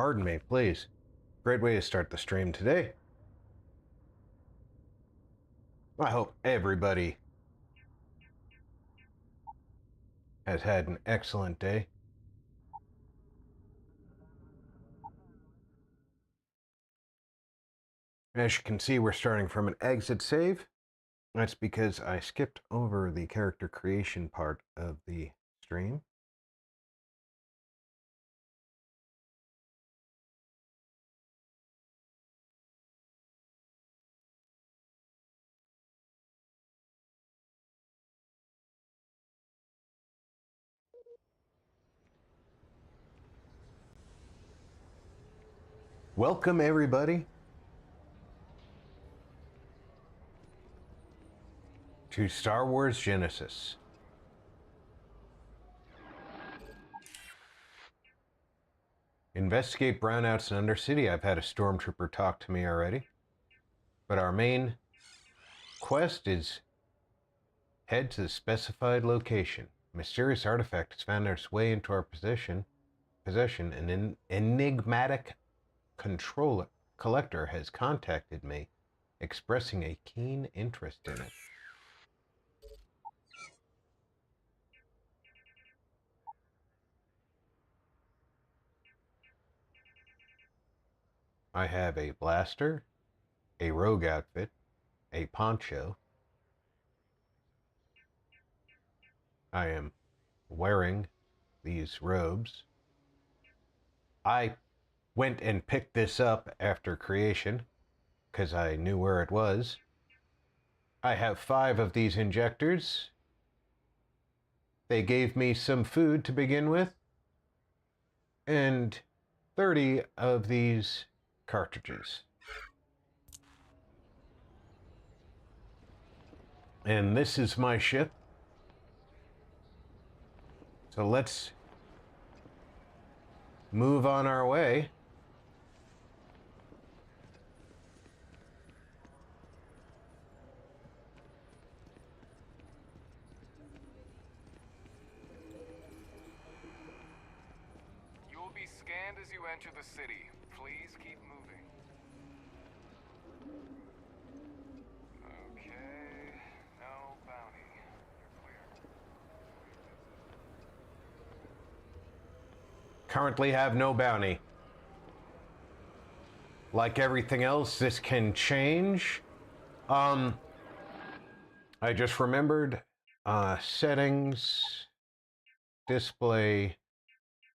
Pardon me, please. Great way to start the stream today. I hope everybody has had an excellent day. As you can see, we're starting from an exit save. That's because I skipped over the character creation part of the stream. Welcome, everybody, to Star Wars Genesis. Investigate brownouts in Undercity. I've had a stormtrooper talk to me already. But our main quest is head to the specified location. A mysterious artifact has found its way into our possession. An enigmatic collector has contacted me, expressing a keen interest in it. I have a blaster, a rogue outfit, a poncho. I am wearing these robes. I went and picked this up after creation because I knew where it was. I have 5 of these injectors. They gave me some food to begin with, and 30 of these cartridges. And this is my ship. So let's move on our way. You'll be scanned as you enter the city. Please keep moving. Okay, no bounty. You're clear. Currently have no bounty. Like everything else, this can change. I just remembered settings, display,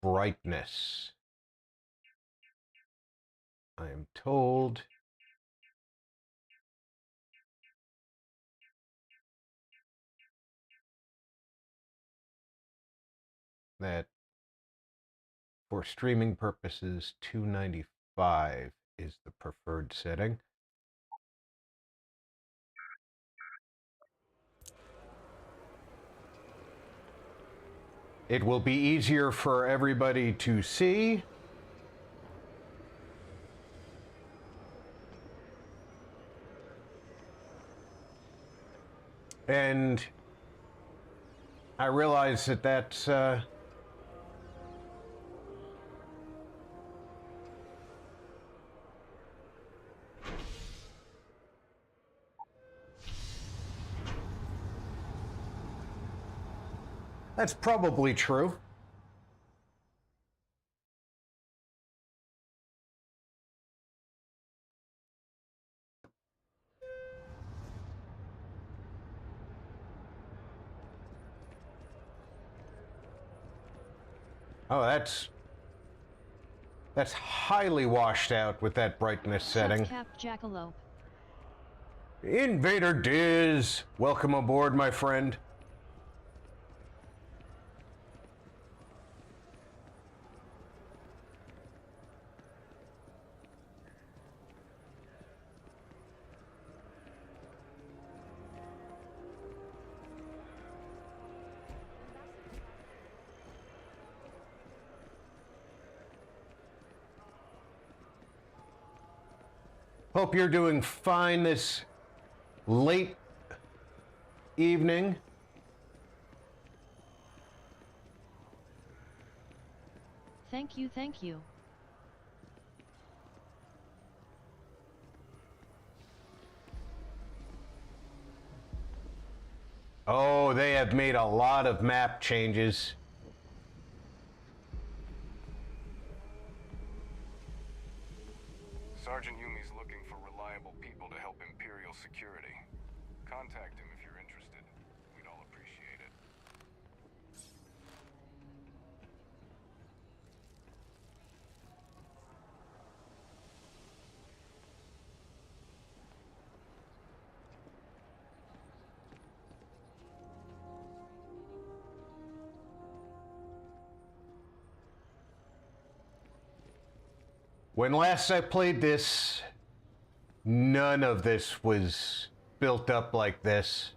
brightness. I am told that for streaming purposes, 295 is the preferred setting. It will be easier for everybody to see. And I realize that that's probably true. Oh, that's highly washed out with that brightness setting. Cap Jackalope. Invader Diz, welcome aboard, my friend. Hope you're doing fine this late evening. Thank you, thank you. Oh, they have made a lot of map changes. Sergeant Yumi's looking for reliable people to help Imperial security. Contact him if you're interested. We'd all appreciate it. When last I played this, none of this was built up like this.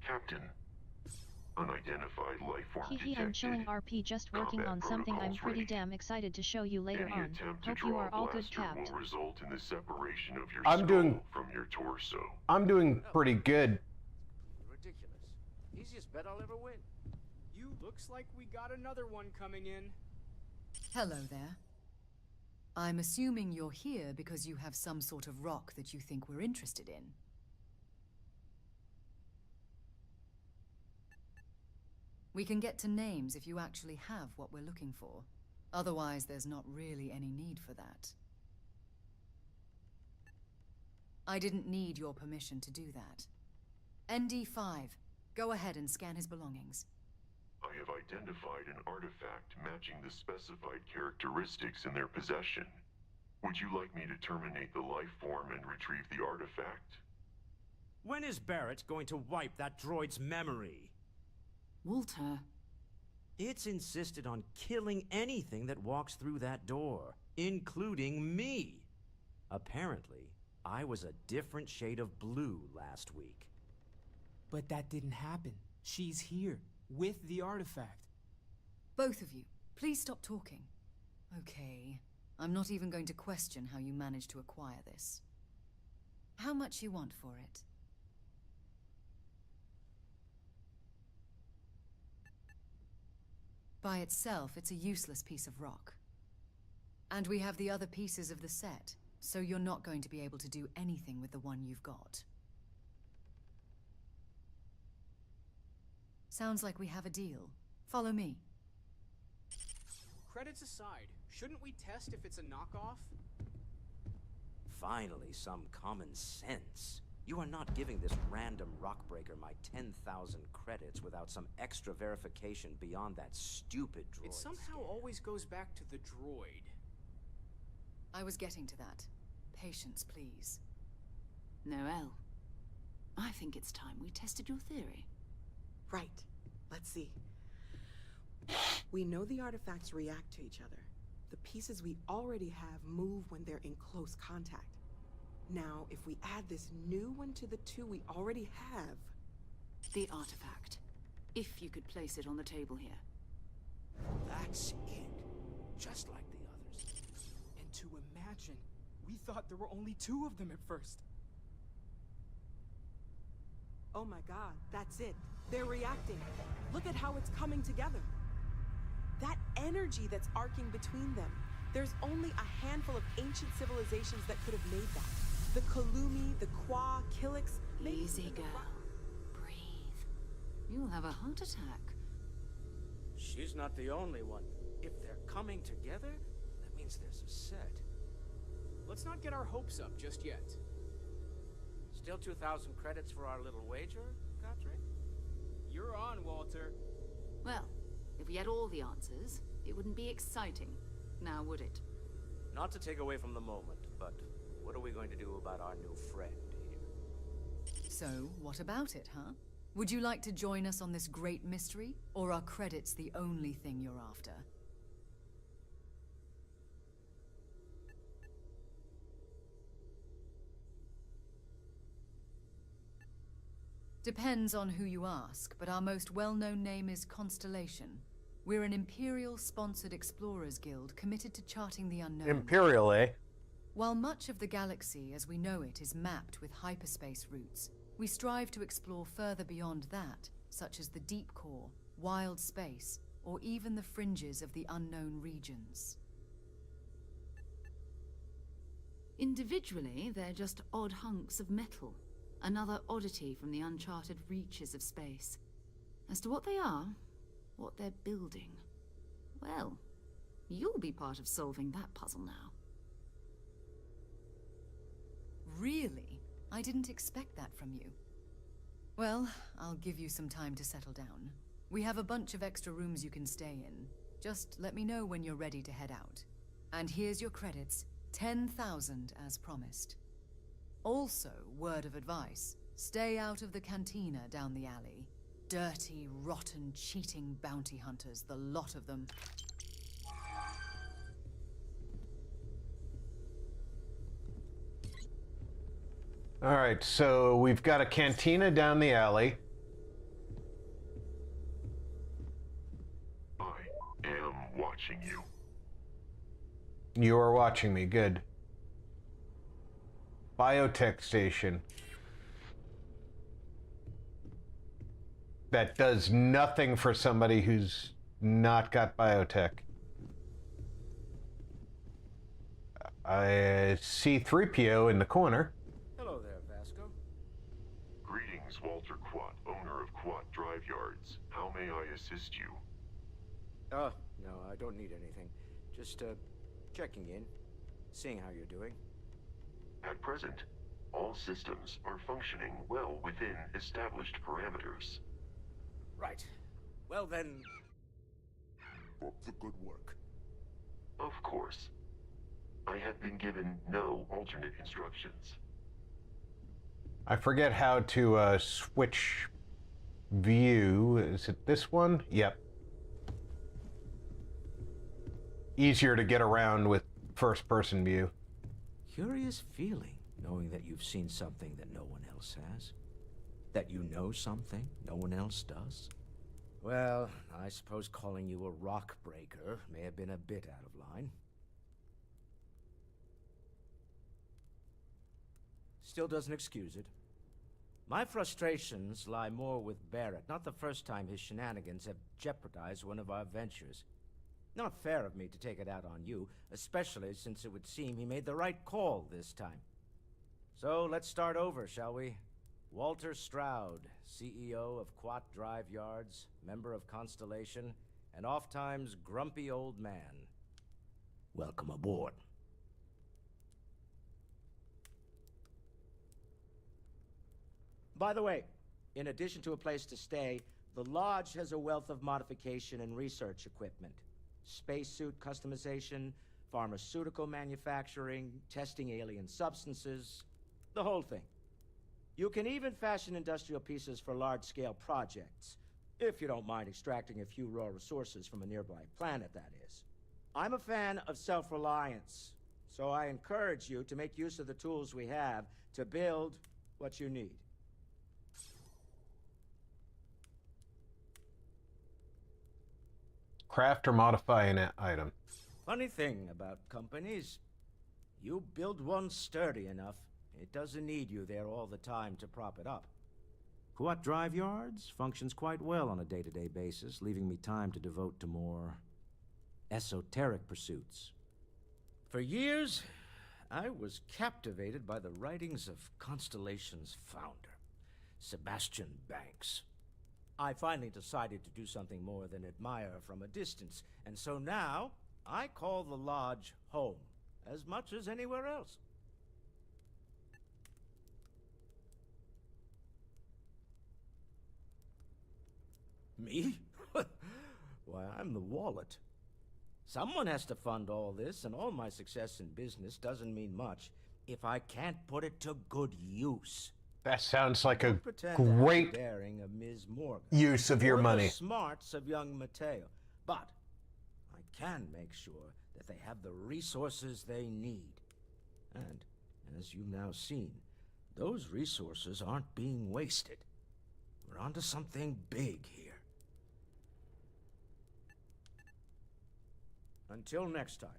Captain, unidentified life form Hehe, I'm chilling RP, just working on something I'm pretty damn excited to show you later on. Hope you are all good, Capt. will result in the separation of your I'm skull doing- from your torso. I'm doing pretty good. Ridiculous. Easiest bet I'll ever win. You looks like we got another one coming in. Hello there. I'm assuming you're here because you have some sort of rock that you think we're interested in. We can get to names if you actually have what we're looking for. Otherwise, there's not really any need for that. I didn't need your permission to do that. ND5, go ahead and scan his belongings. I have identified an artifact matching the specified characteristics in their possession. Would you like me to terminate the life form and retrieve the artifact? When is Barrett going to wipe that droid's memory? Walter. It's insisted on killing anything that walks through that door, including me. Apparently, I was a different shade of blue last week. But that didn't happen. She's here, with the artifact. Both of you, please stop talking. Okay, I'm not even going to question how you managed to acquire this. How much you want for it? By itself, it's a useless piece of rock. And we have the other pieces of the set, so you're not going to be able to do anything with the one you've got. Sounds like we have a deal. Follow me. Credits aside, shouldn't we test if it's a knockoff? Finally, some common sense. You are not giving this random rockbreaker my 10,000 credits without some extra verification beyond that stupid droid. It somehow always goes back to the droid. I was getting to that. Patience, please. Noel, I think it's time we tested your theory. Right. Let's see. We know the artifacts react to each other. The pieces we already have move when they're in close contact. Now, if we add this new one to the two we already have... The artifact. If you could place it on the table here. That's it. Just like the others. And to imagine, we thought there were only two of them at first. Oh my god, that's it. They're reacting. Look at how it's coming together. That energy that's arcing between them. There's only a handful of ancient civilizations that could have made that. The Kalumi, the Kwa, Kilix... Easy, girl. Breathe. You'll have a heart attack. She's not the only one. If they're coming together, that means there's a set. Let's not get our hopes up just yet. Still 2,000 credits for our little wager, Godric? You're on, Walter. Well, if we had all the answers, it wouldn't be exciting. Now, would it? Not to take away from the moment, but what are we going to do about our new friend here? So, what about it, huh? Would you like to join us on this great mystery? Or are credits the only thing you're after? Depends on who you ask, but our most well-known name is Constellation. We're an Imperial-sponsored explorers guild committed to charting the unknown. Imperial, eh? While much of the galaxy as we know it is mapped with hyperspace routes, We strive to explore further beyond that, such as the deep core, wild space, or even the fringes of the unknown regions. Individually, they're just odd hunks of metal. Another oddity from the uncharted reaches of space. As to what they are, what they're building, well, you'll be part of solving that puzzle now. Really? I didn't expect that from you. Well, I'll give you some time to settle down. We have a bunch of extra rooms you can stay in. Just let me know when you're ready to head out. And here's your credits, 10,000 as promised. Also, word of advice, stay out of the cantina down the alley. Dirty, rotten, cheating bounty hunters, the lot of them. All right, so we've got a cantina down the alley. I am watching you. You are watching me, good. Biotech station. That does nothing for somebody who's not got biotech. I see 3PO in the corner. Hello there, Vasco. Greetings, Walter Quat, owner of Quat Drive Yards. How may I assist you? No, I don't need anything. Just, checking in, seeing how you're doing. At present, all systems are functioning well within established parameters. Right. Well then... keep up the good work. Of course. I have been given no alternate instructions. I forget how to switch view. Is it this one? Yep. Easier to get around with first-person view. Curious feeling, knowing that you've seen something that no one else has. That you know something no one else does. Well, I suppose calling you a rock breaker may have been a bit out of line. Still doesn't excuse it. My frustrations lie more with Barrett. Not the first time his shenanigans have jeopardized one of our ventures. Not fair of me to take it out on you, especially since it would seem he made the right call this time. So let's start over, shall we? Walter Stroud, CEO of Quat Drive Yards, member of Constellation, and oft-times grumpy old man. Welcome aboard. By the way, in addition to a place to stay, the Lodge has a wealth of modification and research equipment. Spacesuit customization, pharmaceutical manufacturing, testing alien substances, the whole thing. You can even fashion industrial pieces for large-scale projects, if you don't mind extracting a few raw resources from a nearby planet, that is. I'm a fan of self-reliance, so I encourage you to make use of the tools we have to build what you need. Craft or modify an item. Funny thing about companies, you build one sturdy enough, it doesn't need you there all the time to prop it up. Quat Drive Yards functions quite well on a day-to-day basis, leaving me time to devote to more esoteric pursuits. For years, I was captivated by the writings of Constellation's founder, Sebastian Banks. I finally decided to do something more than admire from a distance, and so now I call the Lodge home, as much as anywhere else. Me? Why, I'm the wallet. Someone has to fund all this, and all my success in business doesn't mean much if I can't put it to good use. That sounds like a Pretend to have great the daring of Ms. Morgan, use of your or money. the smarts of young Mateo, but I can make sure that they have the resources they need. And, as you've now seen, those resources aren't being wasted. We're onto something big here. Until next time.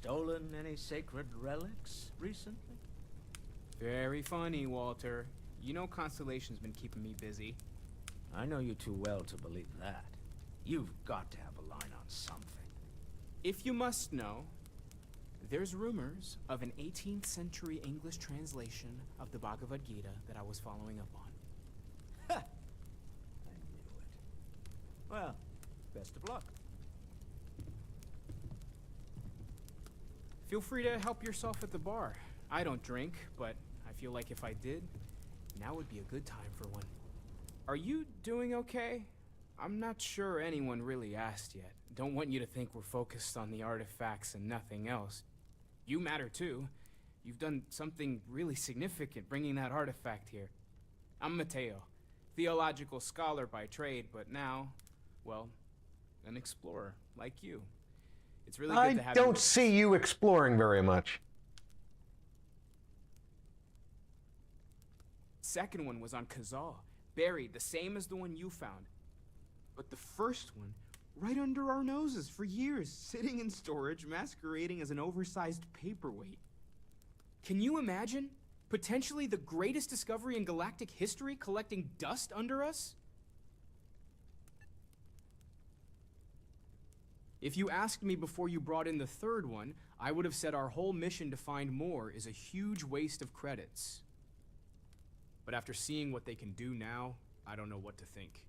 stolen any sacred relics recently? Very funny, Walter. You know Constellation's been keeping me busy. I know you too well to believe that. You've got to have a line on something. If you must know, there's rumors of an 18th century English translation of the Bhagavad Gita that I was following up on. Ha! I knew it. Well, best of luck. Feel free to help yourself at the bar. I don't drink, but I feel like if I did, now would be a good time for one. Are you doing okay? I'm not sure anyone really asked yet. Don't want you to think we're focused on the artifacts and nothing else. You matter too. You've done something really significant bringing that artifact here. I'm Mateo, theological scholar by trade, but now, well, an explorer like you. It's really good to have you. I don't see you exploring very much. Second one was on Kazal, buried the same as the one you found. But the first one, right under our noses for years, sitting in storage, masquerading as an oversized paperweight. Can you imagine? Potentially the greatest discovery in galactic history collecting dust under us? If you asked me before you brought in the third one, I would have said our whole mission to find more is a huge waste of credits. But after seeing what they can do now, I don't know what to think.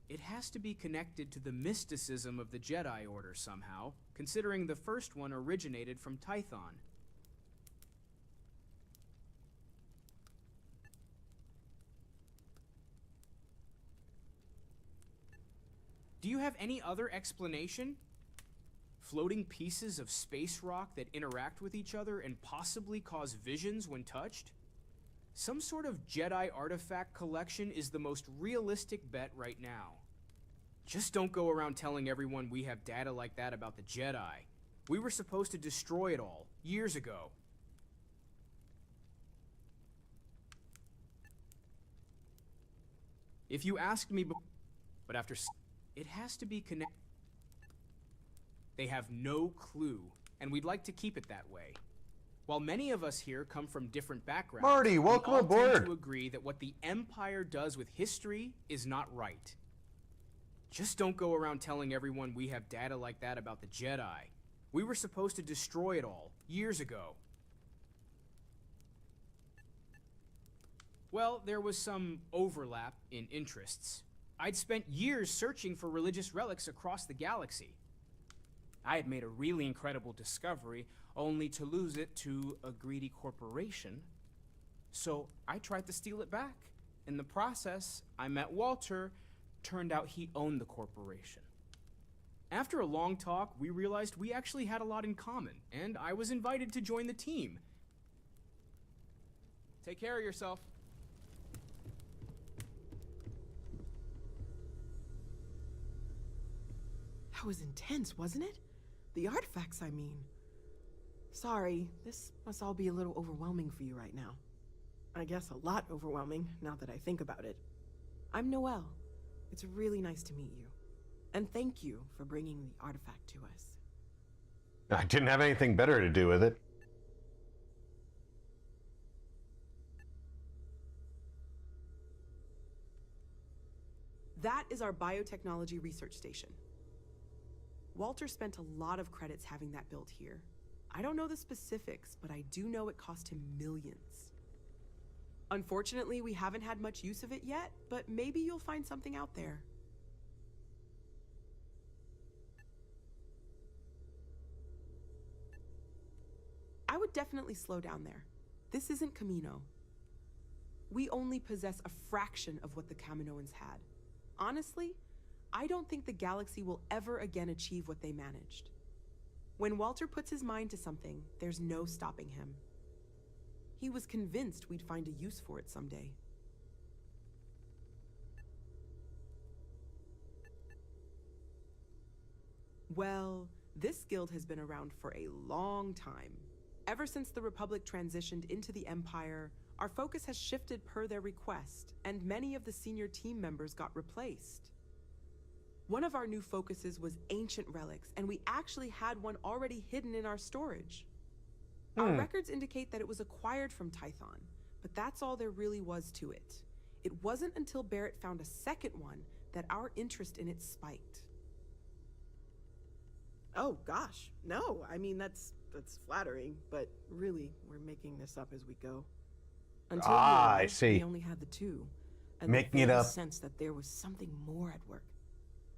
It has to be connected to the mysticism of the Jedi Order somehow, considering the first one originated from Tython. Do you have any other explanation? Floating pieces of space rock that interact with each other and possibly cause visions when touched? Some sort of Jedi artifact collection is the most realistic bet right now. Just don't go around telling everyone we have data like that about the Jedi. We were supposed to destroy it all, years ago. If you asked me but after it has to be connected. They have no clue, and we'd like to keep it that way. While many of us here come from different backgrounds, Marty, welcome we all aboard. tend to agree that what the Empire does with history is not right. Just don't go around telling everyone we have data like that about the Jedi. We were supposed to destroy it all, years ago. Well, there was some overlap in interests. I'd spent years searching for religious relics across the galaxy. I had made a really incredible discovery, only to lose it to a greedy corporation. So I tried to steal it back. In the process, I met Walter. Turned out he owned the corporation. After a long talk, we realized we actually had a lot in common, and I was invited to join the team. Take care of yourself. That was intense, wasn't it? The artifacts, I mean. Sorry, this must all be a little overwhelming for you right now. I guess a lot overwhelming, now that I think about it. I'm Noelle. It's really nice to meet you. And thank you for bringing the artifact to us. I didn't have anything better to do with it. That is our biotechnology research station. Walter spent a lot of credits having that built here. I don't know the specifics, but I do know it cost him millions. Unfortunately, we haven't had much use of it yet, but maybe you'll find something out there. I would definitely slow down there. This isn't Camino. We only possess a fraction of what the Kaminoans had. Honestly, I don't think the galaxy will ever again achieve what they managed. When Walter puts his mind to something, there's no stopping him. He was convinced we'd find a use for it someday. Well, this guild has been around for a long time. Ever since the Republic transitioned into the Empire, our focus has shifted per their request, and many of the senior team members got replaced. One of our new focuses was ancient relics, and we actually had one already hidden in our storage. Our records indicate that it was acquired from Tython, but that's all there really was to it. It wasn't until Barrett found a second one that our interest in it spiked. Oh gosh, no. I mean, that's flattering, but really, we're making this up as we go. Until you I arrived, see. we only had the two, and Making the it vague up. sense that there was something more at work.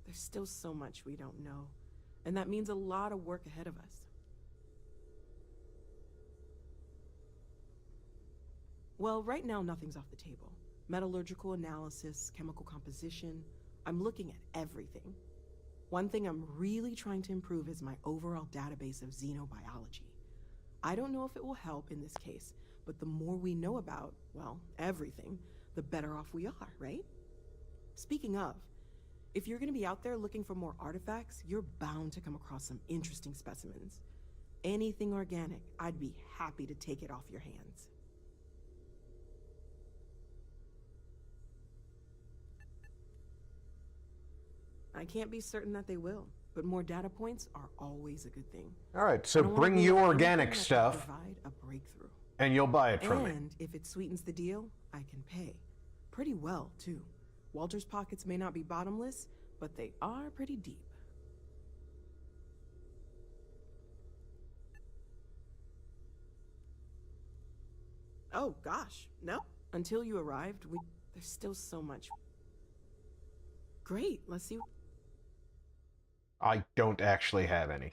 There's still so much we don't know, and that means a lot of work ahead of us. Well, right now nothing's off the table. Metallurgical analysis, chemical composition, I'm looking at everything. One thing I'm really trying to improve is my overall database of xenobiology. I don't know if it will help in this case, but the more we know about, well, everything, the better off we are, right? Speaking of, if you're gonna be out there looking for more artifacts, you're bound to come across some interesting specimens. Anything organic, I'd be happy to take it off your hands. I can't be certain that they will, but more data points are always a good thing. All right, I so don't wanna bring rule you out organic anything that stuff, could provide a breakthrough. and you'll buy it from me. And if it sweetens the deal, I can pay. Pretty well, too. Walter's pockets may not be bottomless, but they are pretty deep. Oh gosh, no. Until you arrived, there's still so much. Great, let's see. I don't actually have any.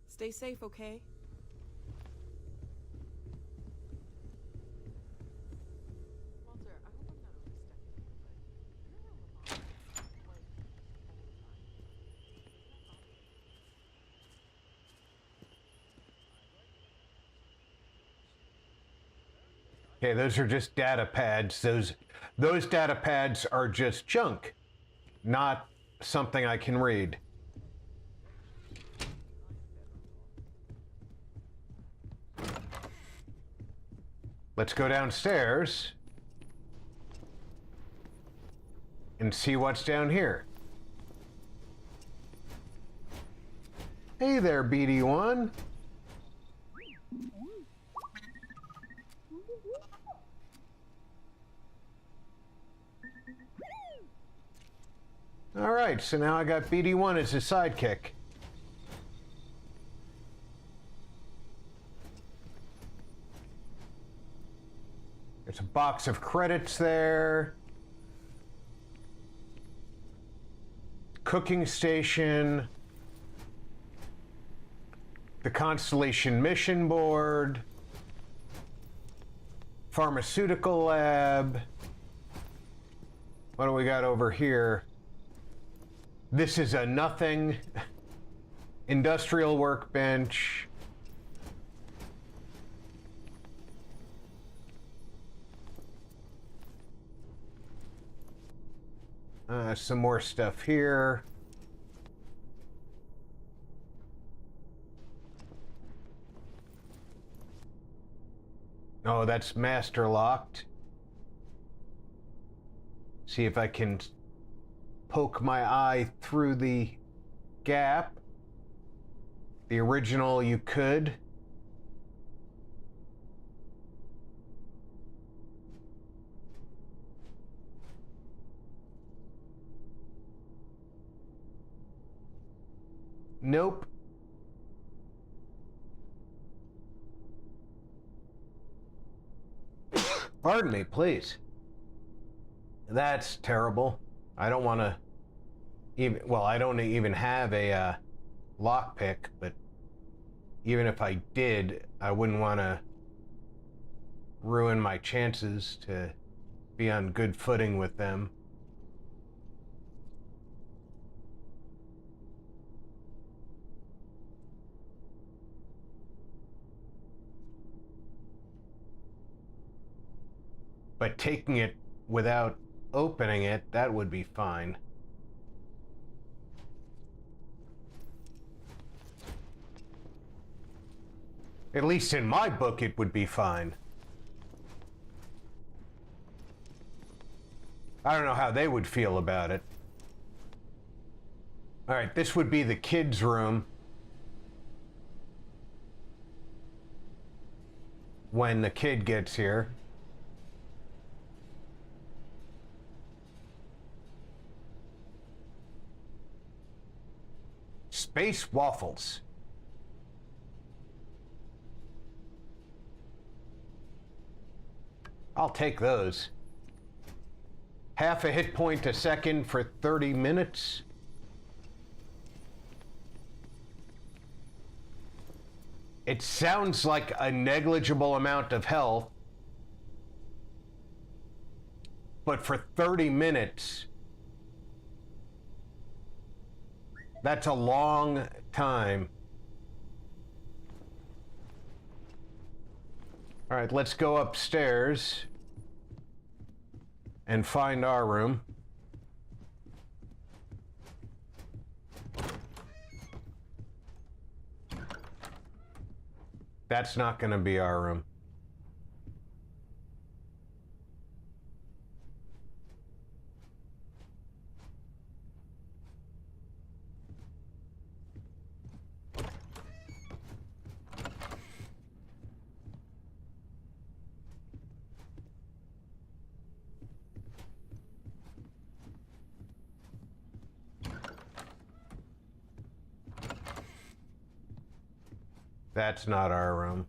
Stay safe, okay? Walter, I hope I'm not overstepping here, but you're around the bar, Okay, those are just data pads. Those data pads are just junk, not something I can read. Let's go downstairs and see what's down here. Hey there, BD1. All right, so now I got BD1 as a sidekick. There's a box of credits there. Cooking station. The Constellation Mission Board. Pharmaceutical lab. What do we got over here? This is a nothing. Industrial workbench. Some more stuff here. Oh, that's master locked. See if I can poke my eye through the gap. The original you could. Nope. Pardon me, please. That's terrible. I don't want to even, well, I don't even have a lockpick, but even if I did, I wouldn't want to ruin my chances to be on good footing with them. But taking it without opening it, that would be fine. At least in my book, it would be fine. I don't know how they would feel about it. All right, this would be the kids' room. When the kid gets here. Space waffles. I'll take those. Half a hit point a second for 30 minutes. It sounds like a negligible amount of health, but for 30 minutes, that's a long time. All right, let's go upstairs and find our room. That's not going to be our room. That's not our room.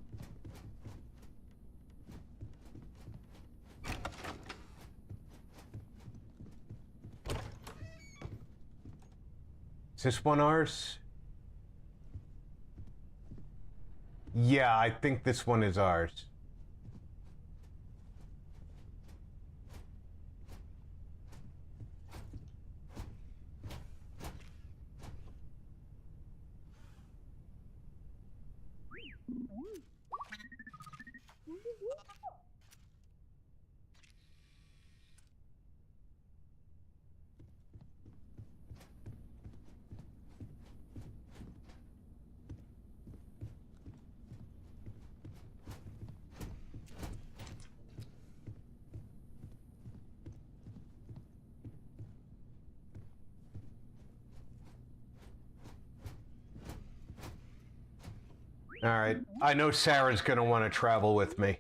Is this one ours? Yeah, I think this one is ours. All right, I know Sarah's gonna want to travel with me.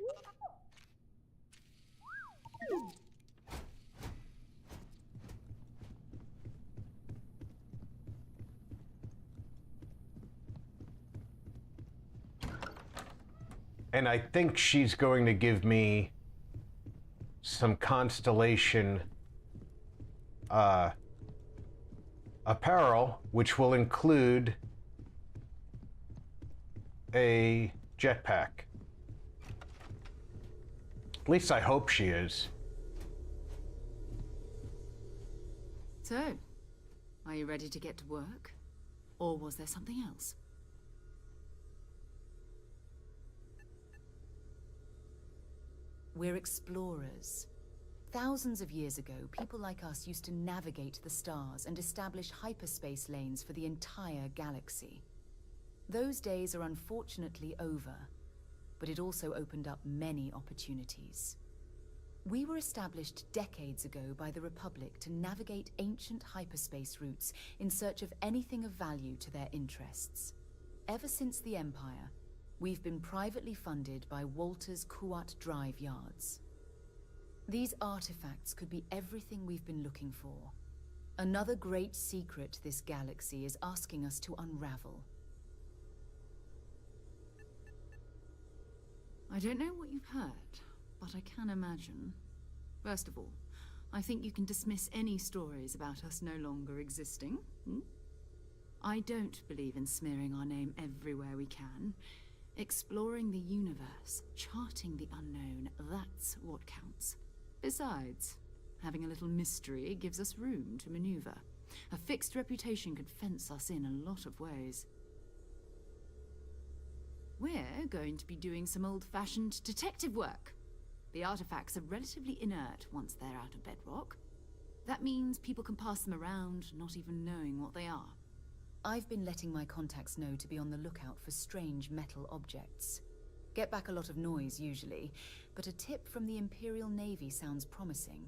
And I think she's going to give me some Constellation apparel, which will include a jetpack. At least I hope she is. So, are you ready to get to work? Or was there something else? We're explorers. Thousands of years ago, people like us used to navigate the stars and establish hyperspace lanes for the entire galaxy. Those days are unfortunately over, but it also opened up many opportunities. We were established decades ago by the Republic to navigate ancient hyperspace routes in search of anything of value to their interests. Ever since the Empire, we've been privately funded by Walter's Kuat Drive Yards. These artifacts could be everything we've been looking for. Another great secret this galaxy is asking us to unravel. I don't know what you've heard, but I can imagine. First of all, I think you can dismiss any stories about us no longer existing. I don't believe in smearing our name everywhere we can. Exploring the universe, charting the unknown, that's what counts. Besides, having a little mystery gives us room to maneuver. A fixed reputation could fence us in a lot of ways. We're going to be doing some old-fashioned detective work. The artifacts are relatively inert once they're out of bedrock. That means people can pass them around, not even knowing what they are. I've been letting my contacts know to be on the lookout for strange metal objects. Get back a lot of noise, usually, but a tip from the Imperial Navy sounds promising.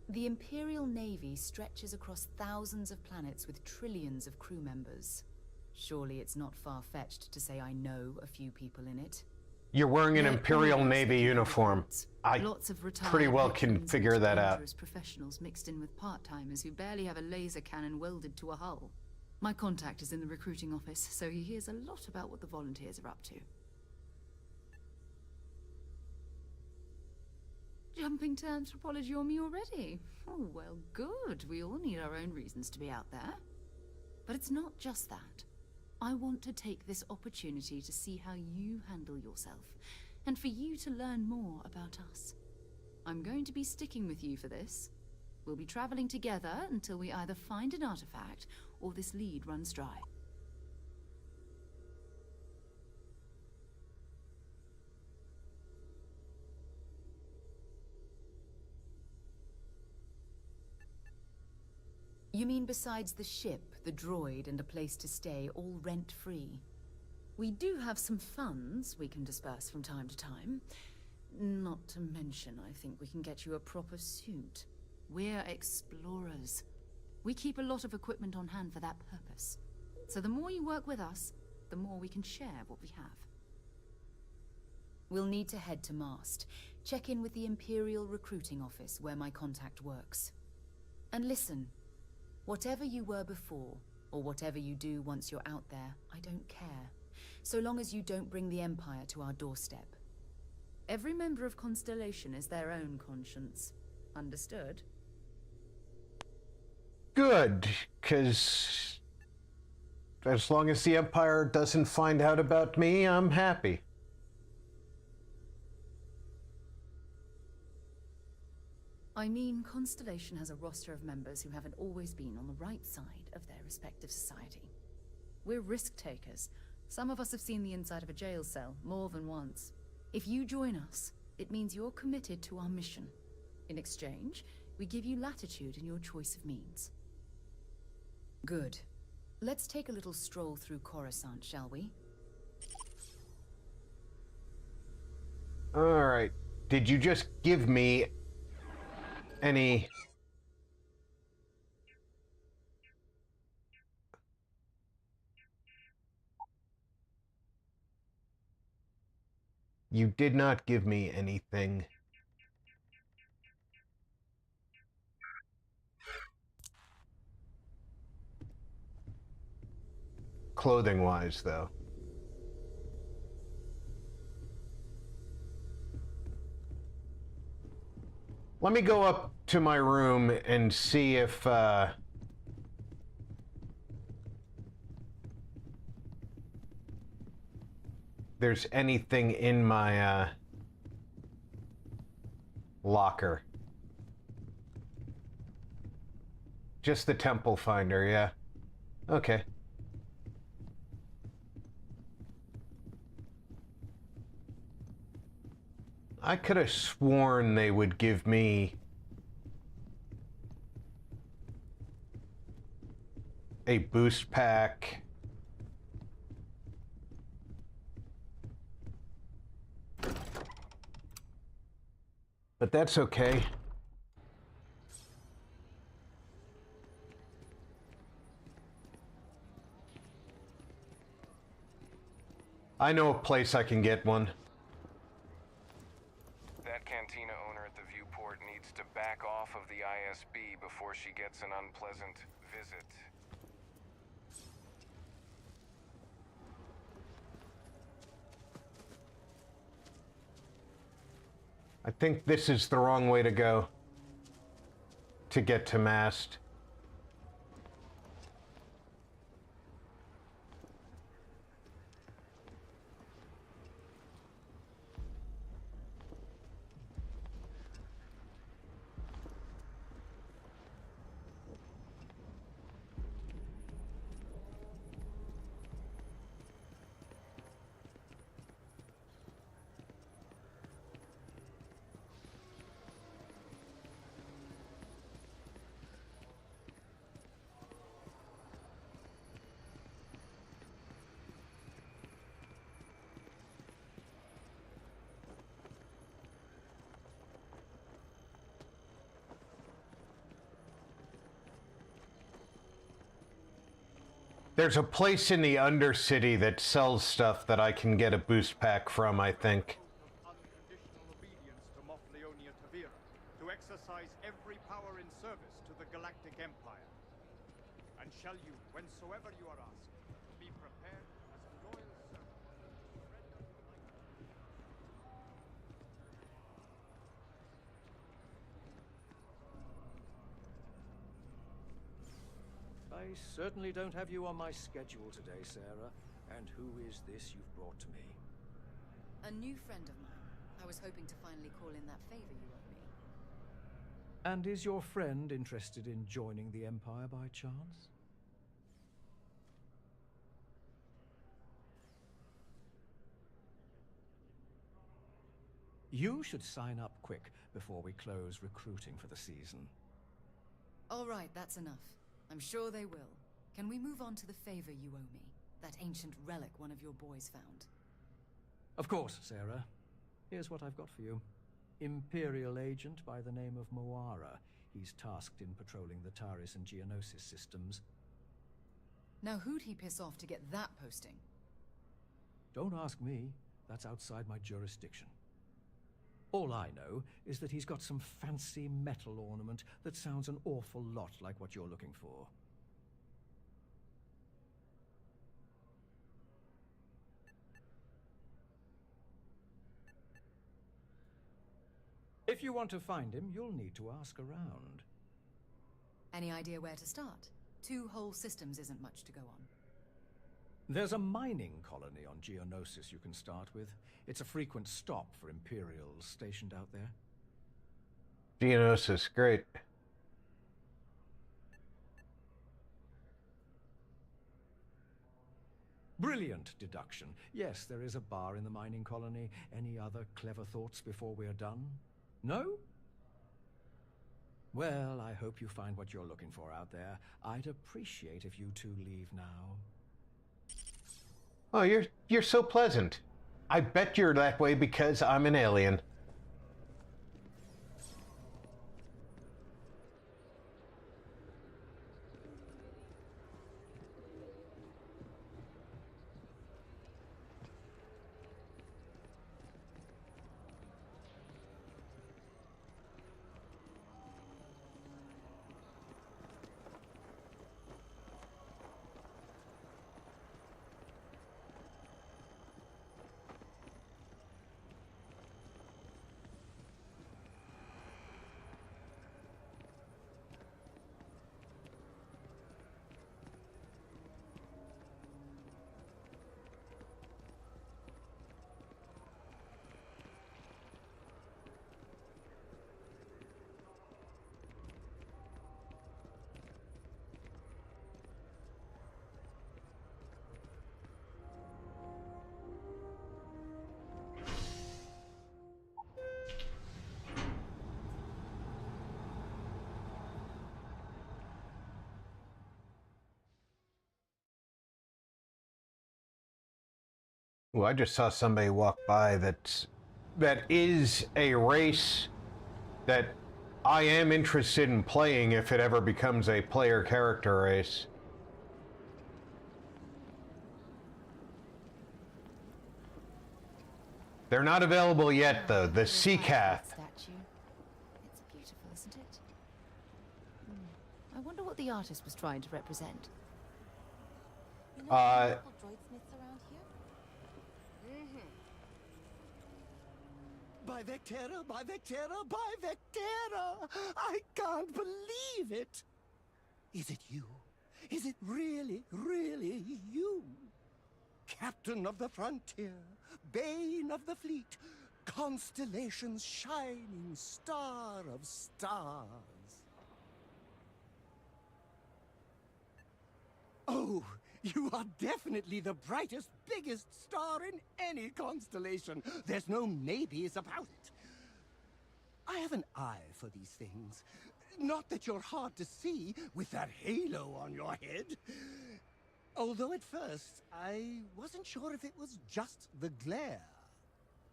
The Imperial Navy stretches across thousands of planets with trillions of crew members. Surely it's not far-fetched to say I know a few people in it. You're wearing an They're Imperial always Navy looking for uniform. recruits. I Lots of retired pretty well can veterans figure and that out. dangerous professionals mixed in with part-timers who barely have a laser cannon welded to a hull. My contact is in the recruiting office, so he hears a lot about what the volunteers are up to. Jumping to anthropology on me already? Oh, well, good. We all need our own reasons to be out there. But it's not just that. I want to take this opportunity to see how you handle yourself, and for you to learn more about us. I'm going to be sticking with you for this. We'll be traveling together until we either find an artifact or this lead runs dry. You mean besides the ship, the droid, and a place to stay, all rent-free? We do have some funds we can disperse from time to time. Not to mention, I think we can get you a proper suit. We're explorers. We keep a lot of equipment on hand for that purpose. So the more you work with us, the more we can share what we have. We'll need to head to Mast. Check in with the Imperial Recruiting Office, where my contact works. And listen, whatever you were before, or whatever you do once you're out there, I don't care. So long as you don't bring the Empire to our doorstep. Every member of Constellation is their own conscience. Understood? Good, because as long as the Empire doesn't find out about me, I'm happy. I mean, Constellation has a roster of members who haven't always been on the right side of their respective society. We're risk-takers. Some of us have seen the inside of a jail cell more than once. If you join us, it means you're committed to our mission. In exchange, we give you latitude in your choice of means. Good. Let's take a little stroll through Coruscant, shall we? All right. Did you just give me any... You did not give me anything. Clothing-wise, though. Let me go up to my room and see if, there's anything in my, locker. Just the temple finder, yeah. Okay. I could have sworn they would give me a boost pack. But that's okay. I know a place I can get one. That cantina owner at the viewport needs to back off of the ISB before she gets an unpleasant visit. I think this is the wrong way to go to get to Mast. There's a place in the Undercity that sells stuff that I can get a boost pack from, I think. Unconditional obedience to Moff Leonia Tavira, to exercise every power in service to the Galactic Empire. And shall you, whensoever you are asked, be prepared as a loyal servant. I certainly don't have you on my schedule today, Sarah. And who is this you've brought to me? A new friend of mine. I was hoping to finally call in that favor you owe me. And is your friend interested in joining the Empire by chance? You should sign up quick before we close recruiting for the season. All right, that's enough. I'm sure they will. Can we move on to the favor you owe me? That ancient relic one of your boys found. Of course, Sarah. Here's what I've got for you. Imperial agent by the name of Moara. He's tasked in patrolling the Taris and Geonosis systems. Now who'd he piss off to get that posting? Don't ask me. That's outside my jurisdiction. All I know is that he's got some fancy metal ornament that sounds an awful lot like what you're looking for. If you want to find him, you'll need to ask around. Any idea where to start? 2 whole systems isn't much to go on. There's a mining colony on Geonosis you can start with. It's a frequent stop for Imperials stationed out there. Geonosis, great. Brilliant deduction. Yes, there is a bar in the mining colony. Any other clever thoughts before we're done? No? Well, I hope you find what you're looking for out there. I'd appreciate if you two leave now. Oh, you're so pleasant. I bet you're that way because I'm an alien. Ooh, I just saw somebody walk by that is a race that I am interested in playing if it ever becomes a player character race. They're not available yet, though. The Seacath. Statue. It's beautiful, isn't it? I wonder what the artist was trying to represent. You know any local droidsmiths around here? By Vectera, by Vectera, by Vectera! I can't believe it! Is it you? Is it really, really you? Captain of the frontier, bane of the fleet, constellation's shining star of stars. Oh, you are definitely the brightest, biggest star in any constellation. There's no maybes about it. I have an eye for these things. Not that you're hard to see with that halo on your head. Although at first, I wasn't sure if it was just the glare.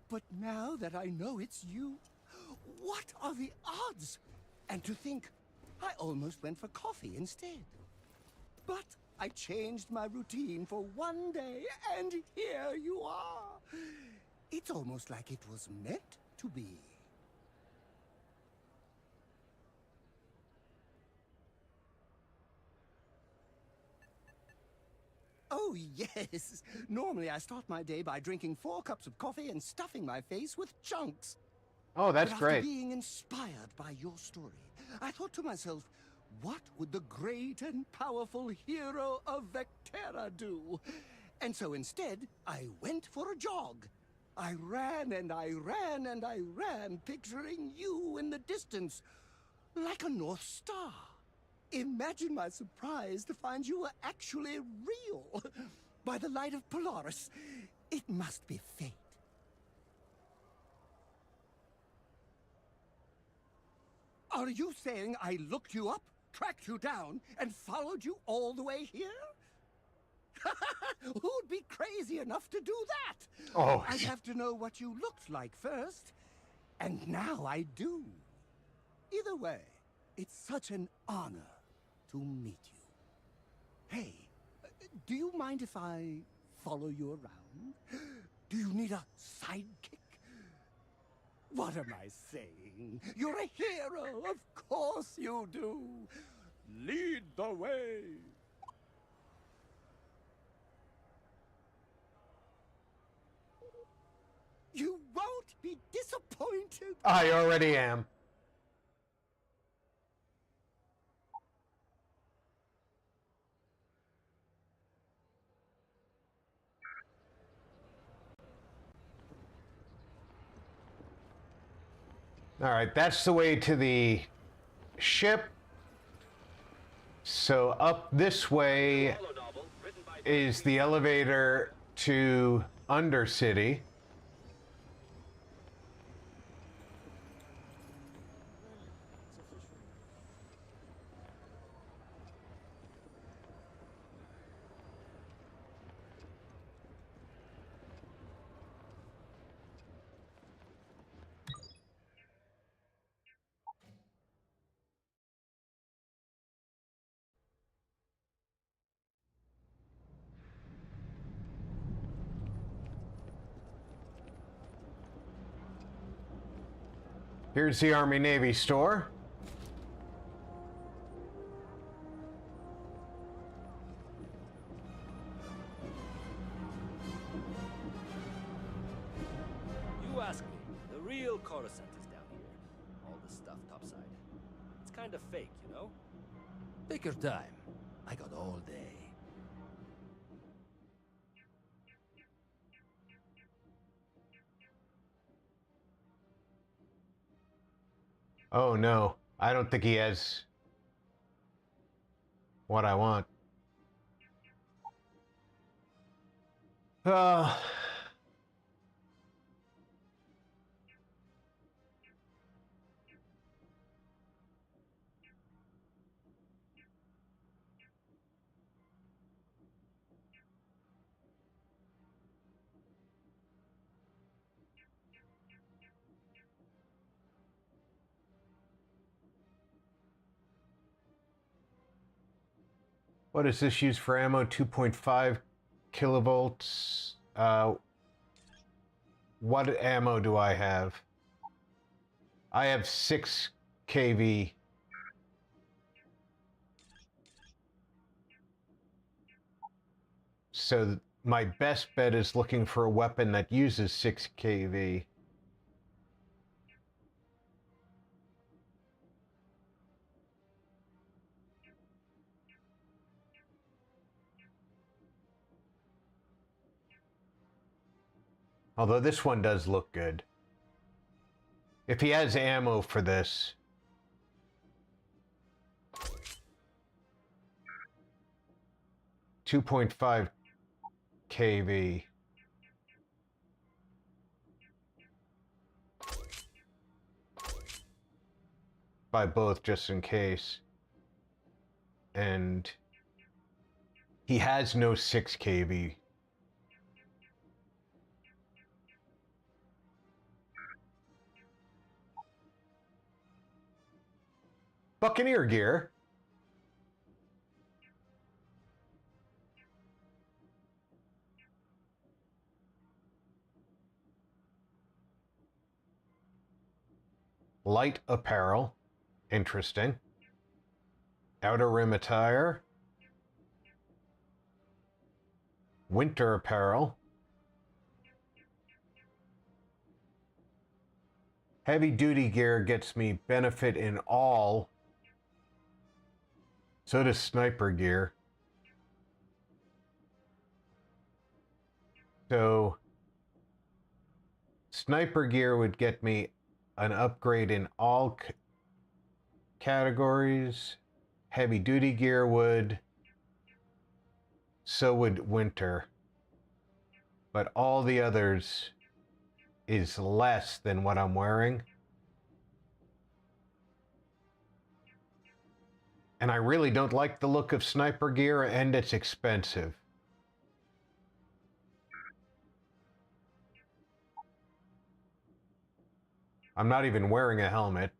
But now that I know it's you, what are the odds? And to think, I almost went for coffee instead. But I changed my routine for one day, and here you are. It's almost like it was meant to be. Oh, yes. Normally I start my day by drinking 4 cups of coffee and stuffing my face with chunks. Oh, that's But after great. being inspired by your story, I thought to myself, what would the great and powerful hero of Vectera do? And so instead, I went for a jog. I ran and I ran and I ran, picturing you in the distance, like a North Star. Imagine my surprise to find you were actually real. By the light of Polaris, it must be fate. Are you saying I looked you up, tracked you down, and followed you all the way here? Who'd be crazy enough to do that? Oh. I'd have to know what you looked like first. And now I do. Either way, it's such an honor to meet you. Hey, do you mind if I follow you around? Do you need a sidekick? What am I saying? You're a hero, of course you do. Lead the way. You won't be disappointed. I already am. All right, that's the way to the ship. So up this way is the elevator to Undercity. Here's the Army-Navy store. You ask me, the real Coruscant is down here. All the stuff topside. It's kind of fake, you know? Take your time. I got all day. Oh no, I don't think he has what I want. What is this used for ammo? 2.5 kilovolts. What ammo do I have? I have 6 kV. So my best bet is looking for a weapon that uses 6 kV. Although this one does look good. If he has ammo for this. .5 kV. Buy both just in case. And he has no 6 kV. Buccaneer gear. Light apparel. Interesting. Outer rim attire. Winter apparel. Heavy duty gear gets me benefit in all. So does sniper gear. So sniper gear would get me an upgrade in all categories. Heavy duty gear would. So would winter. But all the others is less than what I'm wearing. And I really don't like the look of sniper gear, and it's expensive. I'm not even wearing a helmet.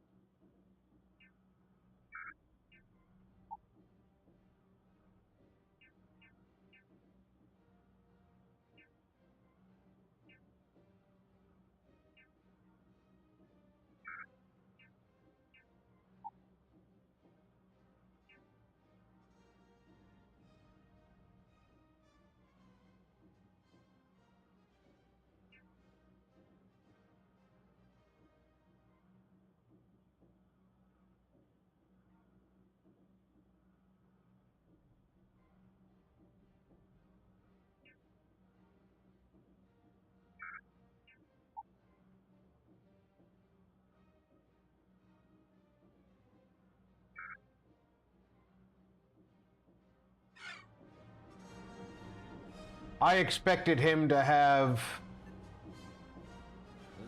I expected him to have...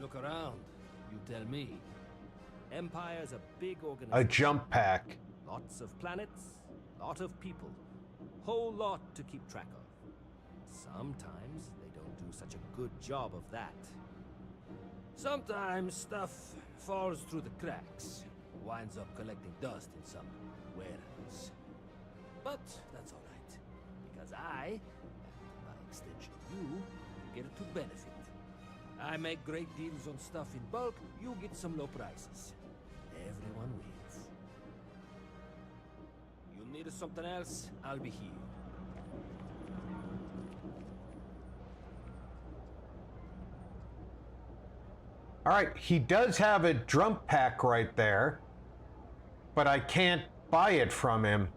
Look around. You tell me. Empire's a big organization. a jump pack. Lots of planets, lot of people. Whole lot to keep track of. Sometimes they don't do such a good job of that. Sometimes stuff falls through the cracks. Winds up collecting dust in some warehouse. But that's all right. Because I, and by extension you, get to benefit. I make great deals on stuff in bulk, you get some low prices. Everyone wins. You need something else, I'll be here. All right, he does have a drum pack right there, but I can't buy it from him.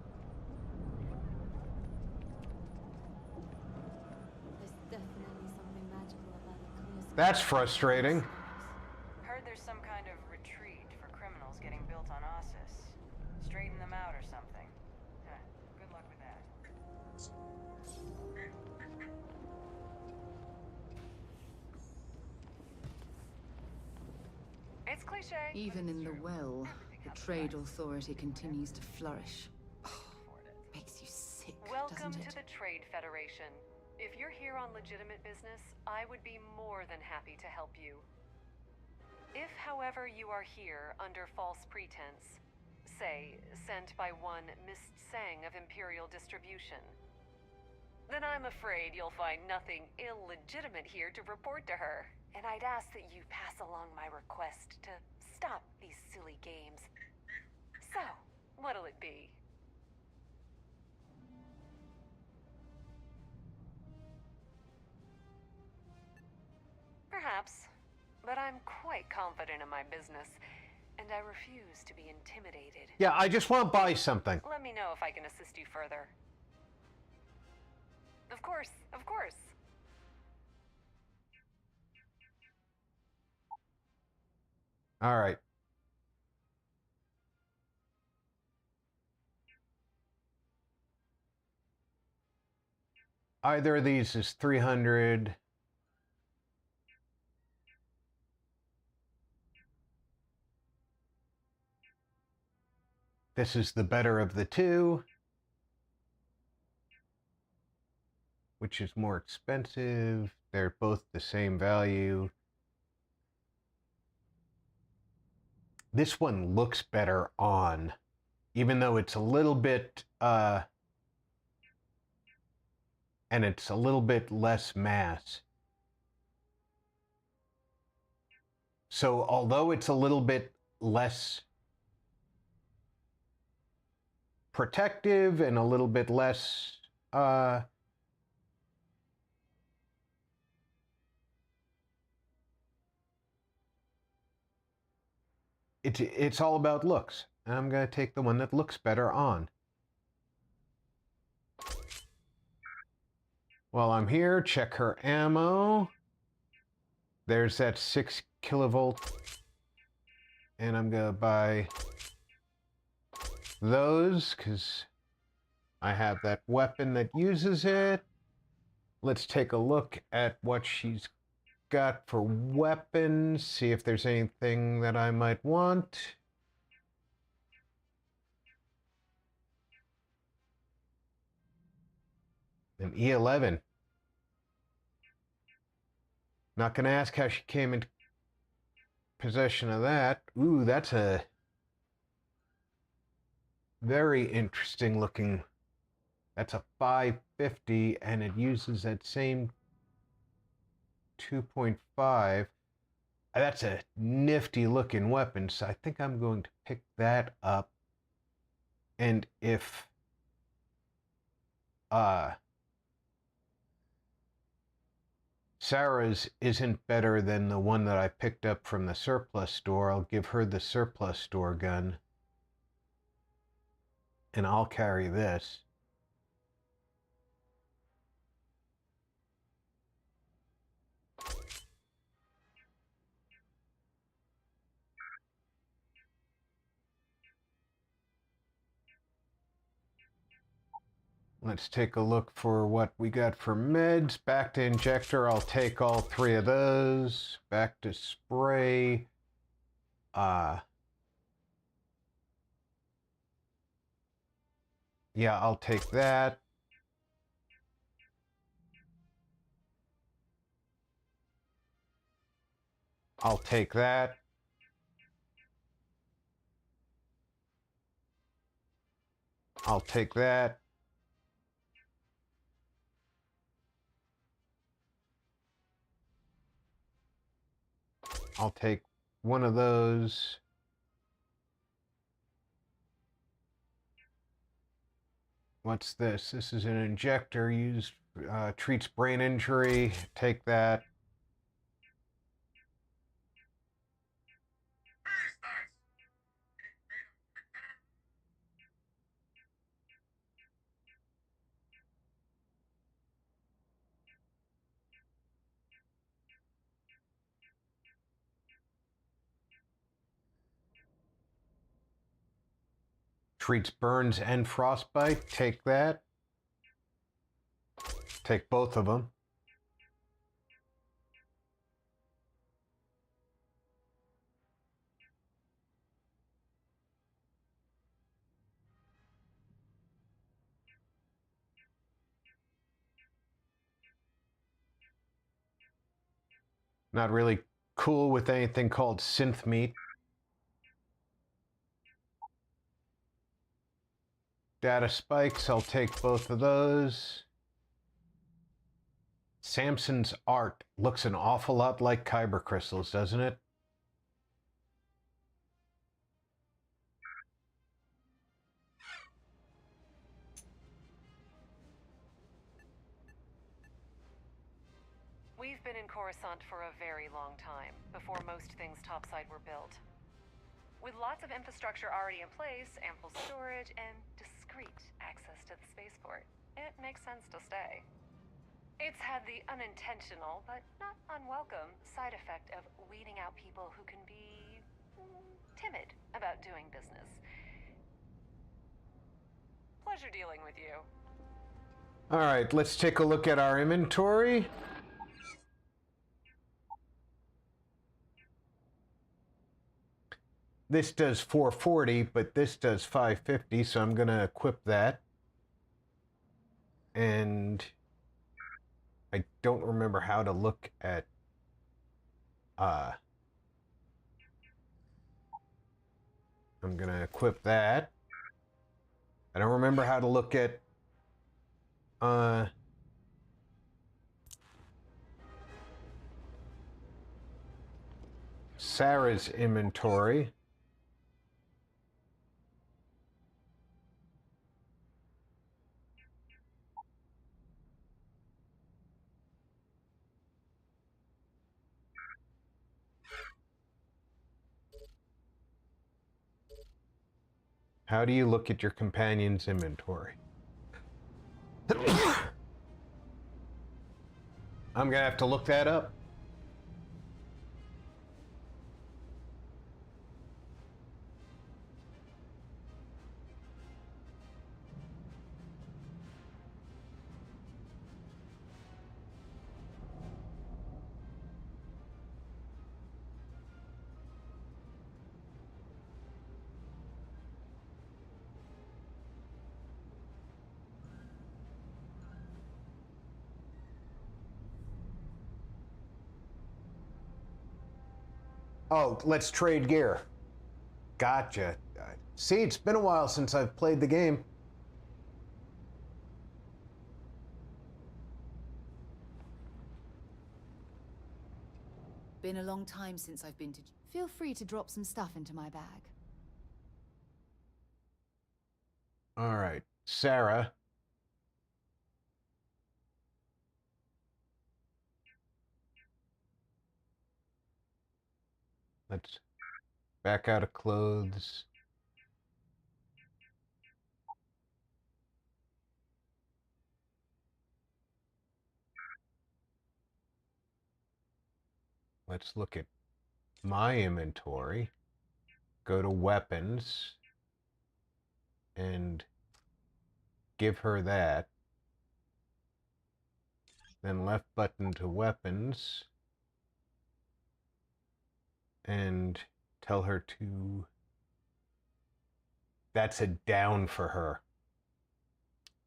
There's definitely something magical about a clear sky. That's frustrating. Heard there's some kind of retreat for criminals getting built on Ossus. Straighten them out or something. Good luck with that. It's cliche. Even in the well, the trade authority continues to flourish. Makes you sick, Welcome doesn't to it? the Trade Federation. If you're here on legitimate business, I would be more than happy to help you. If, however, you are here under false pretense, say, sent by one Miss Tseng of Imperial Distribution, then I'm afraid you'll find nothing illegitimate here to report to her. And I'd ask that you pass along my request to stop these silly games. So, what'll it be? Perhaps, but I'm quite confident in my business, and I refuse to be intimidated. Yeah, I just want to buy something. Let me know if I can assist you further. Of course, of course. All right. Either of these is 300. This is the better of the two. Which is more expensive? They're both the same value. This one looks better on, even though it's a little bit, and it's a little bit less mass. So although it's a little bit less protective and a little bit less it's all about looks. And I'm going to take the one that looks better on. While I'm here, check her ammo. There's that 6 kilovolt. And I'm going to buy those because I have that weapon that uses it. Let's take a look at what she's got for weapons, see if there's anything that I might want. An E11. Not going to ask how she came into possession of that. Ooh, that's a very interesting looking. That's a 550 and it uses that same 2.5. That's a nifty looking weapon, so I think I'm going to pick that up. And if Sarah's isn't better than the one that I picked up from the surplus store, I'll give her the surplus store gun. And I'll carry this. Let's take a look for what we got for meds. Back to injector, I'll take all 3 of those. Back to spray. Yeah, I'll take that. I'll take that. I'll take that. I'll take one of those. What's this? This is an injector used, treats brain injury. Take that. Treats burns and frostbite. Take that. Take both of them. Not really cool with anything called synth meat. Data spikes, I'll take both of those. Samson's art looks an awful lot like kyber crystals, doesn't it? We've been in Coruscant for a very long time, before most things topside were built. With lots of infrastructure already in place, ample storage, and discreet access to the spaceport, it makes sense to stay. It's had the unintentional, but not unwelcome, side effect of weeding out people who can be timid about doing business. Pleasure dealing with you. All right, let's take a look at our inventory. This does 440, but this does 550, so I'm going to equip that. And I don't remember how to look at I'm going to equip that. I don't remember how to look at Sarah's inventory. How do you look at your companion's inventory? I'm gonna have to look that up. Oh, let's trade gear. Gotcha. See, it's been a while since I've played the game. Been a long time since I've been to... Feel free to drop some stuff into my bag. All right, Sarah. Let's back out of clothes. Let's look at my inventory. Go to weapons and give her that. Then left button to weapons and tell her to... That's a down for her.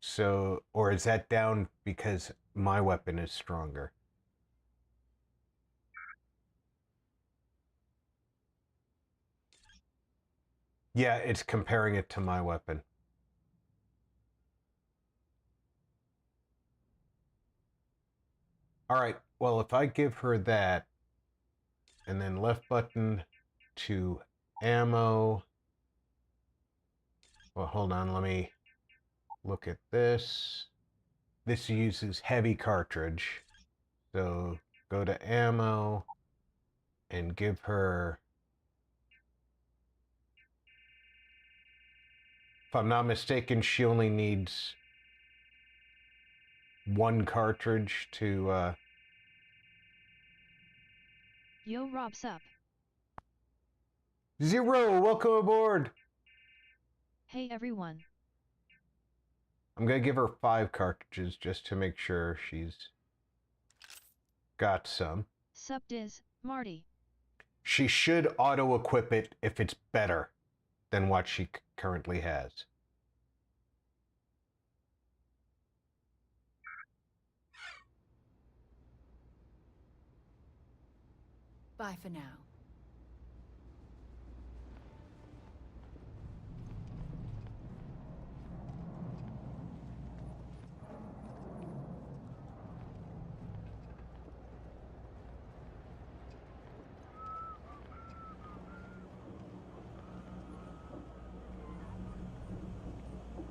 So, or is that down because my weapon is stronger? Yeah, it's comparing it to my weapon. All right, well, if I give her that, and then left button to ammo. Well, hold on, let me look at this. This uses heavy cartridge. So go to ammo and give her, if I'm not mistaken, she only needs one cartridge to Yo, Rob's up. Zero, welcome aboard. Hey everyone. I'm gonna give her 5 cartridges just to make sure she's got some. Sup Diz, Marty. She should auto-equip it if it's better than what she currently has. Bye for now.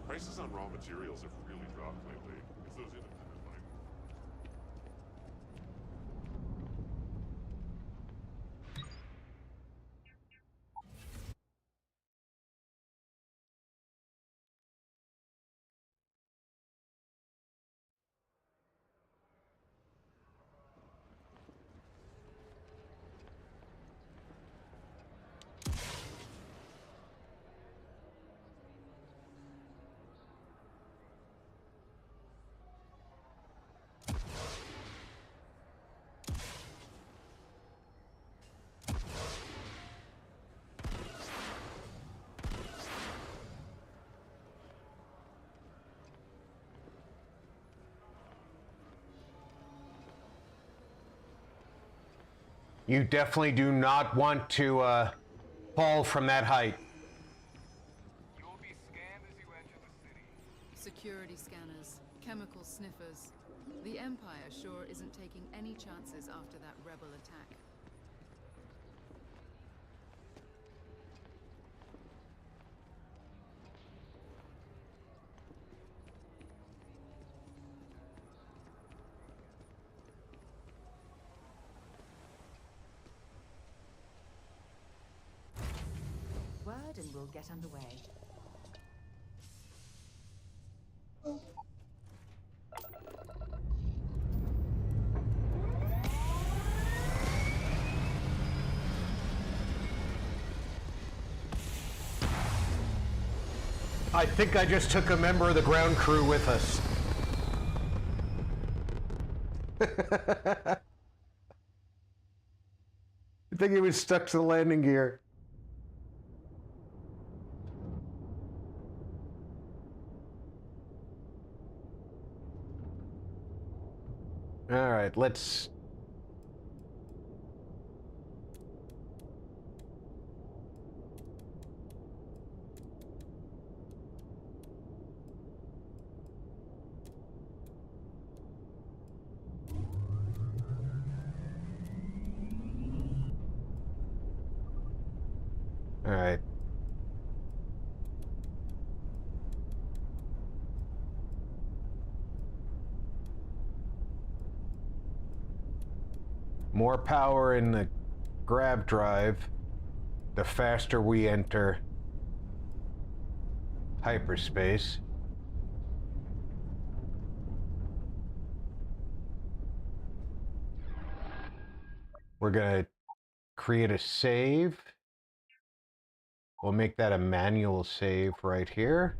Prices on raw materials have really dropped lately. It's those independent like... You definitely do not want to fall from that height. Security scanners, chemical sniffers. The Empire sure isn't taking any chances after that rebel attack. Word and we'll get underway. I think I just took a member of the ground crew with us. I think he was stuck to the landing gear. All right, let's... All right. More power in the grav drive, the faster we enter hyperspace. We're gonna create a save. We'll make that a manual save right here.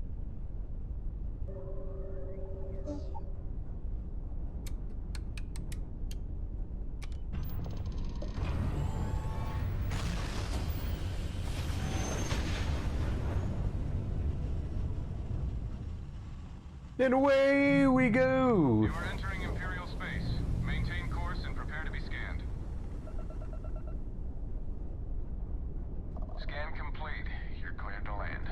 And away we go! You are entering Imperial space. Maintain course and prepare to be scanned. Scan complete. You're cleared to land.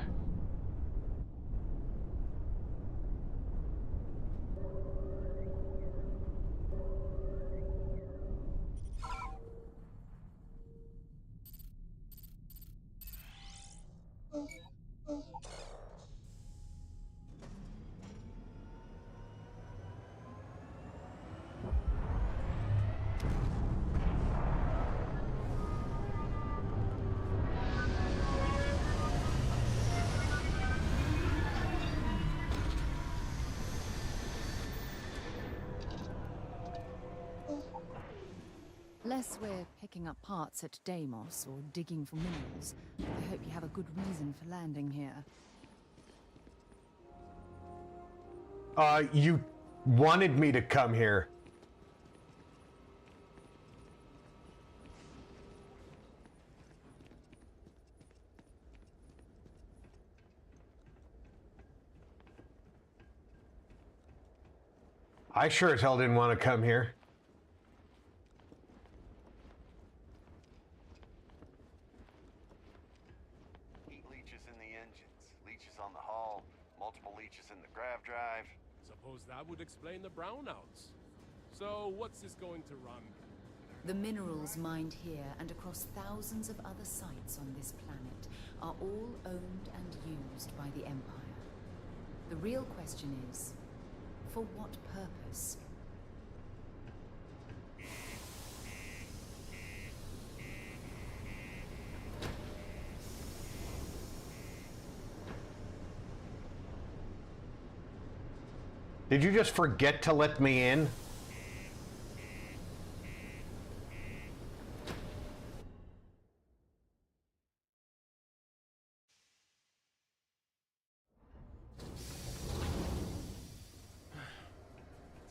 Unless we're picking up parts at Deimos or digging for minerals, I hope you have a good reason for landing here. You wanted me to come here. I sure as hell didn't want to come here. Heat leeches in the engines, leeches on the hull, multiple leeches in the grav drive. Suppose that would explain the brownouts. So what's this going to run? The minerals mined here and across thousands of other sites on this planet are all owned and used by the Empire. The real question is, for what purpose? Did you just forget to let me in?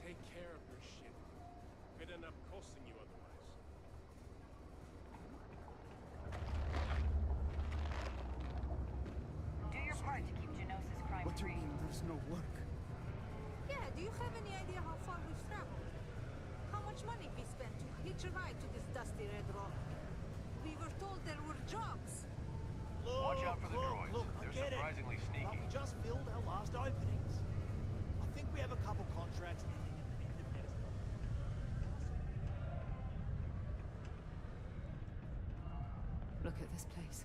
Take care of your ship. Could end up costing you otherwise. Do your part to keep Geonosis crime What do you free. mean there's no work? Yeah, do you have any idea how far we've traveled? How much money we spent to hitch a ride to this dusty red rock? We were told there were jobs. Watch out for the droids. I They're get it. surprisingly But sneaky. we just filled our last openings. I think we have a couple contracts. Look at this place.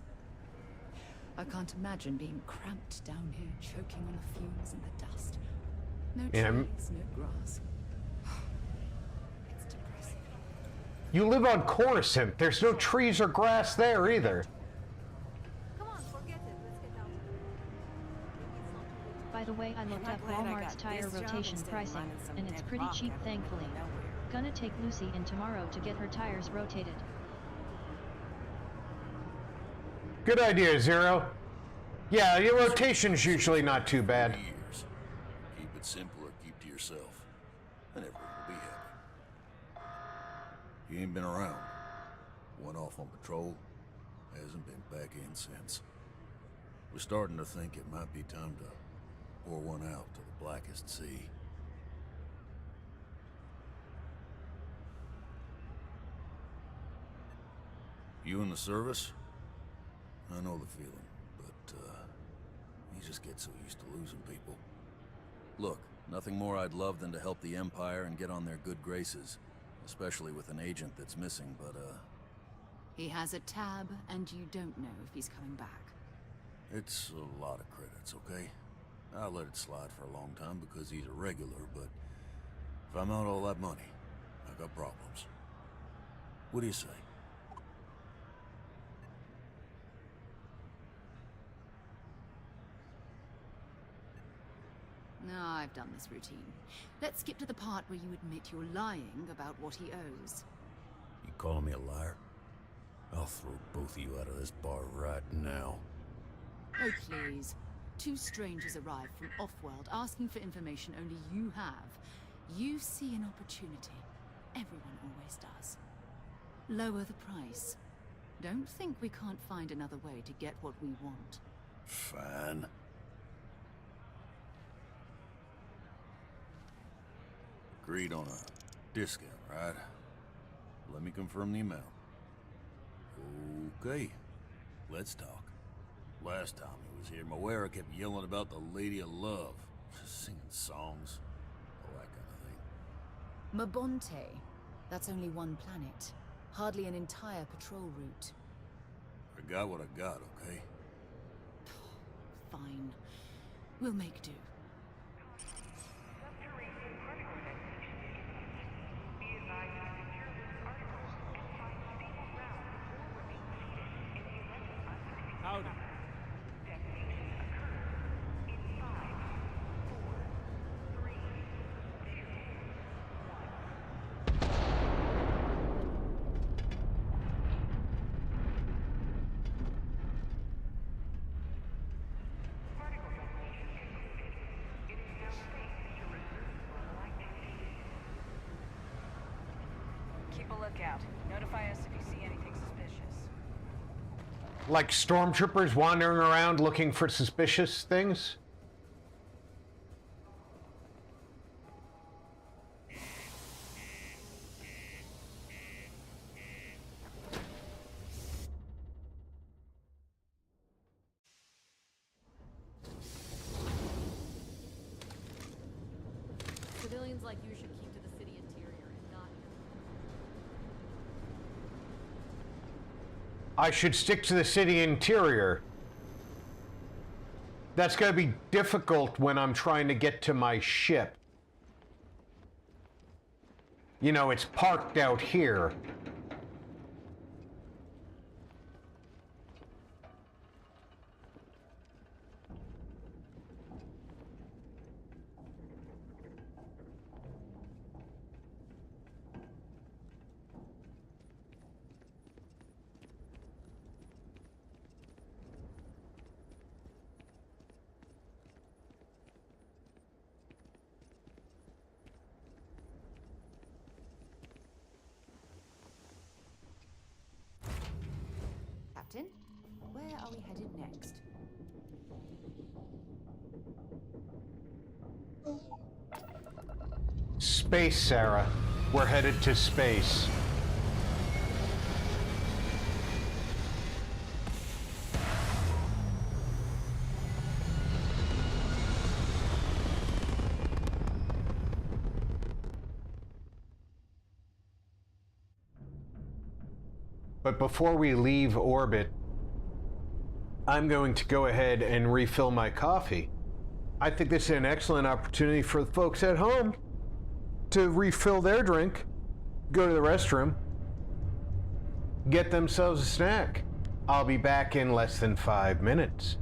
I can't imagine being cramped down here, choking on the fumes and the dust. No Yeah, trees, no grass. It's depressing. You live on Coruscant. There's no trees or grass there either. Come on, forget it. Let's get out. By the way, I looked I'm up glad I Walmart's got tire this job rotation instead of pricing, running some and it's head pretty clock cheap, never thankfully. went nowhere. Gonna take Lucy in tomorrow to get her tires rotated. Good idea, Zero. Yeah, your rotation's usually not too bad. Years. Keep it simple or keep to yourself, and everyone will be happy. He ain't been around. Went off on patrol. Hasn't been back in since. We're starting to think it might be time to pour one out to the blackest sea. You in the service? I know the feeling, but, you just get so used to losing people. Look, nothing more I'd love than to help the Empire and get on their good graces. Especially with an agent that's missing, but, He has a tab, and you don't know if he's coming back. it's a lot of credits, okay? I'll let it slide for a long time because he's a regular, but if I'm out all that money, I got problems. What do you say? No, I've done this routine. Let's skip to the part where you admit you're lying about what he owes. You calling me a liar? I'll throw both of you out of this bar right now. Oh, please. Two strangers arrive from off-world asking for information only you have. You see an opportunity. Everyone always does. Lower the price. Don't think we can't find another way to get what we want. Fine. Agreed on a discount, right? Let me confirm the amount. Okay, let's talk. Last time he was here, Moira kept yelling about the Lady of Love. Just singing songs, all that kind of thing. Mabonte. That's only one planet. Hardly an entire patrol route. I got what I got, okay? Fine. We'll make do. Howdy. Keep a lookout. Notify us if you see anything suspicious. Like stormtroopers wandering around looking for suspicious things? Civilians like you should keep to the city interior and not here. I should stick to the city interior. That's going to be difficult when I'm trying to get to my ship. You know, it's parked out here. Captain, where are we headed next? Space, Sarah. We're headed to space. But before we leave orbit, I'm going to go ahead and refill my coffee. I think this is an excellent opportunity for the folks at home to refill their drink, go to the restroom, get themselves a snack. I'll be back in less than 5 minutes.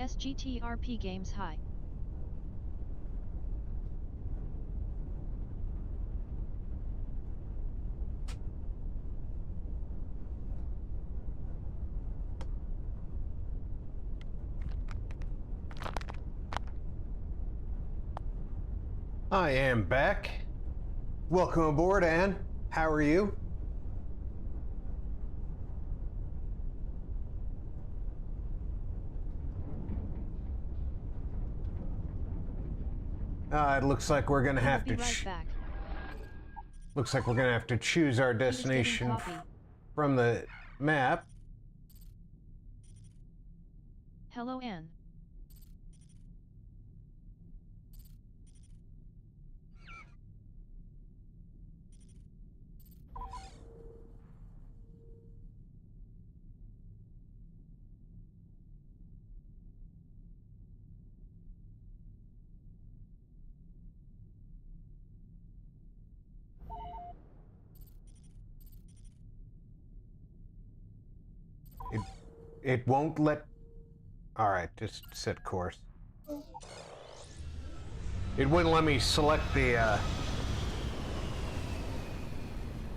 SGTRP Games Hi. I am back. Welcome aboard, Anne. How are you? It looks like we're gonna have to. Looks like we're gonna have to choose our destination from the map. Hello, Anne. It won't let. All right, just set course. It wouldn't let me select the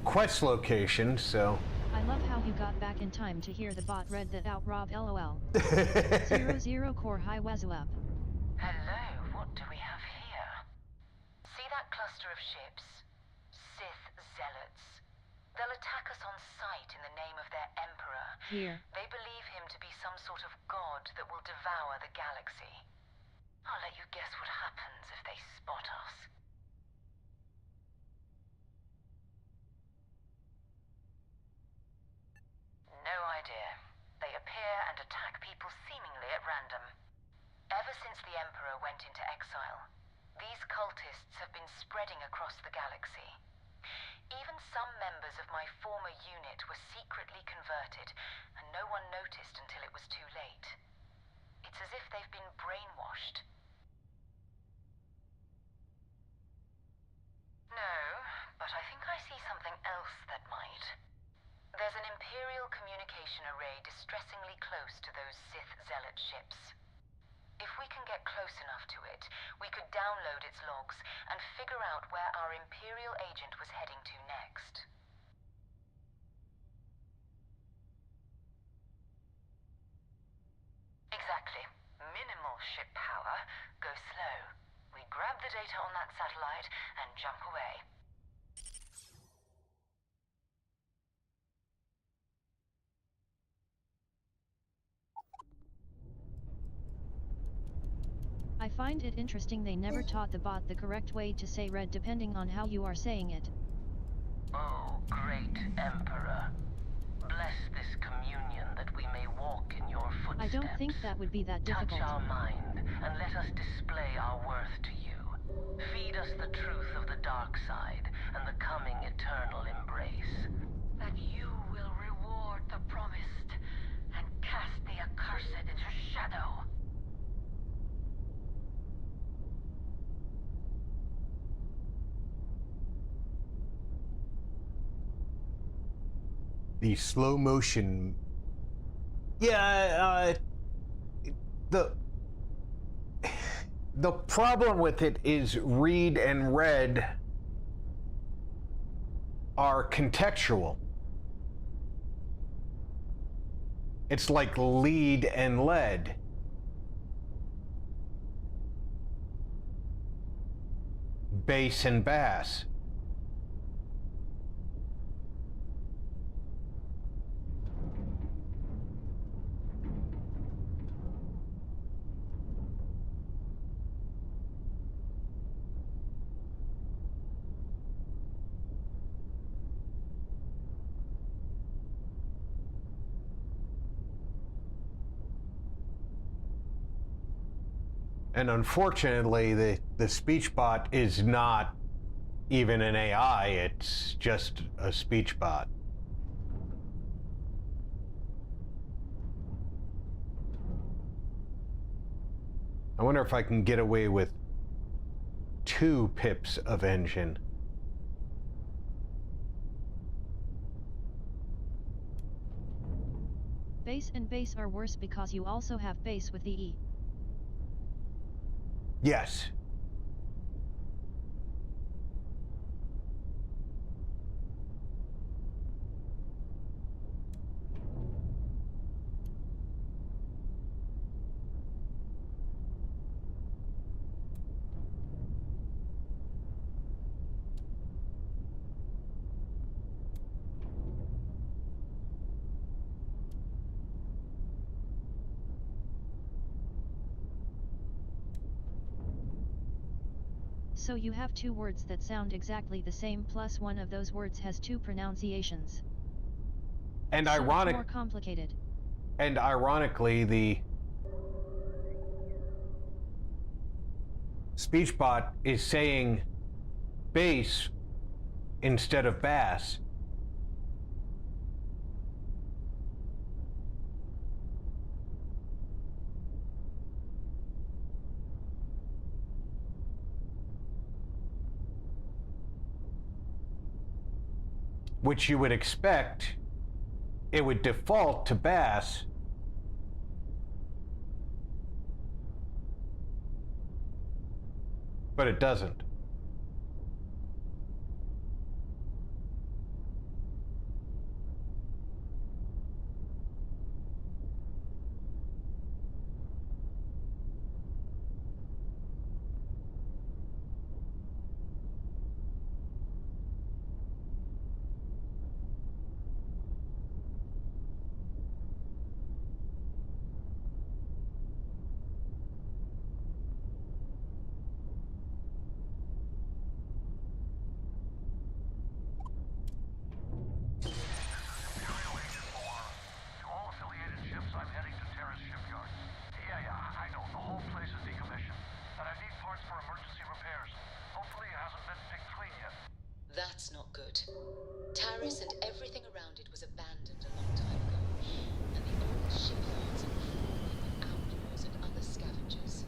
quest location, so. I love how you got back in time to hear the bot read that out. Rob LOL. 00 core high wazoo up. Hello, what do we have here? See that cluster of ships? Sith Zealots. They'll attack us on sight in the name of their Emperor. Here. They believe him to be some sort of god that will devour the galaxy. I'll let you guess what happens if they spot us. No idea. They appear and attack people seemingly at random. Ever since the Emperor went into exile, these cultists have been spreading across the galaxy. Even some members of my former unit were secretly converted, and no one noticed until it was too late. It's as if they've been brainwashed. No, but I think I see something else that might. There's an Imperial communication array distressingly close to those Sith Zealot ships. If we can get close enough to it, we could download its logs and figure out where our Imperial agent was heading to next. Exactly. Minimal ship power. Go slow. We grab the data on that satellite and jump away. I find it interesting they never taught the bot the correct way to say red depending on how you are saying it. Oh, great Emperor. Bless this communion that we may walk in your footsteps. I don't think that would be that difficult. Touch our mind and let us display our worth to you. Feed us the truth of the dark side and the coming eternal embrace. That you will reward the promised and cast the accursed into shadow. The slow motion. Yeah, the problem with it is read and read are contextual. It's like lead and lead. Bass and bass. And unfortunately, the speech bot is not even an AI, it's just a speech bot. I wonder if I can get away with 2 pips of engine. Bass and bass are worse because you also have bass with the E. Yes. So you have two words that sound exactly the same, plus one of those words has two pronunciations. And So it's more complicated. And ironically, the speech bot is saying bass instead of bass. Which you would expect it would default to bass, but it doesn't. That's not good. Taris and everything around it was abandoned a long time ago, and the old shipyards are crawling with outlaws and other scavengers.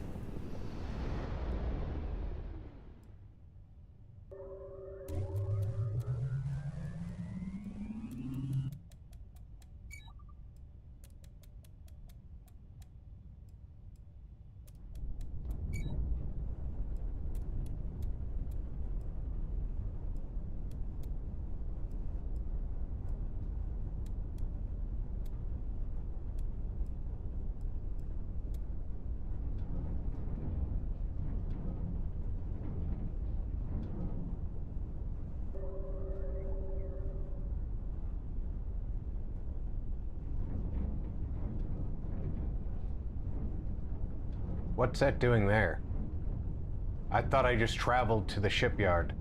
What's that doing there? I thought I just traveled to the shipyard.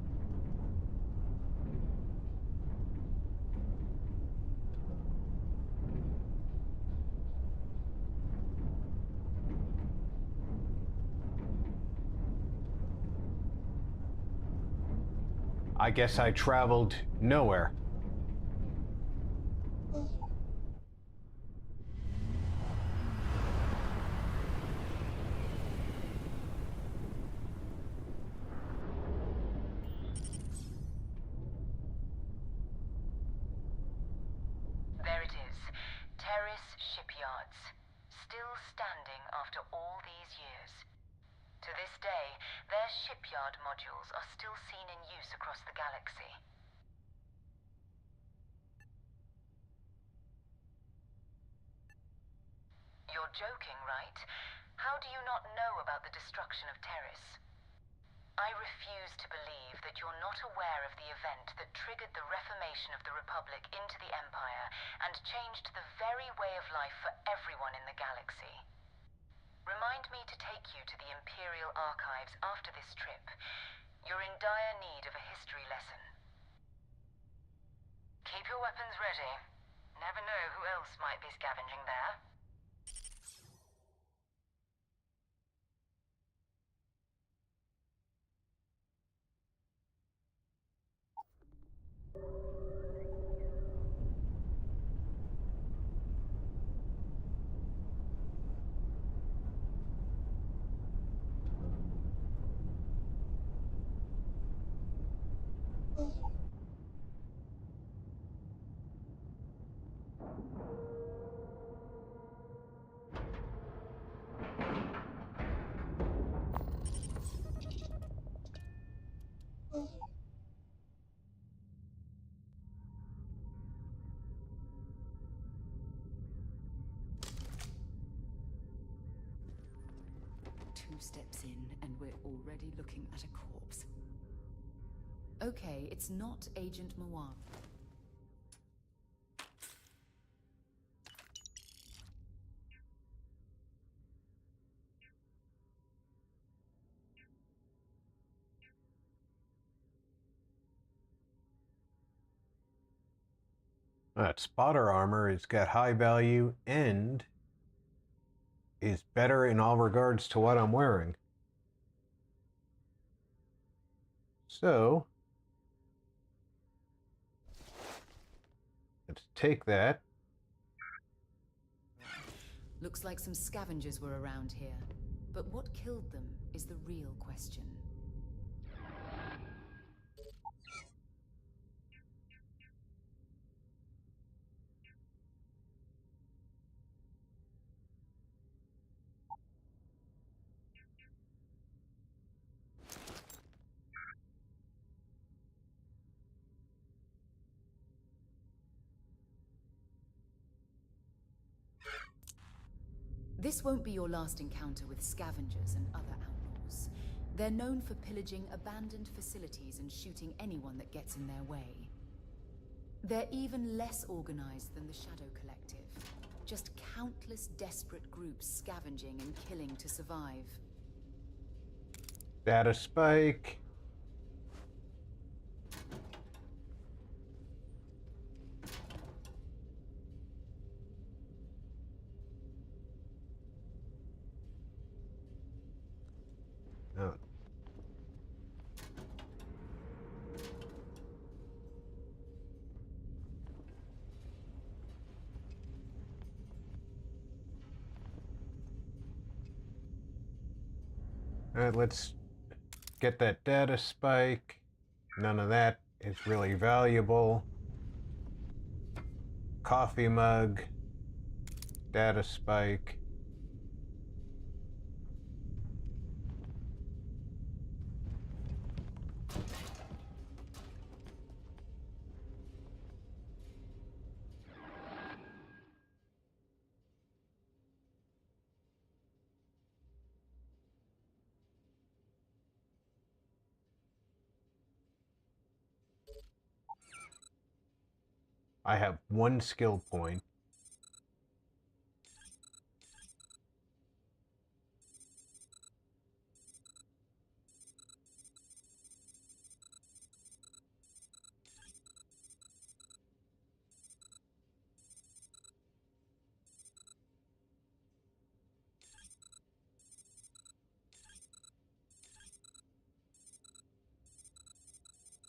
I guess I traveled nowhere. There it is. Terrace Shipyards. Still standing after all these years. To this day, their shipyard modules are still seen in use across the galaxy. You're joking, right? How do you not know about the destruction of Terrace? I refuse to believe that you're not aware of the event that triggered the reformation of the Republic into the Empire and changed the very way of life for everyone in the galaxy. Remind me to take you to the Imperial Archives after this trip. You're in dire need of a history lesson. Keep your weapons ready. Never know who else might be scavenging there. few steps in, and we're already looking at a corpse. Okay, it's not Agent Mawar. That spotter armor has got high value and is better in all regards to what I'm wearing. So, let's take that. Looks like some scavengers were around here. But what killed them is the real question. This won't be your last encounter with scavengers and other outlaws. They're known for pillaging abandoned facilities and shooting anyone that gets in their way. They're even less organized than the Shadow Collective. Just countless desperate groups scavenging and killing to survive. Data spike. Oh. All right, let's get that data spike. None of that is really valuable. Coffee mug. Data spike. I have one skill point.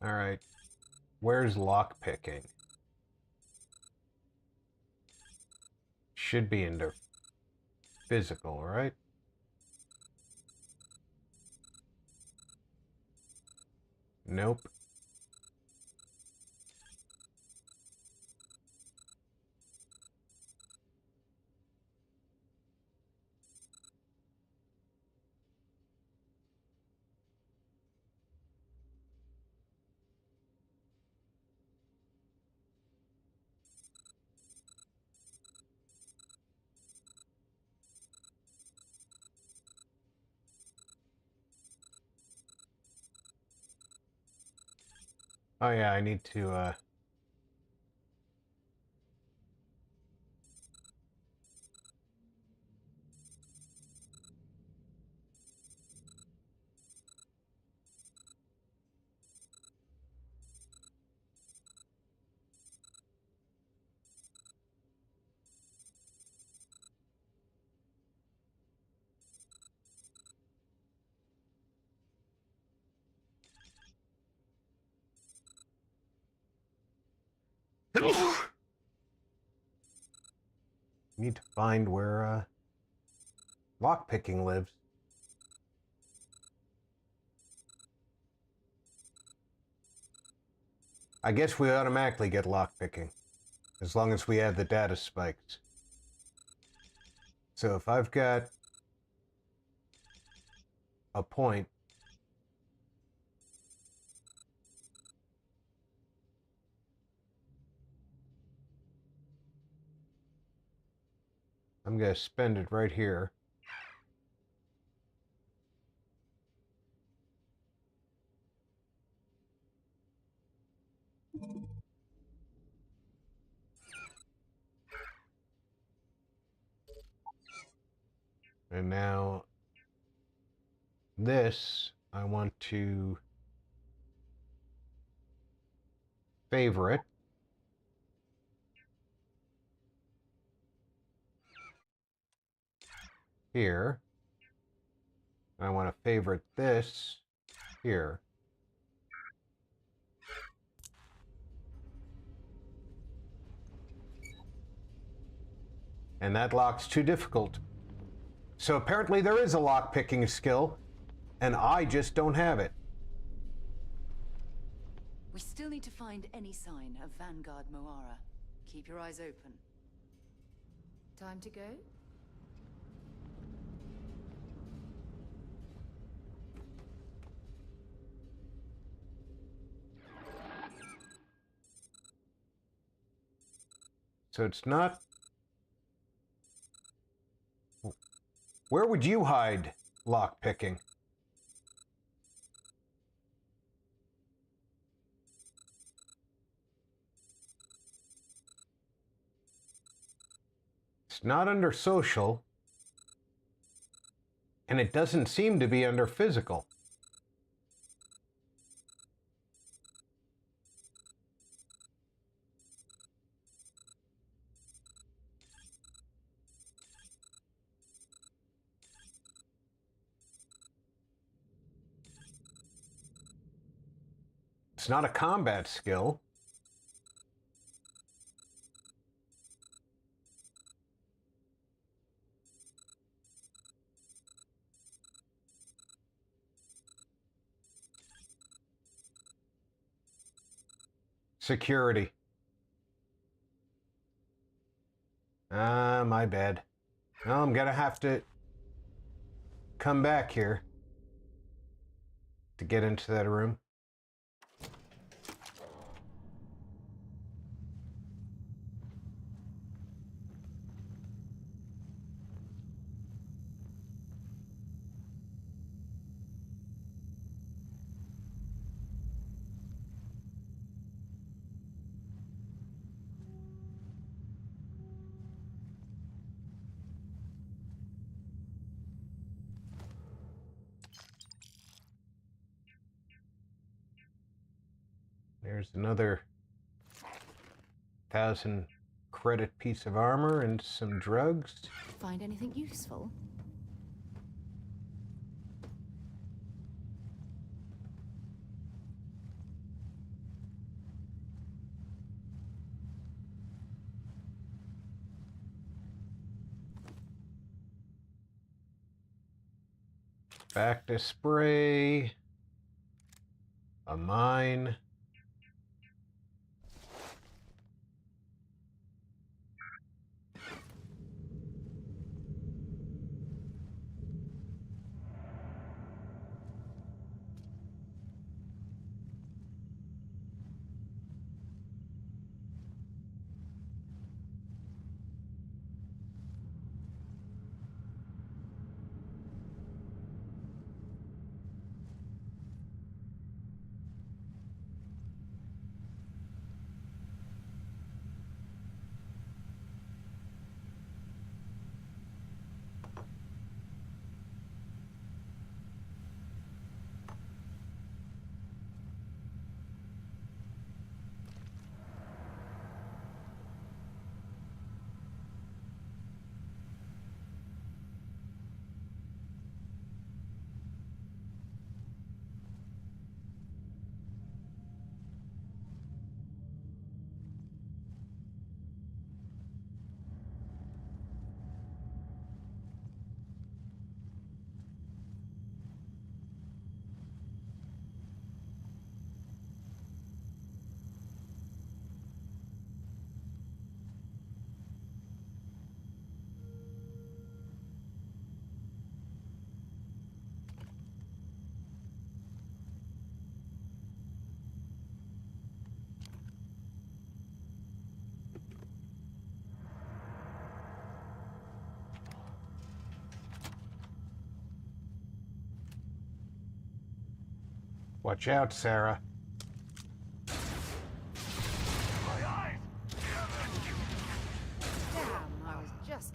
All right. Where's lockpicking? Should be into physical, right? Nope. Oh yeah, I need to need to find where lockpicking lives. I guess we automatically get lockpicking as long as we have the data spikes. So if I've got a point, I'm going to spend it right here. And now this, I want to favorite. Here. I want to favorite this here. And that lock's too difficult. So apparently there is a lock picking skill, and I just don't have it. We still need to find any sign of Vanguard Moara. Keep your eyes open. Time to go? So it's not... Where would you hide lock picking? It's not under social, and it doesn't seem to be under physical. It's not a combat skill. Security. Ah, my bad. Well, I'm gonna have to come back here to get into that room. There's another 1,000 credit piece of armor and some drugs. Find anything useful? Back to spray. A mine. Watch out, Sarah.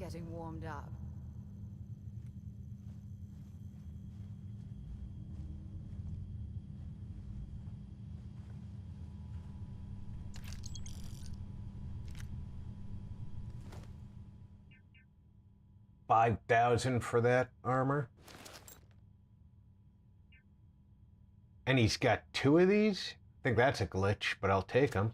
getting warmed up. $5,000 for that armor. And he's got 2 of these? I think that's a glitch, but I'll take them.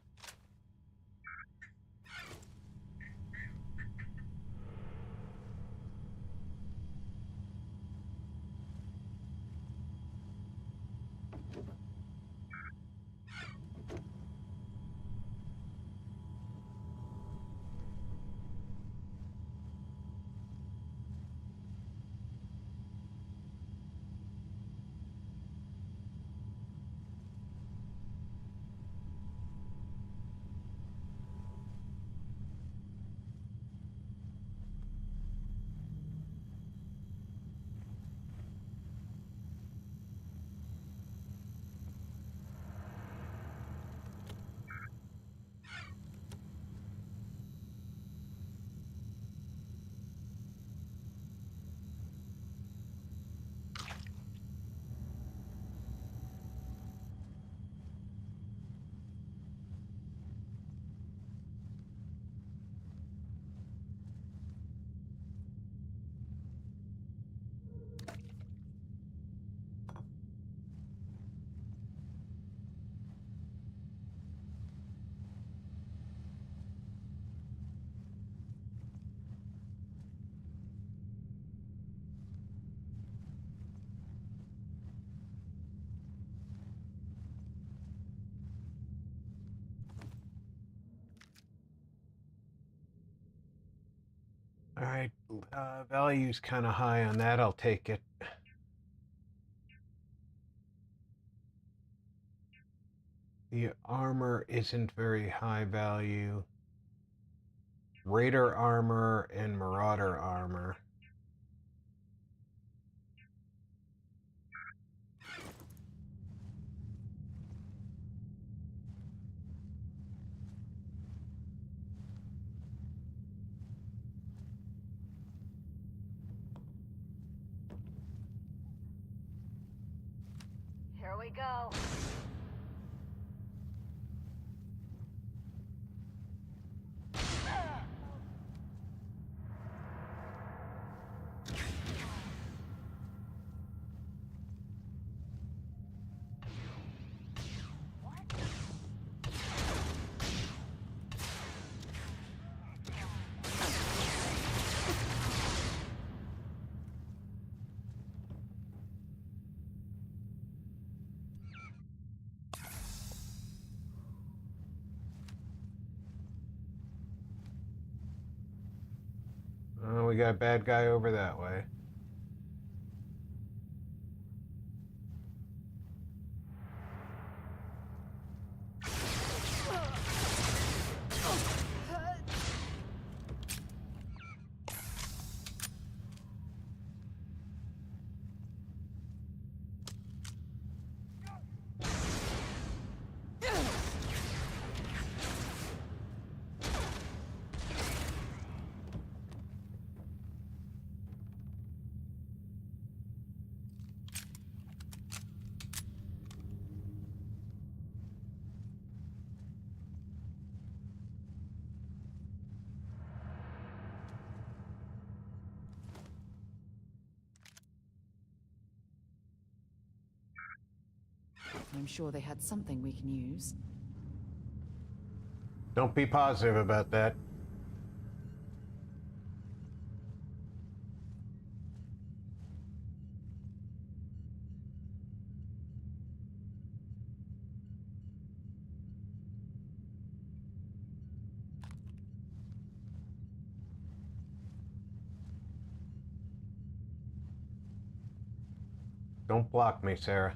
All right, value's kind of high on that. I'll take it. The armor isn't very high value. Raider armor and Marauder armor. Here we go. We got a bad guy over that way. I'm sure they had something we can use. Don't be positive about that. Don't block me, Sarah.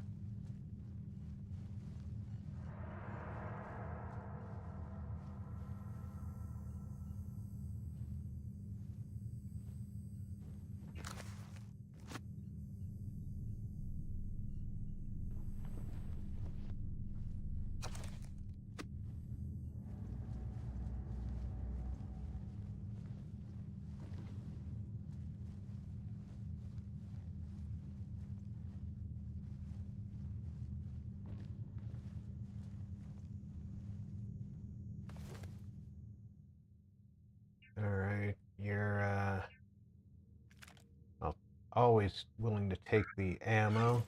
always willing to take the ammo.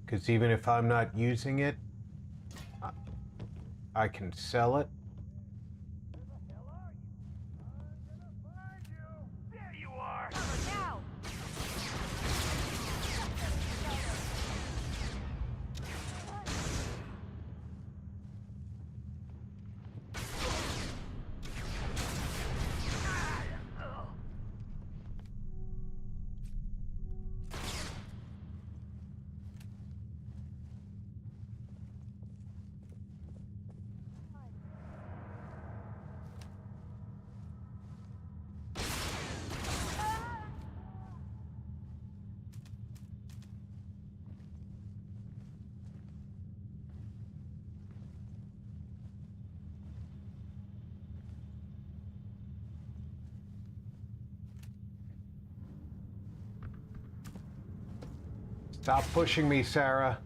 Because even if I'm not using it, I can sell it. Stop pushing me, Sarah.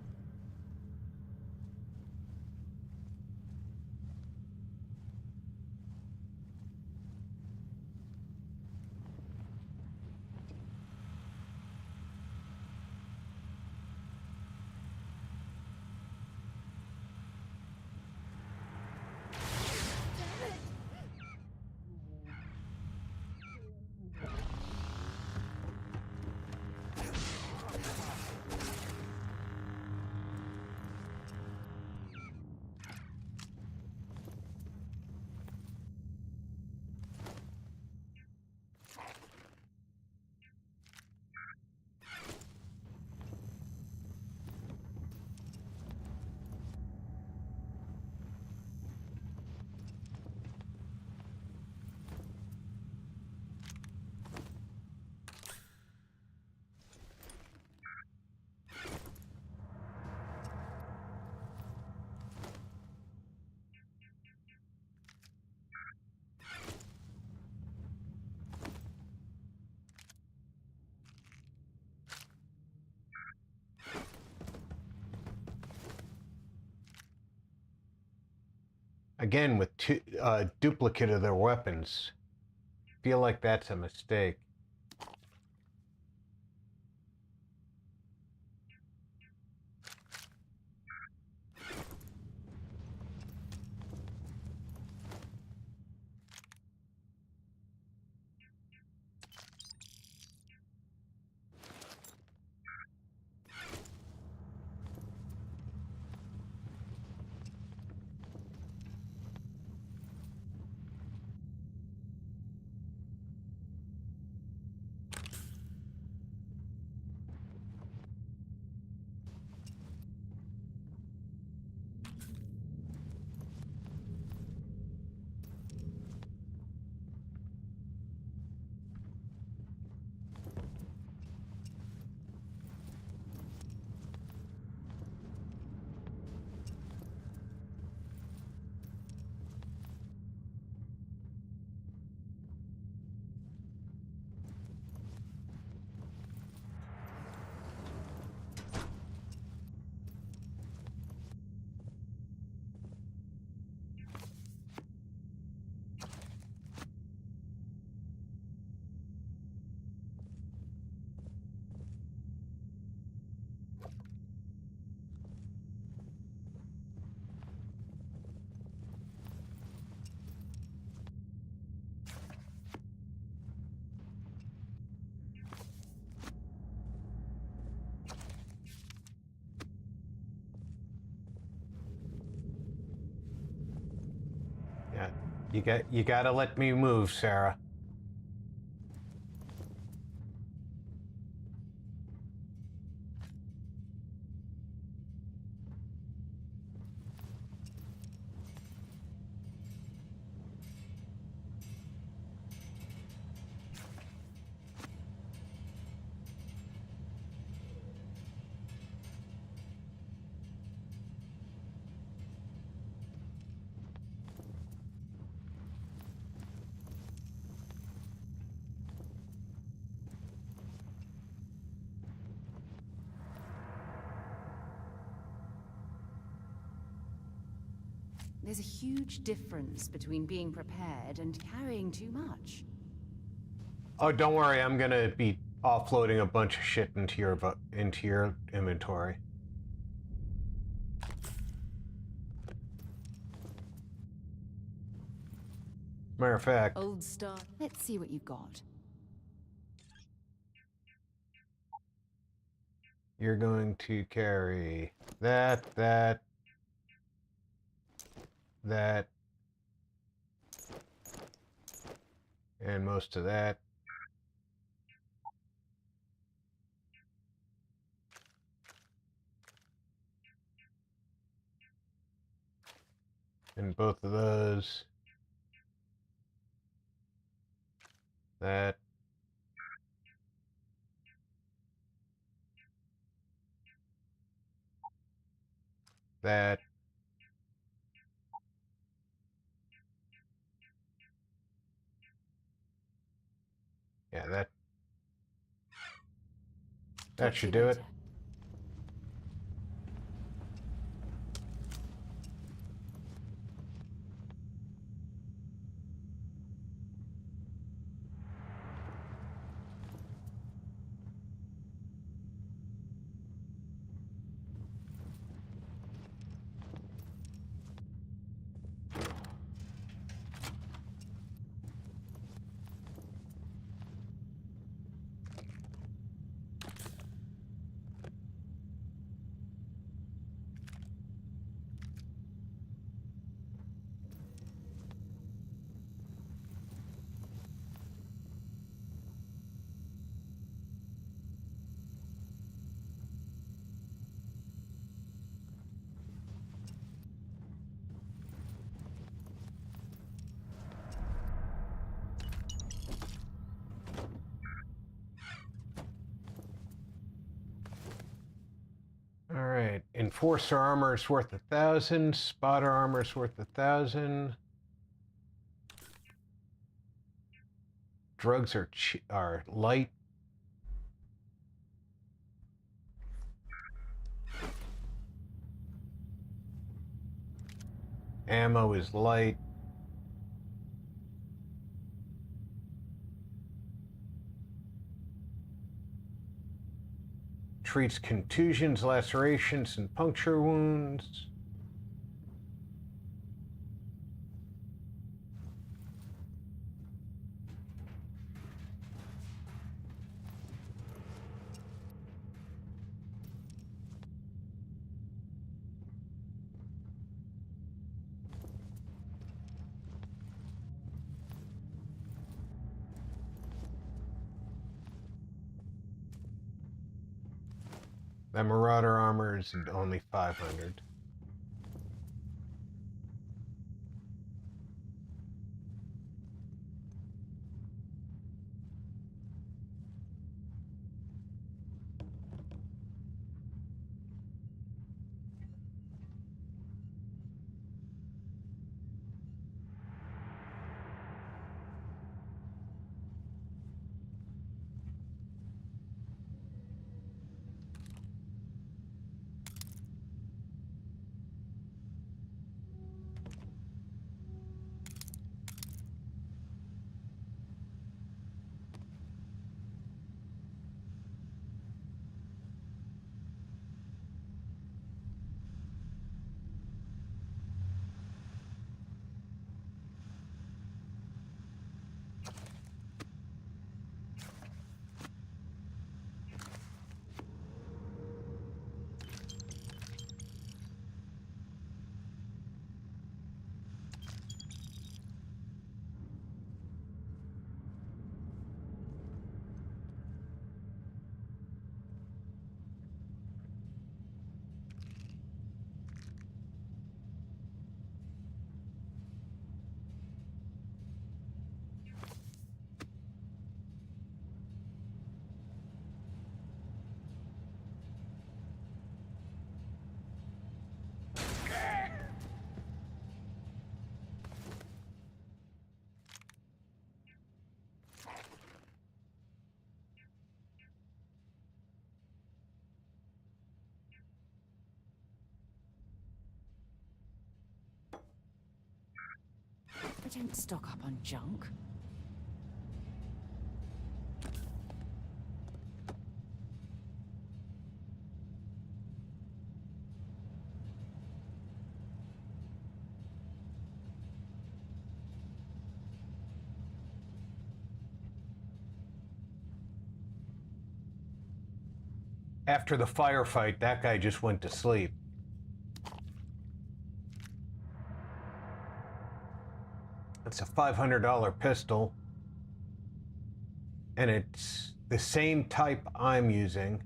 Again, with duplicate of their weapons. Feel like that's a mistake. Yeah, you gotta let me move, Sarah. There's a huge difference between being prepared and carrying too much. Oh, don't worry, I'm gonna be offloading a bunch of shit into your inventory. Matter of fact, Old Star. Let's see what you got. you're going to carry that, and most of that. And both of those. That. That. Yeah, that should do it. All right, Enforcer armor is worth 1,000. Spotter armor is worth 1,000. Drugs are light. Ammo is light. Treats contusions, lacerations, and puncture wounds. That Marauder armor is only 500. I don't stock up on junk. After the firefight, that guy just went to sleep. It's a $500 pistol. And it's the same type I'm using.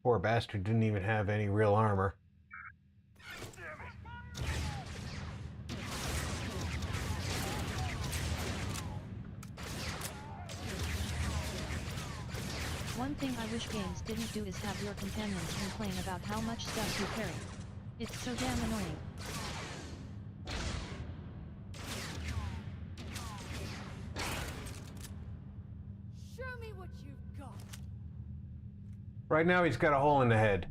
Poor bastard didn't even have any real armor. One thing I wish games didn't do is have your companions complain about how much stuff you carry. It's so damn annoying. Show me what you've got. Right now he's got a hole in the head.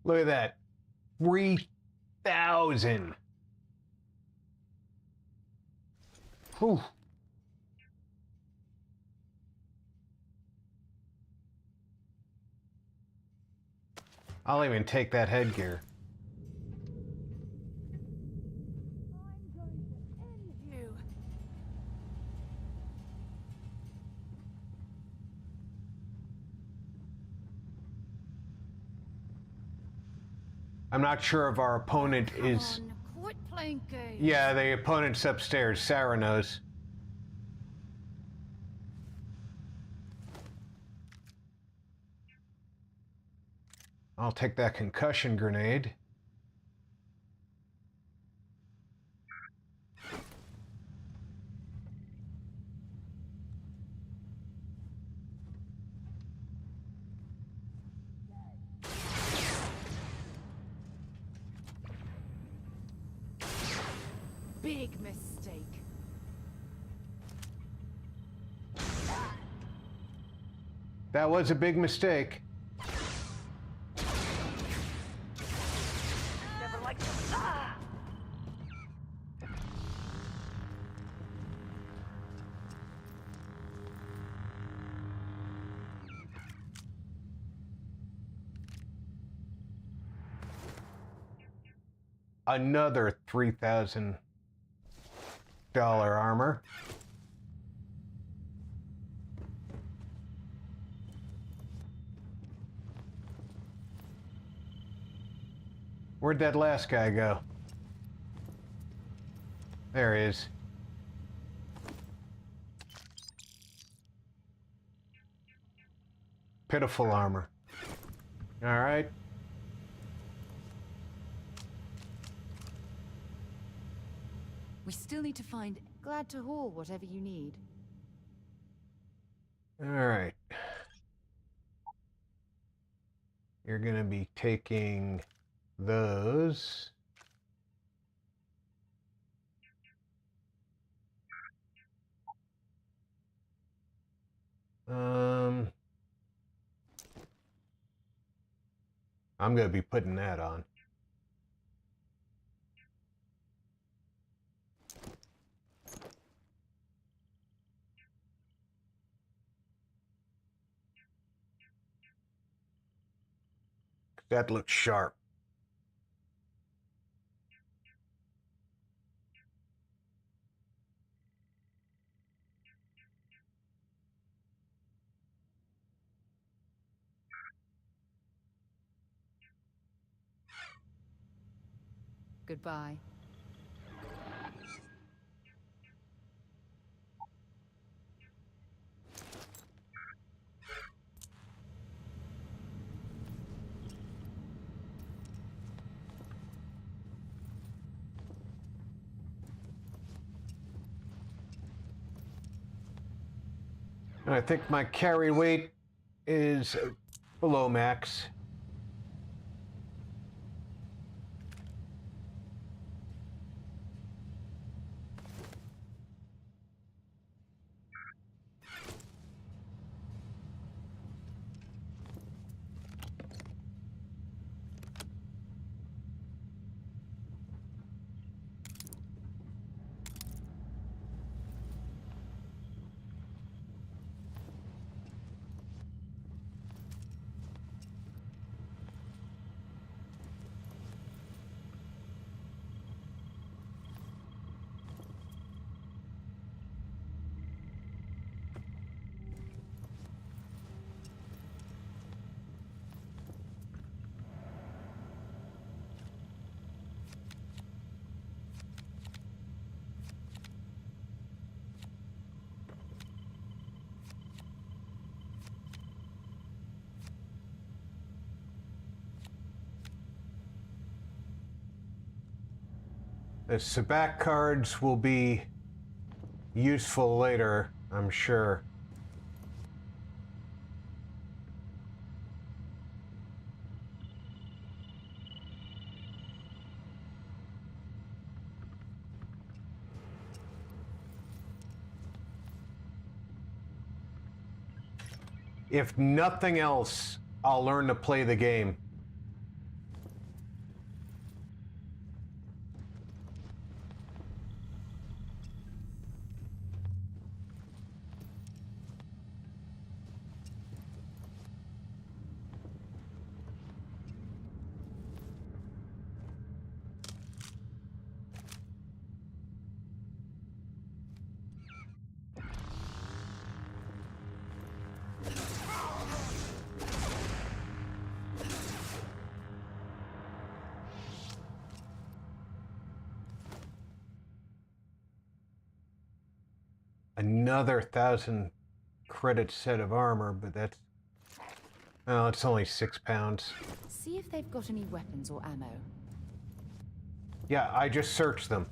Look at that. 3,000. Whew. I'll even take that headgear. You. I'm not sure if our opponent is... Quit playing games. Yeah, the opponent's upstairs. Sarah knows. I'll take that concussion grenade. Big mistake. That was a big mistake. Never liked them. Ah! Another $3,000 armor. Where'd that last guy go? There he is. Pitiful armor. All right. We still need to find... Glad to haul whatever you need. All right. You're gonna be taking those. I'm gonna be putting that on. That looks sharp. Goodbye. And I think my carry weight is below max. The sabacc cards will be useful later, I'm sure. If nothing else, I'll learn to play the game. Another 1,000 credit set of armor, but that's... Oh, it's only 6 pounds. See if they've got any weapons or ammo. Yeah, I just searched them.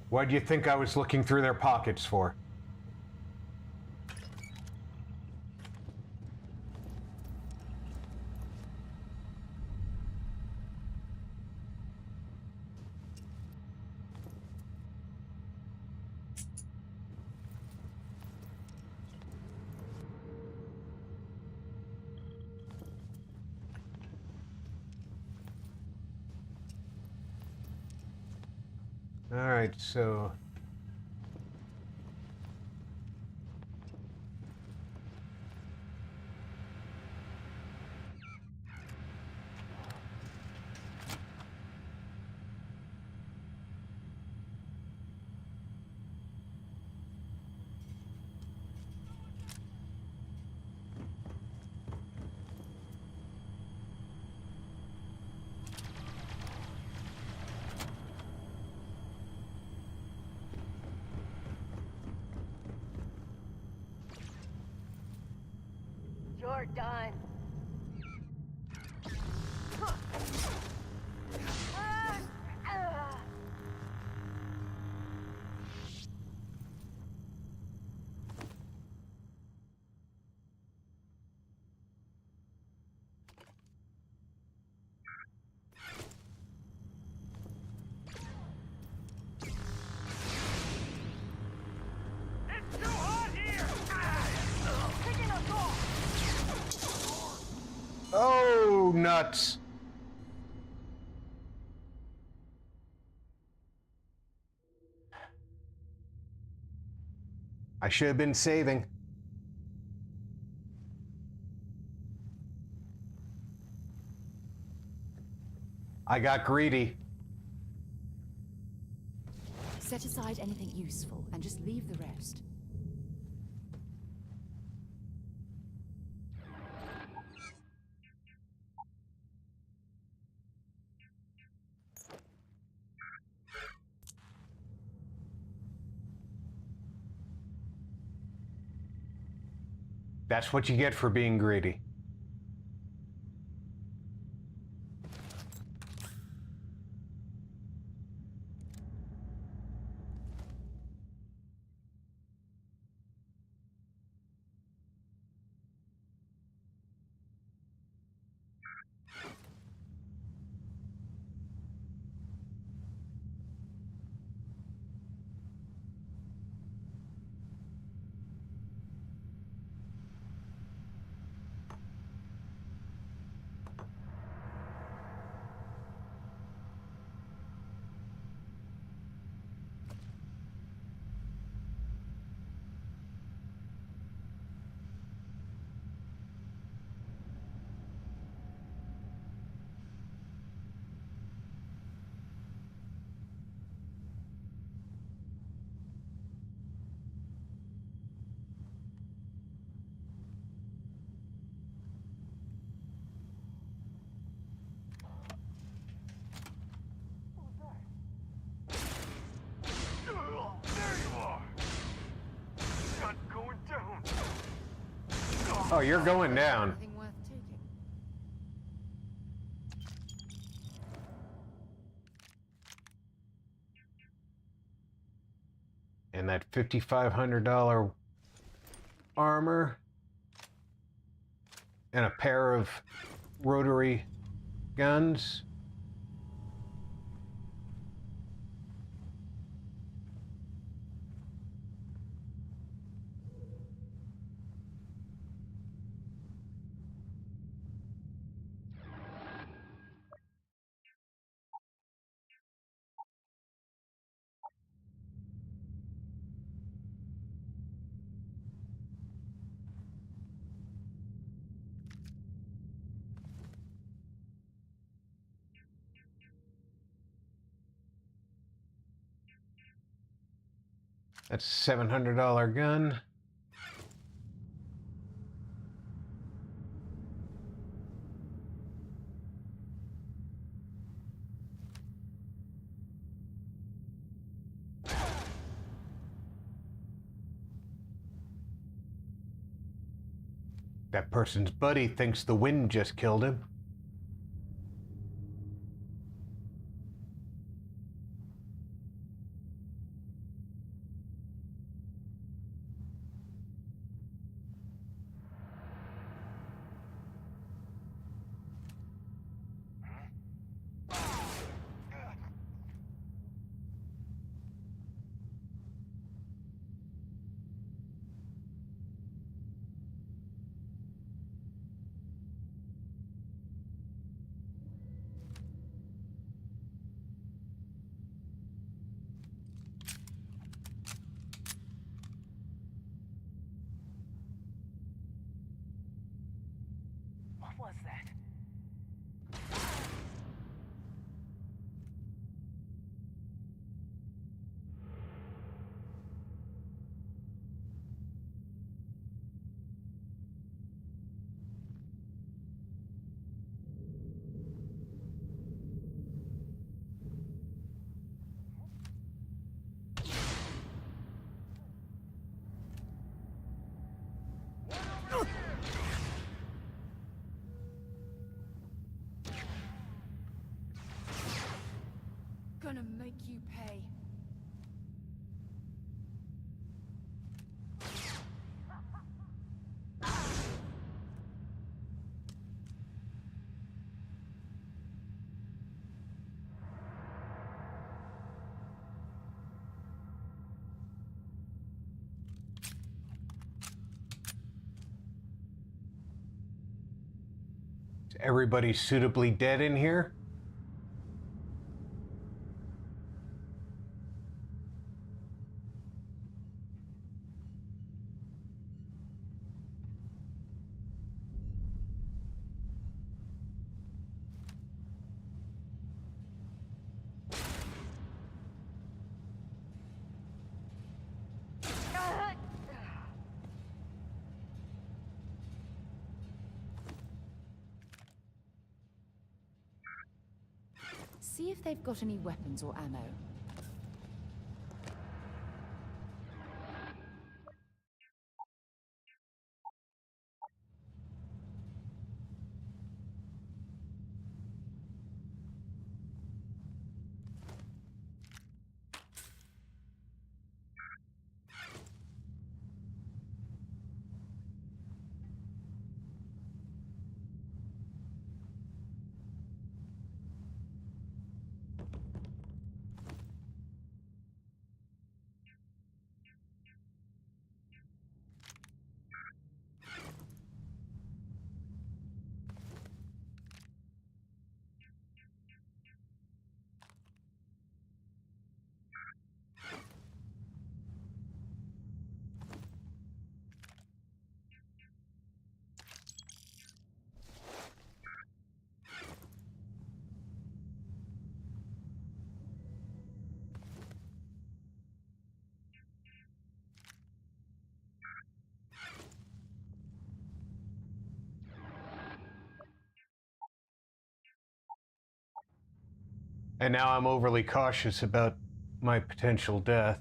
What do you think I was looking through their pockets for? All right, so... You're done. It's too hot here! Picking us off! Oh, nuts. I should have been saving. I got greedy. Set aside anything useful and just leave the rest. That's what you get for being greedy. Oh, you're going down. Nothing worth taking. And that $5,500 armor and a pair of rotary guns. That's a $700 gun. That person's buddy thinks the wind just killed him. What was that? Gonna make you pay. Is everybody suitably dead in here? See if they've got any weapons or ammo. And now I'm overly cautious about my potential death.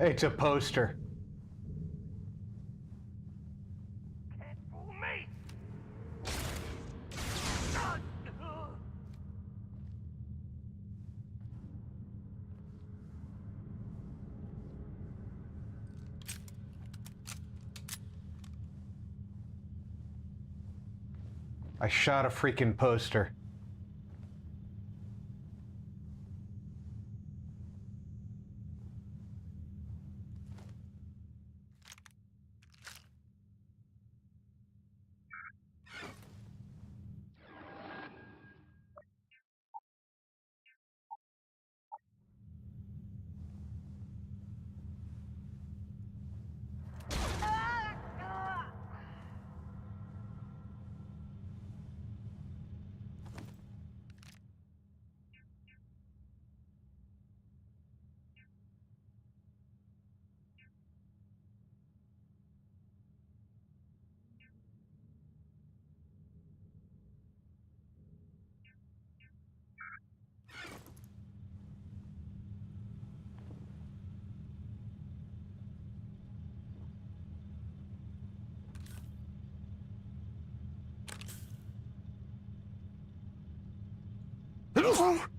It's a poster. I shot a freaking poster.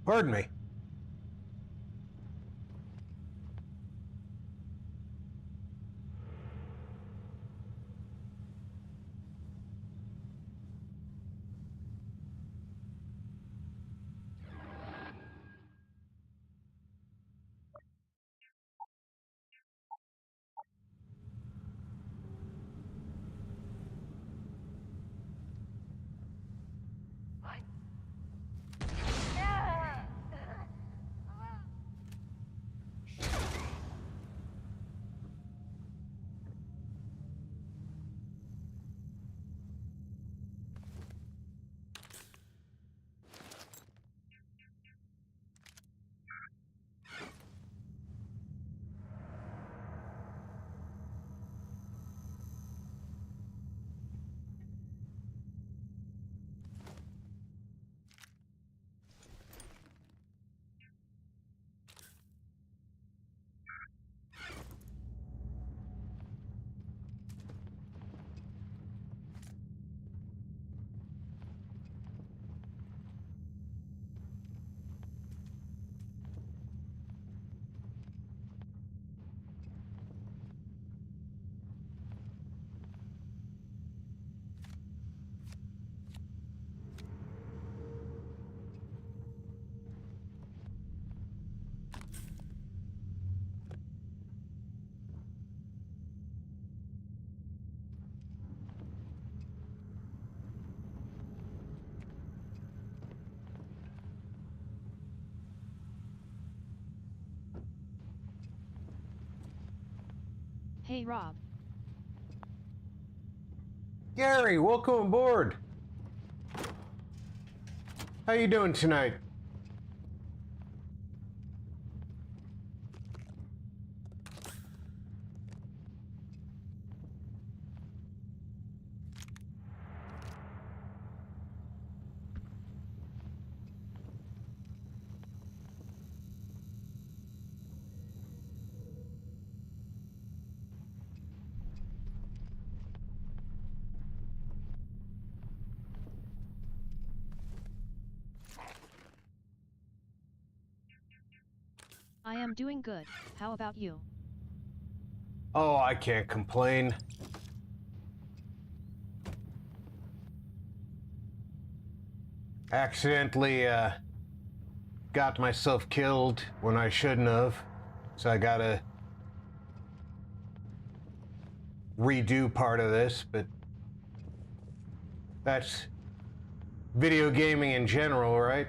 Pardon me. Hey Rob. Gary, welcome aboard. How you doing tonight? I am doing good. How about you? Oh, I can't complain. Accidentally, got myself killed when I shouldn't have. So I gotta redo part of this, but that's video gaming in general, right?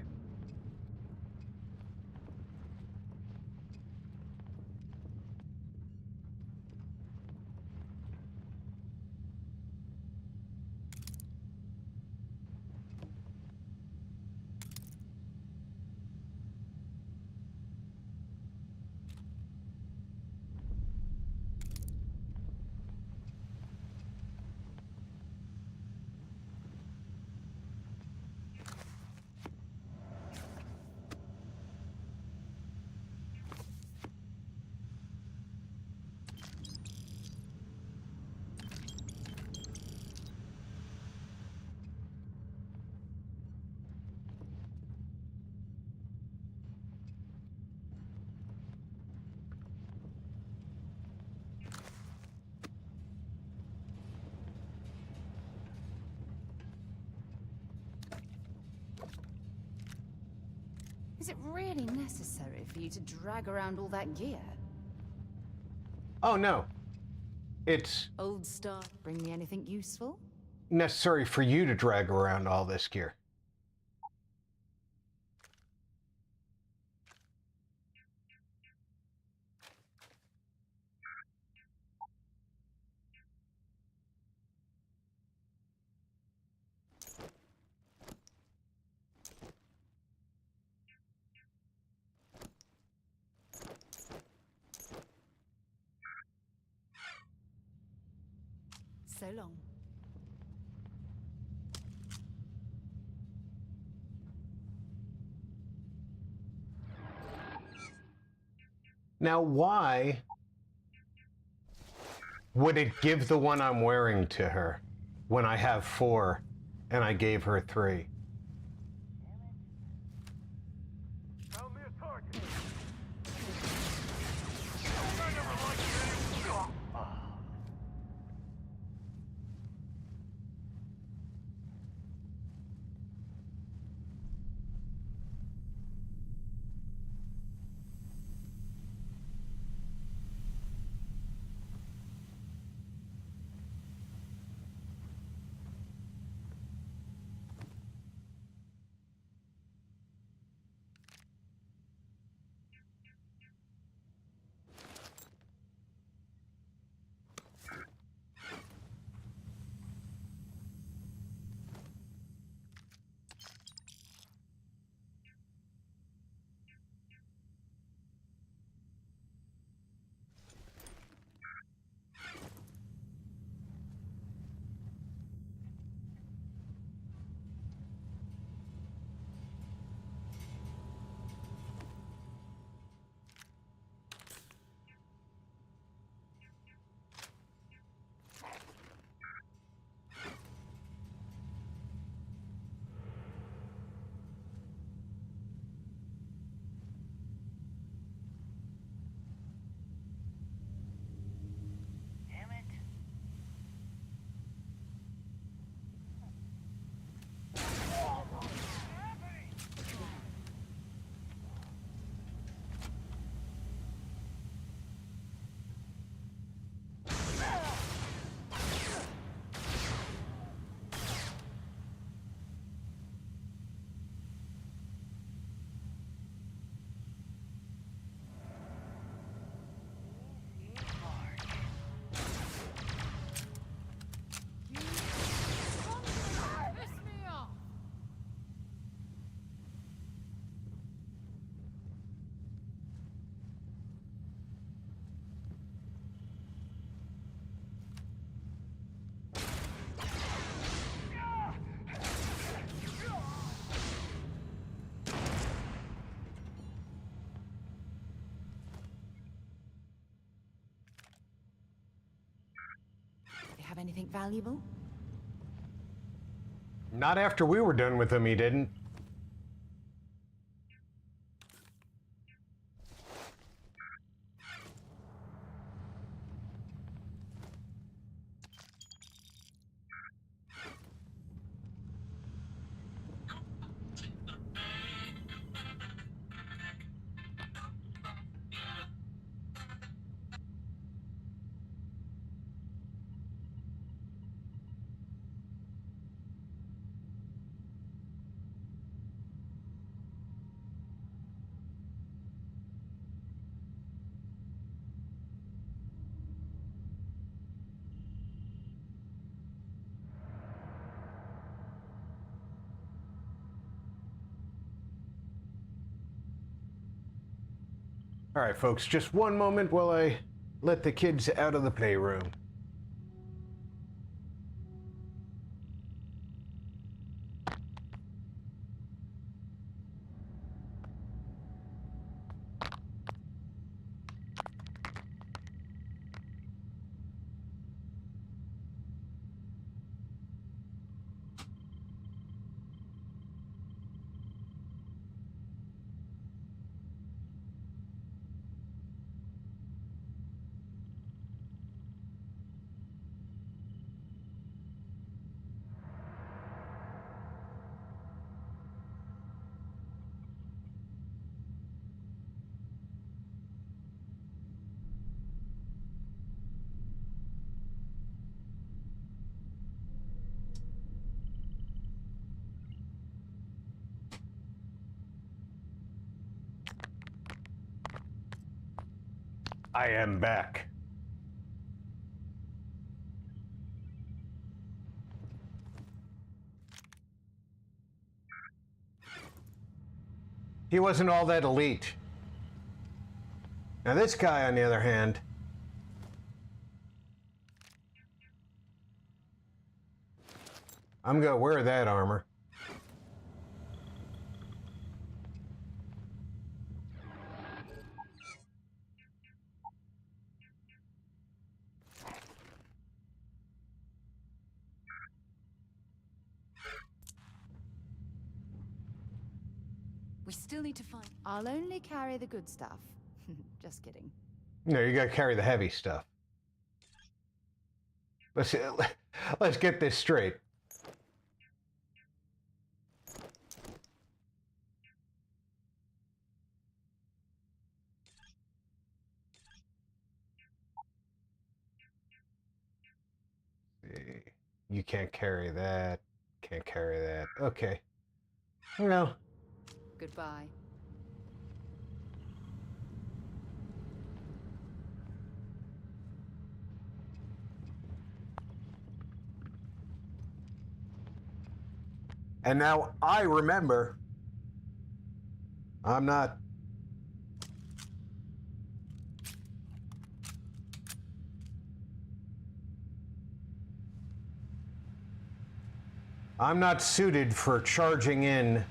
Is it really necessary for you to drag around all that gear? Oh no. It's Old Star, bring me anything useful? necessary for you to drag around all this gear. So long. Now, why would it give the one I'm wearing to her when I have 4 and I gave her 3? Found me a target. Have anything valuable? Not after we were done with him, he didn't. All right, folks, just one moment while I let the kids out of the playroom. I am back. He wasn't all that elite. Now this guy, on the other hand, I'm gonna wear that armor. We still need to find... I'll only carry the good stuff. Just kidding. No, you gotta carry the heavy stuff. Let's get this straight. You can't carry that. Can't carry that. Okay. No. Goodbye. And now I remember I'm not suited for charging in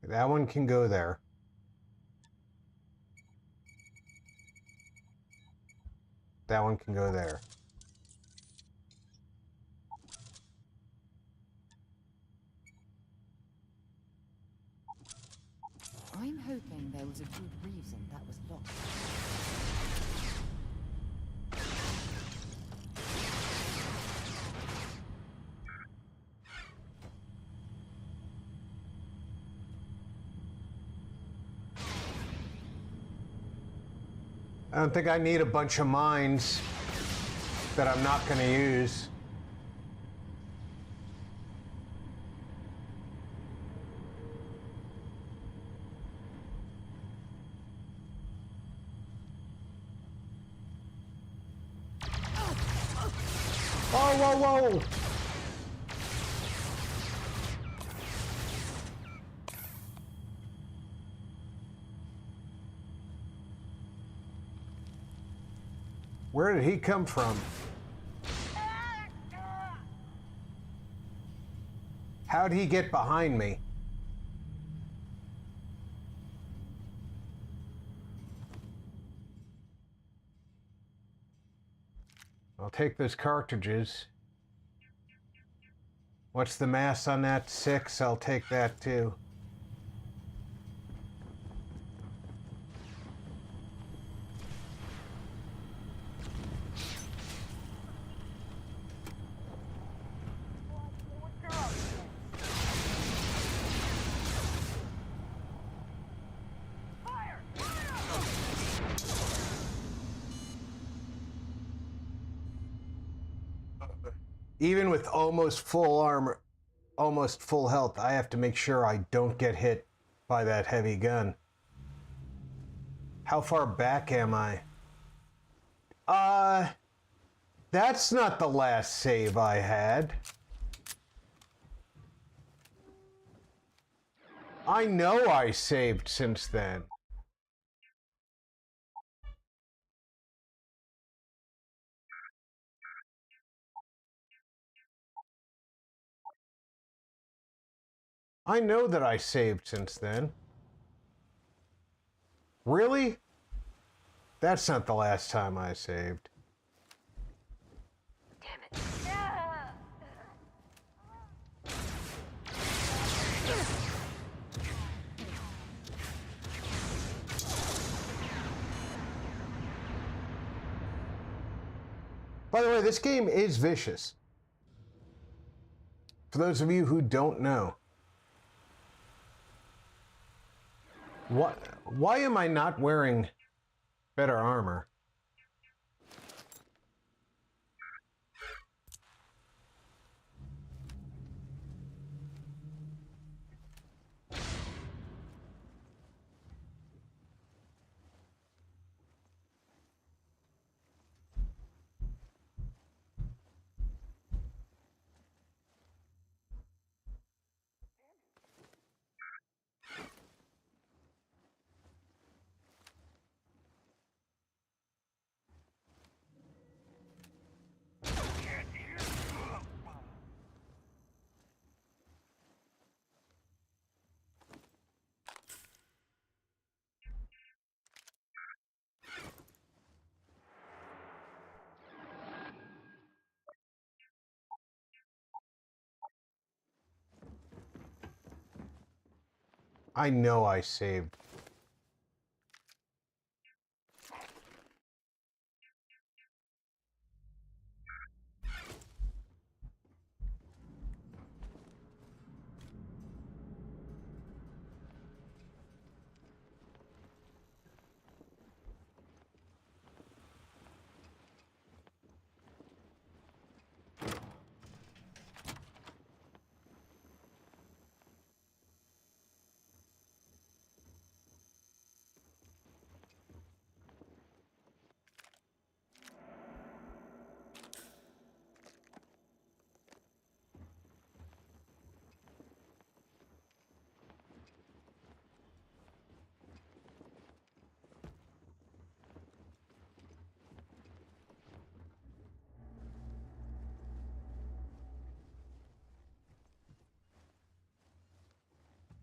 that one can go there. That one can go there. I'm hoping there was a good reason that was locked. I don't think I need a bunch of mines that I'm not going to use. Whoa, whoa, whoa! Where did he come from? How'd he get behind me? I'll take those cartridges. What's the mass on that? 6? I'll take that too. Even with almost full armor, almost full health, I have to make sure I don't get hit by that heavy gun. How far back am I? That's not the last save I had. I know I saved since then. I know that I saved since then. Really? That's not the last time I saved. Damn it. By the way, this game is vicious. For those of you who don't know. Why am I not wearing better armor? I know I saved.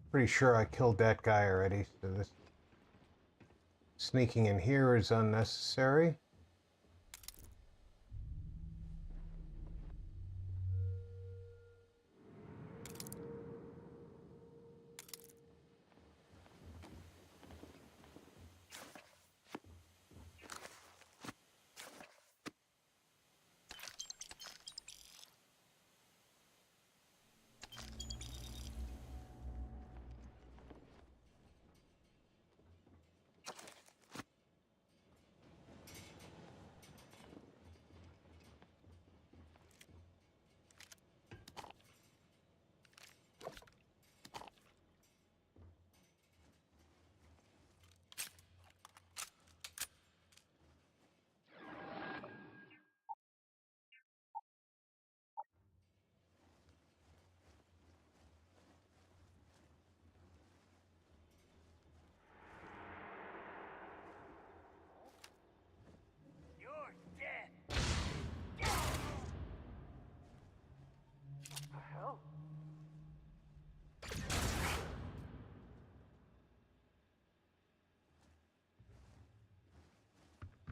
Pretty sure I killed that guy already, so this sneaking in here is unnecessary.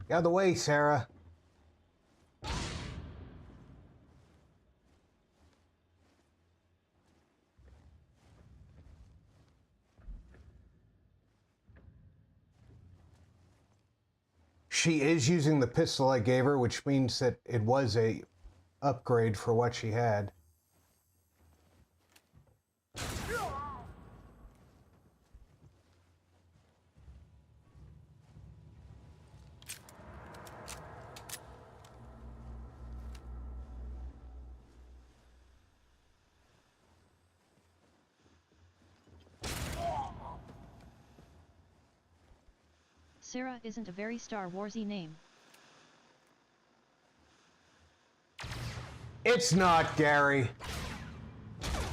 Get out of the way, Sarah. She is using the pistol I gave her, which means that it was a upgrade for what she had. Sarah isn't a very Star Warsy name. It's not, Gary.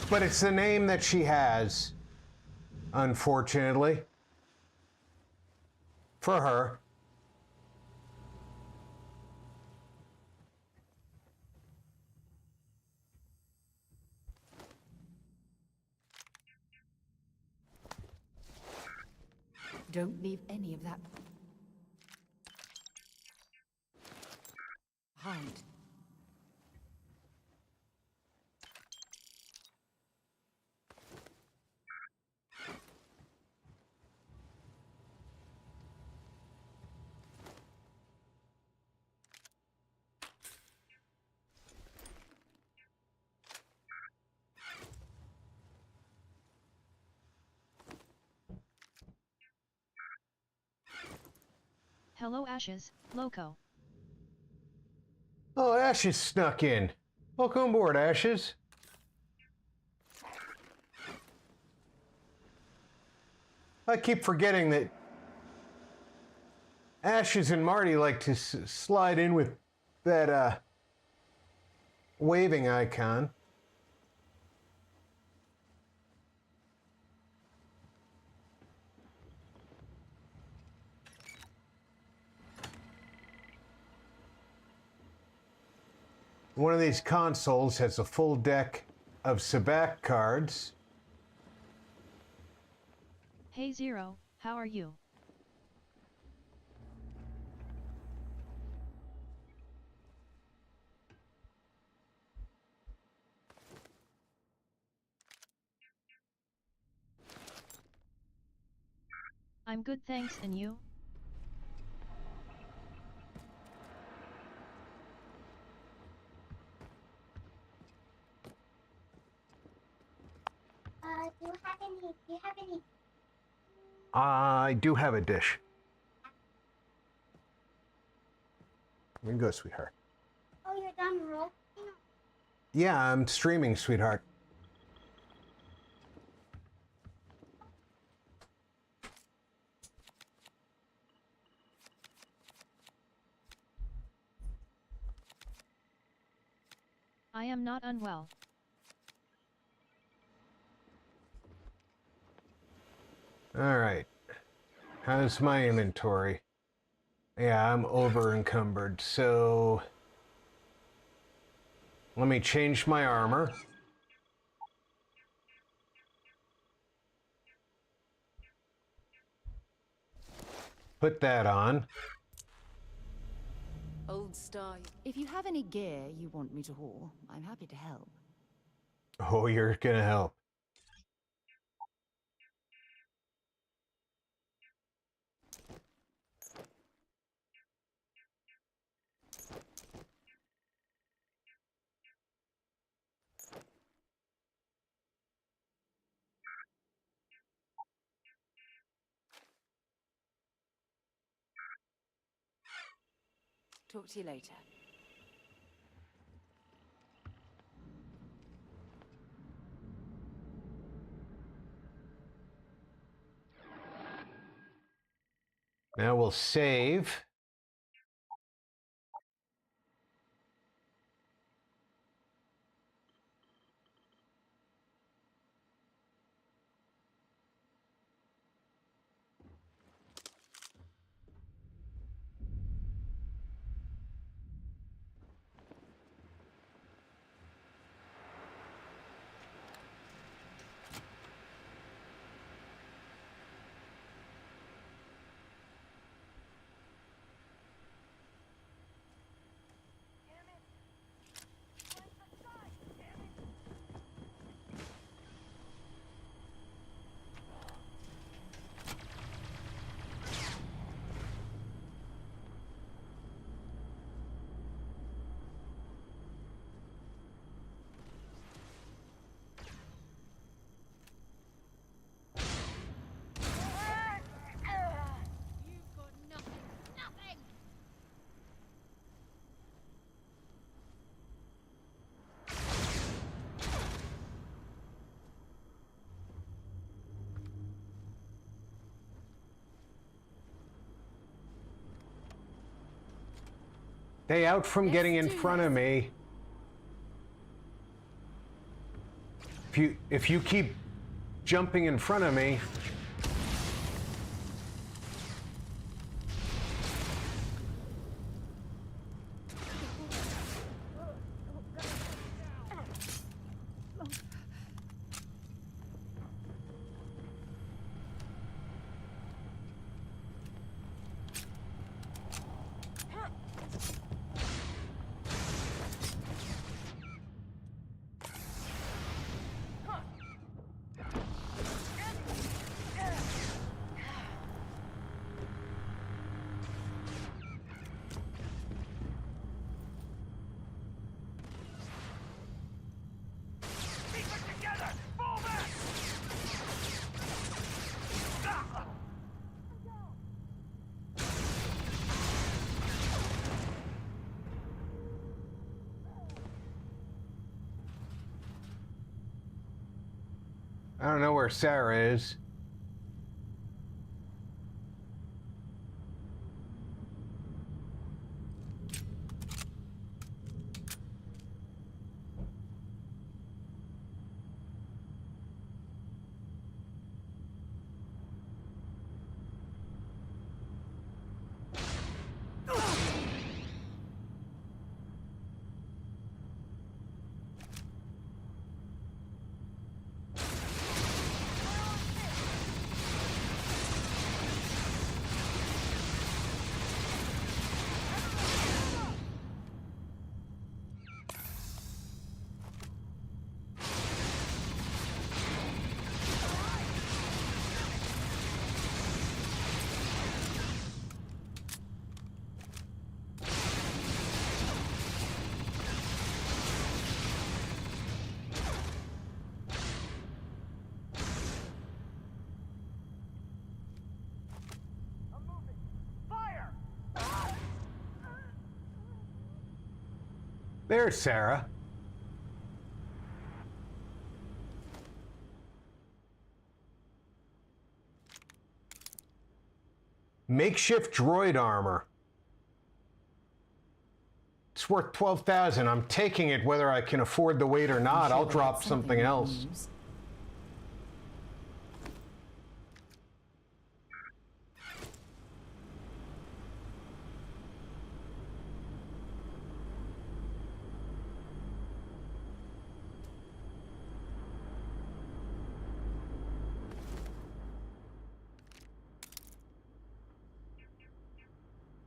But it's the name that she has, unfortunately. For her. Don't leave any of that behind. Hello Ashes, Loco. Oh, Ashes snuck in. Welcome aboard, Ashes. I keep forgetting that Ashes and Marty like to slide in with that waving icon. One of these consoles has a full deck of Sabacc cards. Hey Zero, how are you? I'm good thanks, and you? Do you have any? I do have a dish. Here you go, sweetheart. Oh, you're done rolling? Yeah, I'm streaming, sweetheart. I am not unwell. All right. How's my inventory? Yeah, I'm over encumbered, so let me change my armor. Put that on. Old Star. If you have any gear you want me to haul, I'm happy to help. Oh, you're gonna help. Talk to you later. Now we'll save. You've got nothing. Nothing! Stay out from getting in front of me. If you keep jumping in front of me, I don't know where Sarah is. There's Sarah. Makeshift droid armor. It's worth 12,000. I'm taking it whether I can afford the weight or not. I'll drop something else.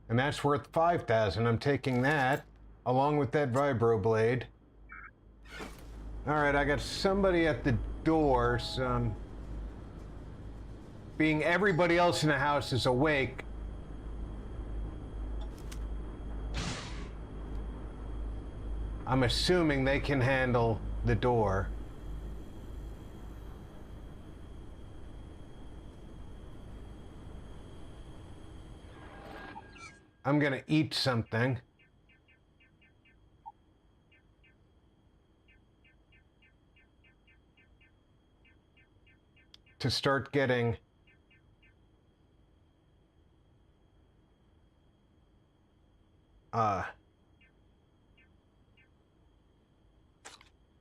And that's worth 5,000. I'm taking that, along with that vibroblade. All right, I got somebody at the door, so being everybody else in the house is awake. I'm assuming they can handle the door. I'm gonna eat something. To start getting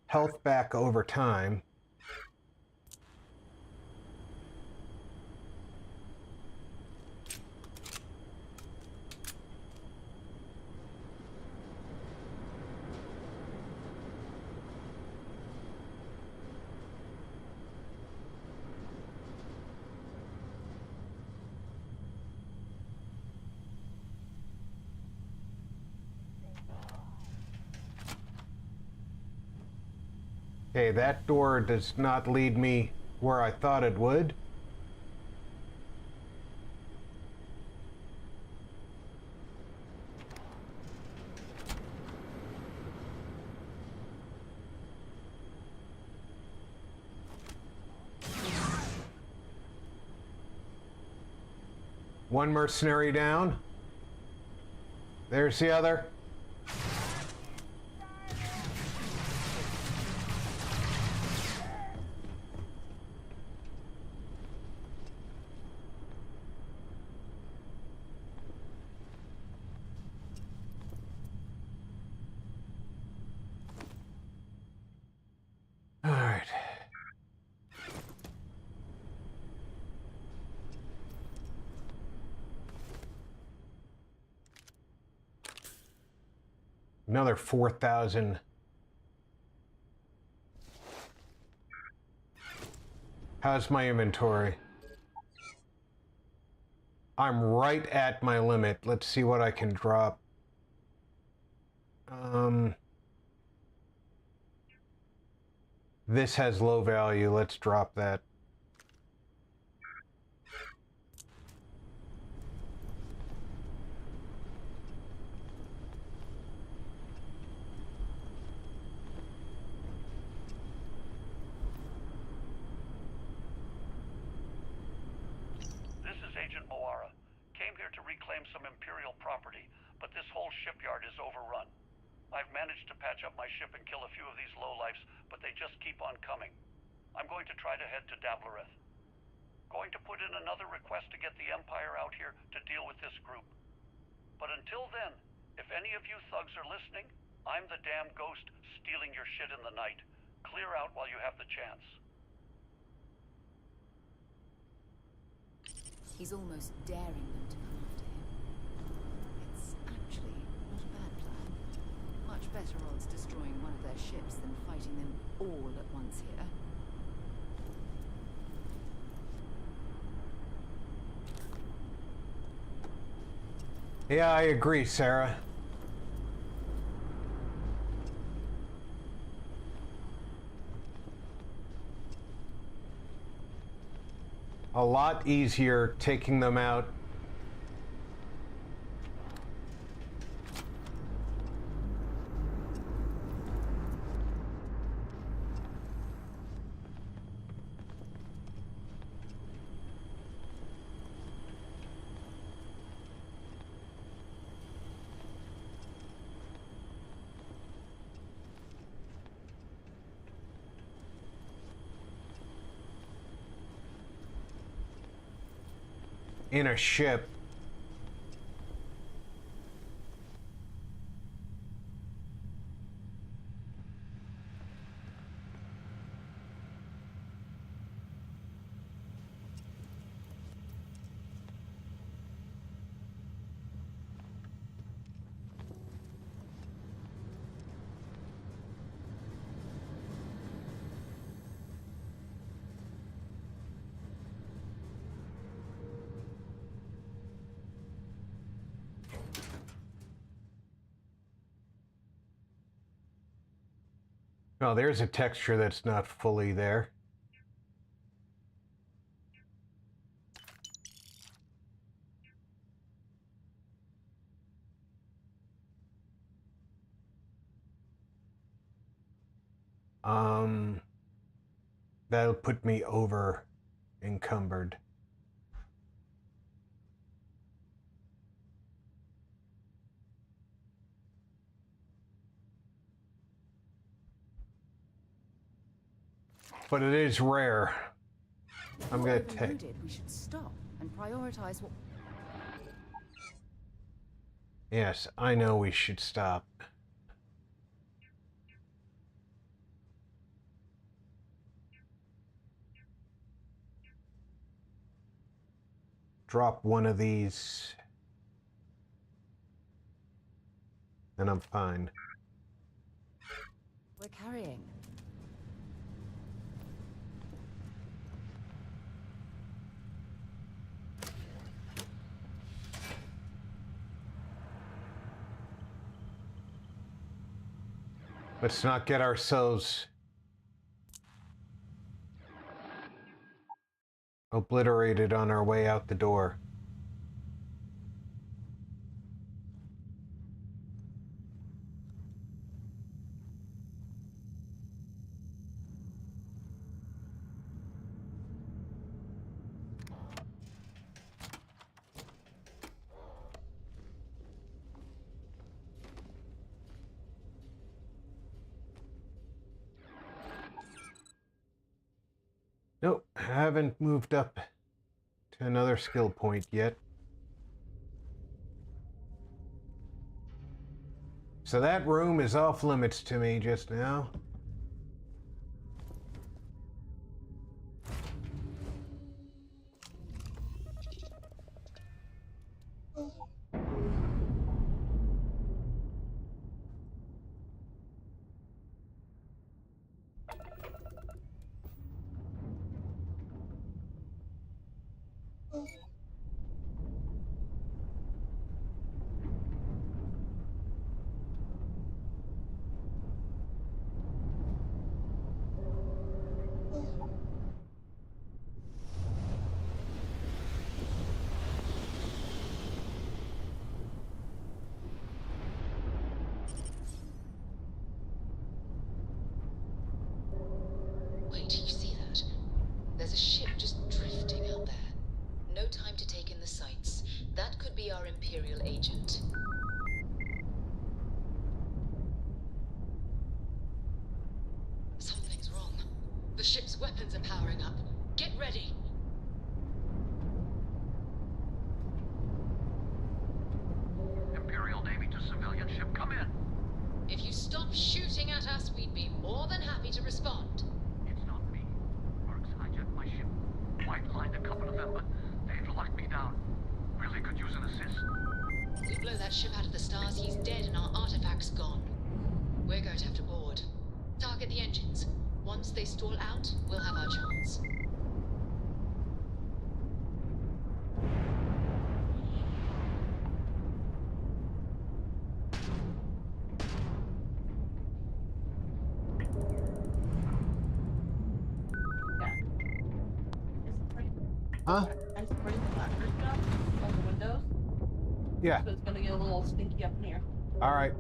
health back over time. Okay, that door does not lead me where I thought it would. One mercenary down. There's the other. All right. Another 4,000. How's my inventory? I'm right at my limit. Let's see what I can drop. This has low value. Let's drop that. This is Agent Moara. Came here to reclaim some Imperial property, but this whole shipyard is overrun. I've managed to patch up my ship and kill a few of these lowlifes, but they just keep on coming. I'm going to try to head to Dablereth. Going to put in another request to get the Empire out here to deal with this group. But until then, if any of you thugs are listening, I'm the damn ghost stealing your shit in the night. Clear out while you have the chance. He's almost daring them to come after him. It's actually not a bad plan. Much better odds destroying one of their ships than fighting them all at once here. Yeah, I agree, Sarah. A lot easier taking them out. In a ship. Oh, there's a texture that's not fully there. That'll put me over encumbered. But it is rare. I'm gonna take. We should stop and prioritize what. Yes, I know we should stop. Drop one of these, and I'm fine. We're carrying. Let's not get ourselves obliterated on our way out the door. Nope, haven't moved up to another skill point yet. So that room is off limits to me just now. Wait till you see that. There's a ship just drifting out there. No time me to respond? It's not me. Mercs hijacked my ship. White-lined a couple of them, but they've locked me down. Really could use an assist. We blow that ship out of the stars, he's dead and our artifact's gone. We're going to have to board. Target the engines. Once they stall out, we'll have our chance. Huh? I sprayed the lacquer stuff on the windows. Yeah. So it's gonna get a little stinky up in here. All right.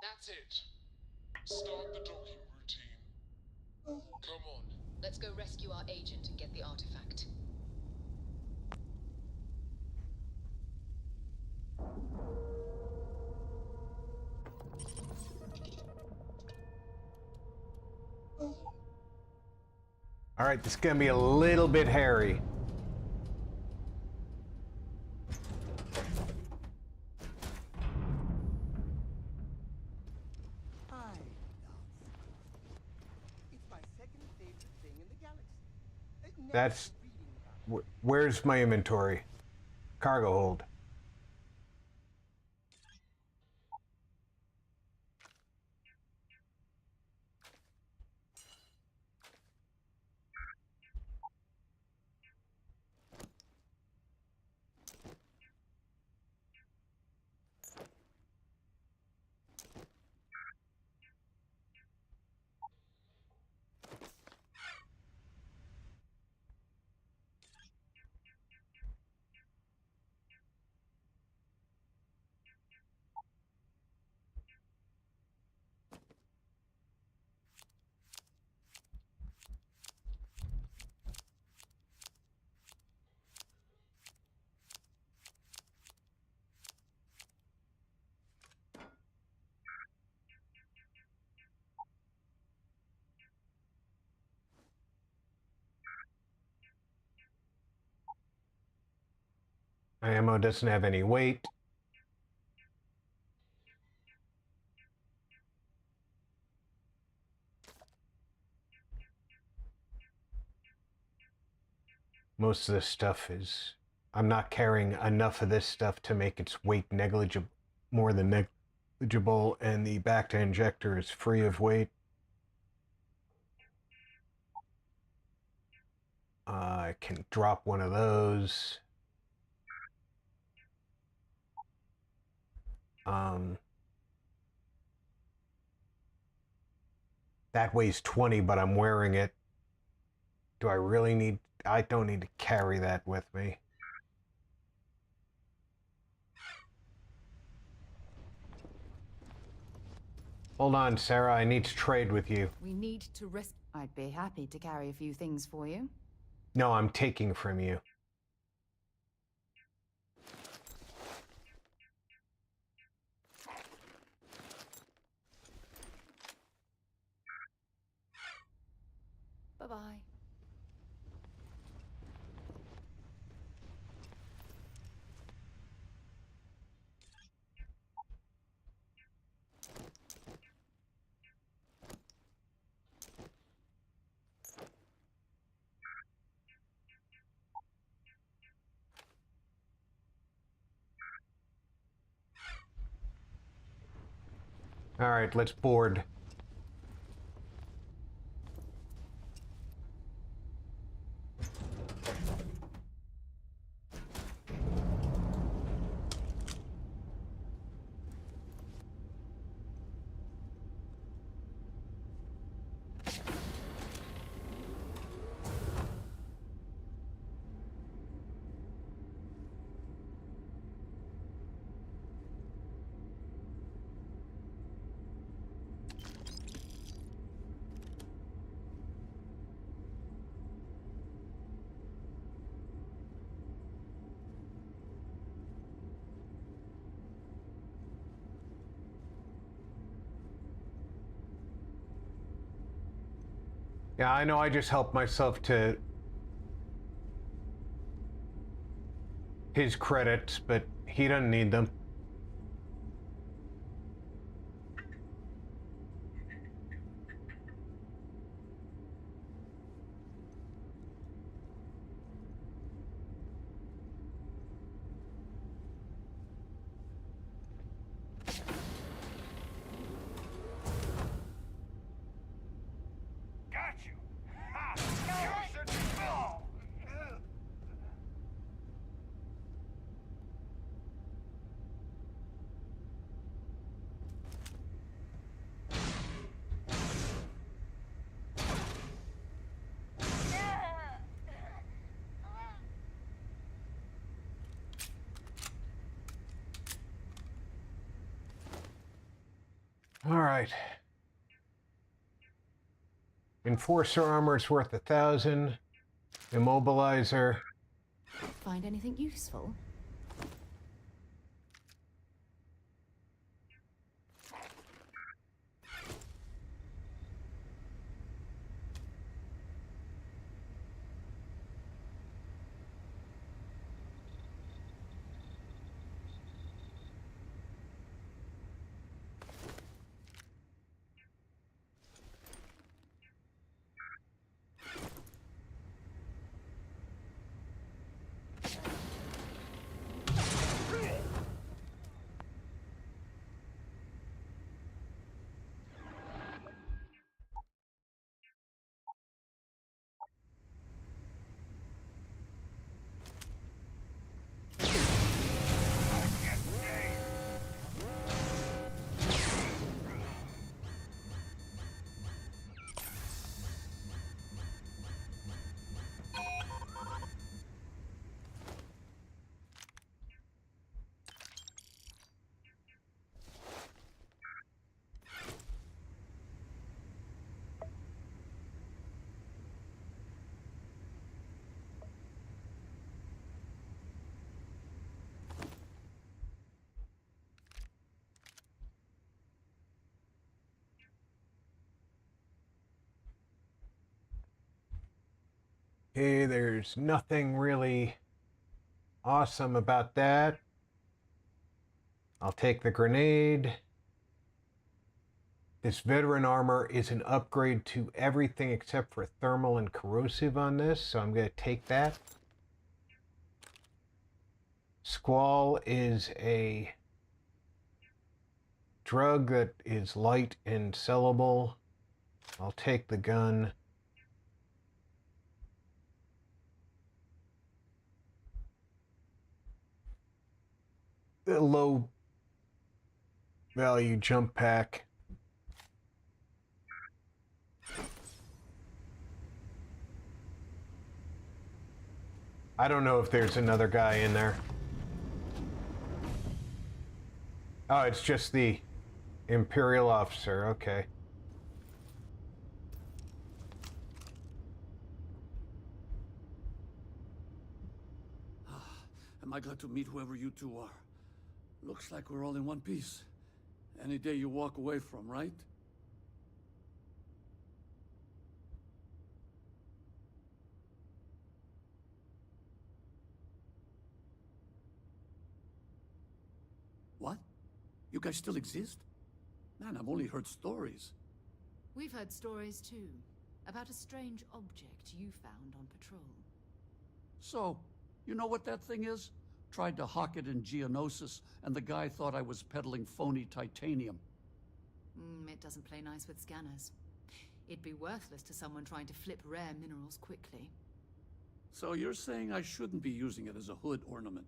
That's it. Start the docking routine. Come on. Let's go rescue our agent and get the artifact. All right, this is gonna be a little bit hairy. I love It's my second favorite thing in the galaxy. That's where's my inventory? Cargo hold. My ammo doesn't have any weight. Most of this stuff is... I'm not carrying enough of this stuff to make its weight negligible, more than negligible, and the back-to injector is free of weight. I can drop one of those. That weighs 20, but I'm wearing it. Do I really need... I don't need to carry that with me. Hold on, Sarah. I need to trade with you. We need to risk. I'd be happy to carry a few things for you. No, I'm taking from you. Bye-bye. Alright, let's board. Yeah, I know I just helped myself to his credits, but he doesn't need them. Got you! Ha! You should know! All right. Enforcer armor's worth 1,000. Immobilizer. Find anything useful? Okay, there's nothing really awesome about that. I'll take the grenade. This veteran armor is an upgrade to everything except for thermal and corrosive on this, so I'm going to take that. Squall is a drug that is light and sellable. I'll take the gun. The low value jump pack. I don't know if there's another guy in there. Oh, it's just the Imperial officer, okay. Am I glad to meet whoever you two are? Looks like we're all in one piece. Any day you walk away from, right? What? You guys still exist? Man, I've only heard stories. We've heard stories too, about a strange object you found on patrol. So, you know what that thing is? Tried to hawk it in Geonosis, and the guy thought I was peddling phony titanium. It doesn't play nice with scanners. It'd be worthless to someone trying to flip rare minerals quickly. So you're saying I shouldn't be using it as a hood ornament?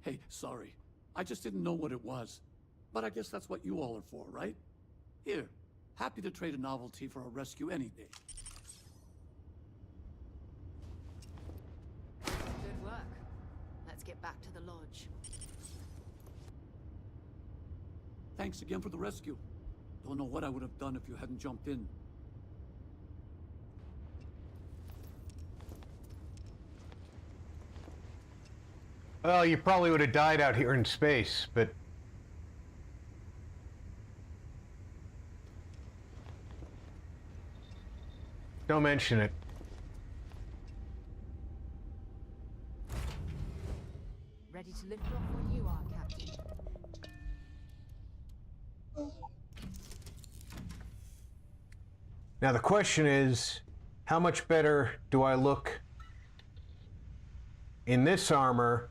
Hey, sorry. I just didn't know what it was. But I guess that's what you all are for, right? Here, happy to trade a novelty for a rescue any day. Good work. Let's get back to the lodge. Thanks again for the rescue. Don't know what I would have done if you hadn't jumped in. Well, you probably would have died out here in space, but... don't mention it. Ready to lift off when you are, Captain. Now the question is, how much better do I look in this armor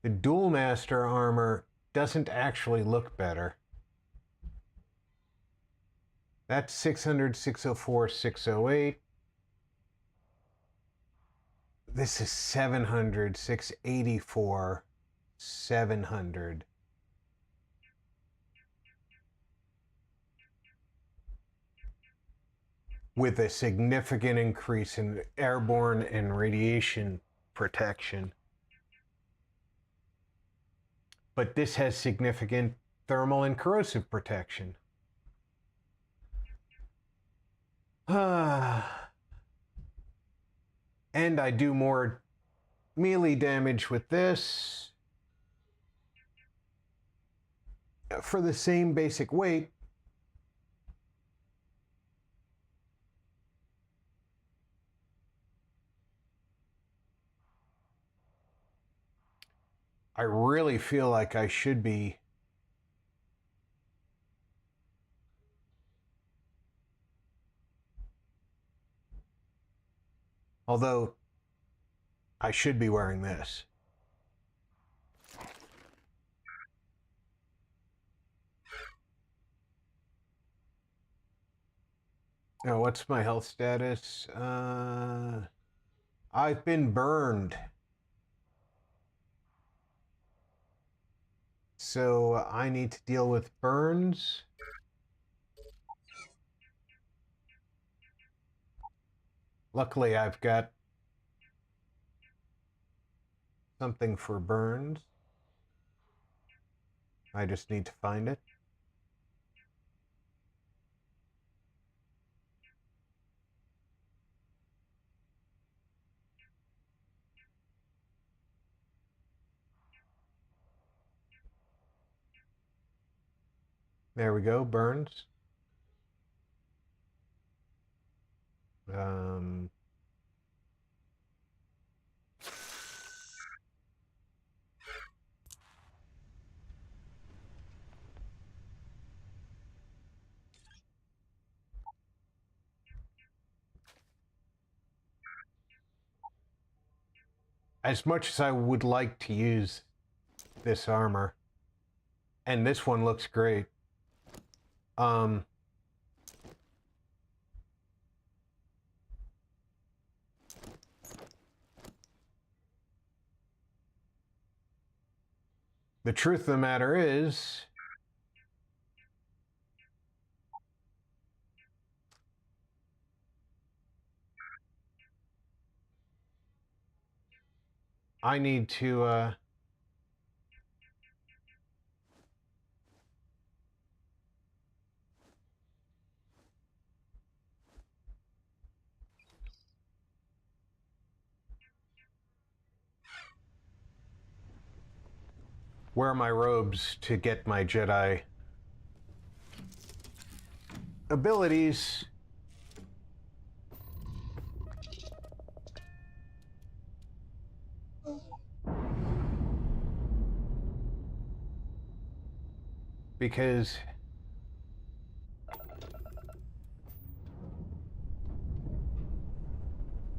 the Dual Master armor doesn't actually look better. That's 600, 604, 608. This is 700, 684, 700. With a significant increase in airborne and radiation protection. But this has significant thermal and corrosive protection. And I do more melee damage with this for the same basic weight. I really feel like I should be although I should be wearing this. Now, what's my health status? I've been burned. So I need to deal with burns. Luckily, I've got something for burns. I just need to find it. There we go, burns. As much as I would like to use this armor, and this one looks great, the truth of the matter is, I need to, wear my robes to get my Jedi abilities. because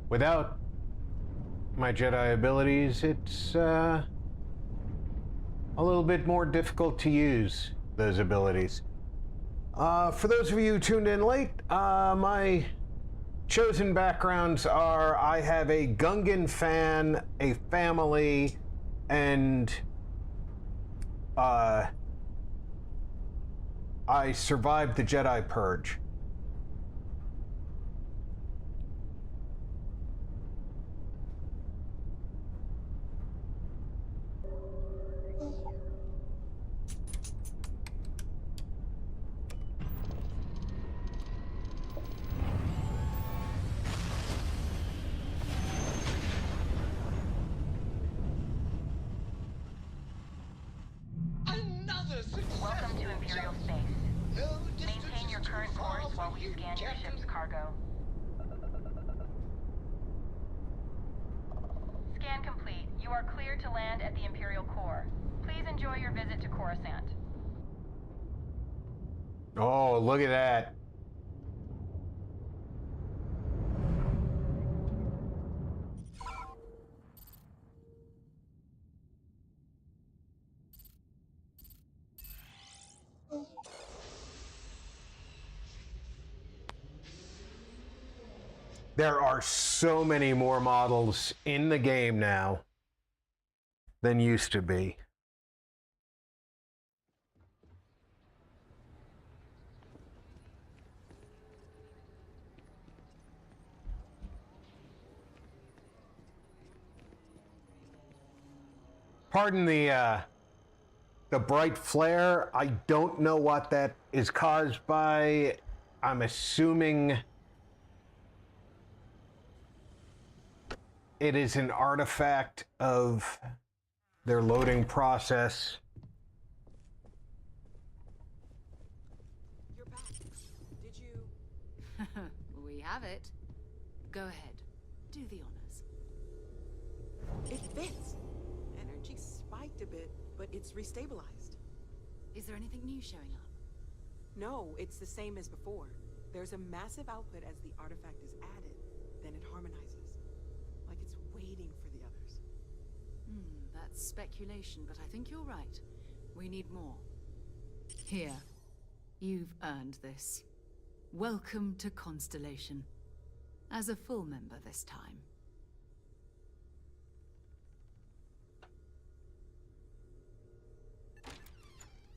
without my Jedi abilities, it's a little bit more difficult to use those abilities. For those of you who tuned in late, my chosen backgrounds are I have a Gungan fan, a family, and I survived the Jedi Purge. Welcome to Imperial space. Maintain your current course while we scan your ship's cargo. Scan complete. You are cleared to land at the Imperial core. Please enjoy your visit to Coruscant. Oh, look at that. There are so many more models in the game now than used to be. Pardon the bright flare. I don't know what that is caused by. I'm assuming it is an artifact of their loading process. You're back. Did you... We have it. Go ahead. Do the honors. It fits. Energy spiked a bit, but it's restabilized. Is there anything new showing up? No, it's the same as before. There's a massive output as the artifact is added, then it harmonizes. Like it's waiting for the others. That's speculation, but I think you're right. We need more. Here. You've earned this. Welcome to Constellation. As a full member this time.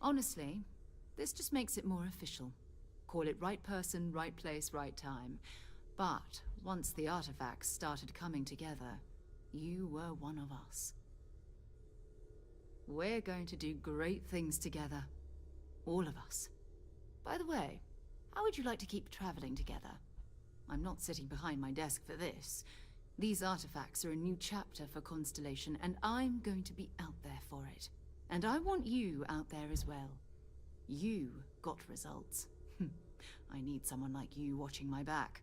Honestly, this just makes it more official. Call it right person, right place, right time. But once the artifacts started coming together, you were one of us. We're going to do great things together. All of us. By the way, how would you like to keep traveling together? I'm not sitting behind my desk for this. These artifacts are a new chapter for Constellation, and I'm going to be out there for it. And I want you out there as well. You got results. I need someone like you watching my back.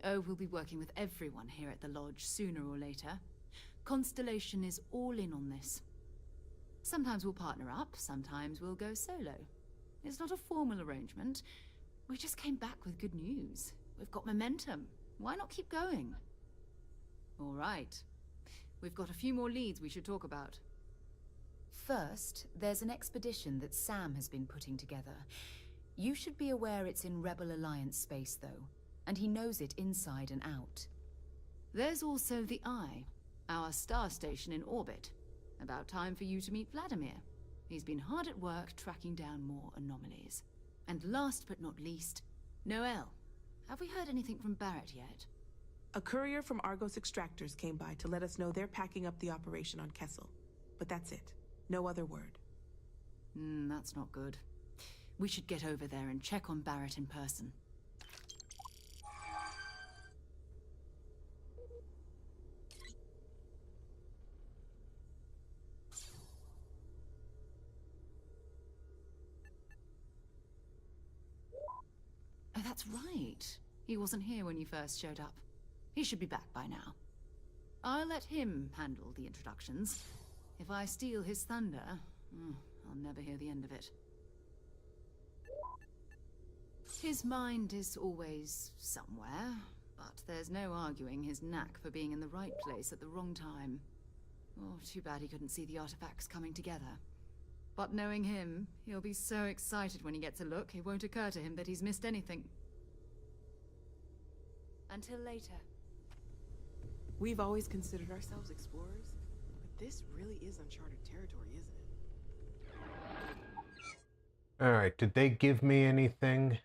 Oh, we'll be working with everyone here at the Lodge sooner or later. Constellation is all in on this. Sometimes we'll partner up, sometimes we'll go solo. It's not a formal arrangement. We just came back with good news. We've got momentum. Why not keep going? All right. We've got a few more leads we should talk about. First, there's an expedition that Sam has been putting together. You should be aware it's in Rebel Alliance space, though, and he knows it inside and out. There's also the Eye, our star station in orbit. About time for you to meet Vladimir. He's been hard at work tracking down more anomalies. And last but not least, Noel. Have we heard anything from Barrett yet? A courier from Argos Extractors came by to let us know they're packing up the operation on Kessel. But that's it. No other word. That's not good. We should get over there and check on Barrett in person. Oh, that's right. He wasn't here when you first showed up. He should be back by now. I'll let him handle the introductions. If I steal his thunder, I'll never hear the end of it. His mind is always somewhere, but there's no arguing his knack for being in the right place at the wrong time. Oh, too bad he couldn't see the artifacts coming together. But knowing him, he'll be so excited when he gets a look, it won't occur to him that he's missed anything. Until later. We've always considered ourselves explorers, but this really is uncharted territory, isn't it? Alright, did they give me anything?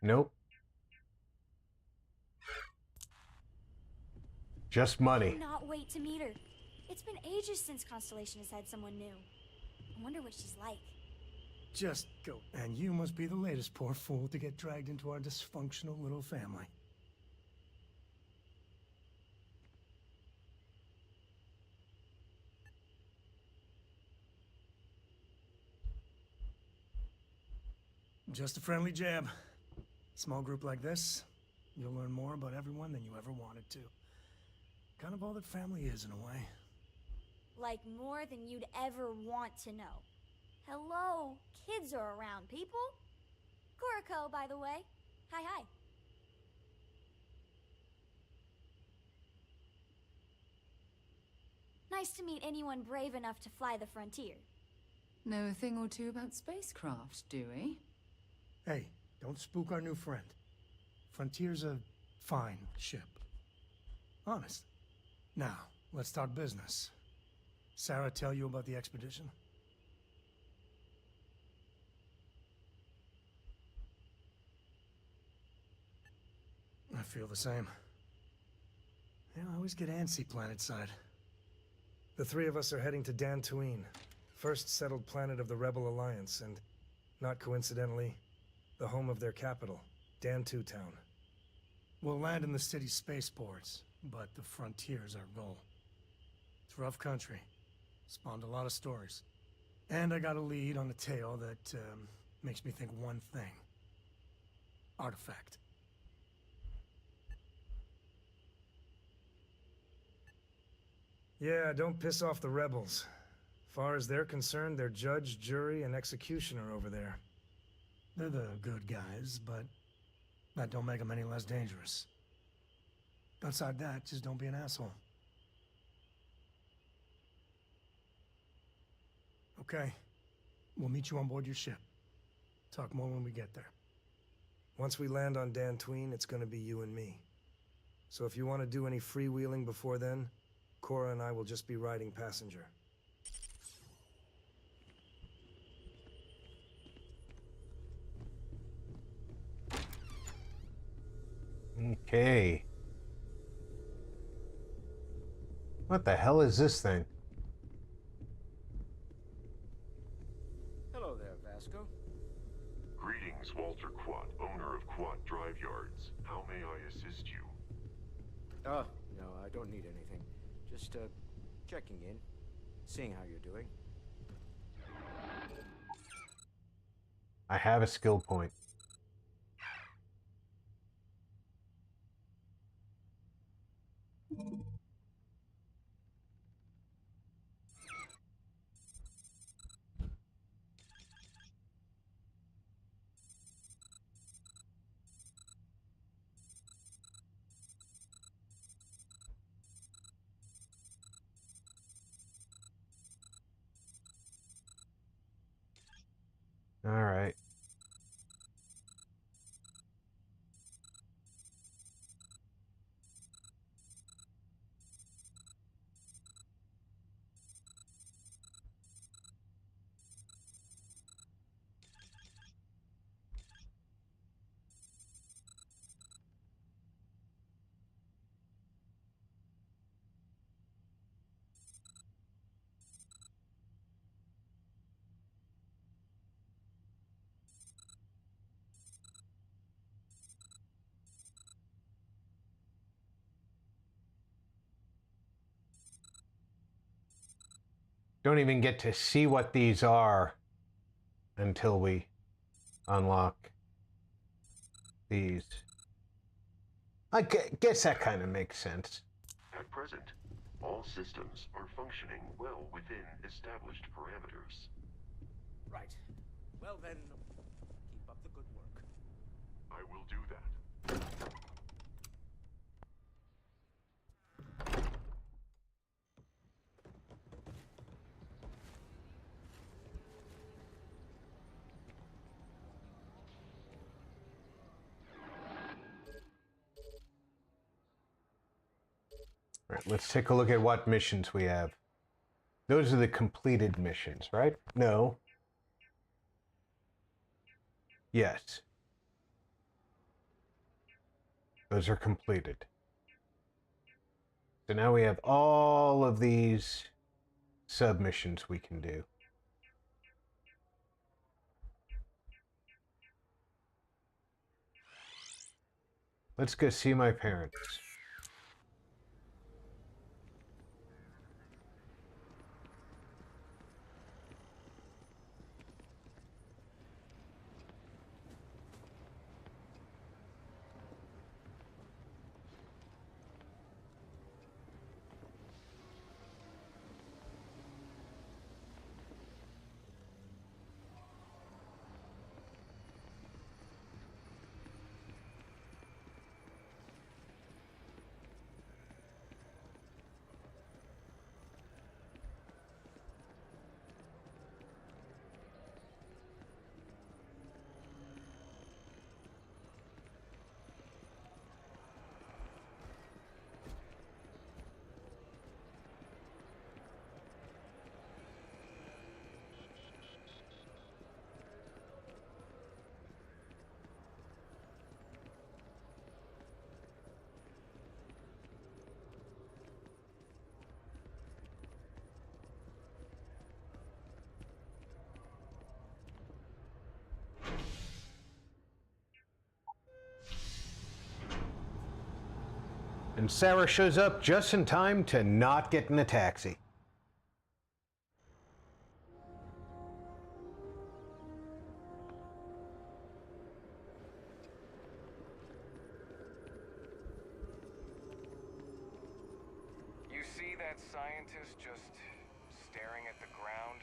Nope. Just money. Cannot wait to meet her. It's been ages since Constellation has had someone new. I wonder what she's like. Just go. And you must be the latest poor fool to get dragged into our dysfunctional little family. Just a friendly jab. Small group like this, you'll learn more about everyone than you ever wanted to. Kind of all that family is, in a way. Like more than you'd ever want to know. Hello, kids are around, people. Kuriko, by the way. Hi, hi. Nice to meet anyone brave enough to fly the frontier. Know a thing or two about spacecraft, do we? Hey, don't spook our new friend. Frontier's a fine ship. Honest. Now, let's talk business. Sarah tell you about the expedition? I feel the same. Yeah, I always get antsy planetside. The three of us are heading to Dantooine, first settled planet of the Rebel Alliance, and, not coincidentally, the home of their capital, Dantu Town. We'll land in the city's spaceports, but the frontier's our goal. It's rough country. Spawned a lot of stories. And I got a lead on a tale that makes me think one thing. Artifact. Yeah, don't piss off the rebels. Far as they're concerned, they're judge, jury, and executioner over there. They're the good guys, but that don't make them any less dangerous. Outside that, just don't be an asshole. Okay. We'll meet you on board your ship. Talk more when we get there. Once we land on Dantooine, it's gonna be you and me. So if you want to do any freewheeling before then, Cora and I will just be riding passenger. Okay. What the hell is this thing? Hello there, Vasco. Greetings, Walter Quatt, owner of Quatt Drive Yards. How may I assist you? Oh, no, I don't need anything. Just, checking in, seeing how you're doing. I have a skill point. All right. Don't even get to see what these are until we unlock these. I guess that kind of makes sense. At present, all systems are functioning well within established parameters. Right. Well then, keep up the good work. I will do that. All right, let's take a look at what missions we have. Those are the completed missions, right? No. Yes. Those are completed. So now we have all of these submissions we can do. Let's go see my parents. And Sarah shows up just in time to not get in a taxi. You see that scientist just staring at the ground?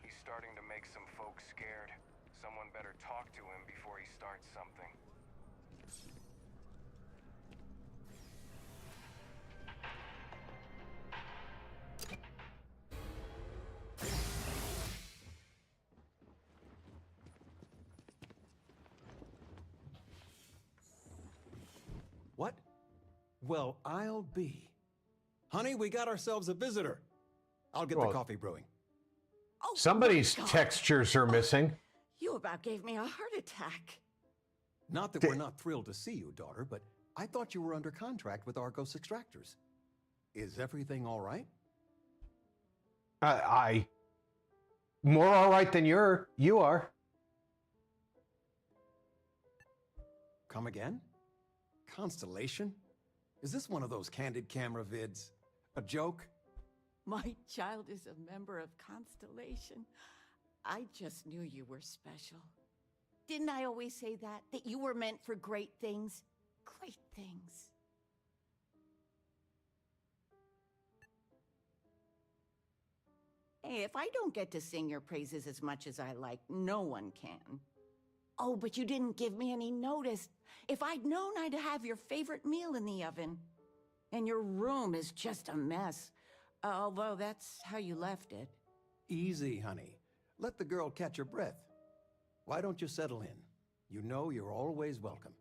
He's starting to make some folks scared. Someone better talk to him before he starts something. What? Well, I'll be. Honey, we got ourselves a visitor. I'll get the coffee brewing. Oh, Somebody's my God. textures are missing. You about gave me a heart attack. Not that we're not thrilled to see you, daughter, but I thought you were under contract with Argos Extractors. Is everything all right? More all right than you are. Come again? Constellation? Is this one of those candid camera vids? A joke? My child is a member of Constellation. I just knew you were special. Didn't I always say that? That you were meant for great things? Great things. Hey, if I don't get to sing your praises as much as I like, no one can. Oh, but you didn't give me any notice. If I'd known I'd have your favorite meal in the oven. And your room is just a mess. Although that's how you left it. Easy, honey. Let the girl catch her breath. Why don't you settle in? You know you're always welcome.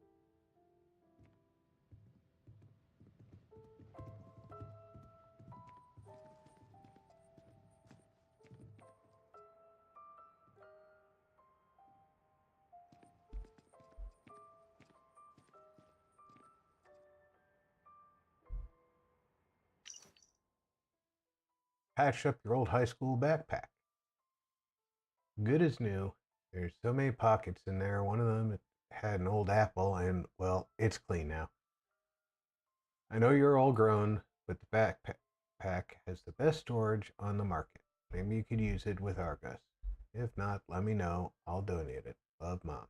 Patch up your old high school backpack. Good as new. There's so many pockets in there. One of them had an old apple, and, well, it's clean now. I know you're all grown, but the backpack has the best storage on the market. Maybe you could use it with Argus. If not, let me know. I'll donate it. Love, Mom.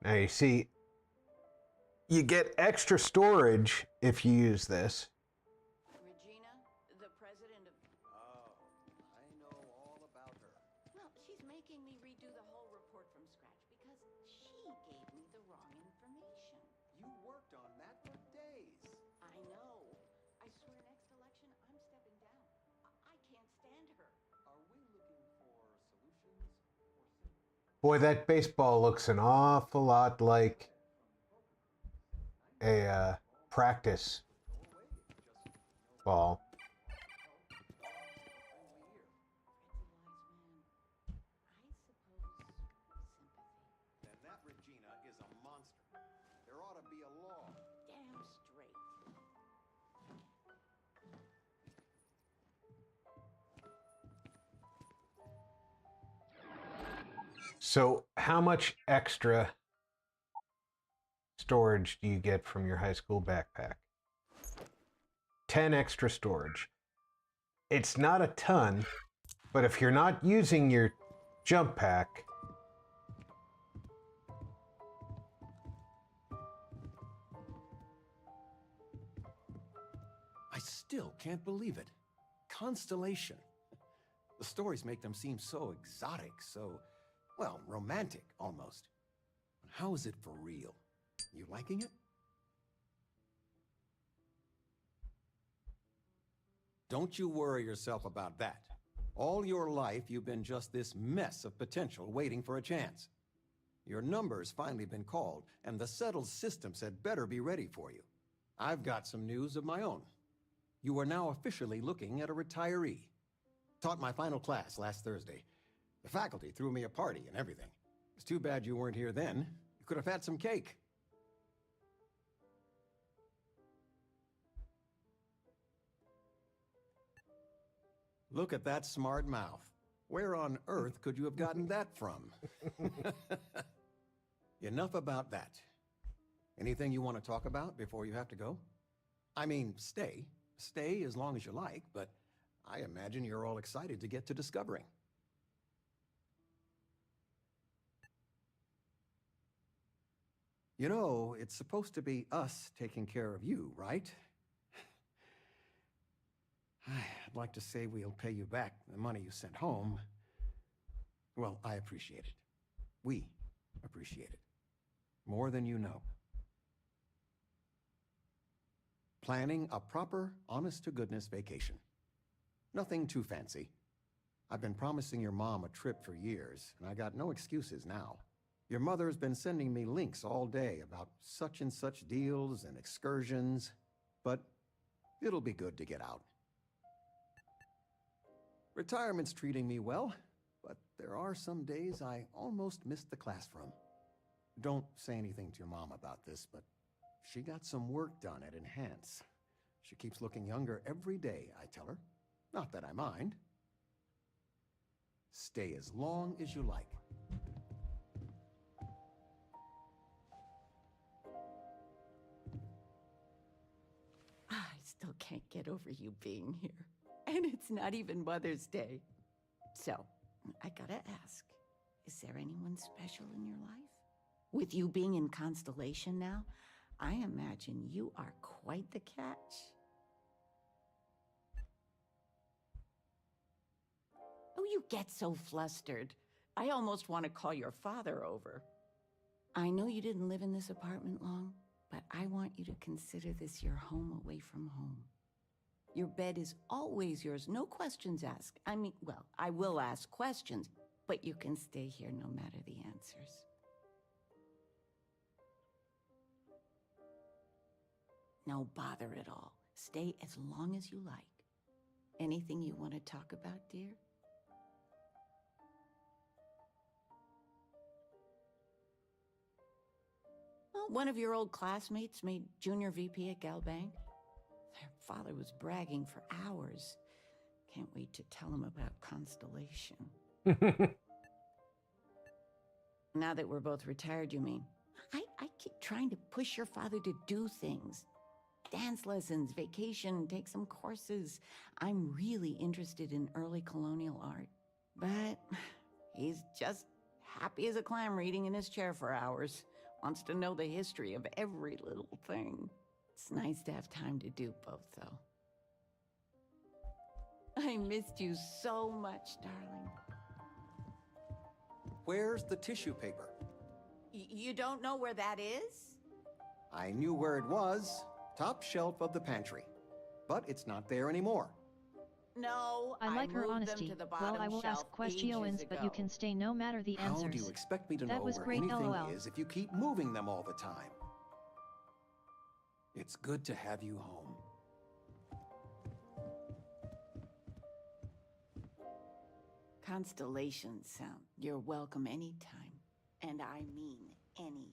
Now you see, you get extra storage if you use this. Regina, the president of... Oh, I know all about her. Well, she's making me redo the whole report from scratch because she gave me the wrong information. You worked on that for days. I know. I swear next election, I'm stepping down. I can't stand her. Are we looking for solutions or... Boy, that baseball looks an awful lot like a practice ball. Then that Regina is a monster. There ought to be a law. Damn straight. So how much extra storage do you get from your high school backpack? 10 extra storage. It's not a ton, but if you're not using your jump pack, I still can't believe it. Constellation. The stories make them seem so exotic, so, well, romantic almost. How is it for real? You liking it? Don't you worry yourself about that. All your life, you've been just this mess of potential waiting for a chance. Your number's finally been called, and the settled systems had better be ready for you. I've got some news of my own. You are now officially looking at a retiree. Taught my final class last Thursday. The faculty threw me a party and everything. It's too bad you weren't here then. You could have had some cake. Look at that smart mouth. Where on earth could you have gotten that from? Enough about that. Anything you want to talk about before you have to go? I mean, stay. Stay as long as you like, but I imagine you're all excited to get to discovering. You know, it's supposed to be us taking care of you, right? I'd like to say we'll pay you back the money you sent home. Well, I appreciate it. We appreciate it. More than you know. Planning a proper, honest-to-goodness vacation. Nothing too fancy. I've been promising your mom a trip for years, and I got no excuses now. Your mother's been sending me links all day about such and such deals and excursions, but it'll be good to get out. Retirement's treating me well, but there are some days I almost missed the classroom. Don't say anything to your mom about this, but she got some work done at Enhance. She keeps looking younger every day, I tell her. Not that I mind. Stay as long as you like. I still can't get over you being here. And it's not even Mother's Day. So, I gotta ask, is there anyone special in your life? With you being in Constellation now, I imagine you are quite the catch. Oh, you get so flustered. I almost want to call your father over. I know you didn't live in this apartment long, but I want you to consider this your home away from home. Your bed is always yours, no questions asked. I mean, well, I will ask questions, but you can stay here no matter the answers. No bother at all. Stay as long as you like. Anything you want to talk about, dear? Well, one of your old classmates made junior VP at Galbank. Their father was bragging for hours. Can't wait to tell him about Constellation. Now that we're both retired, you mean? I keep trying to push your father to do things. Dance lessons, vacation, take some courses. I'm really interested in early colonial art. But he's just happy as a clam reading in his chair for hours. Wants to know the history of every little thing. It's nice to have time to do both, though. I missed you so much, darling. Where's the tissue paper? You don't know where that is? I knew where it was. Top shelf of the pantry. But it's not there anymore. No, I like her moved them honesty. to the Well, bottom I will ask shelf questions, ages but you ago. can stay no matter the answers. How do you expect me to know That was where great, anything LOL. is if you keep moving them all the time? It's good to have you home. Constellations sound. You're welcome anytime. And I mean anytime.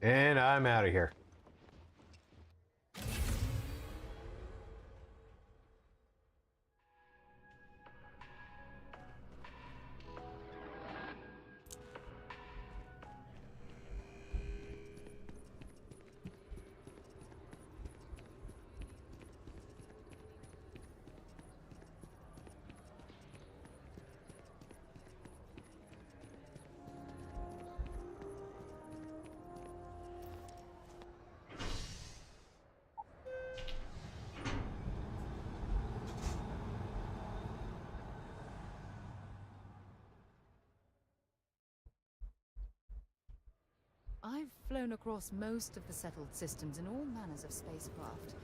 And I'm out of here. I've flown across most of the settled systems in all manners of spacecraft,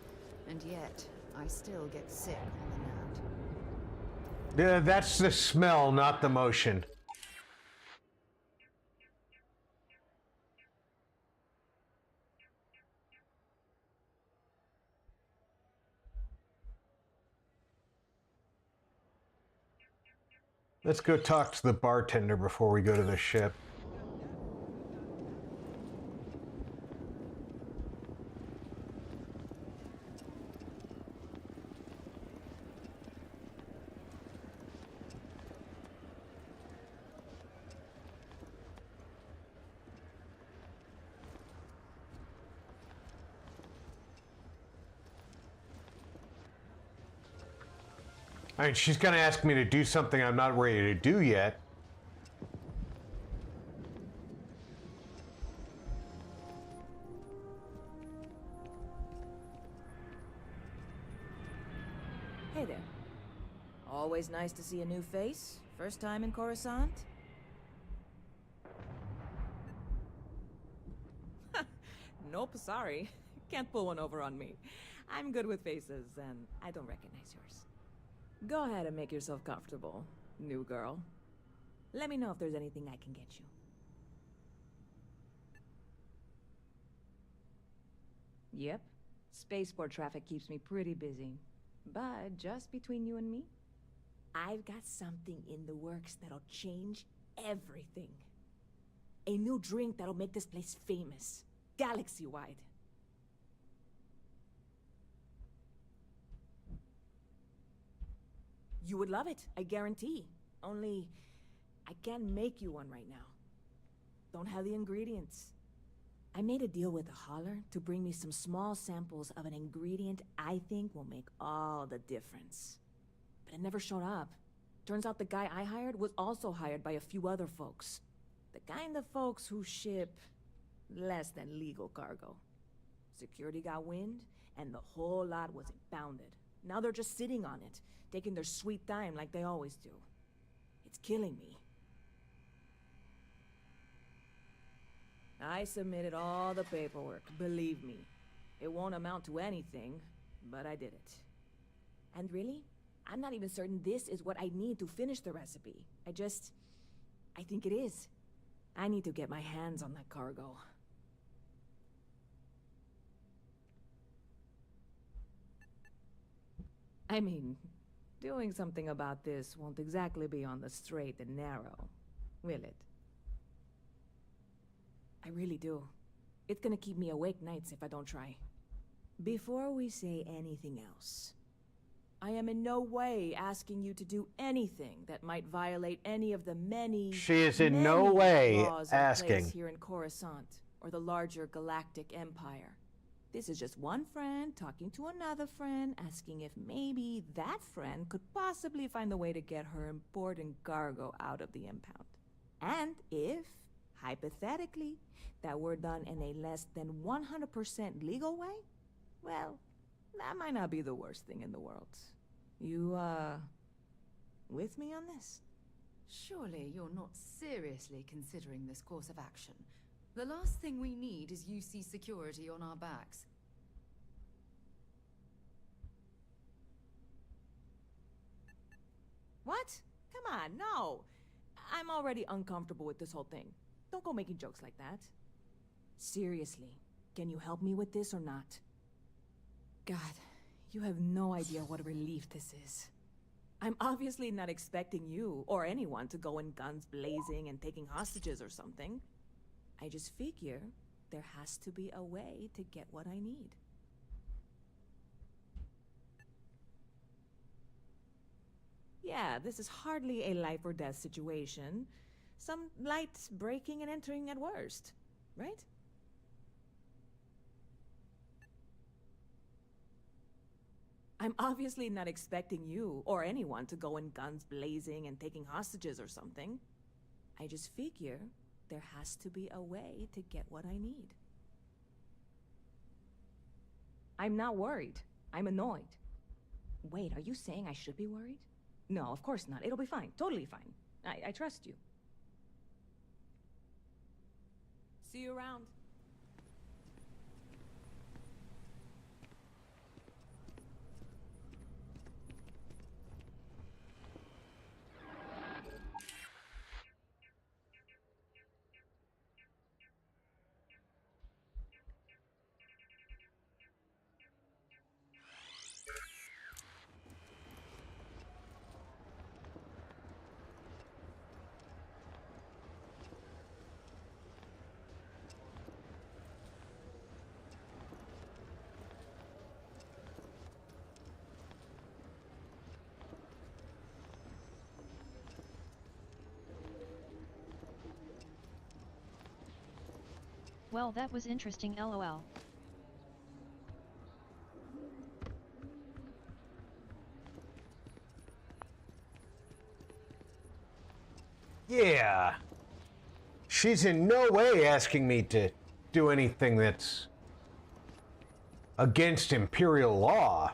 and yet I still get sick on the nerd. That's the smell, not the motion. Let's go talk to the bartender before we go to the ship. I mean, she's gonna ask me to do something I'm not ready to do yet. Hey there. Always nice to see a new face. First time in Coruscant? Nope, sorry. Can't pull one over on me. I'm good with faces, and I don't recognize yours. Go ahead and make yourself comfortable, new girl. Let me know if there's anything I can get you. Yep. Spaceport traffic keeps me pretty busy. But just between you and me, I've got something in the works that'll change everything. A new drink that'll make this place famous, galaxy-wide. You would love it, I guarantee. Only, I can't make you one right now. Don't have the ingredients. I made a deal with a hauler to bring me some small samples of an ingredient I think will make all the difference. But it never showed up. Turns out the guy I hired was also hired by a few other folks. The kind of folks who ship less than legal cargo. Security got wind, and the whole lot was impounded. Now they're just sitting on it, taking their sweet time like they always do. It's killing me. I submitted all the paperwork, believe me. It won't amount to anything, but I did it. And really, I'm not even certain this is what I need to finish the recipe. I think it is. I need to get my hands on that cargo. I mean, doing something about this won't exactly be on the straight and narrow, will it? I really do. It's gonna keep me awake nights if I don't try. Before we say anything else, I am in no way asking you to do anything that might violate any of the many, She is in many no way laws in asking. place here in Coruscant or the larger galactic empire. This is just one friend talking to another friend, asking if maybe that friend could possibly find a way to get her important cargo out of the impound. And if, hypothetically, that were done in a less than 100% legal way, well, that might not be the worst thing in the world. You, with me on this? Surely you're not seriously considering this course of action. The last thing we need is UC security on our backs. What? Come on, no. I'm already uncomfortable with this whole thing. Don't go making jokes like that. Seriously, can you help me with this or not? God, you have no idea what a relief this is. I'm obviously not expecting you or anyone to go in guns blazing and taking hostages or something. I just figure there has to be a way to get what I need. Yeah, this is hardly a life or death situation. Some light breaking and entering at worst, right? I'm obviously not expecting you or anyone to go in guns blazing and taking hostages or something. I just figure there has to be a way to get what I need. I'm not worried. I'm annoyed. Wait, are you saying I should be worried? No, of course not. It'll be fine. Totally fine. I trust you. See you around. Well, that was interesting, lol. Yeah. She's in no way asking me to do anything that's against Imperial law.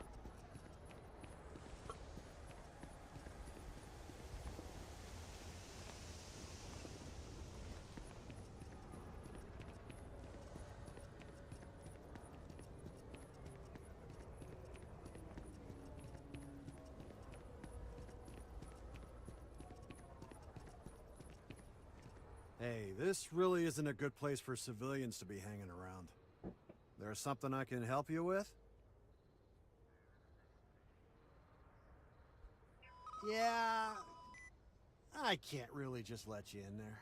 Hey, this really isn't a good place for civilians to be hanging around. There's something I can help you with? Yeah, I can't really just let you in there.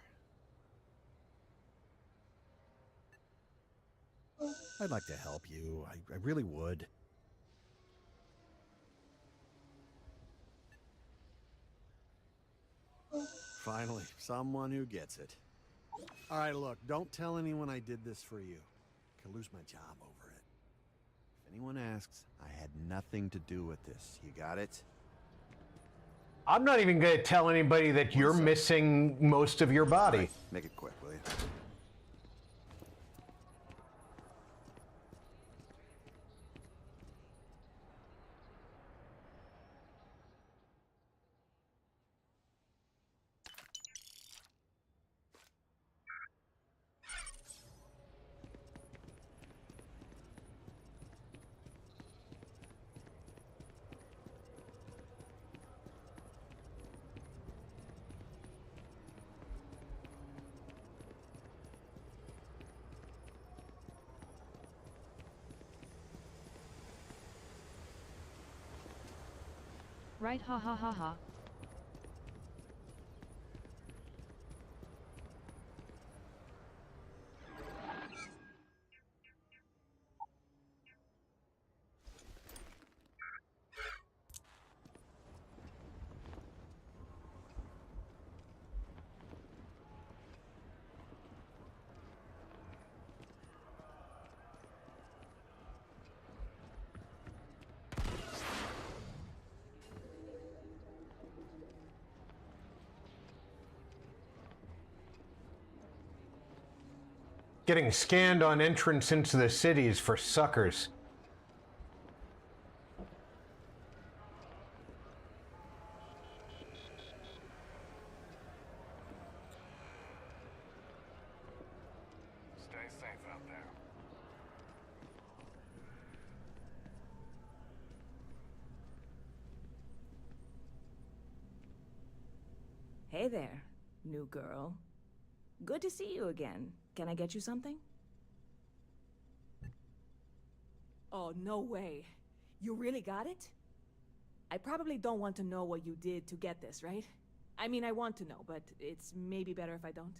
I'd like to help you. I really would. Finally, someone who gets it. All right, look, don't tell anyone I did this for you. Could lose my job over it. If anyone asks, I had nothing to do with this. You got it? I'm not even going to tell anybody that you're missing most of your body. Right, make it quick, will you? Right, ha ha ha ha. Getting scanned on entrance into the cities for suckers. Stay safe out there. Hey there, new girl. Good to see you again. Can I get you something? Oh, no way. You really got it? I probably don't want to know what you did to get this, right? I mean, I want to know, but it's maybe better if I don't.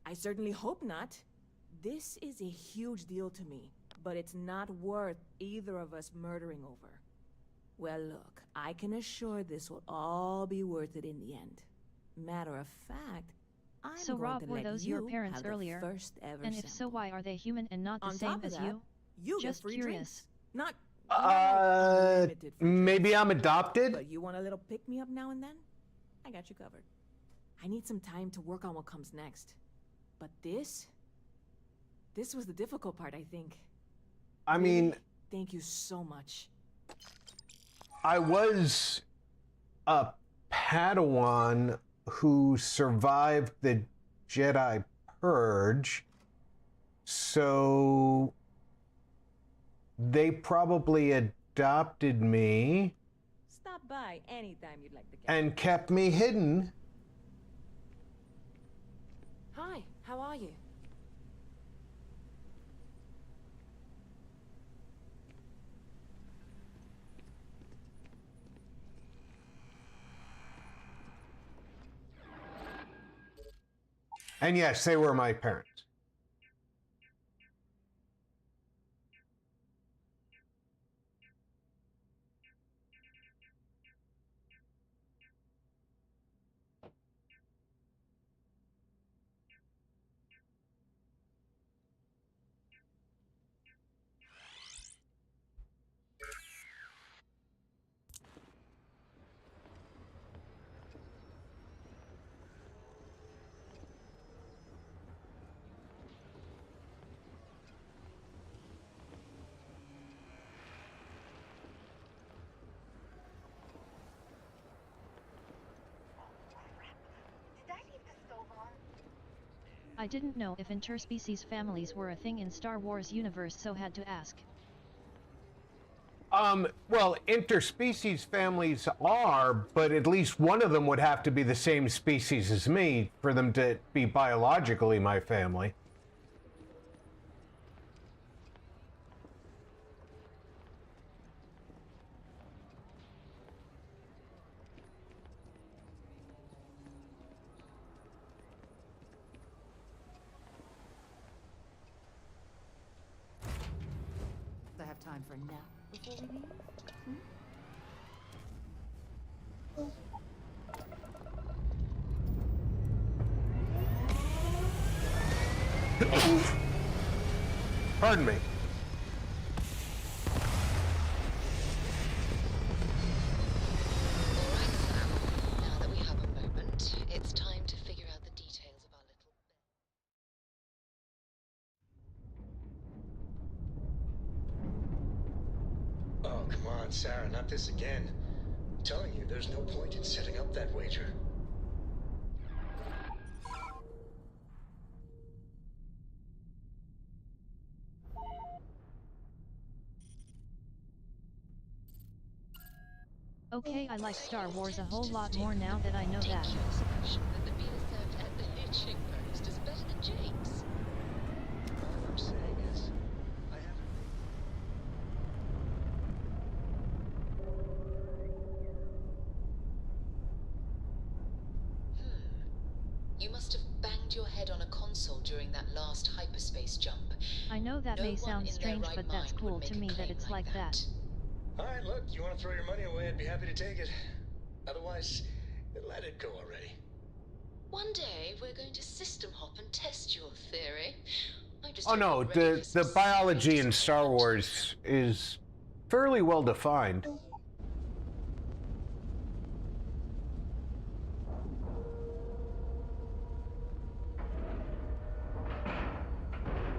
I certainly hope not. This is a huge deal to me, but it's not worth either of us murdering over. Well, look, I can assure this will all be worth it in the end. Matter of fact, I'm So going Rob, to were let those you your parents have the earlier? first ever And if so, sample. why are they human and not the On same top of as that, you? you get Just free curious. drinks. Not Maybe I'm adopted? but you want a little pick-me-up now and then? I got you covered. I need some time to work on what comes next. But this was the difficult part, I think. I Really, mean, thank you so much. I was a Padawan who survived the Jedi Purge, so they probably adopted me Stop by anytime you'd like to get. and kept me hidden. Hi, how are you? And yes, they were my parents. I didn't know if interspecies families were a thing in Star Wars universe, so had to ask. Well, interspecies families are, but at least one of them would have to be the same species as me for them to be biologically my family. I have time for a nap before we leave? Pardon me. Now that we have a moment, it's time to figure out the details of our little... Oh, come on, Sarah, not this again. I'm telling you, there's no point in setting up that wager. Okay, I like Star Wars a whole lot more now that I know that. that the beer served at the hitching post is better than Jake's. All I'm saying is, I haven't... You must have banged your head on a console during that last hyperspace jump. I know that No may one sound in their strange, right but that's mind cool would to make a me that claim it's like like that. All right, look, you want to throw your money away, I'd be happy to take it. Otherwise, let it go already. One day, we're going to system hop and test your theory. I just Oh hope no, you're ready for the some biology in Star Wars is fairly well defined.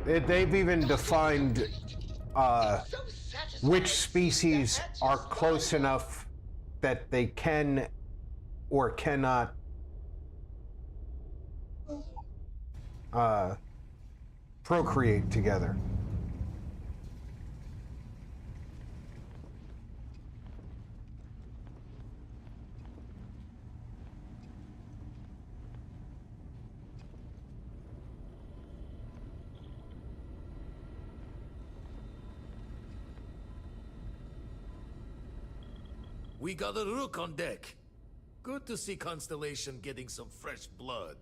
They've even defined which species are close enough that they can or cannot procreate together. We got a rook on deck. Good to see Constellation getting some fresh blood.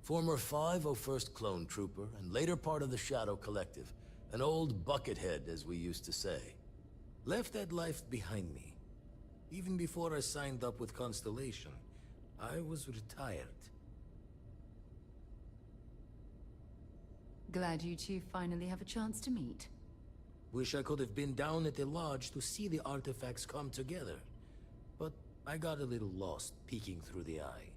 Former 501st Clone Trooper and later part of the Shadow Collective. An old buckethead, as we used to say. Left that life behind me. Even before I signed up with Constellation, I was retired. Glad you two finally have a chance to meet. Wish I could have been down at the lodge to see the artifacts come together. But I got a little lost peeking through the eye.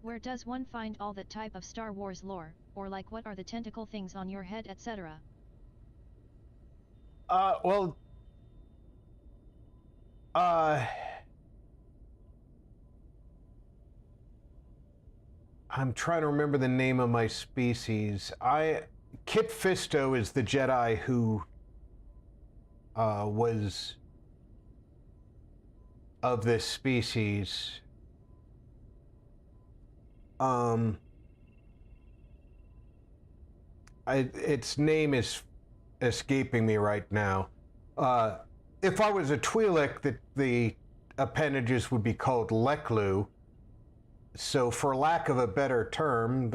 Where does one find all that type of Star Wars lore, or like what are the tentacle things on your head, etc.? Well, I'm trying to remember the name of my species. Kit Fisto is the Jedi who was of this species. Its name is escaping me right now. If I was a Twi'lek, the appendages would be called Leklu. So for lack of a better term,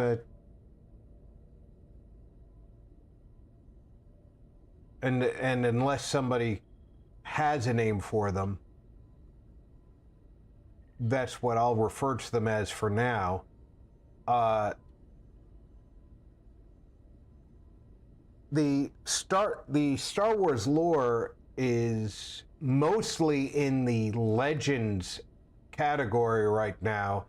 and unless somebody has a name for them, that's what I'll refer to them as for now. The Star Wars lore is mostly in the Legends category right now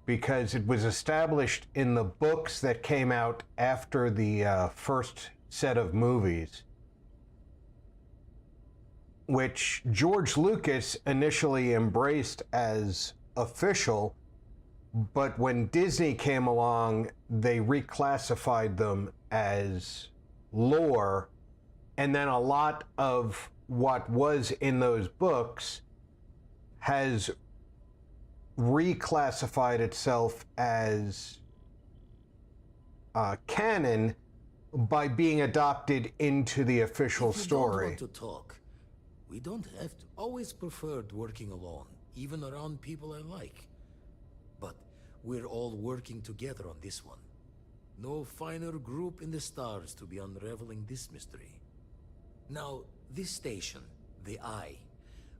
because it was established in the books that came out after the first set of movies, which George Lucas initially embraced as official, but when Disney came along, they reclassified them as lore, and then a lot of what was in those books has reclassified itself as canon by being adopted into the official story. If you don't want to talk, we don't have to. Always preferred working alone, even around people I like. But we're all working together on this one. No finer group in the stars to be unraveling this mystery. Now, this station, the Eye,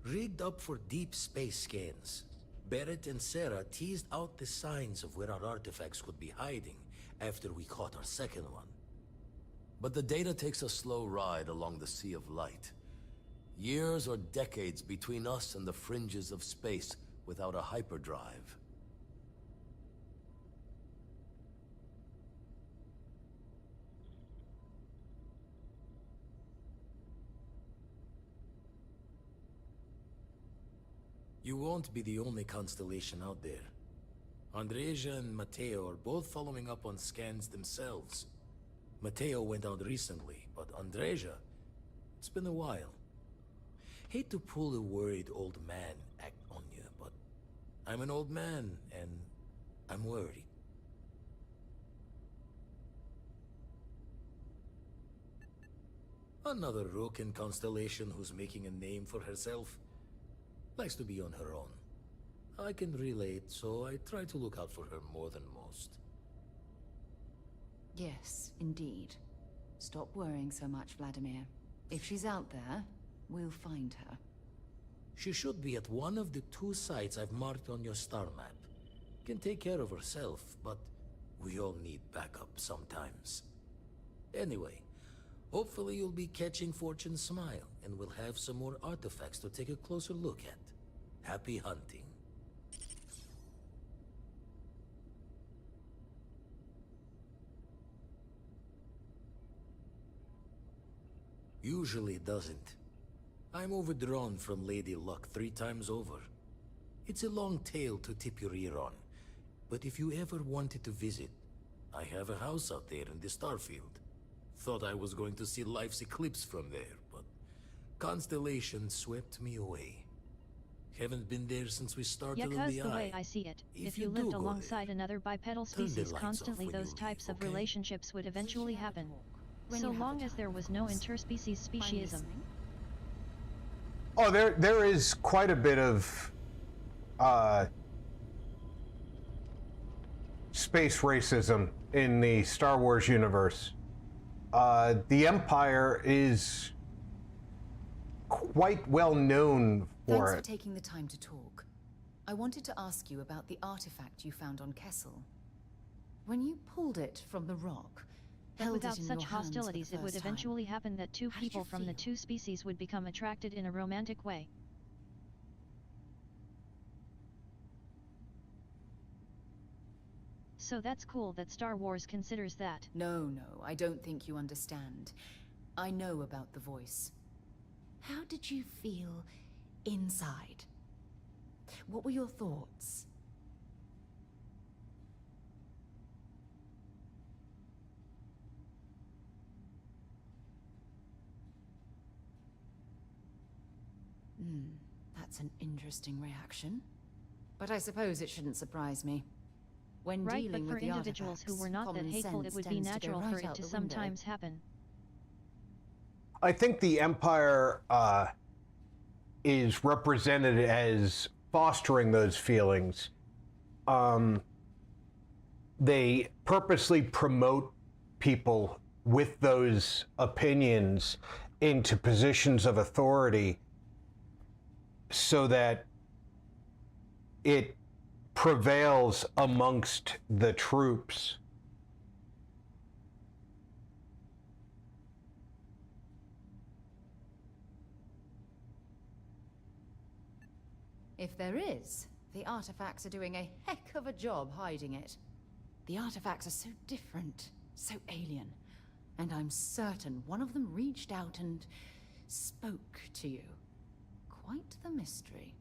rigged up for deep space scans. Barrett and Sarah teased out the signs of where our artifacts could be hiding after we caught our second one. But the data takes a slow ride along the Sea of Light. Years or decades between us and the fringes of space without a hyperdrive. You won't be the only constellation out there. Andreja and Mateo are both following up on scans themselves. Mateo went out recently, but Andreja, it's been a while. Hate to pull a worried old man act on you, but I'm an old man, and I'm worried. Another rook in Constellation who's making a name for herself. Likes to be on her own. I can relate, so I try to look out for her more than most. Yes, indeed. Stop worrying so much, Vladimir. If she's out there, we'll find her. She should be at one of the 2 sites I've marked on your star map. Can take care of herself, but we all need backup sometimes. Anyway, hopefully you'll be catching Fortune's smile, and we'll have some more artifacts to take a closer look at. Happy hunting. Usually doesn't. I'm overdrawn from Lady Luck 3 times over. It's a long tale to tip your ear on, but if you ever wanted to visit, I have a house out there in the Starfield. Thought I was going to see life's eclipse from there, but Constellation swept me away. Haven't been there since we started on Because the the Eye. way I see it, if you you do lived go alongside another bipedal turn the species lights constantly, off when those you types leave, of okay? relationships would eventually happen. When So you have long the as time, there was no interspecies speciesism. listening. Oh, there is quite a bit of space racism in the Star Wars universe. The Empire is quite well known for Thanks for it. taking the time to talk. I wanted to ask you about the artifact you found on Kessel. When you pulled it from the rock, But held without it in such your hands for the hostilities, it would first time, eventually happen that two How did you people from the feel? two species would become attracted in a romantic way. So that's cool that Star Wars considers that. No, I don't think you understand. I know about the voice. How did you feel inside? What were your thoughts? That's an interesting reaction. But I suppose it shouldn't surprise me. When Right, dealing but for with the individuals who artifacts, were not that common hateful, it sense would be tends to go natural right for it out to the window. sometimes happen. I think the Empire is represented as fostering those feelings. They purposely promote people with those opinions into positions of authority so that it prevails amongst the troops. If there is, the artifacts are doing a heck of a job hiding it. The artifacts are so different, so alien, and I'm certain one of them reached out and spoke to you. Quite the mystery.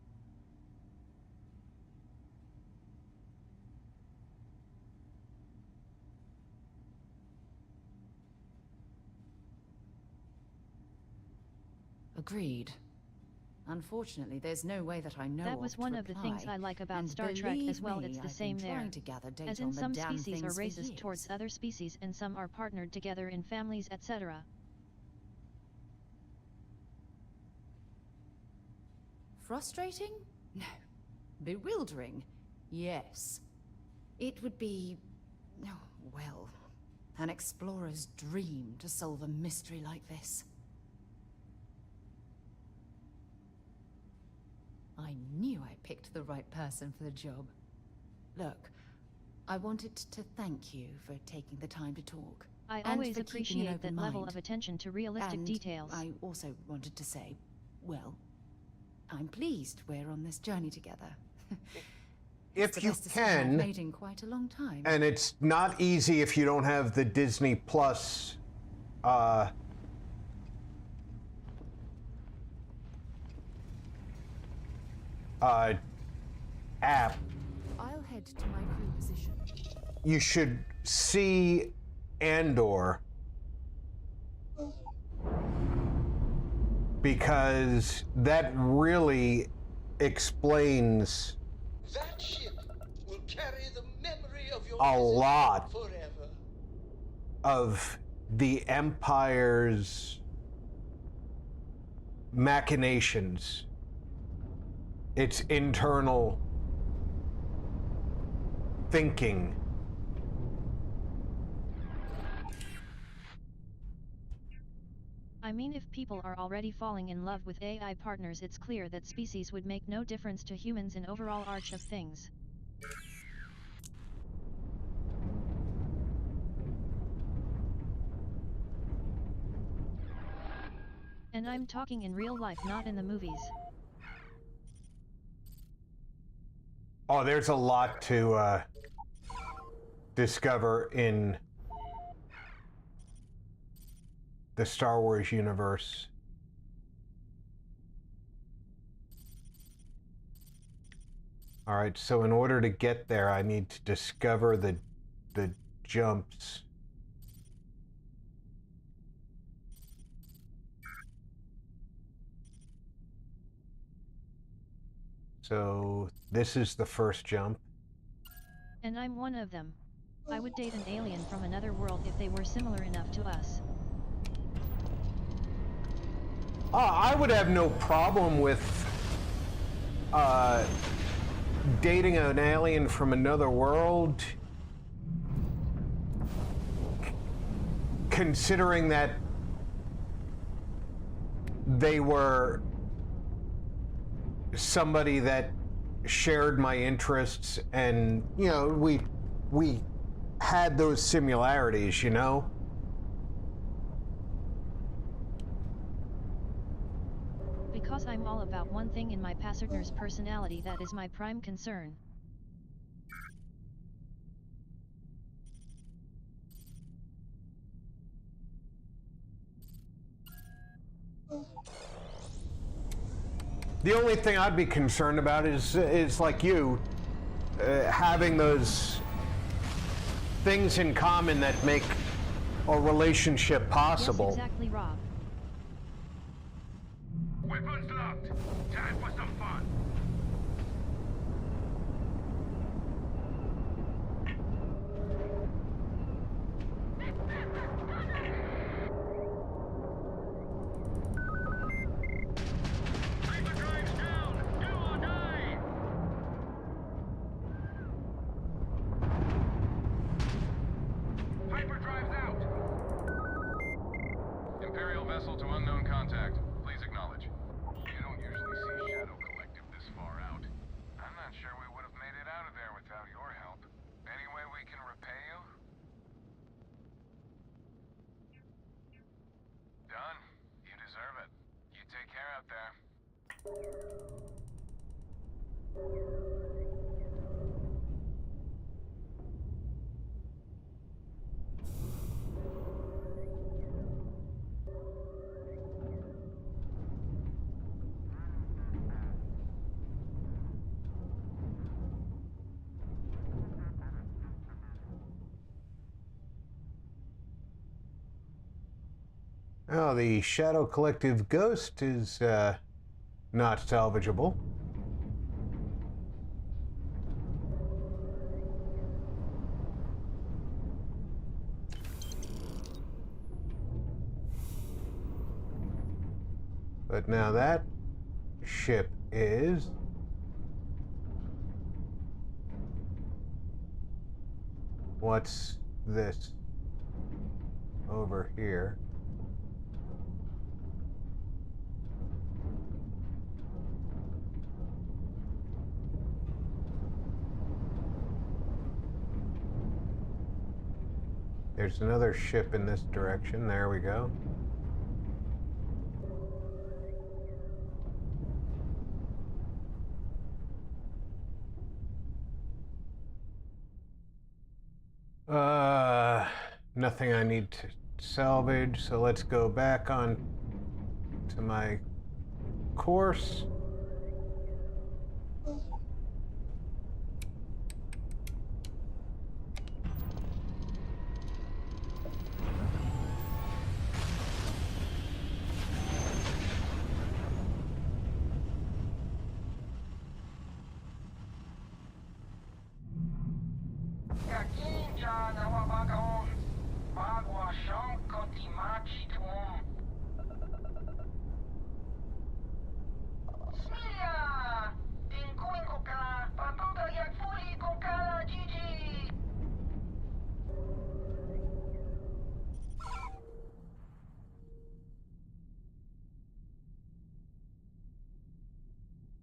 Agreed. Unfortunately, there's no way that I know That was of to one of the things reply. I like about And Star Trek as believe well. me, It's the I've same been there. trying to gather data As in on the some damn species are things for racist years. towards other species and some are partnered together in families, etc. Frustrating? No. Bewildering? Yes. It would be... oh, well, an explorer's dream to solve a mystery like this. I knew I picked the right person for the job. Look, I wanted to thank you for taking the time to talk. I and always for keeping an appreciate that open level mind. of attention to realistic And details. I also wanted to say, well, I'm pleased we're on this journey together. It's If the you best decision I've can, made in quite a long time. and it's not easy if you don't have the Disney Plus app. I'll head to my crew position. You should see Andor because that really explains That ship will carry the memory of your a visit lot forever. of the Empire's machinations, its internal thinking. I mean, if people are already falling in love with AI partners, it's clear that species would make no difference to humans in overall arch of things. And I'm talking in real life, not in the movies. Oh, there's a lot to discover in the Star Wars universe. All right, so in order to get there, I need to discover the jumps. So this is the first jump. And I'm one of them. I would date an alien from another world if they were similar enough to us. I would have no problem with dating an alien from another world, considering that they were somebody that shared my interests, and you know, we had those similarities, you know. Because I'm all about one thing in my partner's personality, that is my prime concern. The only thing I'd be concerned about is like you, having those things in common that make a relationship possible. Yes, exactly, Rob. Weapons locked. Time for some fun. Hyperdrive's out. Imperial vessel to unknown contact. Please acknowledge. You don't usually see Shadow Collective this far out. I'm not sure we would have made it out of there without your help. Any way we can repay you? Done. You deserve it. You take care out there. Oh, the Shadow Collective Ghost is not salvageable. But now that ship is. What's this over here? There's another ship in this direction. There we go. Nothing I need to salvage, so let's go back on to my course.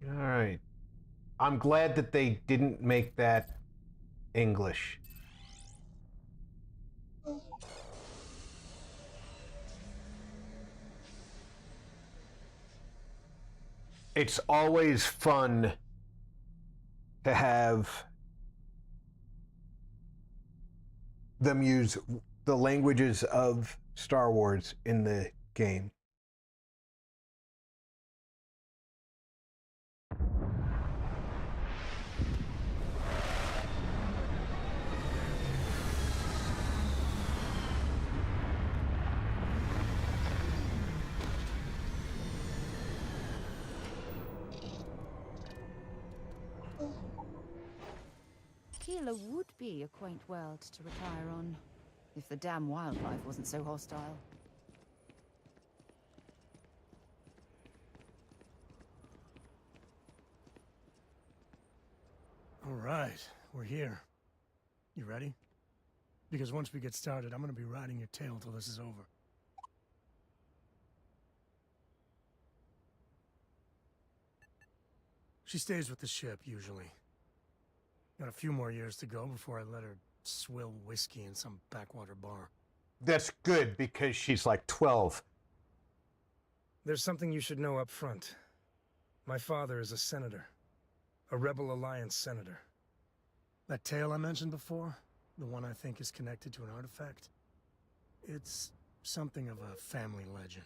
All right. I'm glad that they didn't make that English. it's always fun to have them use the languages of Star Wars in the game. Keeler would be a quaint world to retire on, if the damn wildlife wasn't so hostile. All right, we're here. You ready? Because once we get started, I'm gonna be riding your tail till this is over. She stays with the ship, usually. Got a few more years to go before I let her swill whiskey in some backwater bar. That's good, because she's like 12. There's something you should know up front. My father is a senator. A Rebel Alliance senator. That tale I mentioned before, the one I think is connected to an artifact, it's something of a family legend.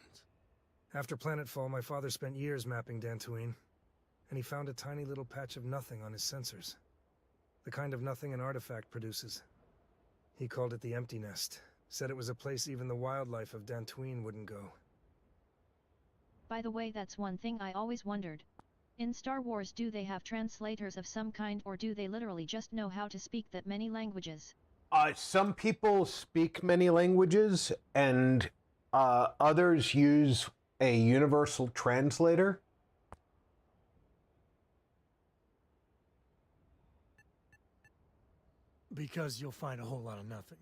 After planetfall, my father spent years mapping Dantooine, and he found a tiny little patch of nothing on his sensors. The kind of nothing an artifact produces. He called it the Empty Nest. Said it was a place even the wildlife of Dantooine wouldn't go. By the way, that's one thing I always wondered. In Star Wars, do they have translators of some kind, or do they literally just know how to speak that many languages? Some people speak many languages, and others use a universal translator. Because you'll find a whole lot of nothing.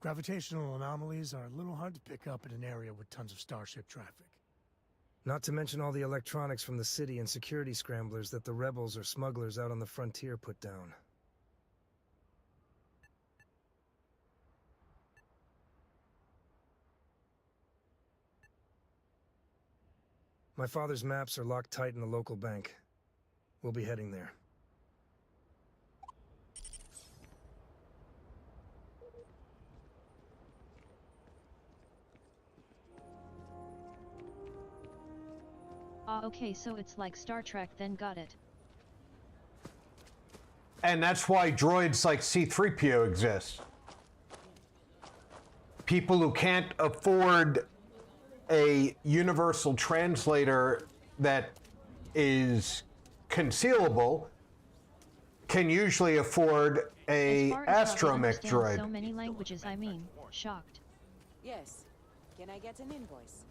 Gravitational anomalies are a little hard to pick up in an area with tons of starship traffic. Not to mention all the electronics from the city and security scramblers that the rebels or smugglers out on the frontier put down. My father's maps are locked tight in the local bank. We'll be heading there. Okay, so it's like Star Trek then, got it. And that's why droids like C-3PO exist. People who can't afford a universal translator that is concealable can usually afford a astromech droid. So many languages, I mean, shocked. Yes. Can I get an invoice?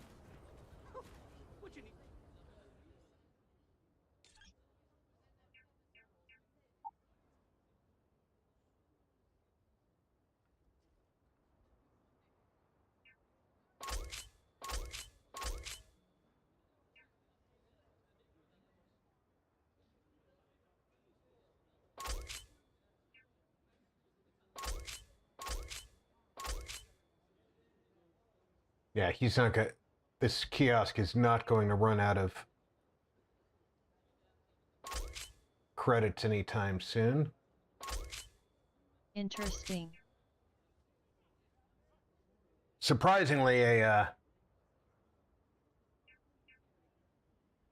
Yeah, he's not going. This kiosk is not going to run out of credits anytime soon. Interesting. Surprisingly, a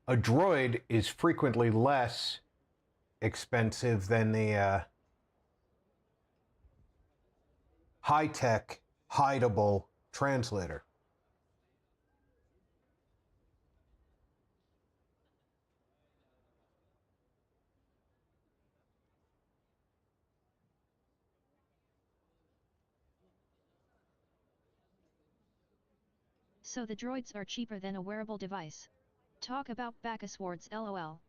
droid is frequently less expensive than the high-tech, hideable translator. So the droids are cheaper than a wearable device. Talk about Bacchus wards, lol.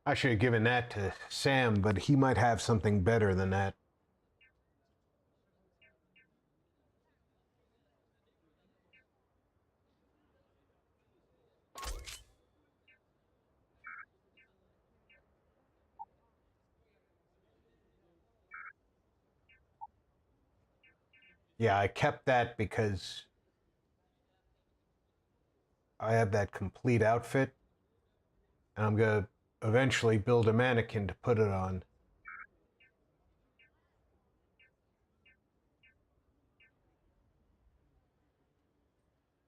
I should have given that to Sam, but he might have something better than that. Yeah, I kept that because I have that complete outfit, and I'm gonna eventually build a mannequin to put it on.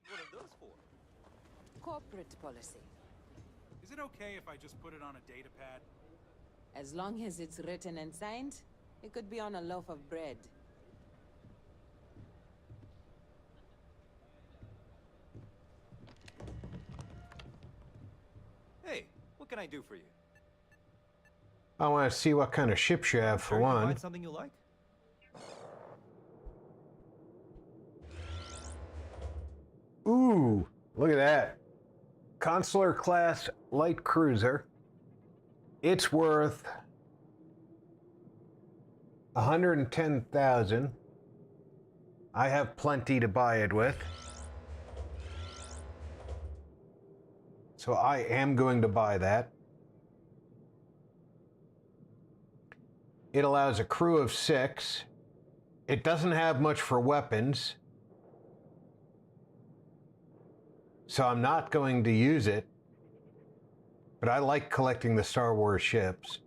What are those for? Corporate policy. Is it okay if I just put it on a data pad? As long as it's written and signed, it could be on a loaf of bread. Hey, what can I do for you? I want to see what kind of ships you have, for Sure you can one. find something you like? Ooh, look at that. Consular class light cruiser. It's worth 110,000. I have plenty to buy it with. So I am going to buy that. It allows a crew of 6. It doesn't have much for weapons. So I'm not going to use it. But I like collecting the Star Wars ships.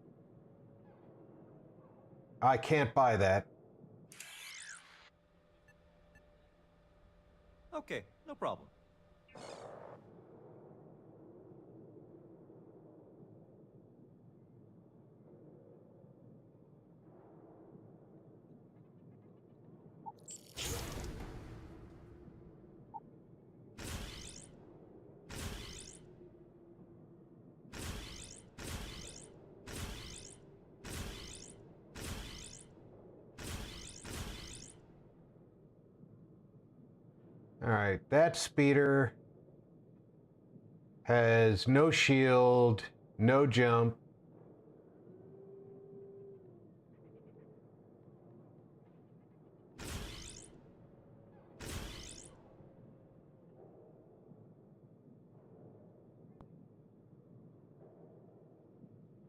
I can't buy that. Okay, no problem. All right, that speeder has no shield, no jump.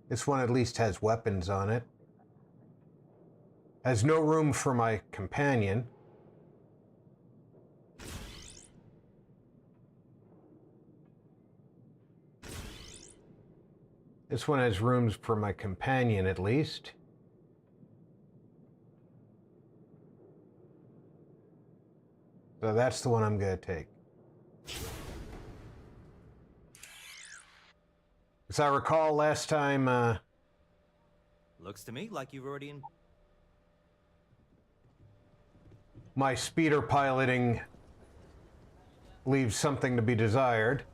This one at least has weapons on it. Has no room for my companion. This one has rooms for my companion at least. So that's the one I'm going to take. As I recall last time, Looks to me like you've already my speeder piloting leaves something to be desired.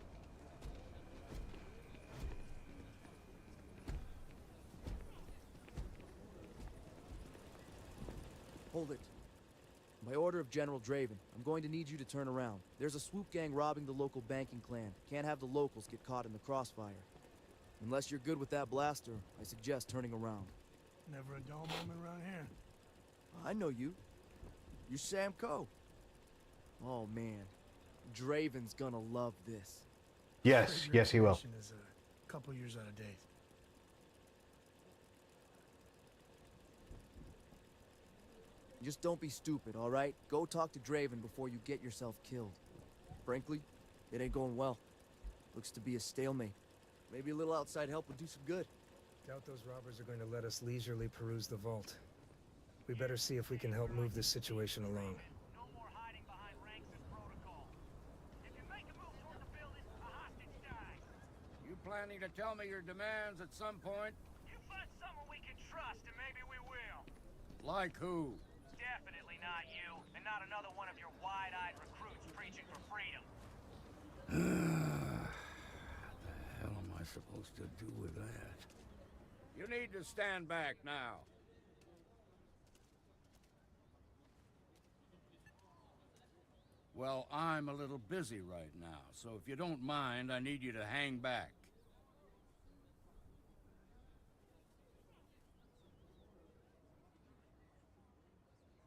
Hold it. By order of General Draven, I'm going to need you to turn around. There's a swoop gang robbing the local banking clan. Can't have the locals get caught in the crossfire. Unless you're good with that blaster, I suggest turning around. Never a dull moment around here. I know you. You're Sam Coe. Oh man, Draven's gonna love this. Yes, yes he will. Is a couple years out of date. Just don't be stupid, all right? Go talk to Draven before you get yourself killed. Frankly, it ain't going well. Looks to be a stalemate. Maybe a little outside help would do some good. Doubt those robbers are going to let us leisurely peruse the vault. We better see if we can help move this situation along. You planning to tell me your demands at some point? You find someone we can trust and maybe we will. Like who? Definitely not you, and not another one of your wide-eyed recruits preaching for freedom. What the hell am I supposed to do with that? You need to stand back now. Well, I'm a little busy right now, so if you don't mind, I need you to hang back.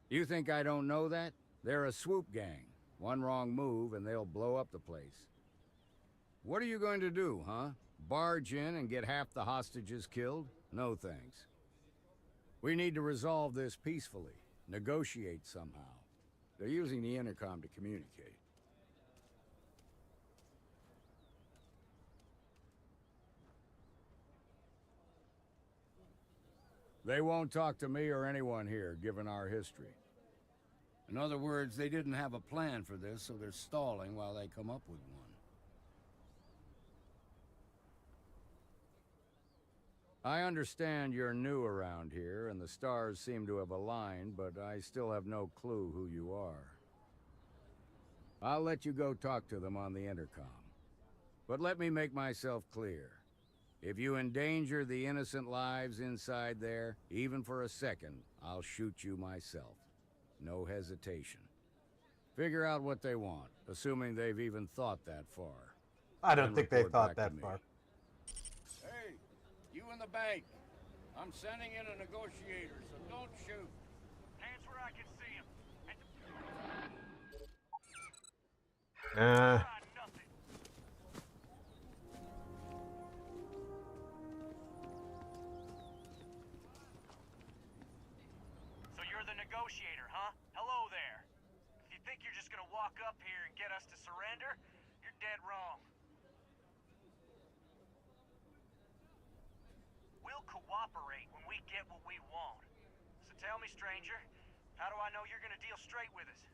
You think I don't know that? They're a swoop gang. One wrong move and they'll blow up the place. What are you going to do, huh? Barge in and get half the hostages killed? No thanks. We need to resolve this peacefully. Negotiate somehow. They're using the intercom to communicate. They won't talk to me or anyone here, given our history. In other words, they didn't have a plan for this, so they're stalling while they come up with one. I understand you're new around here, and the stars seem to have aligned, but I still have no clue who you are. I'll let you go talk to them on the intercom. But let me make myself clear. If you endanger the innocent lives inside there, even for a second, I'll shoot you myself. No hesitation. Figure out what they want, assuming they've even thought that far. I don't Then think they report thought back to that me. far. Hey, you in the bank. I'm sending in a negotiator, so don't shoot. Hands where I can see him. So you're the negotiator, huh? Hello there. If you think you're just gonna walk up here and get us to surrender, you're dead wrong. We'll cooperate when we get what we want. So tell me, stranger, how do I know you're gonna deal straight with us?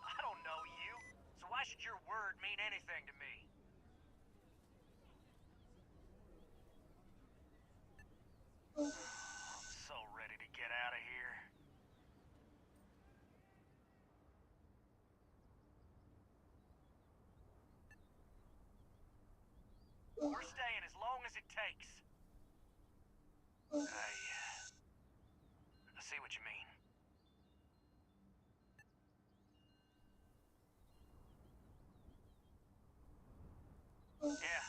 I don't know you, so why should your word mean anything to me? I'm so ready to get out of here. We're staying as long as it takes. I see what you mean. Yeah,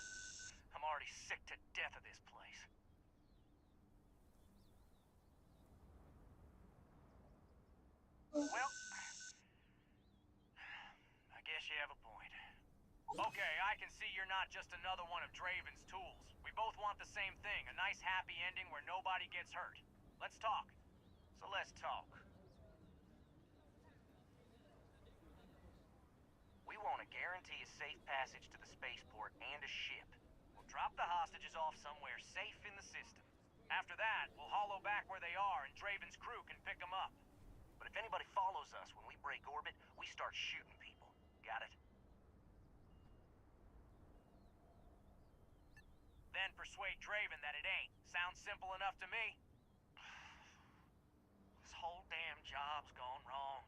I'm already sick to death of this place. Well, I guess you have a point. Okay, I can see you're not just another one of Draven's tools. We both want the same thing, a nice happy ending where nobody gets hurt. Let's talk. So let's talk. We want to guarantee a safe passage to the spaceport and a ship. We'll drop the hostages off somewhere safe in the system. After that, we'll hollow back where they are and Draven's crew can pick them up. But if anybody follows us when we break orbit, we start shooting people. Got it? Then persuade Draven that it ain't. Sounds simple enough to me. This whole damn job's gone wrong.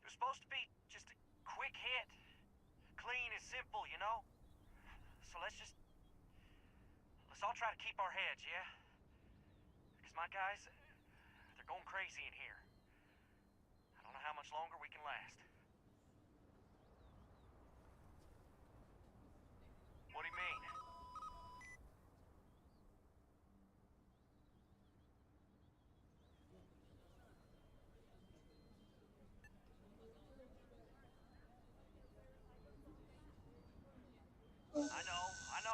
It was supposed to be just a quick hit. Clean and simple, you know? So let's all try to keep our heads, yeah? Because my guys, they're going crazy in here. I don't know how much longer we can last. What do you mean? I know. I'm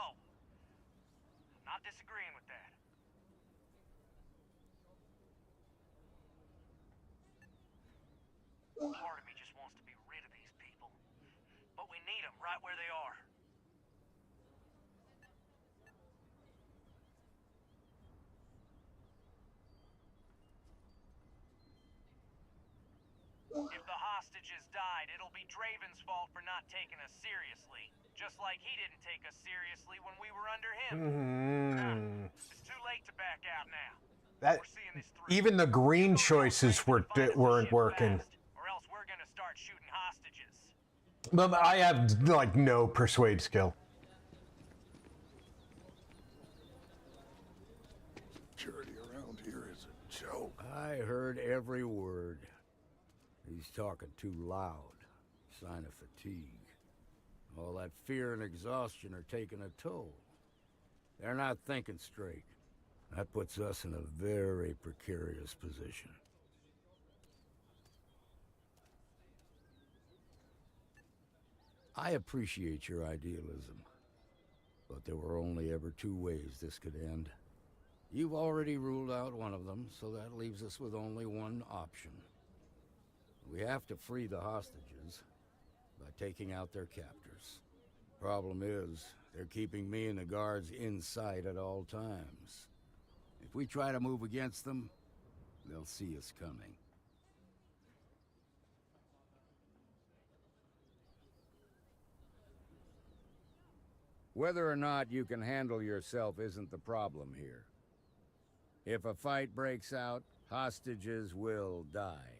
not disagreeing with that. Part of me just wants to be rid of these people. But we need them right where they are. If the hostages died, it'll be Draven's fault for not taking us seriously. Just like he didn't take us seriously when we were under him. It's too late to back out now. That even the green choices weren't working. Or else we're gonna start shooting hostages. But I have like no persuade skill. Security around here is a joke. I heard every word. He's talking too loud. Sign of fatigue. All that fear and exhaustion are taking a toll. They're not thinking straight. That puts us in a very precarious position. I appreciate your idealism, but there were only ever two ways this could end. You've already ruled out one of them, so that leaves us with only one option. We have to free the hostages by taking out their captors. Problem is, they're keeping me and the guards in sight at all times. If we try to move against them, they'll see us coming. Whether or not you can handle yourself isn't the problem here. If a fight breaks out, hostages will die.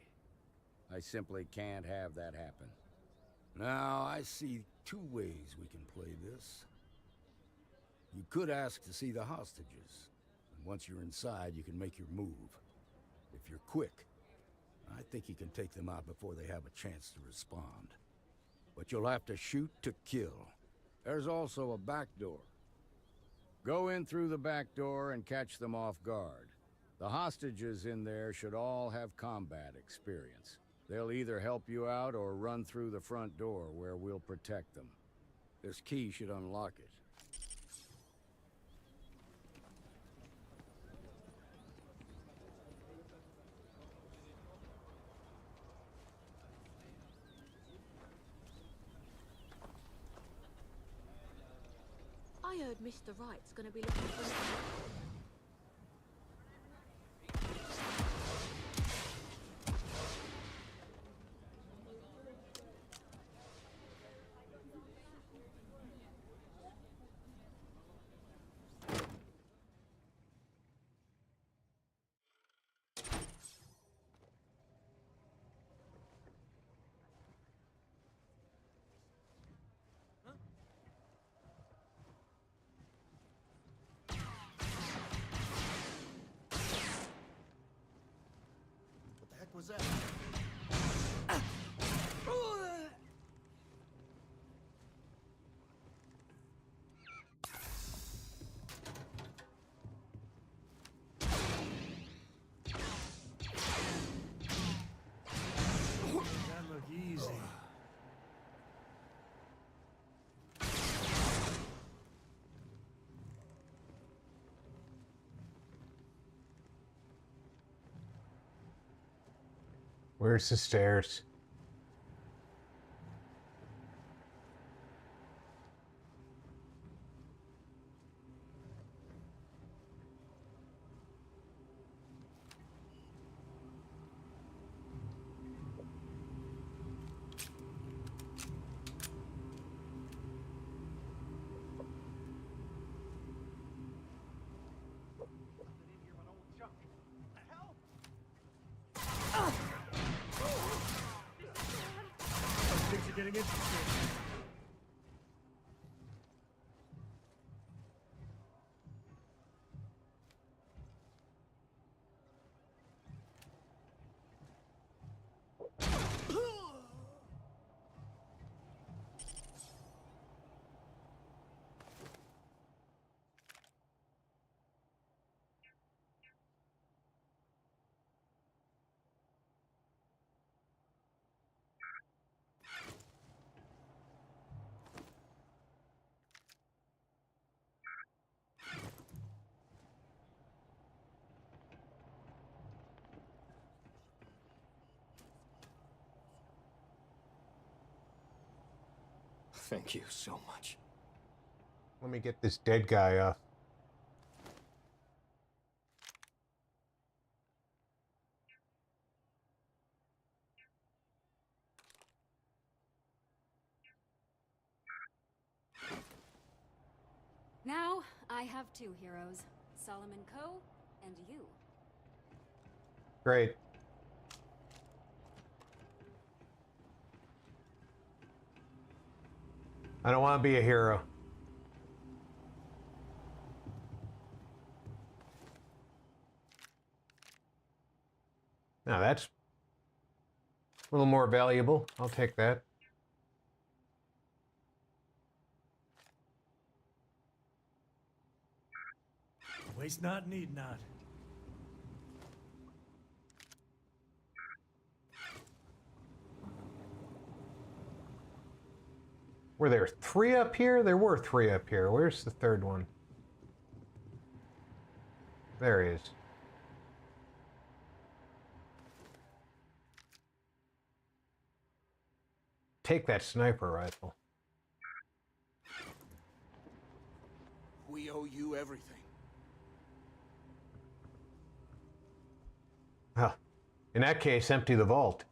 I simply can't have that happen. Now, I see two ways we can play this. You could ask to see the hostages, and once you're inside, you can make your move. If you're quick, I think you can take them out before they have a chance to respond. But you'll have to shoot to kill. There's also a back door. Go in through the back door and catch them off guard. The hostages in there should all have combat experience. They'll either help you out or run through the front door where we'll protect them. This key should unlock it. I heard Mr. Wright's gonna be looking for an... Was that? That look easy. Where's the stairs? Things are getting interesting. Thank you so much. Let me get this dead guy off. Now, I have two heroes, Solomon Coe and you. Great. I don't want to be a hero. Now that's a little more valuable. I'll take that. Waste not, need not. Were there three up here? There were three up here. Where's the third one? There he is. Take that sniper rifle. We owe you everything. Huh. In that case, empty the vault.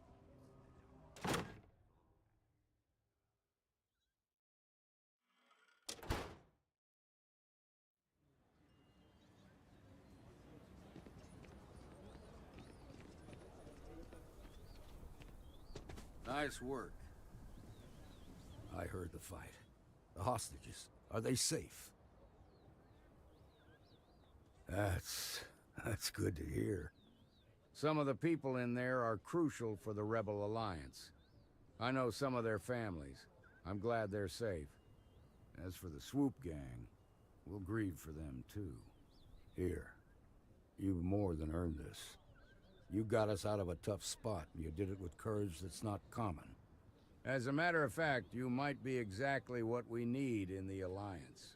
Nice work. I heard the fight. The hostages, are they safe? That's good to hear. Some of the people in there are crucial for the Rebel Alliance. I know some of their families. I'm glad they're safe. As for the Swoop Gang, we'll grieve for them too. Here, you've more than earned this. You got us out of a tough spot, and you did it with courage that's not common. As a matter of fact, you might be exactly what we need in the Alliance.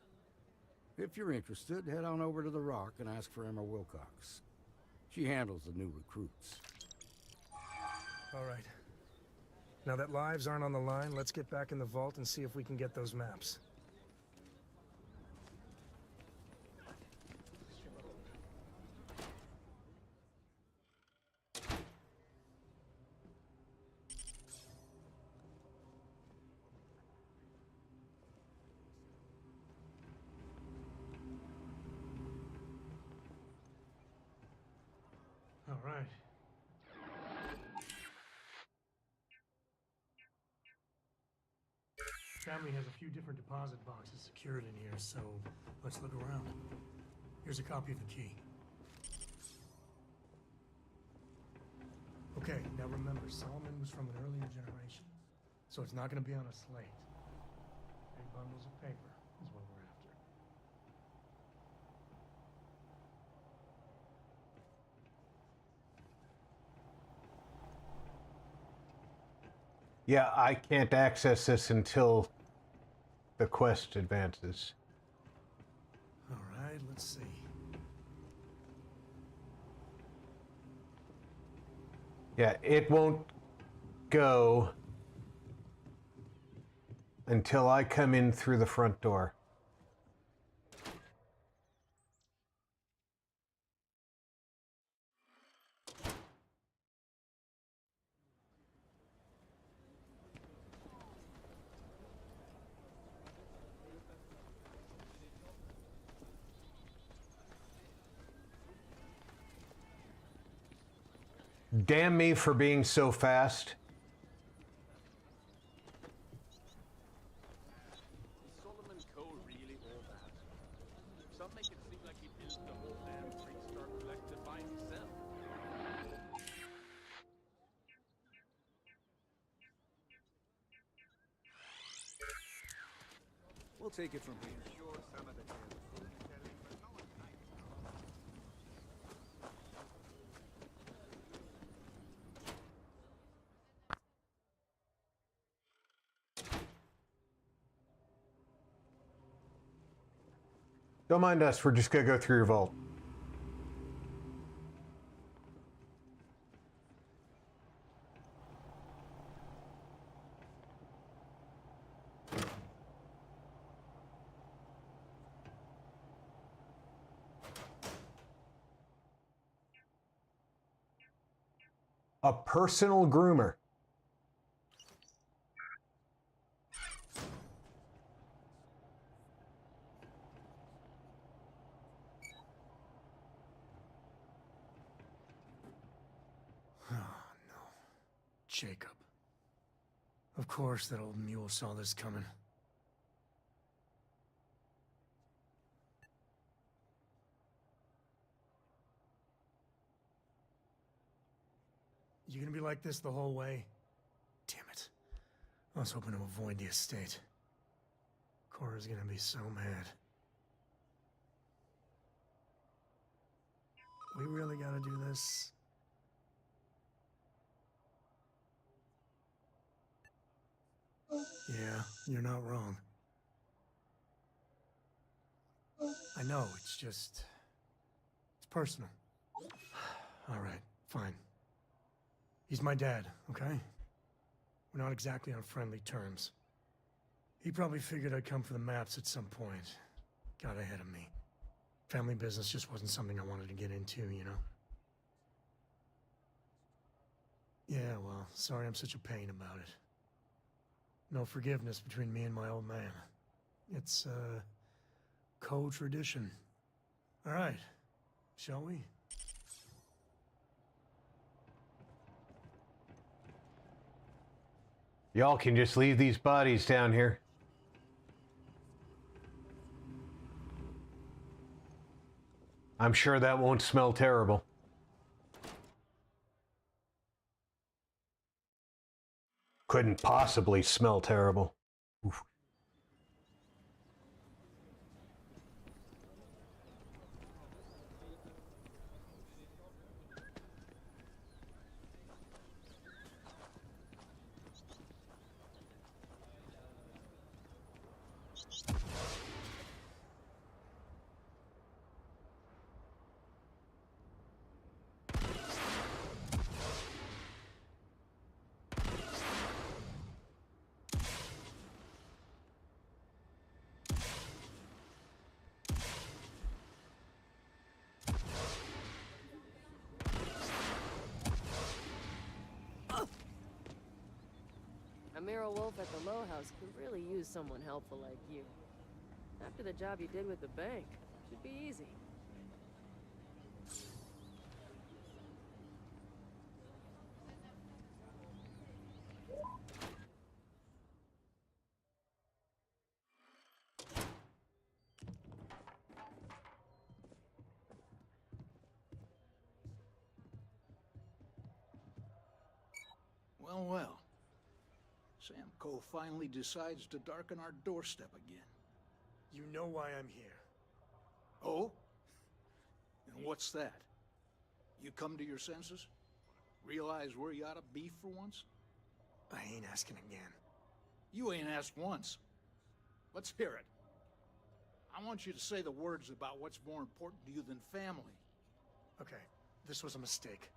If you're interested, head on over to the Rock and ask for Emma Wilcox. She handles the new recruits. All right. Now that lives aren't on the line, let's get back in the vault and see if we can get those maps. All right. Family has a few different deposit boxes secured in here, so let's look around. Here's a copy of the key. Okay, now remember, Solomon was from an earlier generation, so it's not going to be on a slate. Big bundles of paper is what we're after. Yeah, I can't access this until the quest advances. All right, let's see. Yeah, it won't go until I come in through the front door. Damn me for being so fast. Solomon Cole really all that? Some make it seem like he built the whole damn Star Collective by himself. We'll take it from here. Sure, some of the Don't mind us, we're just gonna go through your vault. A personal groomer. Oh, no. Jacob. Of course that old mule saw this coming. You gonna be like this the whole way? Damn it. I was hoping to avoid the estate. Cora's gonna be so mad. We really gotta do this? Yeah, you're not wrong. I know, it's personal. All right, fine. He's my dad, okay? We're not exactly on friendly terms. He probably figured I'd come for the maps at some point. Got ahead of me. Family business just wasn't something I wanted to get into, you know? Yeah, well, sorry I'm such a pain about it. No forgiveness between me and my old man. It's, co-tradition. All right, shall we? Y'all can just leave these bodies down here. I'm sure that won't smell terrible. Couldn't possibly smell terrible. Oof. Amira Wolf at the Low House could really use someone helpful like you. After the job you did with the bank, should be easy. Well, well. Sam Coe finally decides to darken our doorstep again. You know why I'm here. Oh? And what's that? You come to your senses? Realize where you ought to be for once? I ain't asking again. You ain't asked once. Let's hear it. I want you to say the words about what's more important to you than family. Okay, this was a mistake.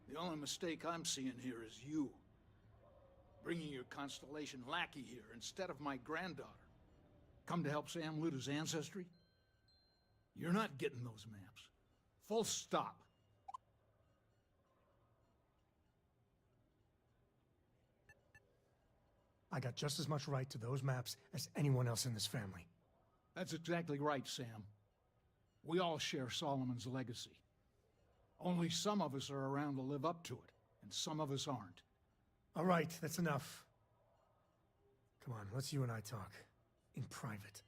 The only mistake I'm seeing here is you. Bringing your Constellation lackey here instead of my granddaughter. Come to help Sam loot his ancestry? You're not getting those maps. Full stop. I got just as much right to those maps as anyone else in this family. That's exactly right, Sam. We all share Solomon's legacy. Only some of us are around to live up to it, and some of us aren't. All right, that's enough. Come on, let's you and I talk. In private.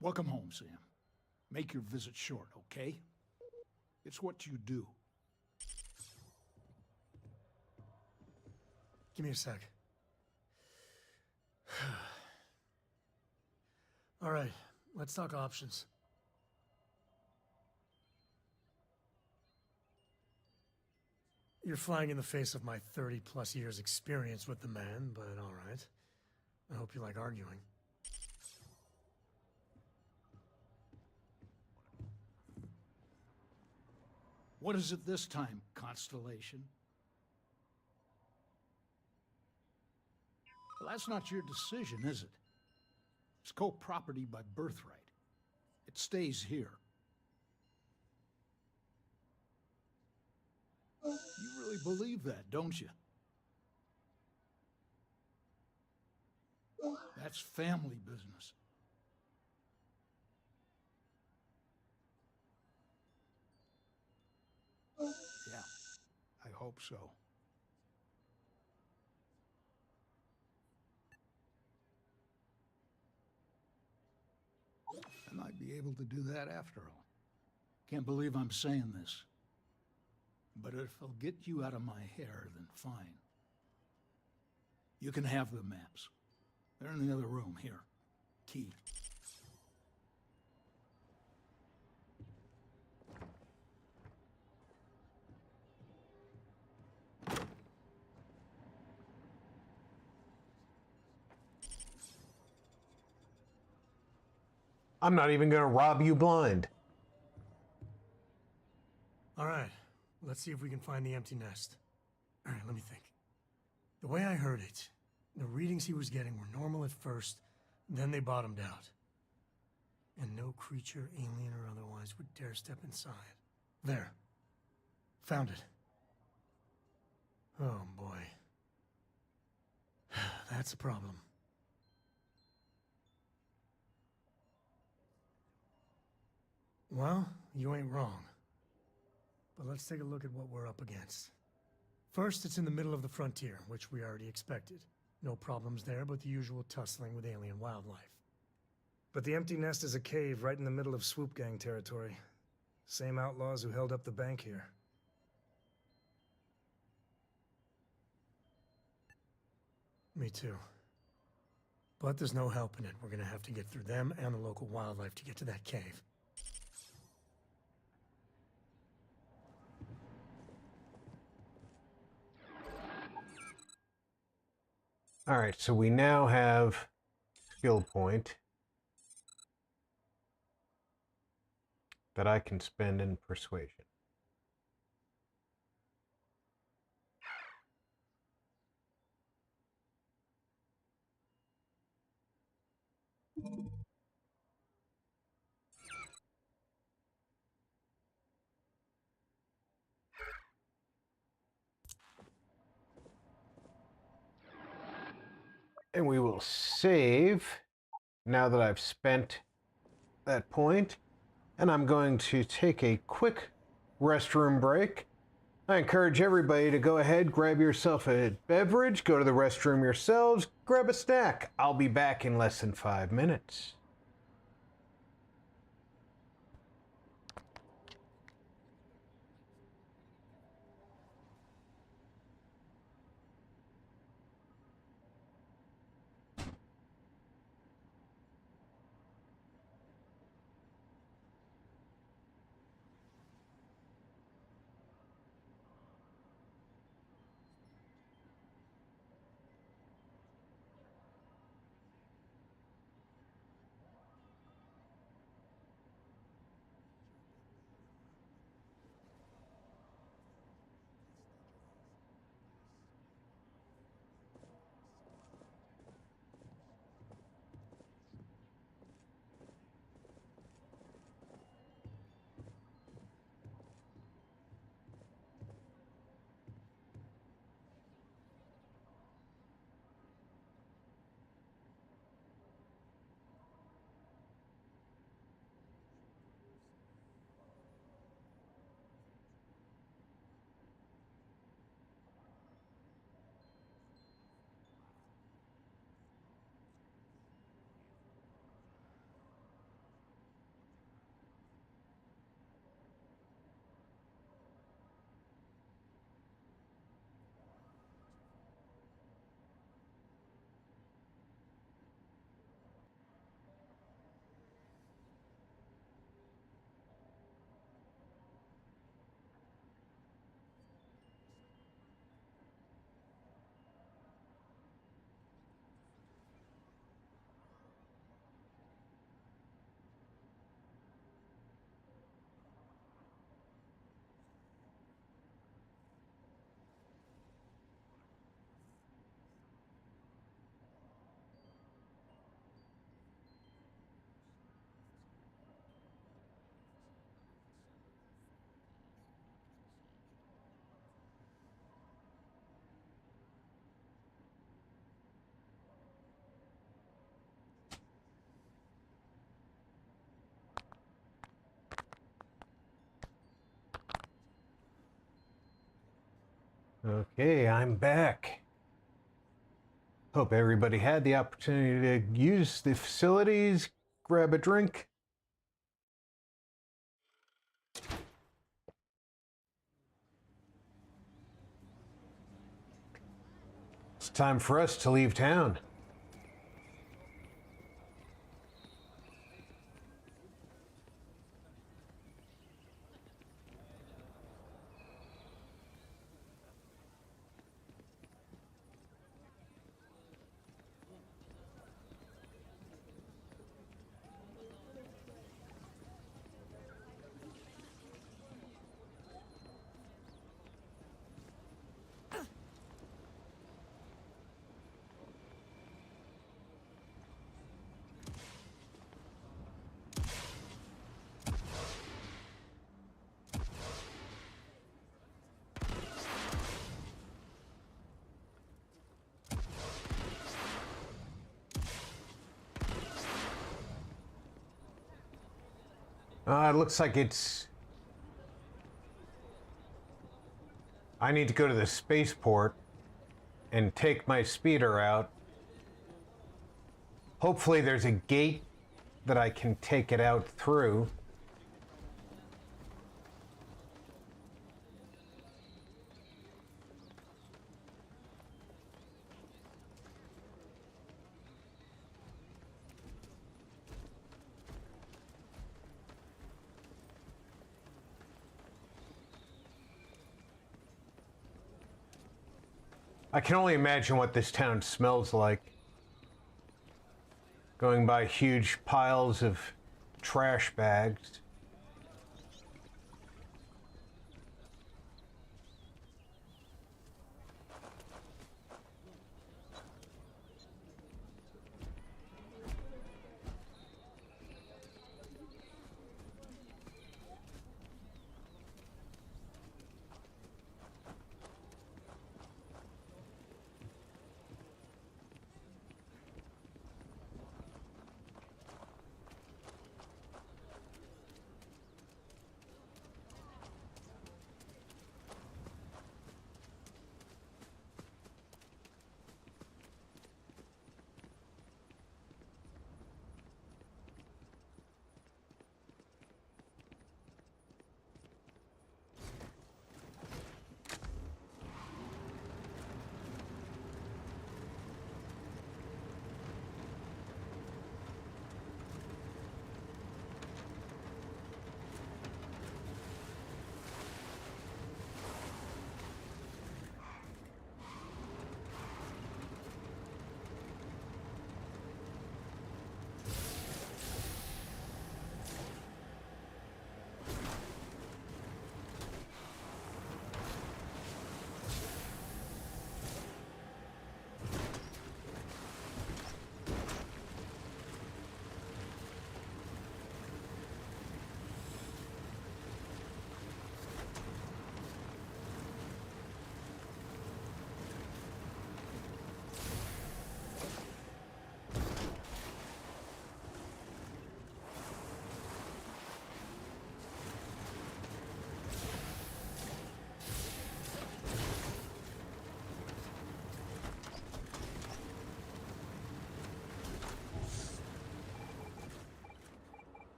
Welcome home, Sam. Make your visit short, okay? It's what you do. Give me a sec. All right, let's talk options. You're flying in the face of my 30-plus years experience with the man, but all right. I hope you like arguing. What is it this time, Constellation? Well, that's not your decision, is it? It's co-property by birthright. It stays here. You really believe that, don't you? That's family business. Yeah, I hope so. I might be able to do that after all. Can't believe I'm saying this. But if it'll get you out of my hair, then fine. You can have the maps. They're in the other room, here. Key. I'm not even gonna rob you blind. All right, let's see if we can find the empty nest. All right, let me think. The way I heard it, the readings he was getting were normal at first, then they bottomed out. And no creature, alien or otherwise, would dare step inside. There. Found it. Oh, boy. That's a problem. Well, you ain't wrong. But let's take a look at what we're up against. First, it's in the middle of the frontier, which we already expected. No problems there, but the usual tussling with alien wildlife. But the empty nest is a cave right in the middle of Swoop Gang territory. Same outlaws who held up the bank here. Me too. But there's no helping it. We're gonna have to get through them and the local wildlife to get to that cave. All right, so we now have skill point that I can spend in persuasion. And we will save now that I've spent that point. And I'm going to take a quick restroom break. I encourage everybody to go ahead, grab yourself a beverage, go to the restroom yourselves, grab a snack. I'll be back in less than 5 minutes. Okay, I'm back. Hope everybody had the opportunity to use the facilities, grab a drink. It's time for us to leave town. It looks like it's... I need to go to the spaceport and take my speeder out. Hopefully there's a gate that I can take it out through. I can only imagine what this town smells like. Going by huge piles of trash bags.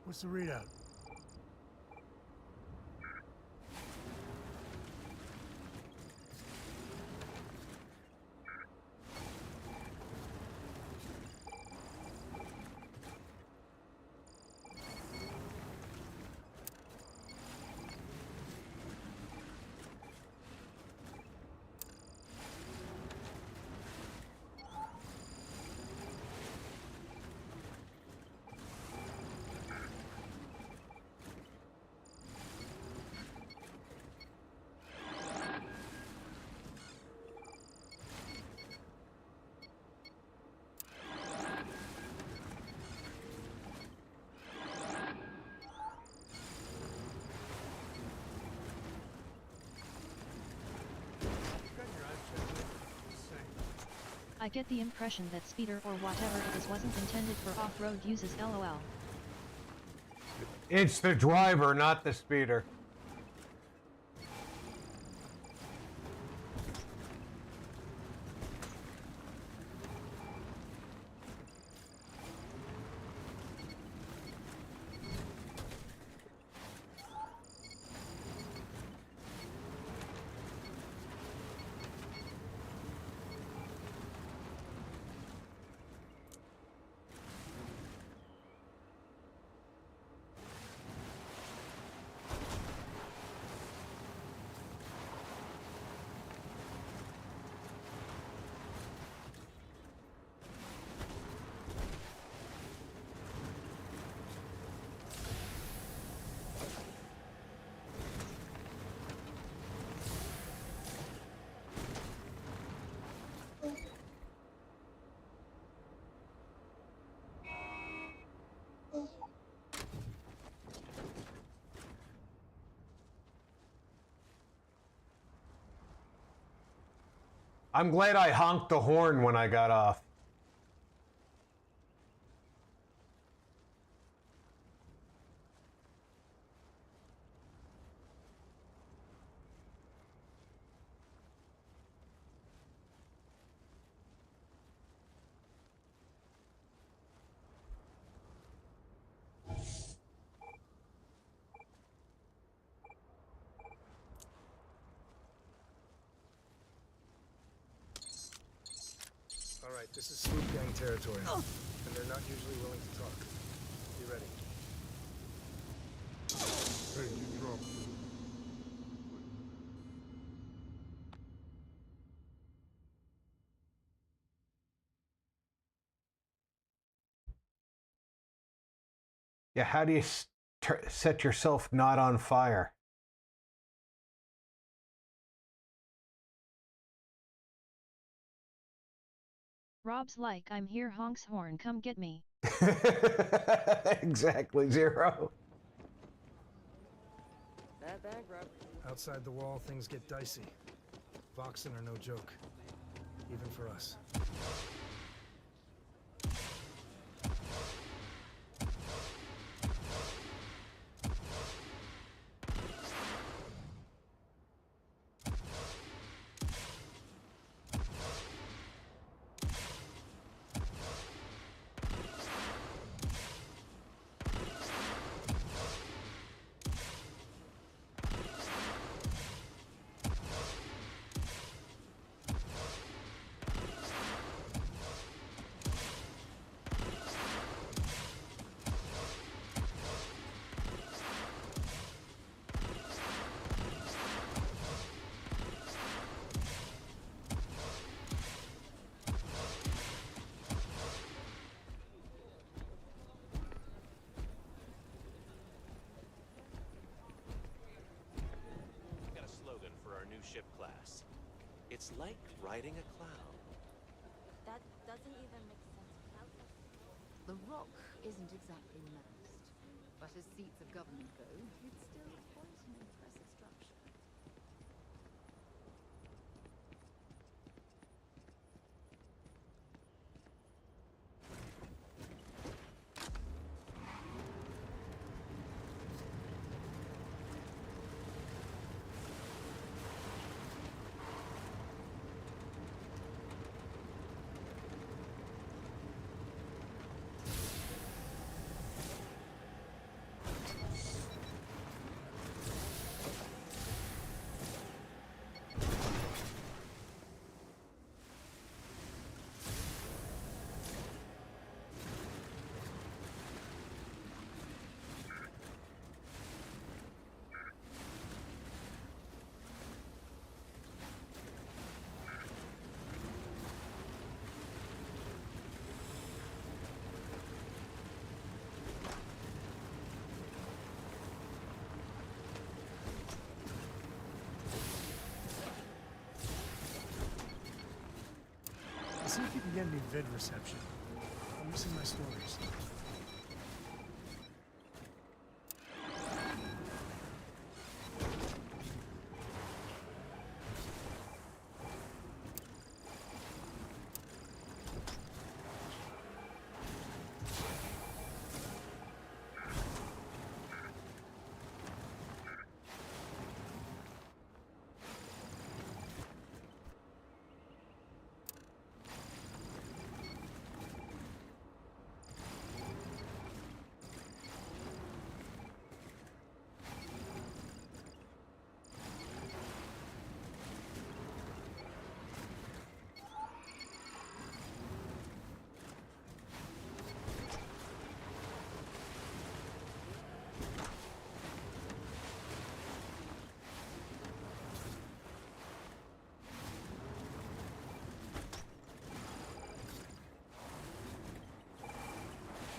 What's the readout? I get the impression that speeder or whatever it is wasn't intended for off-road uses, LOL. It's the driver, not the speeder. I'm glad I honked the horn when I got off. Right, this is Swoop Gang territory, and they're not usually willing to talk. Be ready. Hey, you dropped it. Yeah, how do you set yourself not on fire? Rob's like, I'm here, honks horn, come get me. Exactly, Zero. That bank robbery. Outside the wall, things get dicey. Voxen are no joke, even for us. Ship class. It's like riding a cloud. That doesn't even make sense without us. The rock isn't exactly nursed, but as seats of government go, it's still quite an impressive structure. See if you can get me vid reception. I'm missing my stories.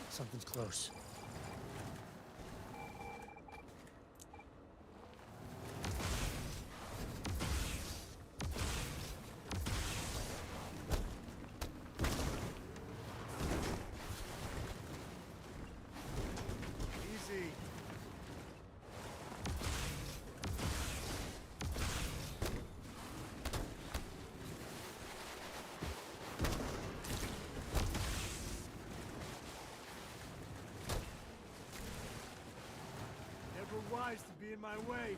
Something's close. Easy. Wise to be in my way.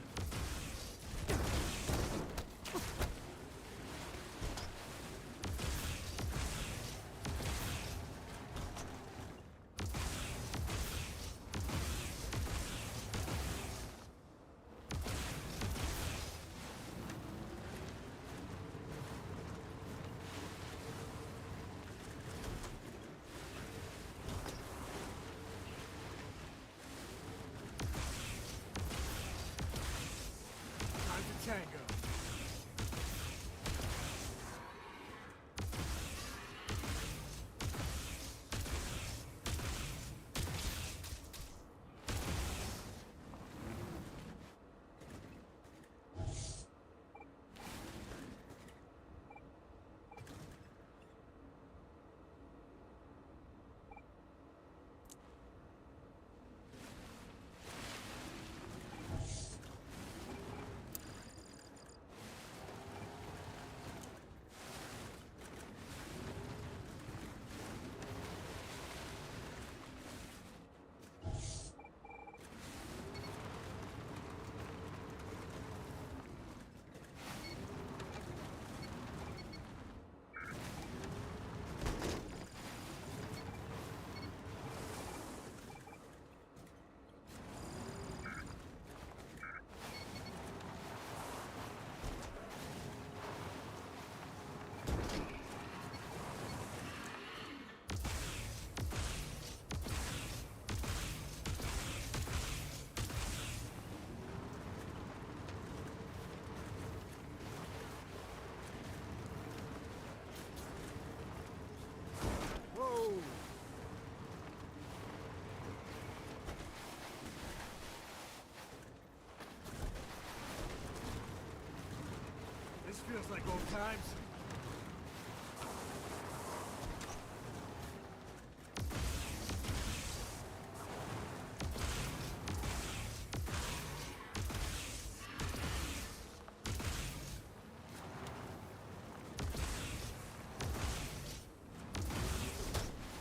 This feels like old times.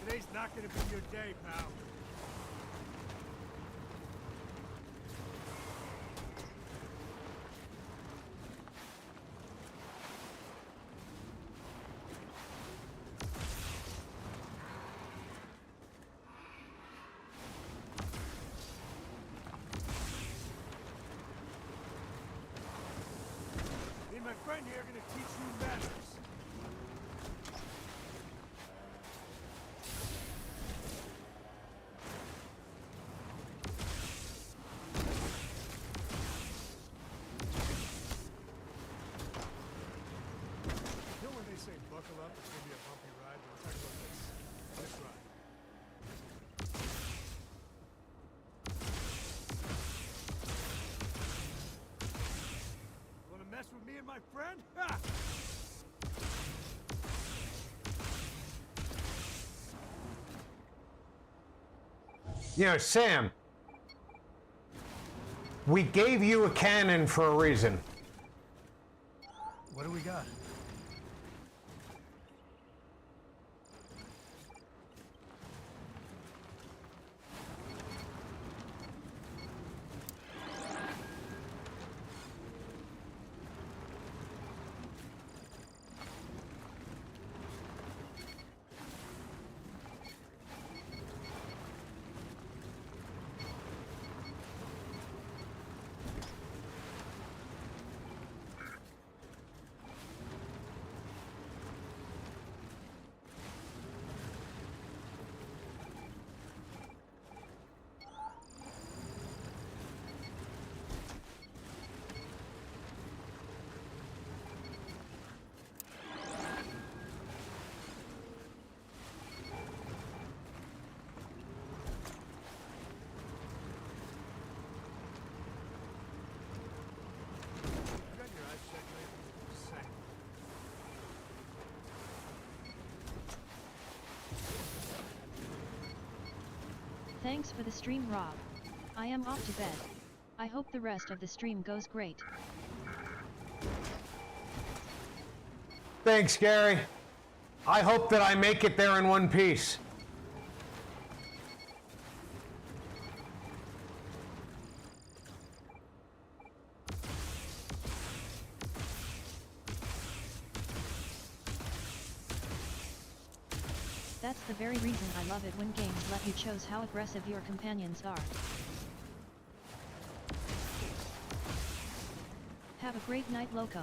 Today's not gonna be your day, pal. Me and my friend here are gonna teach you manners. You know when they say buckle up, it's gonna be a bumpy ride, but we're talking about this ride. You wanna mess with me and my friend? Ha! You know, Sam, we gave you a cannon for a reason. What do we got? You got your eyes checked, right? Just saying. Thanks for the stream, Rob. I am off to bed. I hope the rest of the stream goes great. Thanks, Gary. I hope that I make it there in one piece. That's the very reason I love it when games let you choose how aggressive your companions are. Have a great night, Loco.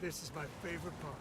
This is my favorite part.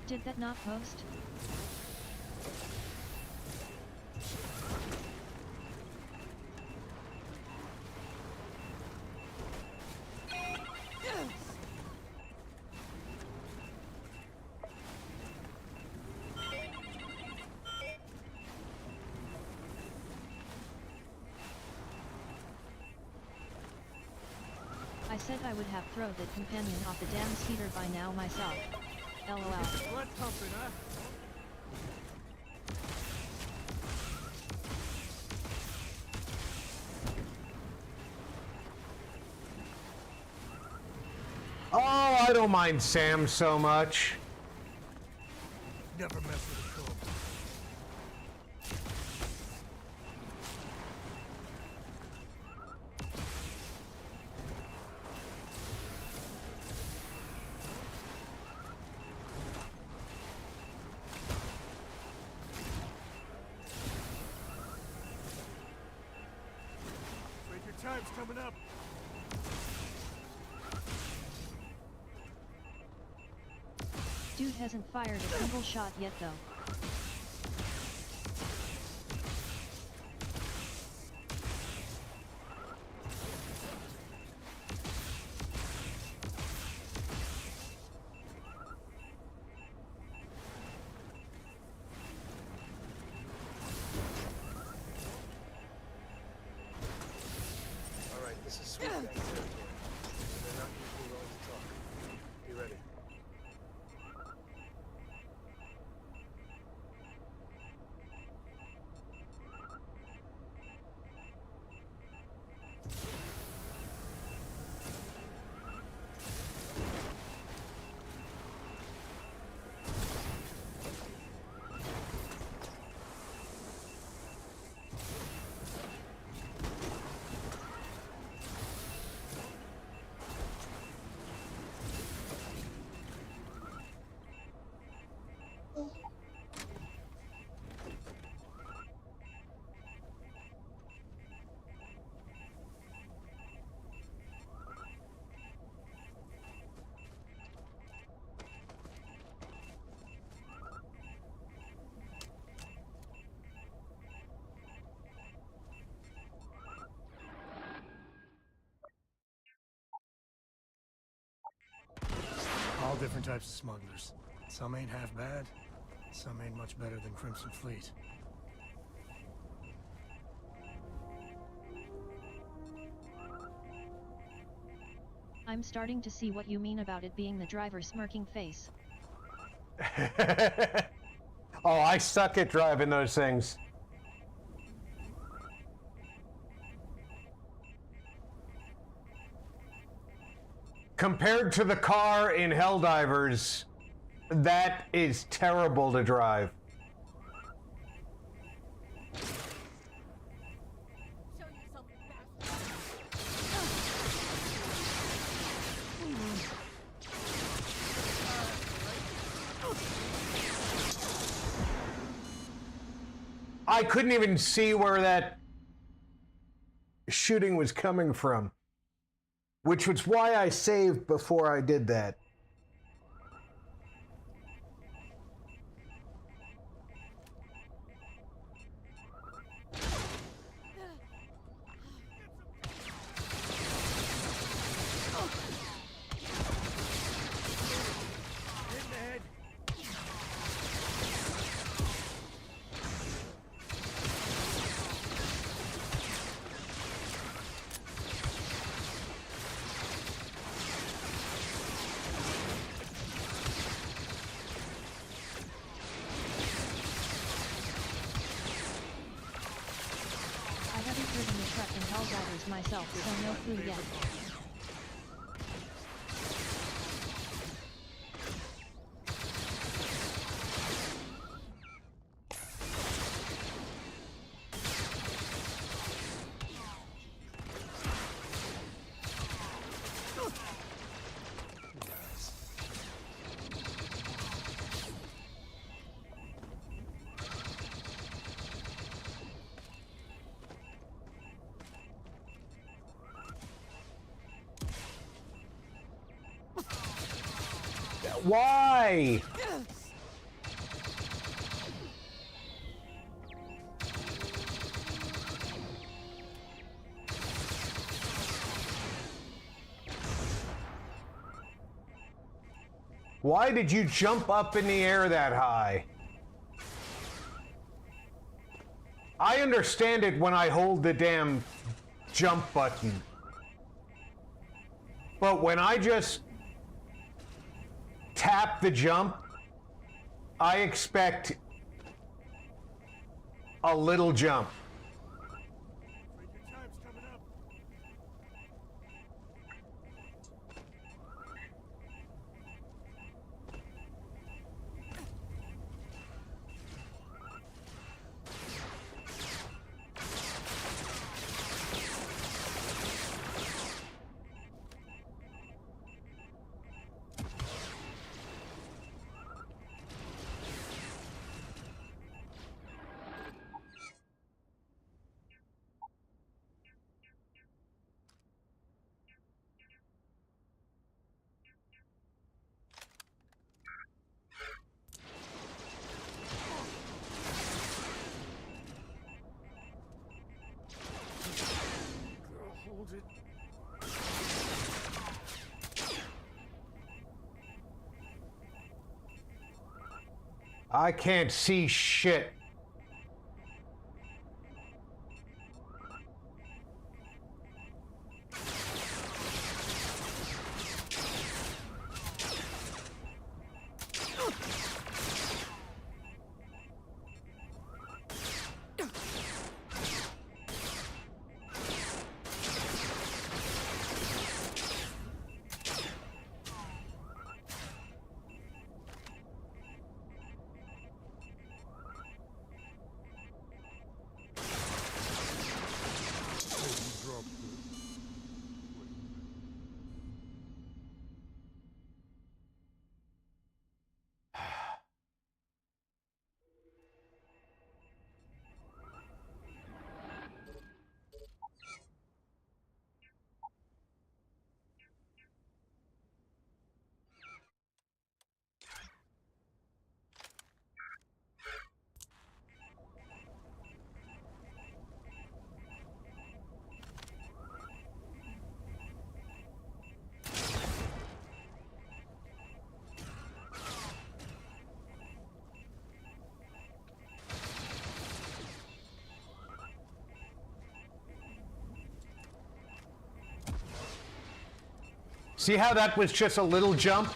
Did that not post? I said I would have thrown the companion off the damn cedar by now myself. LOL. Blood pumping, huh? Oh, I don't mind Sam so much. Never mess with a code. Wait, your time's coming up. Dude hasn't fired a single shot yet though. Alright, this is sweet gang territory. They're not usually willing to talk. Be ready. All different types of smugglers. Some ain't half bad, some ain't much better than Crimson Fleet. I'm starting to see what you mean about it being the driver's smirking face. Oh, I suck at driving those things. Compared to the car in Helldivers, that is terrible to drive. I couldn't even see where that shooting was coming from, which was why I saved before I did that. I haven't driven a truck in Helldivers myself, so no clue yet. Why? Why did you jump up in the air that high? I understand it when I hold the damn jump button. But when I just tap the jump, I expect a little jump. Hold it. I can't see shit. See how that was just a little jump?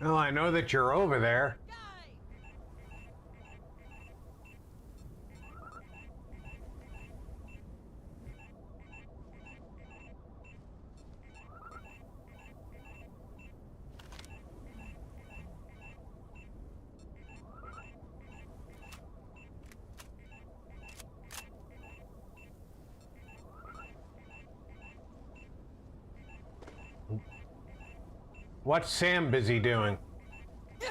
Oh, I know that you're over there. What's Sam busy doing? Hey,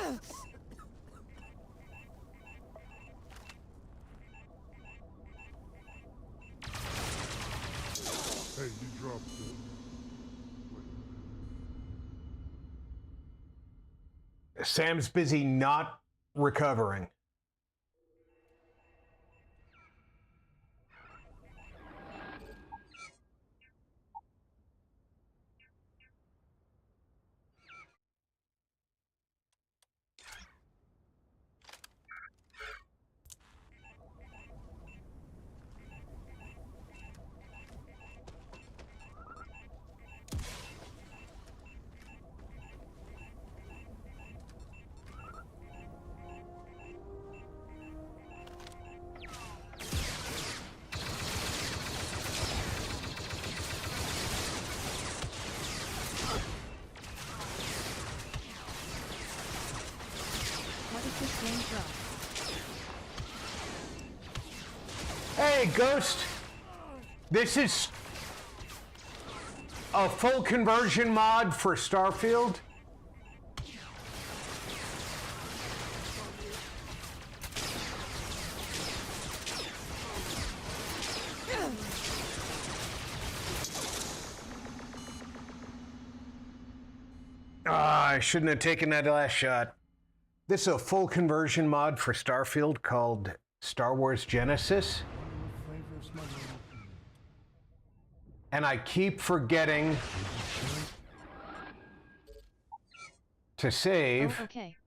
you dropped it. Sam's busy not recovering. What is this game from? Hey, Ghost! This is a full conversion mod for Starfield. I shouldn't have taken that last shot. This is a full conversion mod for Starfield called Star Wars Genesis. And I keep forgetting to save. Oh, okay.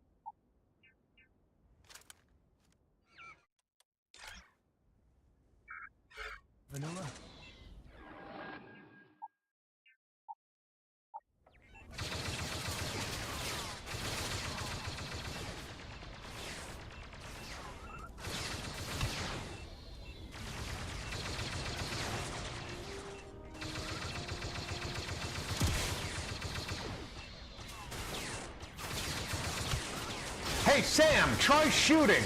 Vanilla? Hey, Sam, try shooting.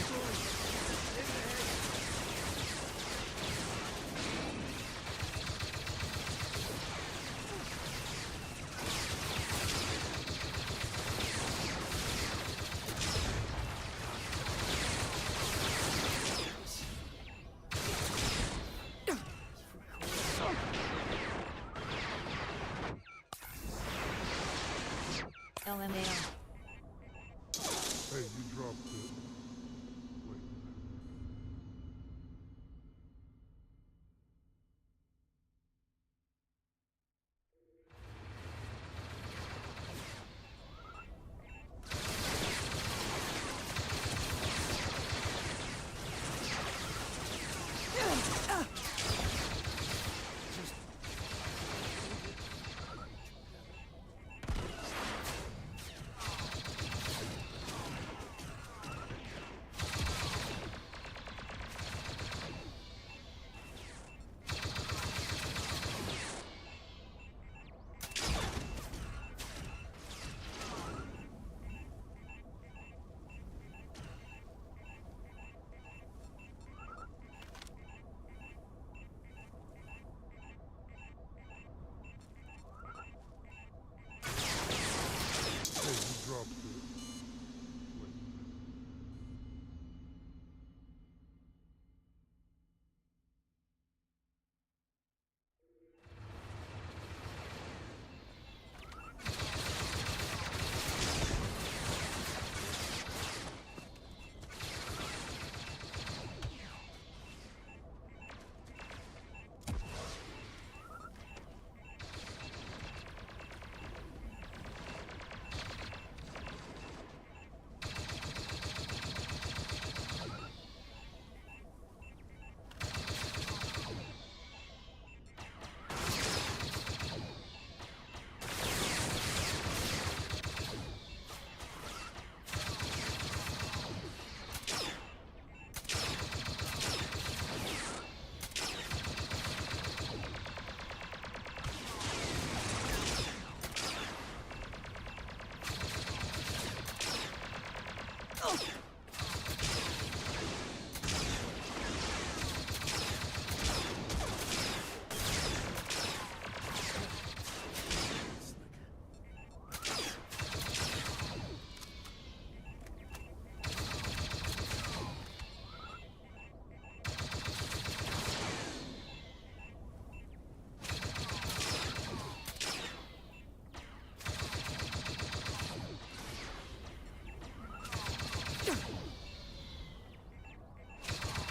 LMAO. Hey, you dropped it. Wait.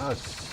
Us.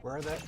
Where are they?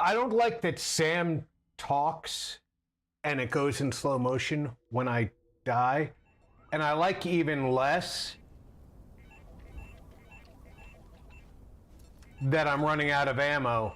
I don't like that Sam talks and it goes in slow motion when I die. And I like even less that I'm running out of ammo.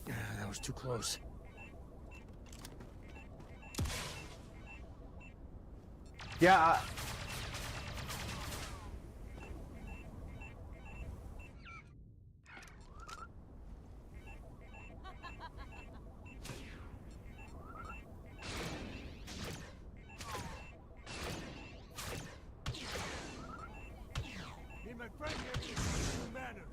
That was too close. Yeah. Me and my friend here can teach you manners.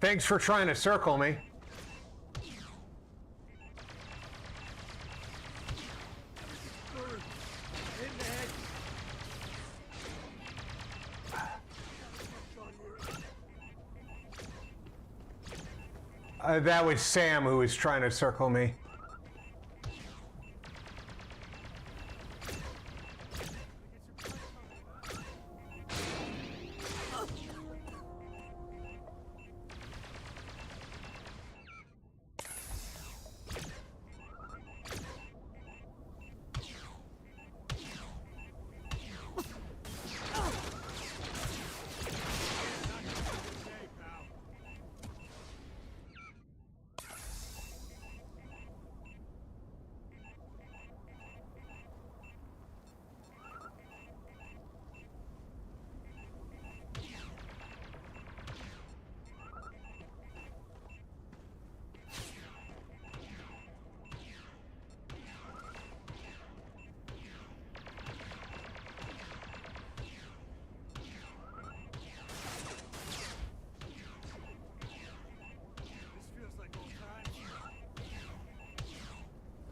Thanks for trying to circle me. That was Sam who was trying to circle me.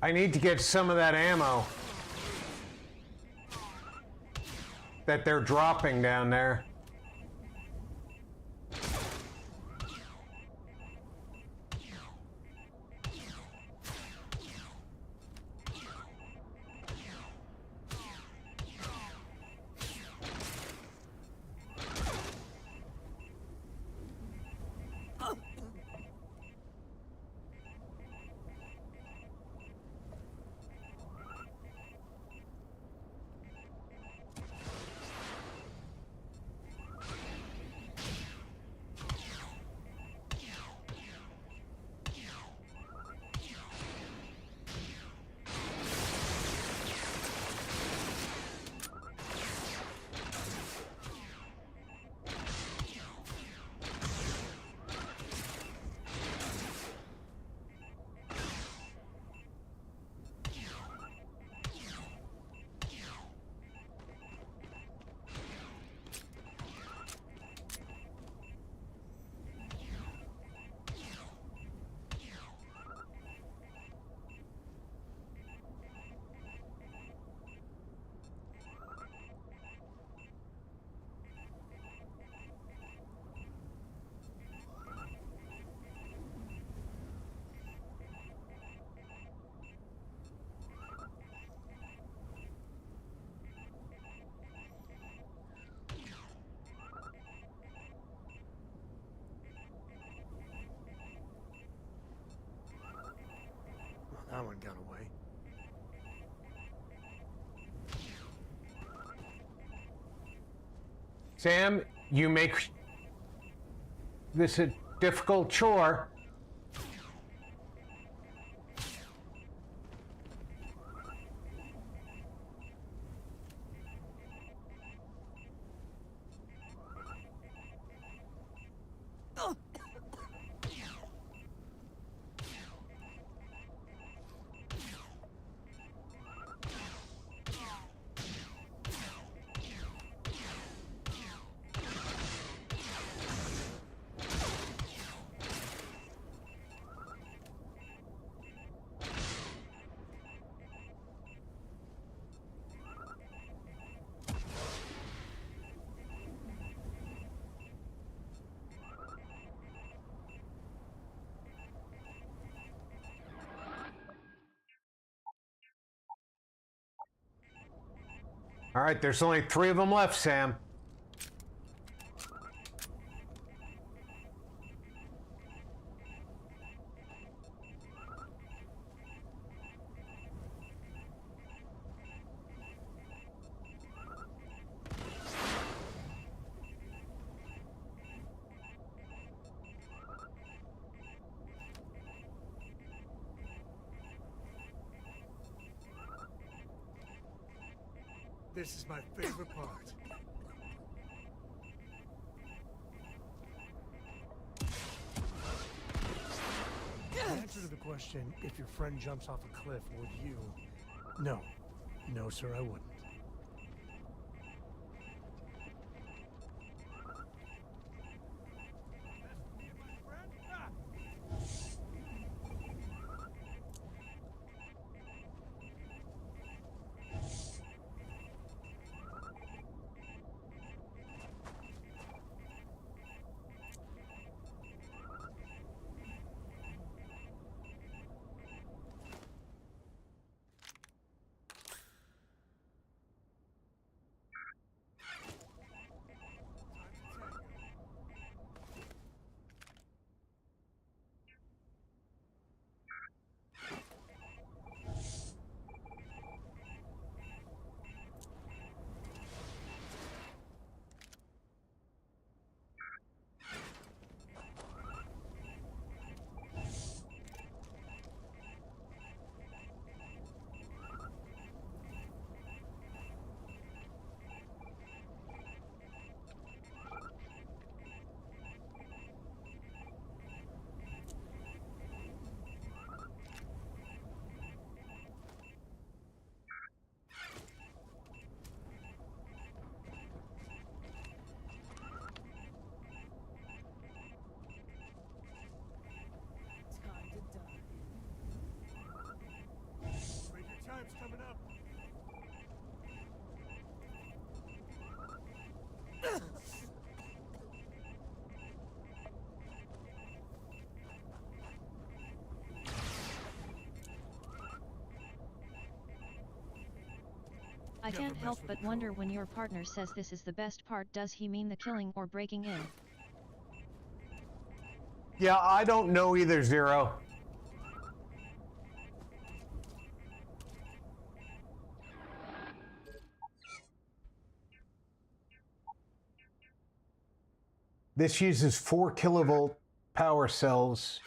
I need to get some of that ammo that they're dropping down there. That one got away. Sam, you make this a difficult chore. All right, there's only 3 of them left, Sam. This is my favorite part. The answer to the question, if your friend jumps off a cliff, would you? No. No, sir, I wouldn't. I can't help but wonder when your partner says this is the best part, does he mean the killing or breaking in? Yeah, I don't know either, Zero. This uses 4 kilovolt power cells.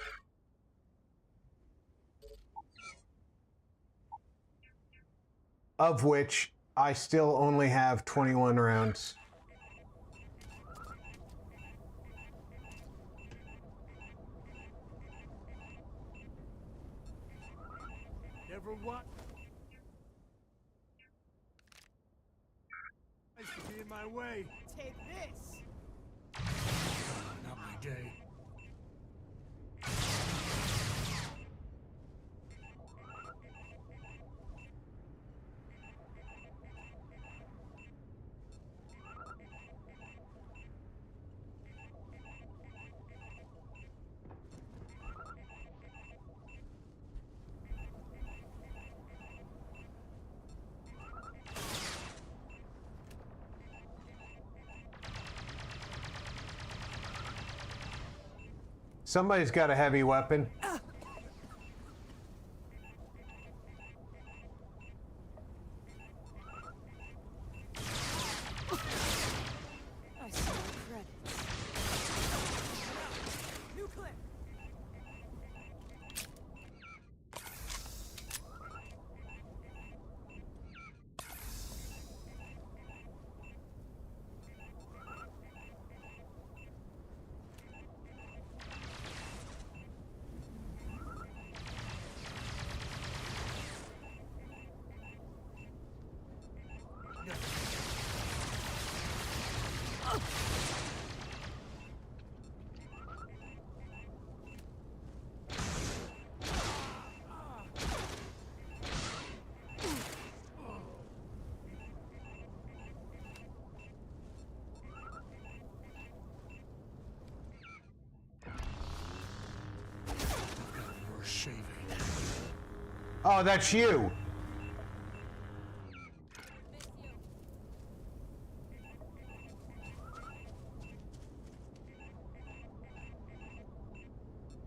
Of which I still only have 21 rounds. Never what? Nice to be in my way. Take this! Not my day. Somebody's got a heavy weapon. I see no credits. New clip! Oh, that's you.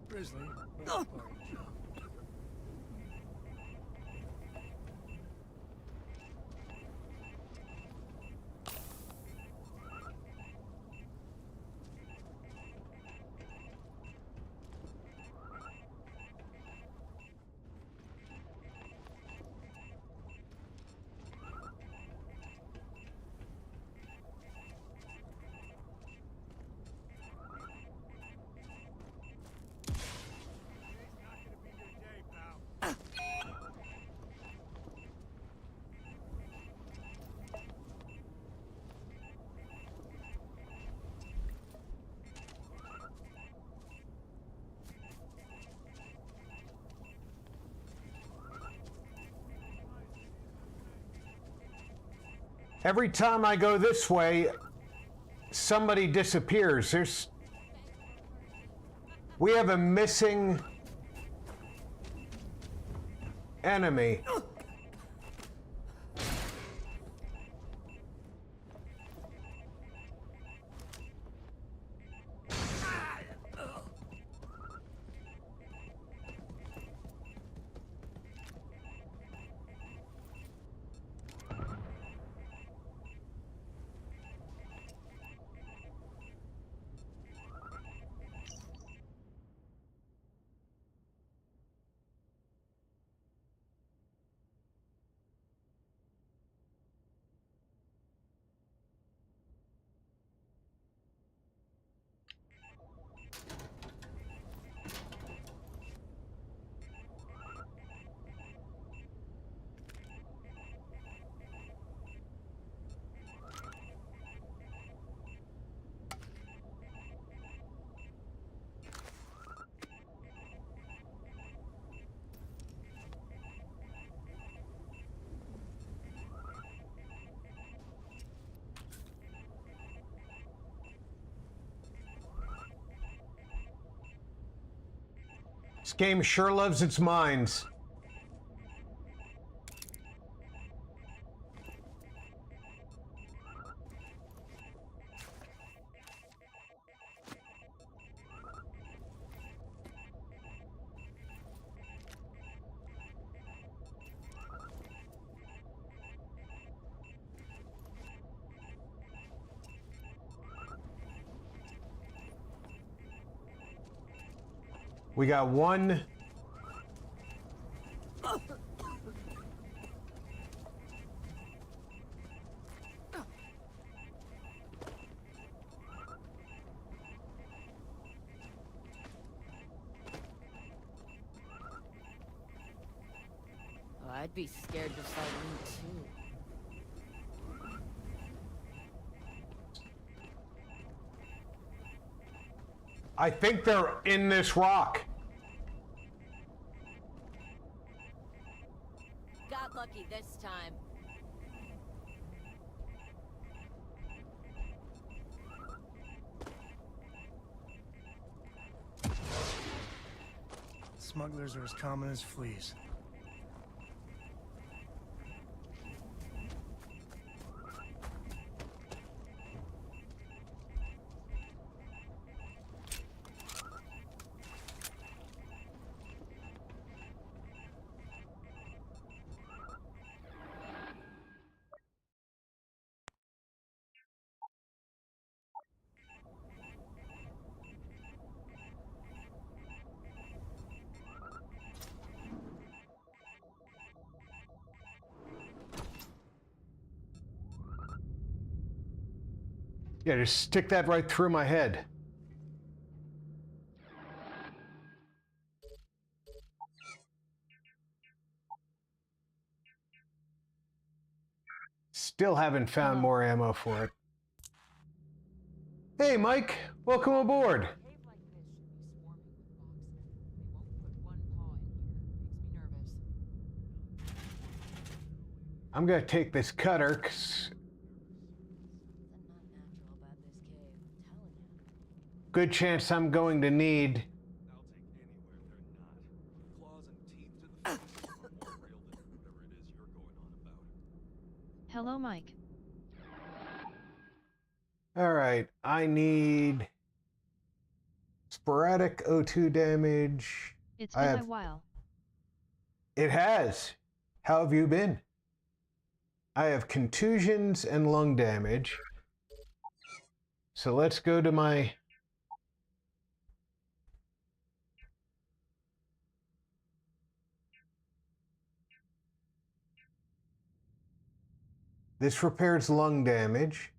Grizzly, that's part of the job. Every time I go this way, somebody disappears. We have a missing enemy. This game sure loves its mines. We got one. Oh, I'd be scared to fight me too. I think they're in this rock. Got lucky this time. Smugglers are as common as fleas. Yeah, just stick that right through my head. Still haven't found more ammo for it. Hey, Mike, welcome aboard. I'm gonna take this cutter, 'cause good chance I'm going to need. Hello, Mike. All right, I need sporadic O2 damage. It's been a while. It has. How have you been? I have contusions and lung damage. So let's go to my... This repairs lung damage.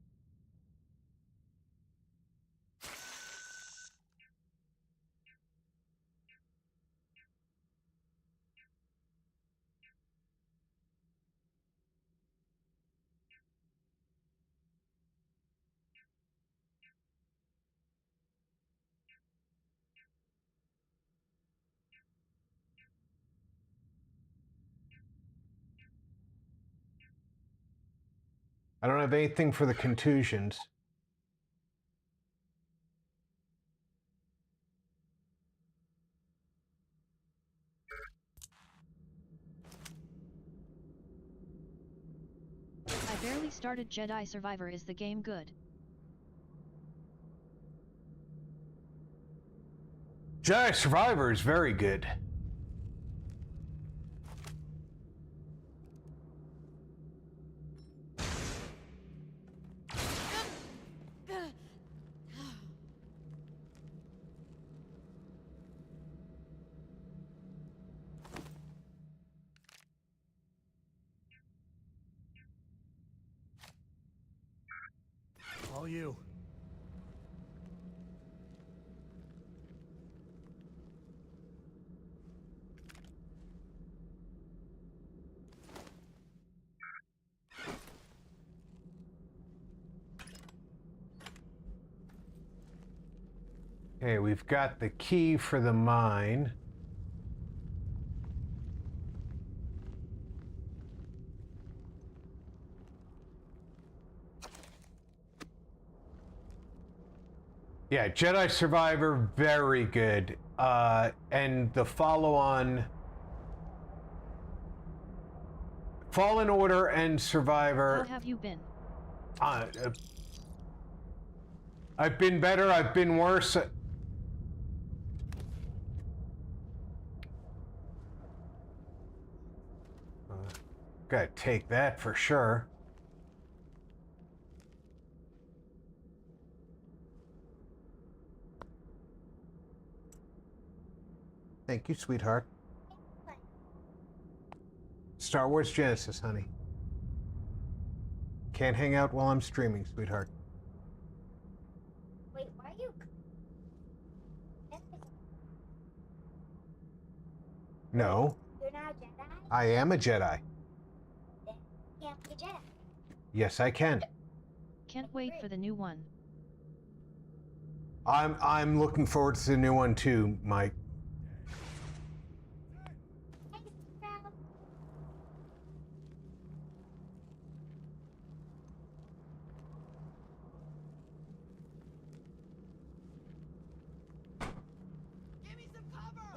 I don't have anything for the contusions. I barely started Jedi Survivor. Is the game good? Jedi Survivor is very good. All you. Okay, we've got the key for the mine. Yeah, Jedi Survivor, very good. And the follow-on... Fallen Order and Survivor... How have you been? I've been better, I've been worse. Gotta take that for sure. Thank you, sweetheart. Star Wars Genesis, honey. Can't hang out while I'm streaming, sweetheart. Wait, why are you... No. You're not a Jedi? I am a Jedi. Then you can't be a Jedi. Yes, I can. Can't wait for the new one. I'm looking forward to the new one too, Mike.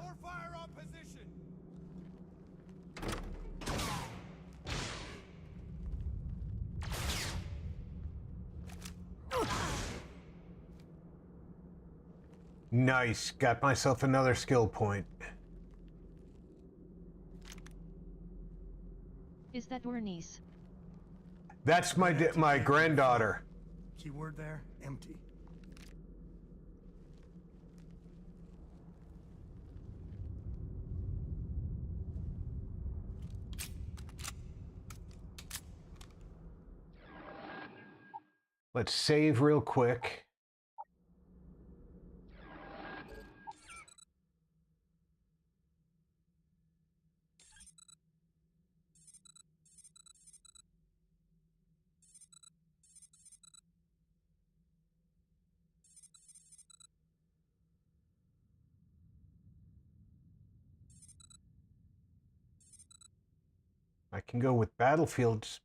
More fire on position! Nice. Got myself another skill point. Is that your niece? That's my granddaughter. Keyword there, empty. Let's save real quick. I can go with Battlefront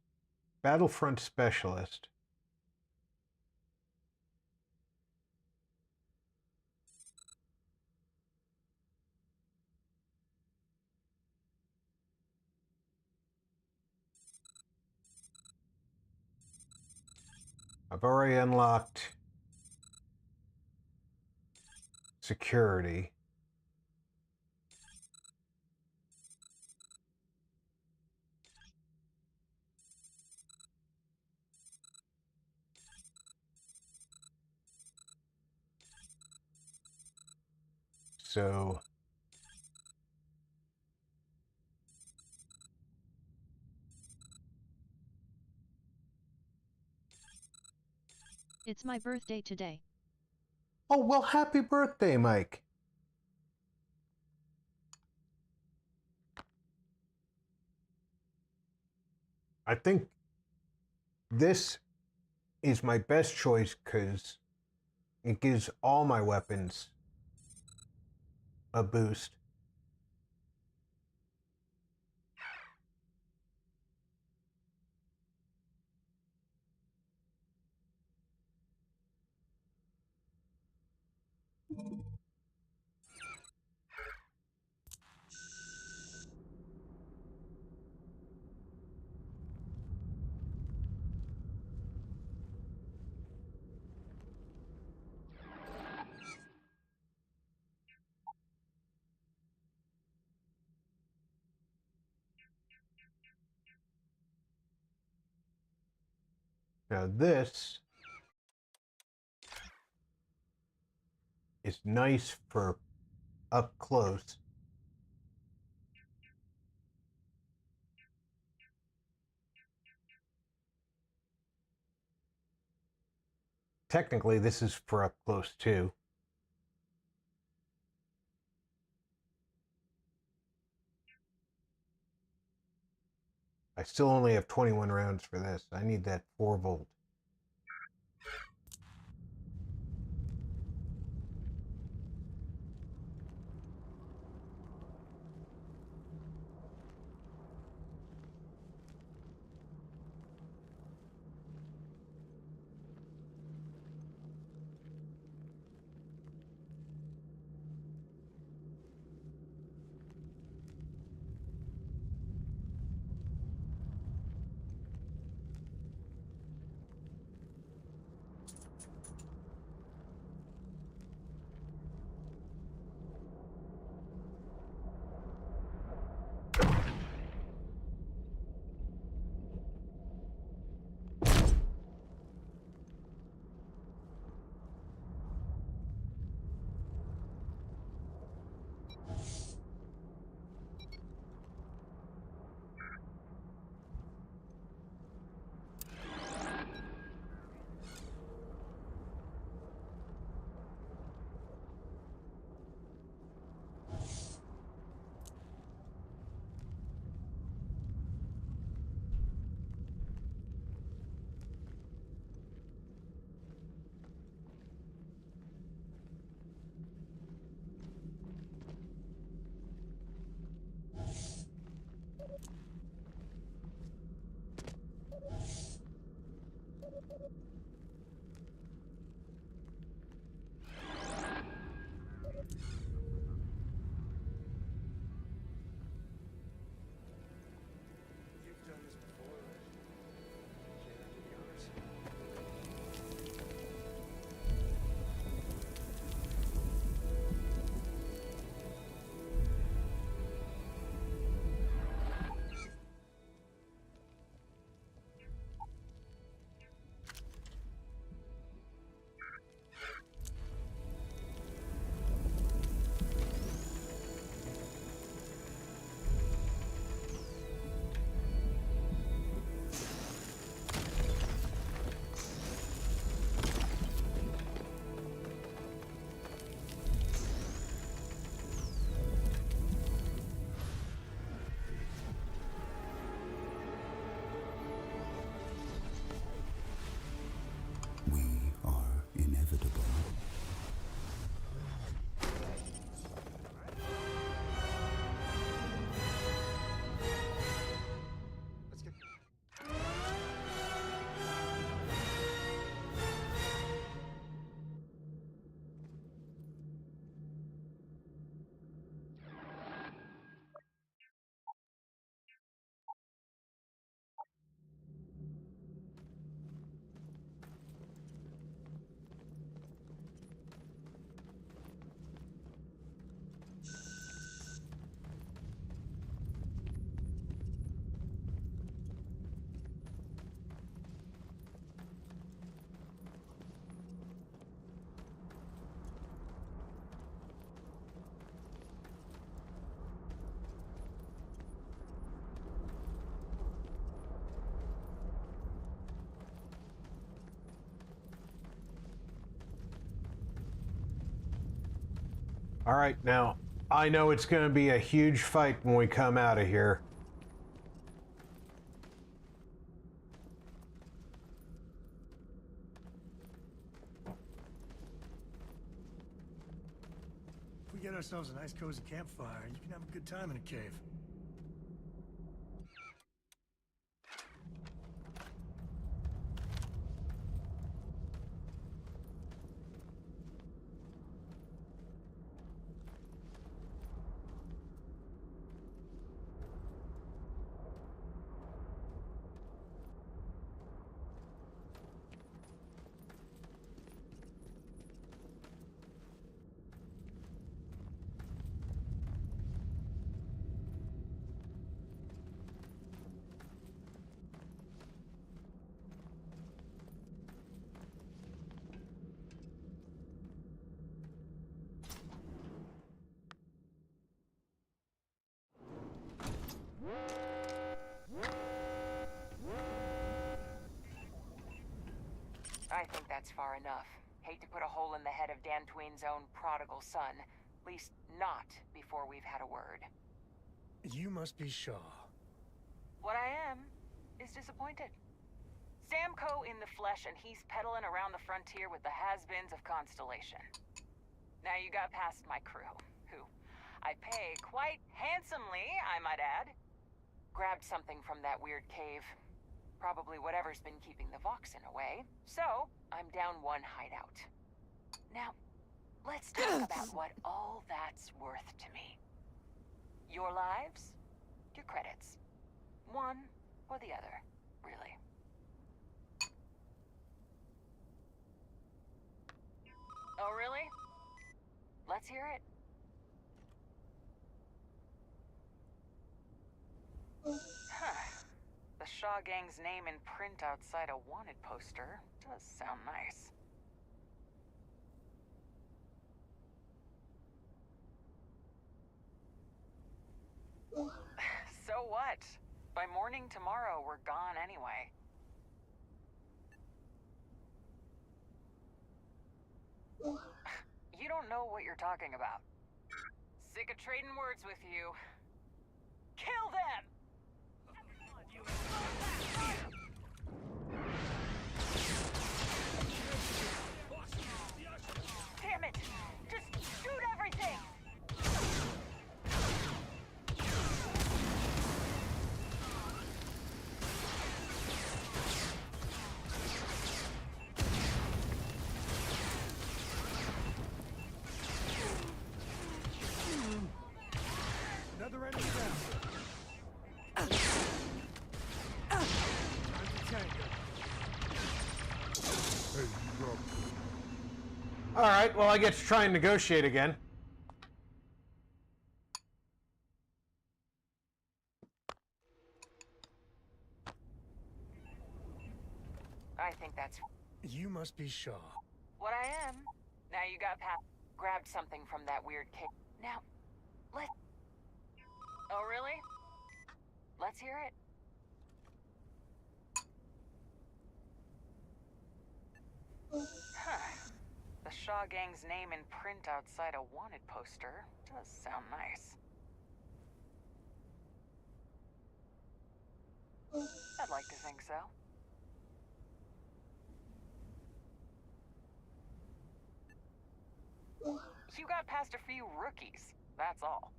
Specialist. I've already unlocked security. So It's my birthday today. oh, well, happy birthday, Mike. I think this is my best choice because it gives all my weapons a boost. Now this is nice for up close. Technically, this is for up close too. I still only have 21 rounds for this. I need that 4-volt. All right, now, I know it's going to be a huge fight when we come out of here. If we get ourselves a nice cozy campfire, you can have a good time in a cave. I think that's far enough. Hate to put a hole in the head of Dantooine's own prodigal son. At least not before we've had a word. You must be Shaw. What I am is disappointed. Samco in the flesh, and he's peddling around the frontier with the has-beens of Constellation. Now you got past my crew, who I pay quite handsomely, I might add. Grabbed something from that weird cave. Probably whatever's been keeping the Voxen away. So, I'm down one hideout. Now, let's talk about what all that's worth to me. Your lives, your credits. One or the other, really. Oh, really? Let's hear it. Huh. The Shaw Gang's name in print outside a wanted poster does sound nice. So what? By morning tomorrow, we're gone anyway. You don't know what you're talking about. Sick of trading words with you. Kill them! Damn it! Just shoot everything! Another enemy down. All right, well, I get to try and negotiate again. I think that's... You must be Shaw. what I am. Now you got past... grabbed something from that weird cave. Now, let... Oh, really? Let's hear it. Huh. The Shaw Gang's name in print outside a wanted poster does sound nice. I'd like to think so. You got past a few rookies, that's all.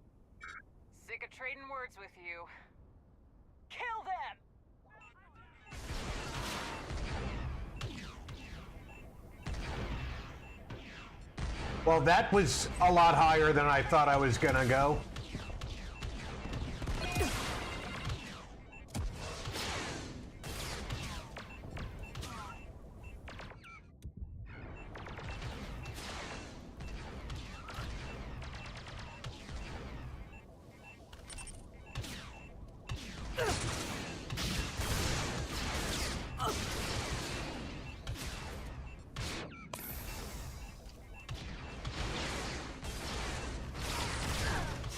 Sick of trading words with you. Kill them! Well, that was a lot higher than I thought I was gonna go.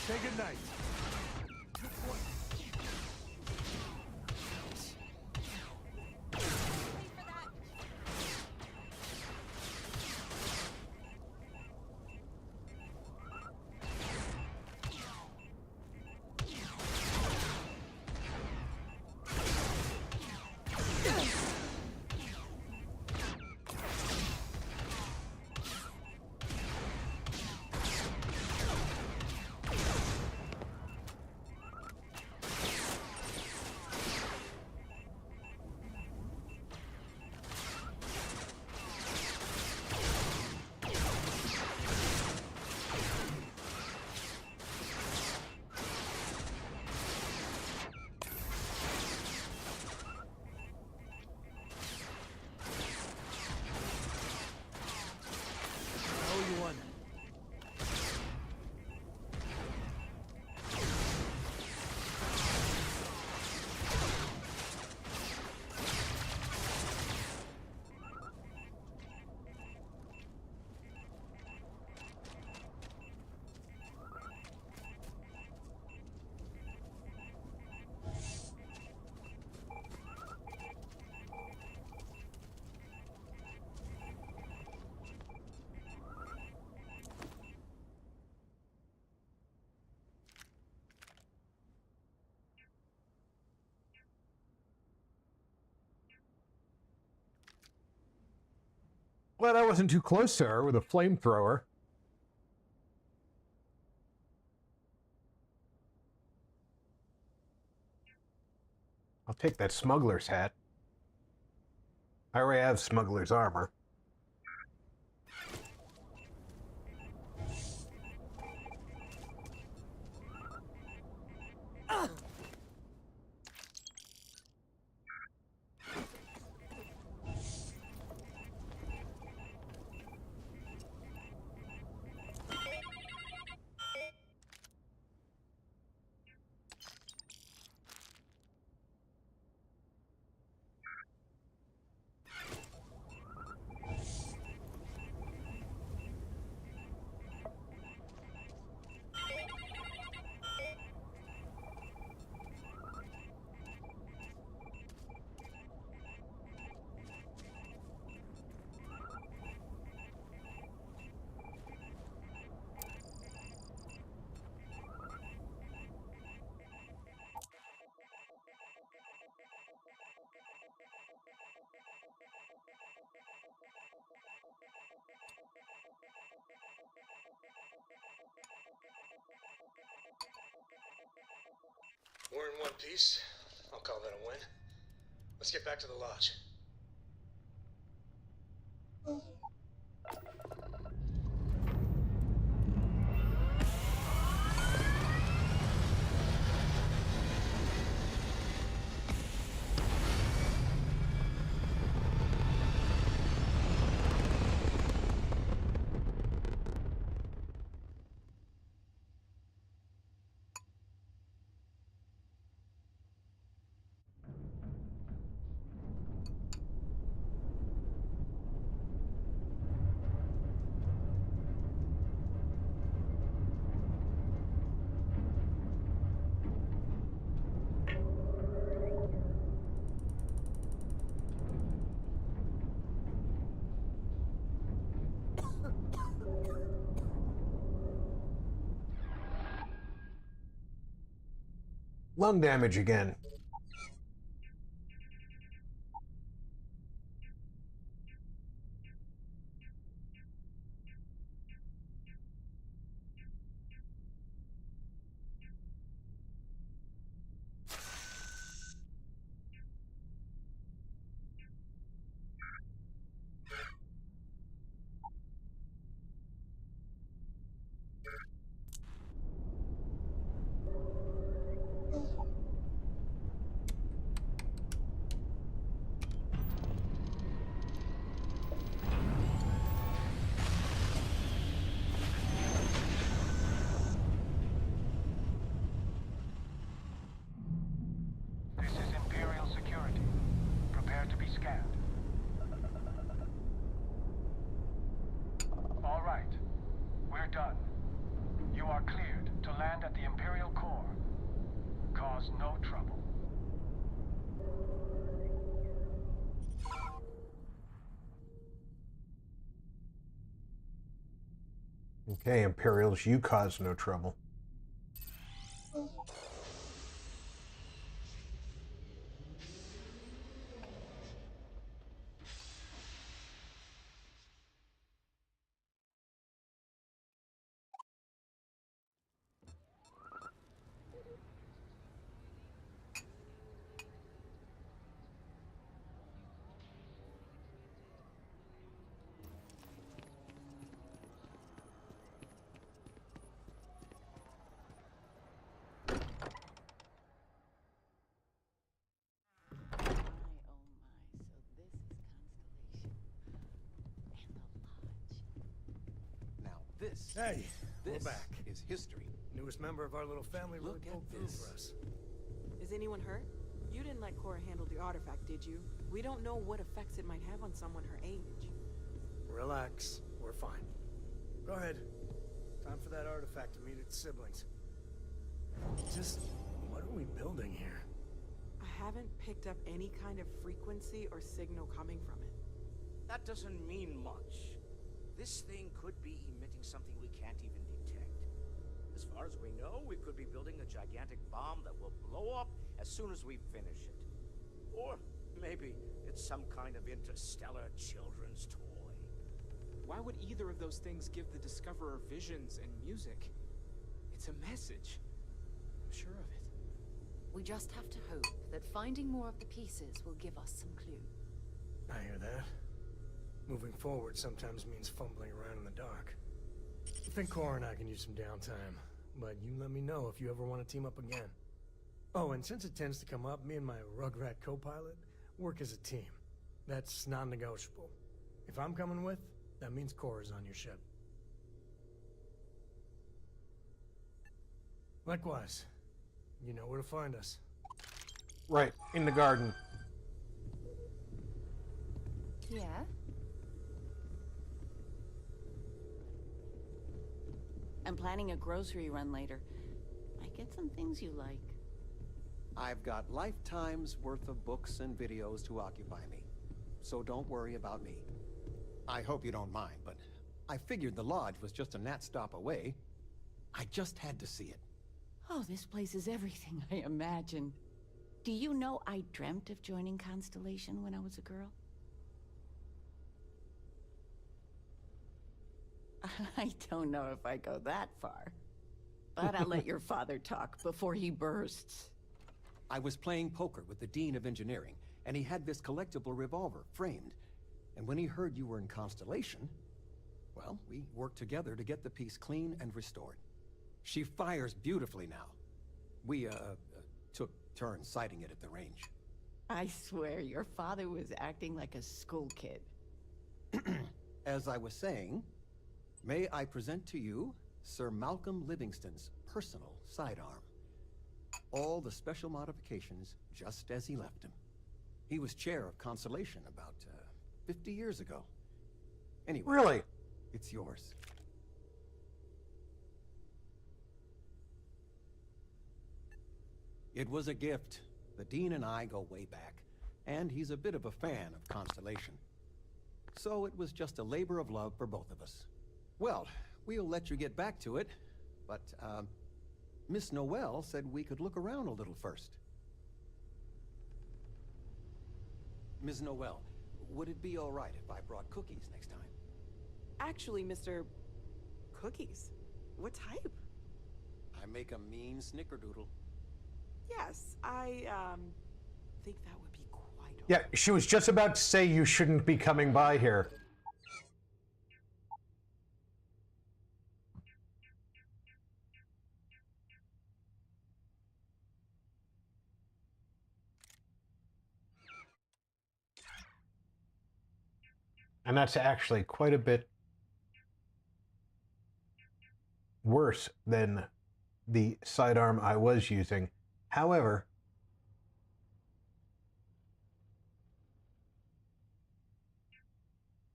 Say goodnight. Glad I wasn't too close to her with a flamethrower. I'll take that smuggler's hat. I already have smuggler's armor. We're in one piece. I'll call that a win. Let's get back to the lodge. Lung damage again. This is Imperial security. Prepare to be scanned. All right. We're done. You are cleared to land at the Imperial core. Cause no trouble. Okay, Imperials, you cause no trouble. This, Hey, this we're back. is history. Newest member of our little family really pulled through for us. Is anyone hurt? You didn't let Cora handle the artifact, did you? We don't know what effects it might have on someone her age. Relax, we're fine. Go ahead. Time for that artifact to meet its siblings. Just, what are we building here? I haven't picked up any kind of frequency or signal coming from it. That doesn't mean much. This thing could be emitting something we can't even detect. As far as we know, we could be building a gigantic bomb that will blow up as soon as we finish it. Or maybe it's some kind of interstellar children's toy. Why would either of those things give the Discoverer visions and music? It's a message. I'm sure of it. We just have to hope that finding more of the pieces will give us some clue. I hear that. Moving forward sometimes means fumbling around in the dark. I think Cora and I can use some downtime, but you let me know if you ever want to team up again. Oh, and since it tends to come up, me and my Rugrat co-pilot work as a team. That's non-negotiable. If I'm coming with, that means Cora's on your ship. Likewise, you know where to find us. Right, in the garden. Yeah? I'm planning a grocery run later. Might get some things you like. I've got lifetimes worth of books and videos to occupy me, so don't worry about me. I hope you don't mind, but I figured the lodge was just a gnat stop away. I just had to see it. Oh, this place is everything I imagined. Do you know I dreamt of joining Constellation when I was a girl? I don't know if I go that far. But I'll let your father talk before he bursts. I was playing poker with the Dean of Engineering, and he had this collectible revolver framed. And when he heard you were in Constellation, well, we worked together to get the piece clean and restored. She fires beautifully now. We, took turns sighting it at the range. I swear, your father was acting like a school kid. As I was saying, may I present to you Sir Malcolm Livingston's personal sidearm. All the special modifications just as he left him. He was chair of Constellation about 50 years ago. Anyway, really? It's yours. It was a gift. The Dean and I go way back, and he's a bit of a fan of Constellation. So it was just a labor of love for both of us. Well, we'll let you get back to it, but, Miss Noel said we could look around a little first. Ms. Noel, would it be all right if I brought cookies next time? Actually, Mr. Cookies? What type? I make a mean snickerdoodle. Yes, I, think that would be quite all Yeah, she was just about to say you shouldn't be coming by here. And that's actually quite a bit worse than the sidearm I was using. However,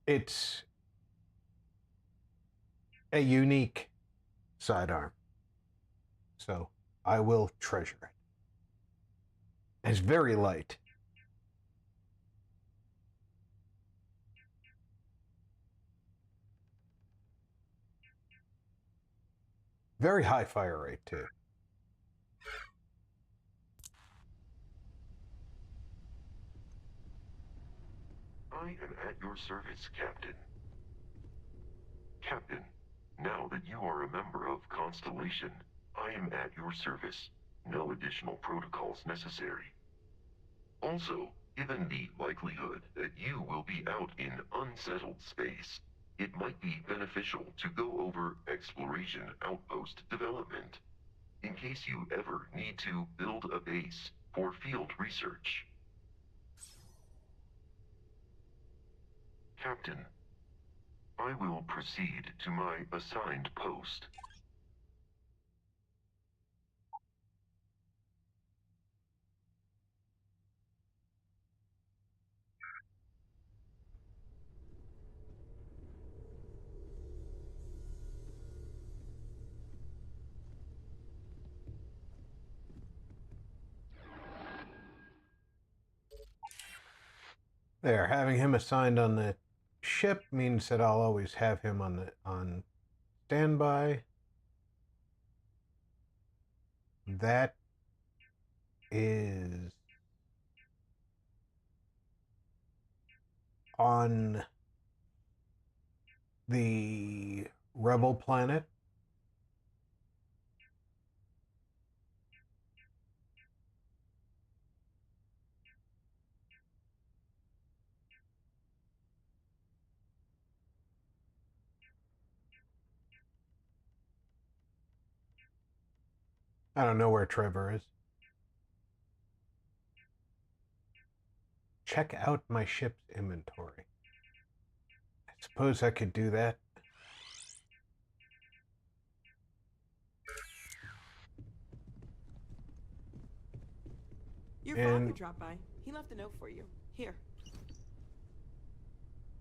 it's a unique sidearm. So I will treasure it. It's very light. Very high fire rate, too. I am at your service, Captain. Captain, now that you are a member of Constellation, I am at your service. No additional protocols necessary. Also, given the likelihood that you will be out in unsettled space, it might be beneficial to go over exploration outpost development, in case you ever need to build a base for field research. Captain, I will proceed to my assigned post. There, having him assigned on the ship means that I'll always have him on standby. That is on the rebel planet. I don't know where Trevor is. Check out my ship's inventory. I suppose I could do that. Your father dropped by. He left a note for you. Here.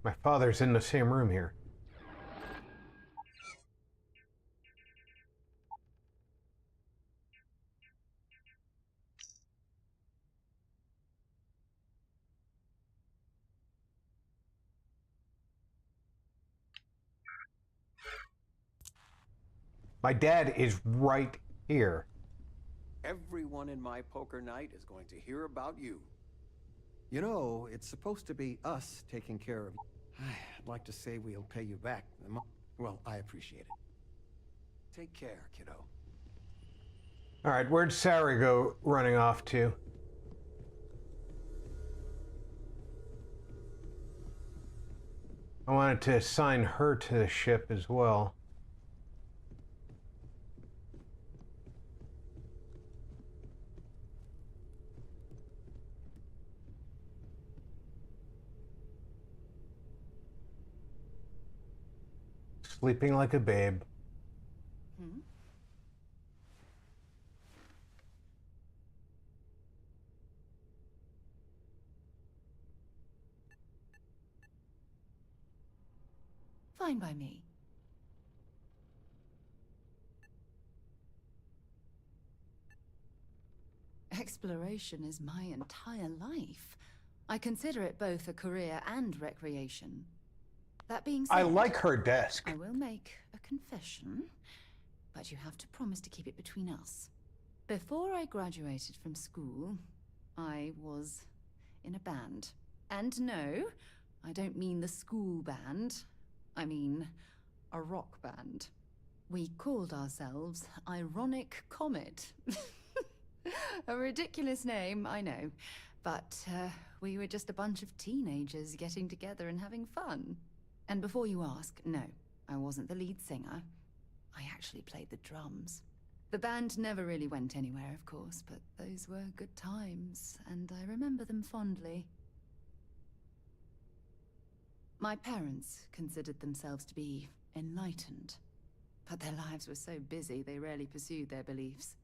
My father's in the same room here. My dad is right here. Everyone in my poker night is going to hear about you. You know, it's supposed to be us taking care of you. I'd like to say we'll pay you back. Well, I appreciate it. Take care, kiddo. All right, where'd Sarah go running off to? I wanted to assign her to the ship as well. Sleeping like a babe. Hmm? Fine by me. Exploration is my entire life. I consider it both a career and recreation. That being said, I like her desk. I will make a confession, but you have to promise to keep it between us. Before I graduated from school, I was in a band. And no, I don't mean the school band. I mean a rock band. We called ourselves Ironic Comet. A ridiculous name, I know. But we were just a bunch of teenagers getting together and having fun. And before you ask, no, I wasn't the lead singer. I actually played the drums. The band never really went anywhere, of course, but those were good times, and I remember them fondly. My parents considered themselves to be enlightened, but their lives were so busy they rarely pursued their beliefs.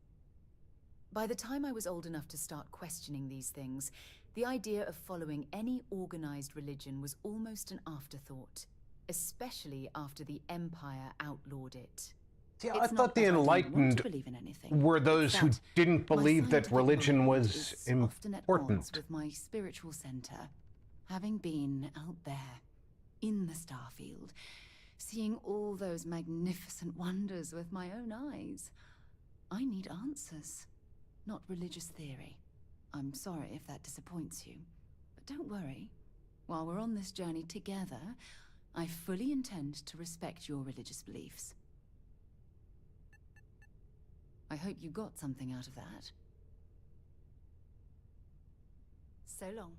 By the time I was old enough to start questioning these things, the idea of following any organized religion was almost an afterthought, especially after the Empire outlawed it. See, I thought the enlightened were those who didn't believe that religion was important. With my spiritual center, having been out there, in the Starfield, seeing all those magnificent wonders with my own eyes, I need answers, not religious theory. I'm sorry if that disappoints you, but don't worry. While we're on this journey together, I fully intend to respect your religious beliefs. I hope you got something out of that. So long.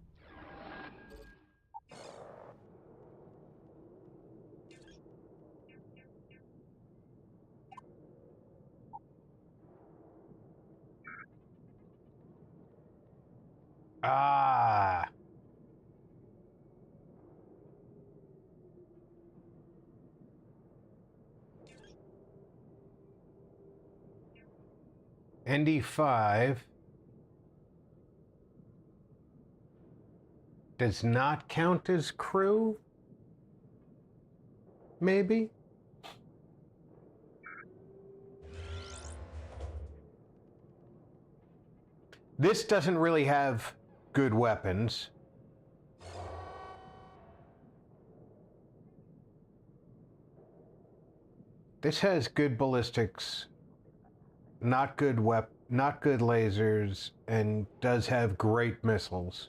Ah. ND5 does not count as crew? Maybe? This doesn't really have good weapons. This has good ballistics, not good lasers, and does have great missiles.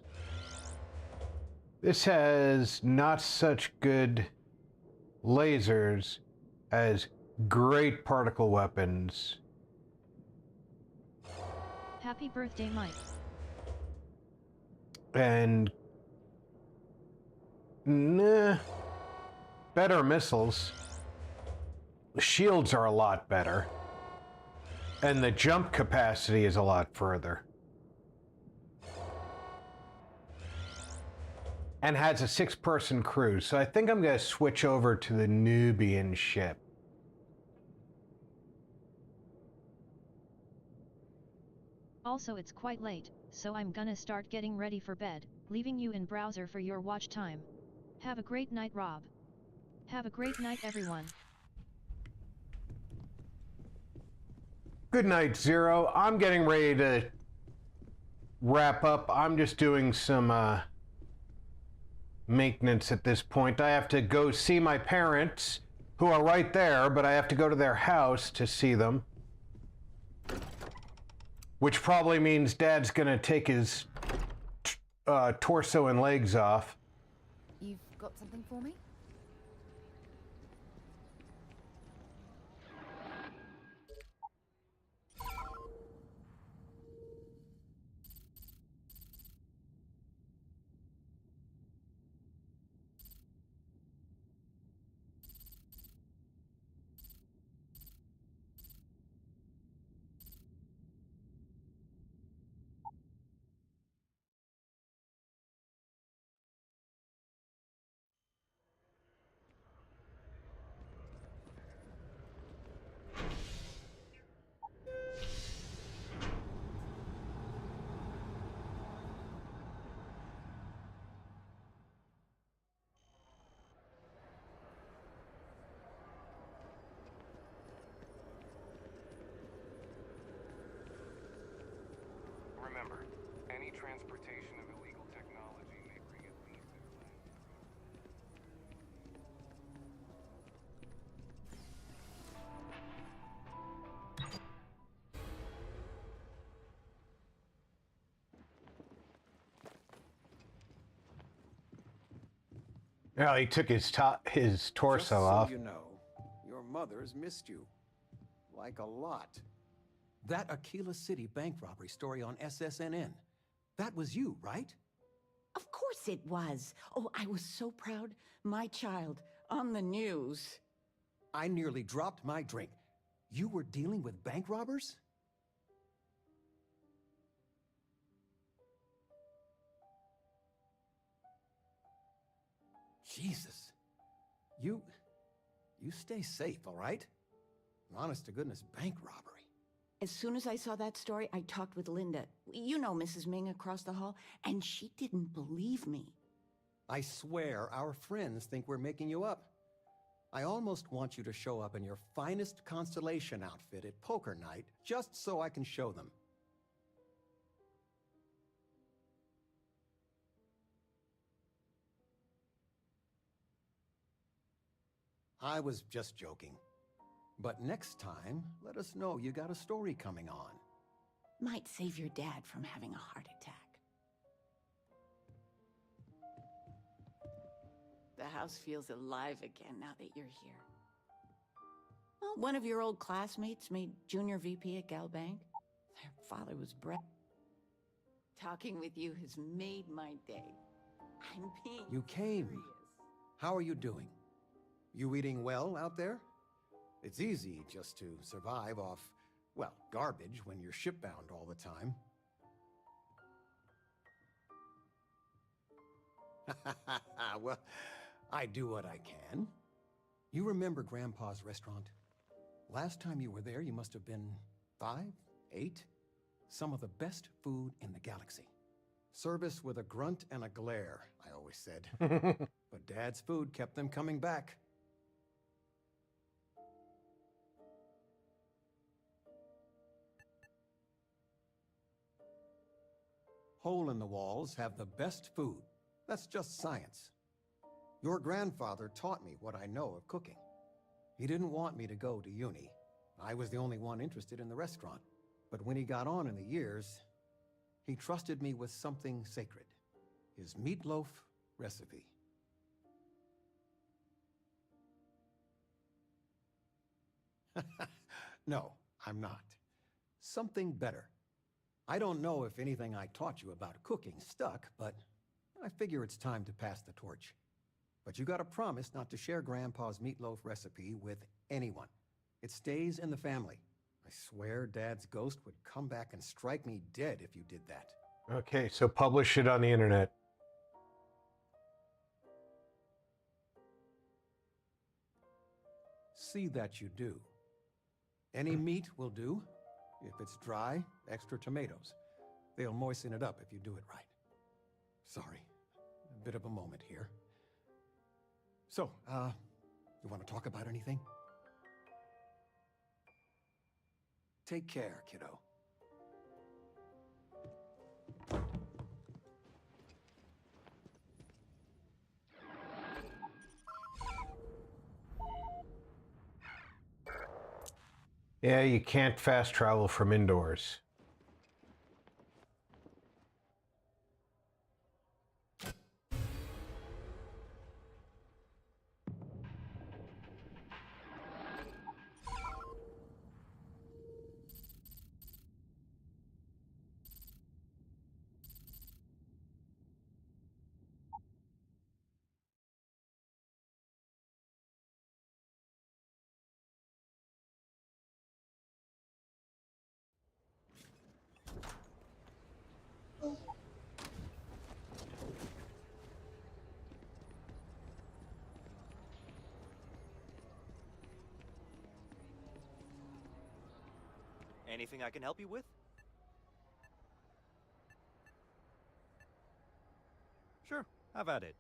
This has not such good lasers as great particle weapons. Happy birthday, Mike. And better missiles. The shields are a lot better. And the jump capacity is a lot further. And has a 6-person crew, so I think I'm going to switch over to the Nubian ship. Also, it's quite late, so I'm gonna start getting ready for bed, leaving you in browser for your watch time. Have a great night, Rob. Have a great night, everyone. Good night, Zero. I'm getting ready to wrap up. I'm just doing some maintenance at this point. I have to go see my parents, who are right there, but I have to go to their house to see them. Which probably means Dad's gonna take his torso and legs off. You've got something for me? Remember, any transportation of illegal technology may bring at least Well, he took his torso Just so off. you know, your mother's missed you. Like a lot. That Aquila City bank robbery story on SSNN. That was you, right? Of course it was. Oh, I was so proud. My child on the news. I nearly dropped my drink. You were dealing with bank robbers? Jesus. You stay safe, all right? Honest to goodness, bank robbery. As soon as I saw that story, I talked with Linda. You know Mrs. Ming across the hall, and she didn't believe me. I swear our friends think we're making you up. I almost want you to show up in your finest Constellation outfit at poker night, just so I can show them. I was just joking. But next time, let us know you got a story coming on. Might save your dad from having a heart attack. The house feels alive again now that you're here. Well, one of your old classmates made junior VP at Gal Bank. Their father was Brett. Talking with you has made my day. I'm being You came. serious. How are you doing? You eating well out there? It's easy just to survive off, well, garbage when you're shipbound all the time. Well, I do what I can. You remember Grandpa's restaurant? Last time you were there, you must have been 5, 8? Some of the best food in the galaxy. Service with a grunt and a glare, I always said. But Dad's food kept them coming back. Hole-in-the-walls have the best food. That's just science. Your grandfather taught me what I know of cooking. He didn't want me to go to uni. I was the only one interested in the restaurant. But when he got on in the years, he trusted me with something sacred. His meatloaf recipe. No, I'm not. Something better. I don't know if anything I taught you about cooking stuck, but I figure it's time to pass the torch. But you gotta promise not to share Grandpa's meatloaf recipe with anyone. It stays in the family. I swear Dad's ghost would come back and strike me dead if you did that. Okay, so publish it on the internet. See that you do. Any meat will do. If it's dry, extra tomatoes. They'll moisten it up if you do it right. Sorry, a bit of a moment here. So, you want to talk about anything? Take care, kiddo. Yeah, you can't fast travel from indoors. Anything I can help you with? Sure, have at it.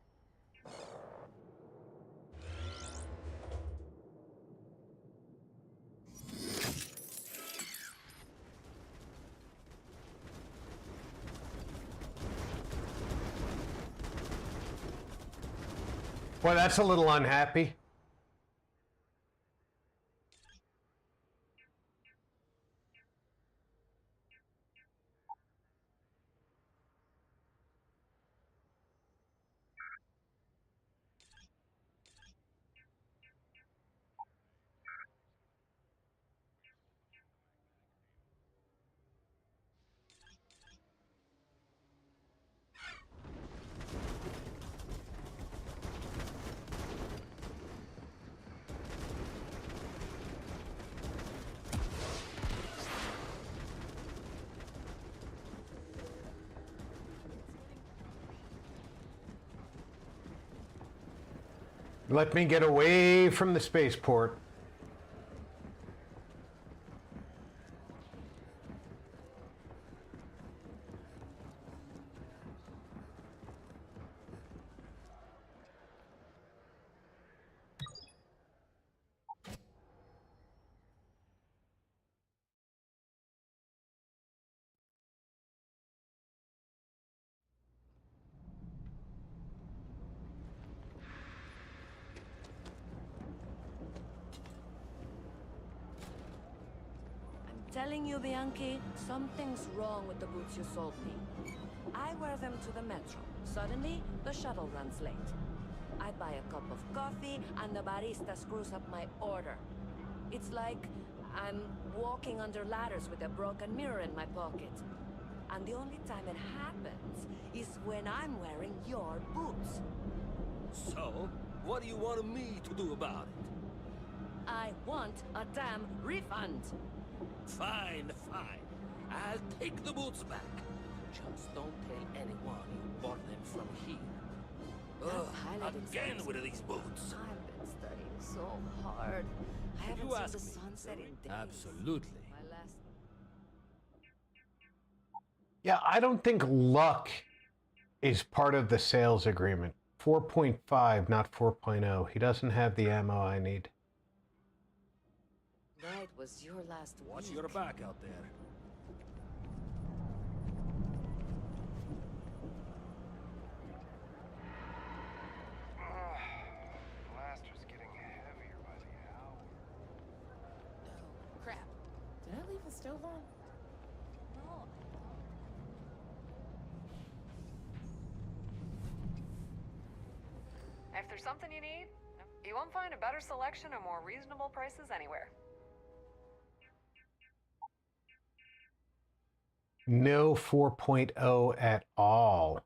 Well, that's a little unhappy. Let me get away from the spaceport. Telling you, Bianchi, something's wrong with the boots you sold me. I wear them to the metro. Suddenly, the shuttle runs late. I buy a cup of coffee, and the barista screws up my order. It's like I'm walking under ladders with a broken mirror in my pocket. And the only time it happens is when I'm wearing your boots. So, what do you want me to do about it? I want a damn refund. Fine, fine. I'll take the boots back. Just don't tell anyone you bought them from here. Ugh, again with these boots. I've been studying so hard. I haven't You seen ask the me. sunset in days. Absolutely. My last... Yeah, I don't think luck is part of the sales agreement. 4.5, not 4.0. He doesn't have the ammo I need. Night was your last Watch week. your back out there. Blaster's getting heavier by the hour. Crap. Did I leave the stove on? No. If there's something you need, you won't find a better selection or more reasonable prices anywhere. No 4.0 at all.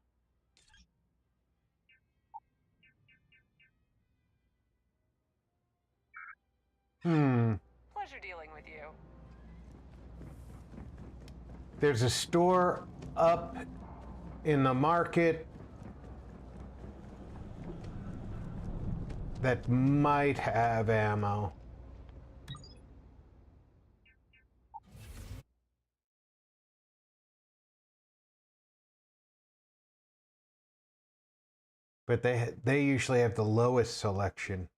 Pleasure dealing with you. There's a store up in the market that might have ammo. But they usually have the lowest selection.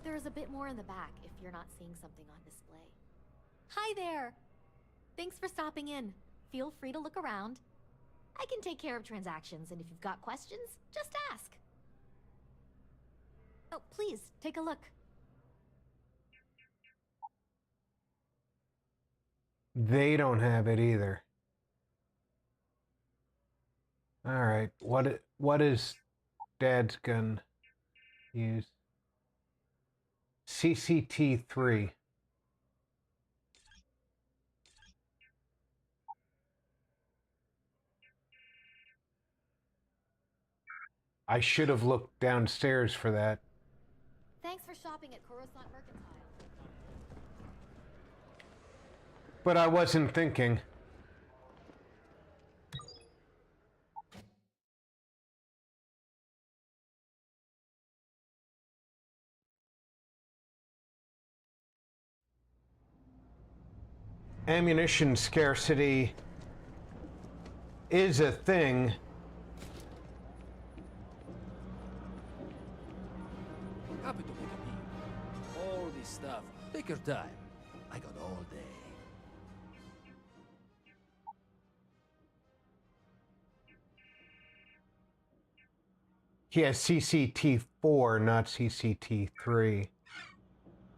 There is a bit more in the back if you're not seeing something on display. Hi there! Thanks for stopping in. Feel free to look around. I can take care of transactions, and if you've got questions, just ask. Oh, please, take a look. They don't have it either. All right, what is Dad's gun use? CCT-3. I should have looked downstairs for that. Thanks for shopping at Coruscant Mercantile. But I wasn't thinking. Ammunition scarcity is a thing. Happy to make a deal. All this stuff. Take your time. I got all day. He has CCT-4, not CCT-3.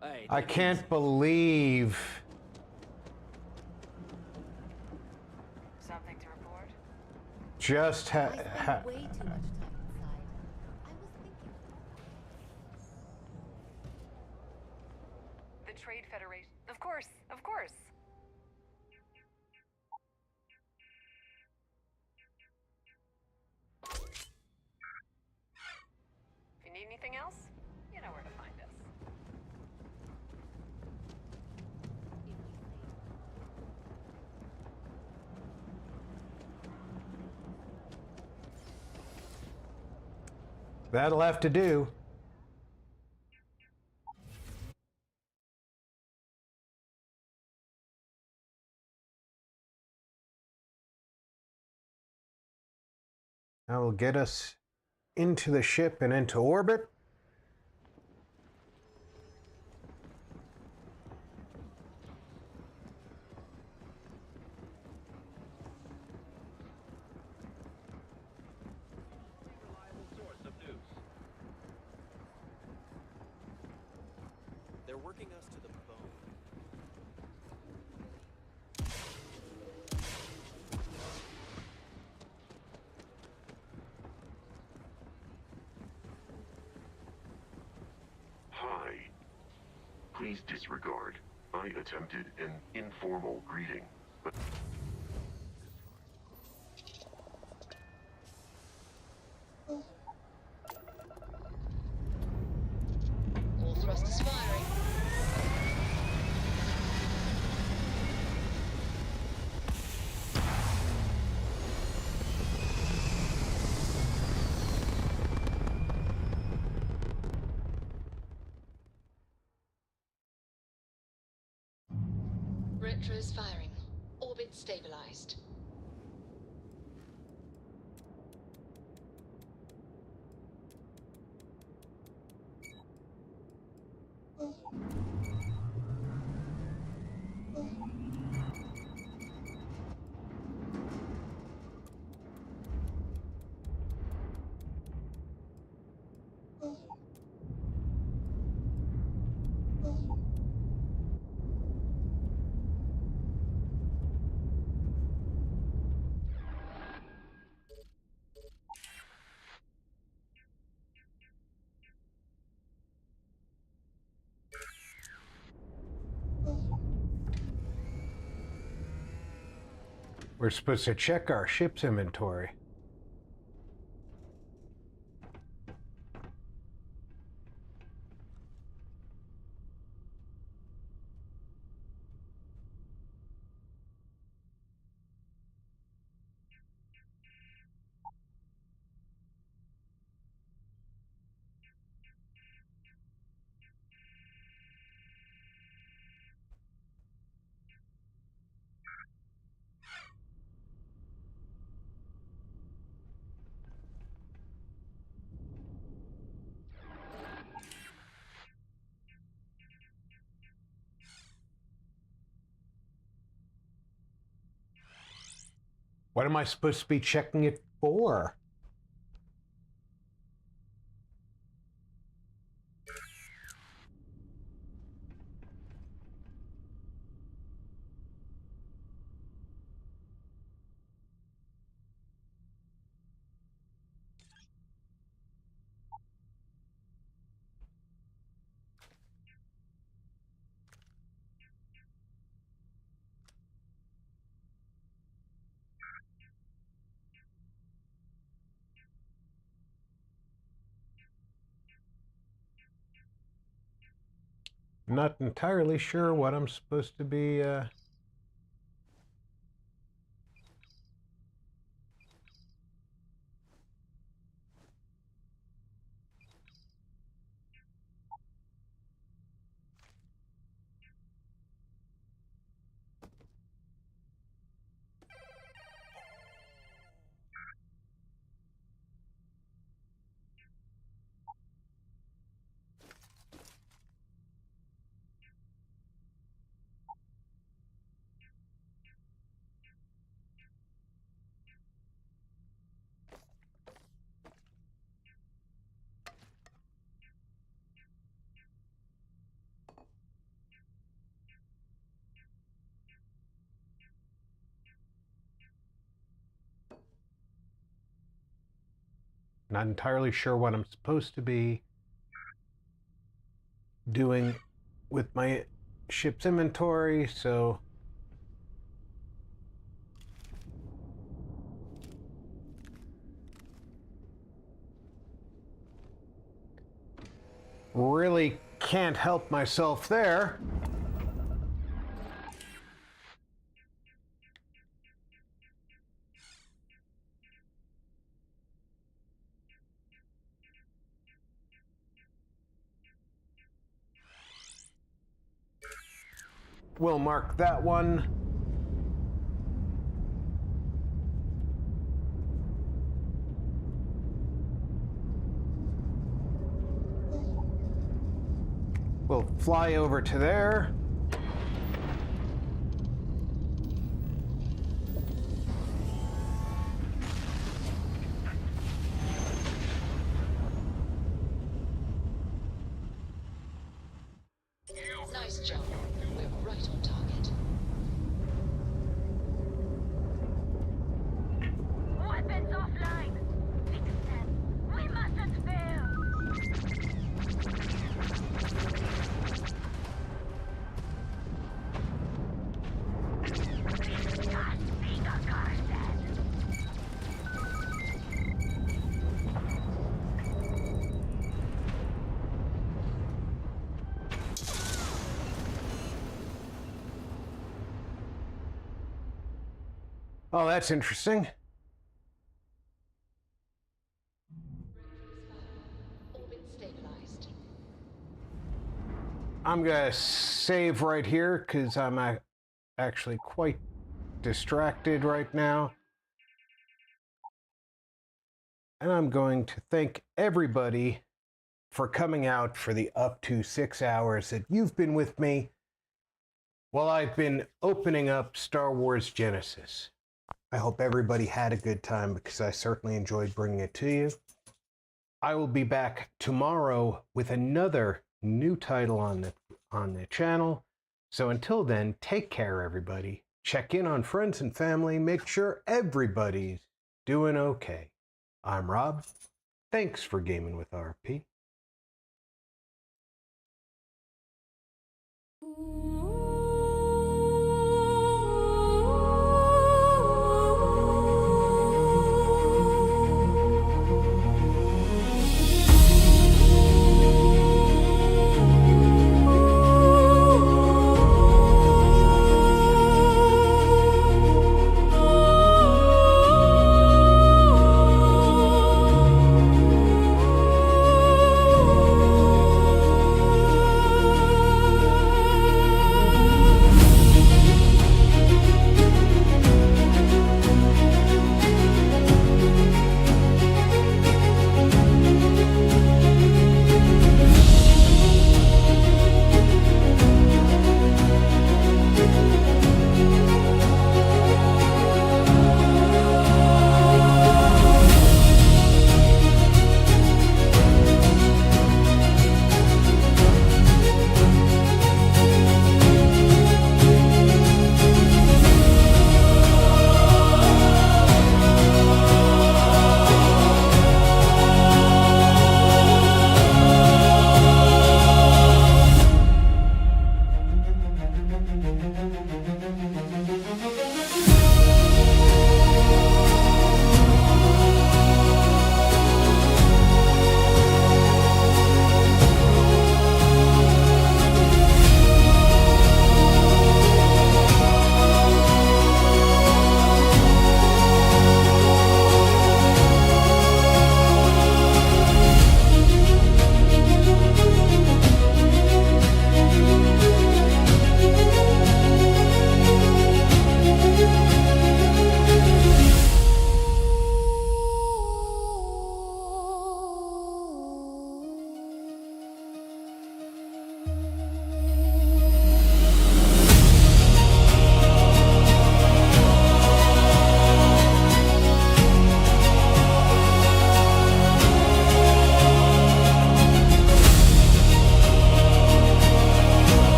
Hey, I can't believe... Something to report? Just I spent way too much time inside. I was thinking. The Trade Federation. Of course, of course. If you need anything else, you know where to find us. That'll have to do. That will get us into the ship and into orbit. They're working us to the bone. Hi. Please disregard. I attempted an informal greeting, but... All thrusters firing. Retros firing. Orbit stabilized. We're supposed to check our ship's inventory. What am I supposed to be checking it for? I'm not entirely sure what I'm supposed to be not entirely sure what I'm supposed to be doing with my ship's inventory, so really can't help myself there. We'll mark that one. We'll fly over to there. Nice job. We're right on target. Weapons offline. Fix them. We mustn't fail. Oh, that's interesting. Orbit stabilized. I'm gonna save right here because I'm actually quite distracted right now. And I'm going to thank everybody for coming out for the up to 6 hours that you've been with me while I've been opening up Star Wars Genesis. I hope everybody had a good time because I certainly enjoyed bringing it to you. I will be back tomorrow with another new title on the channel. So until then, take care, everybody. Check in on friends and family. Make sure everybody's doing okay. I'm Rob. Thanks for gaming with RP.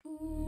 Ooh.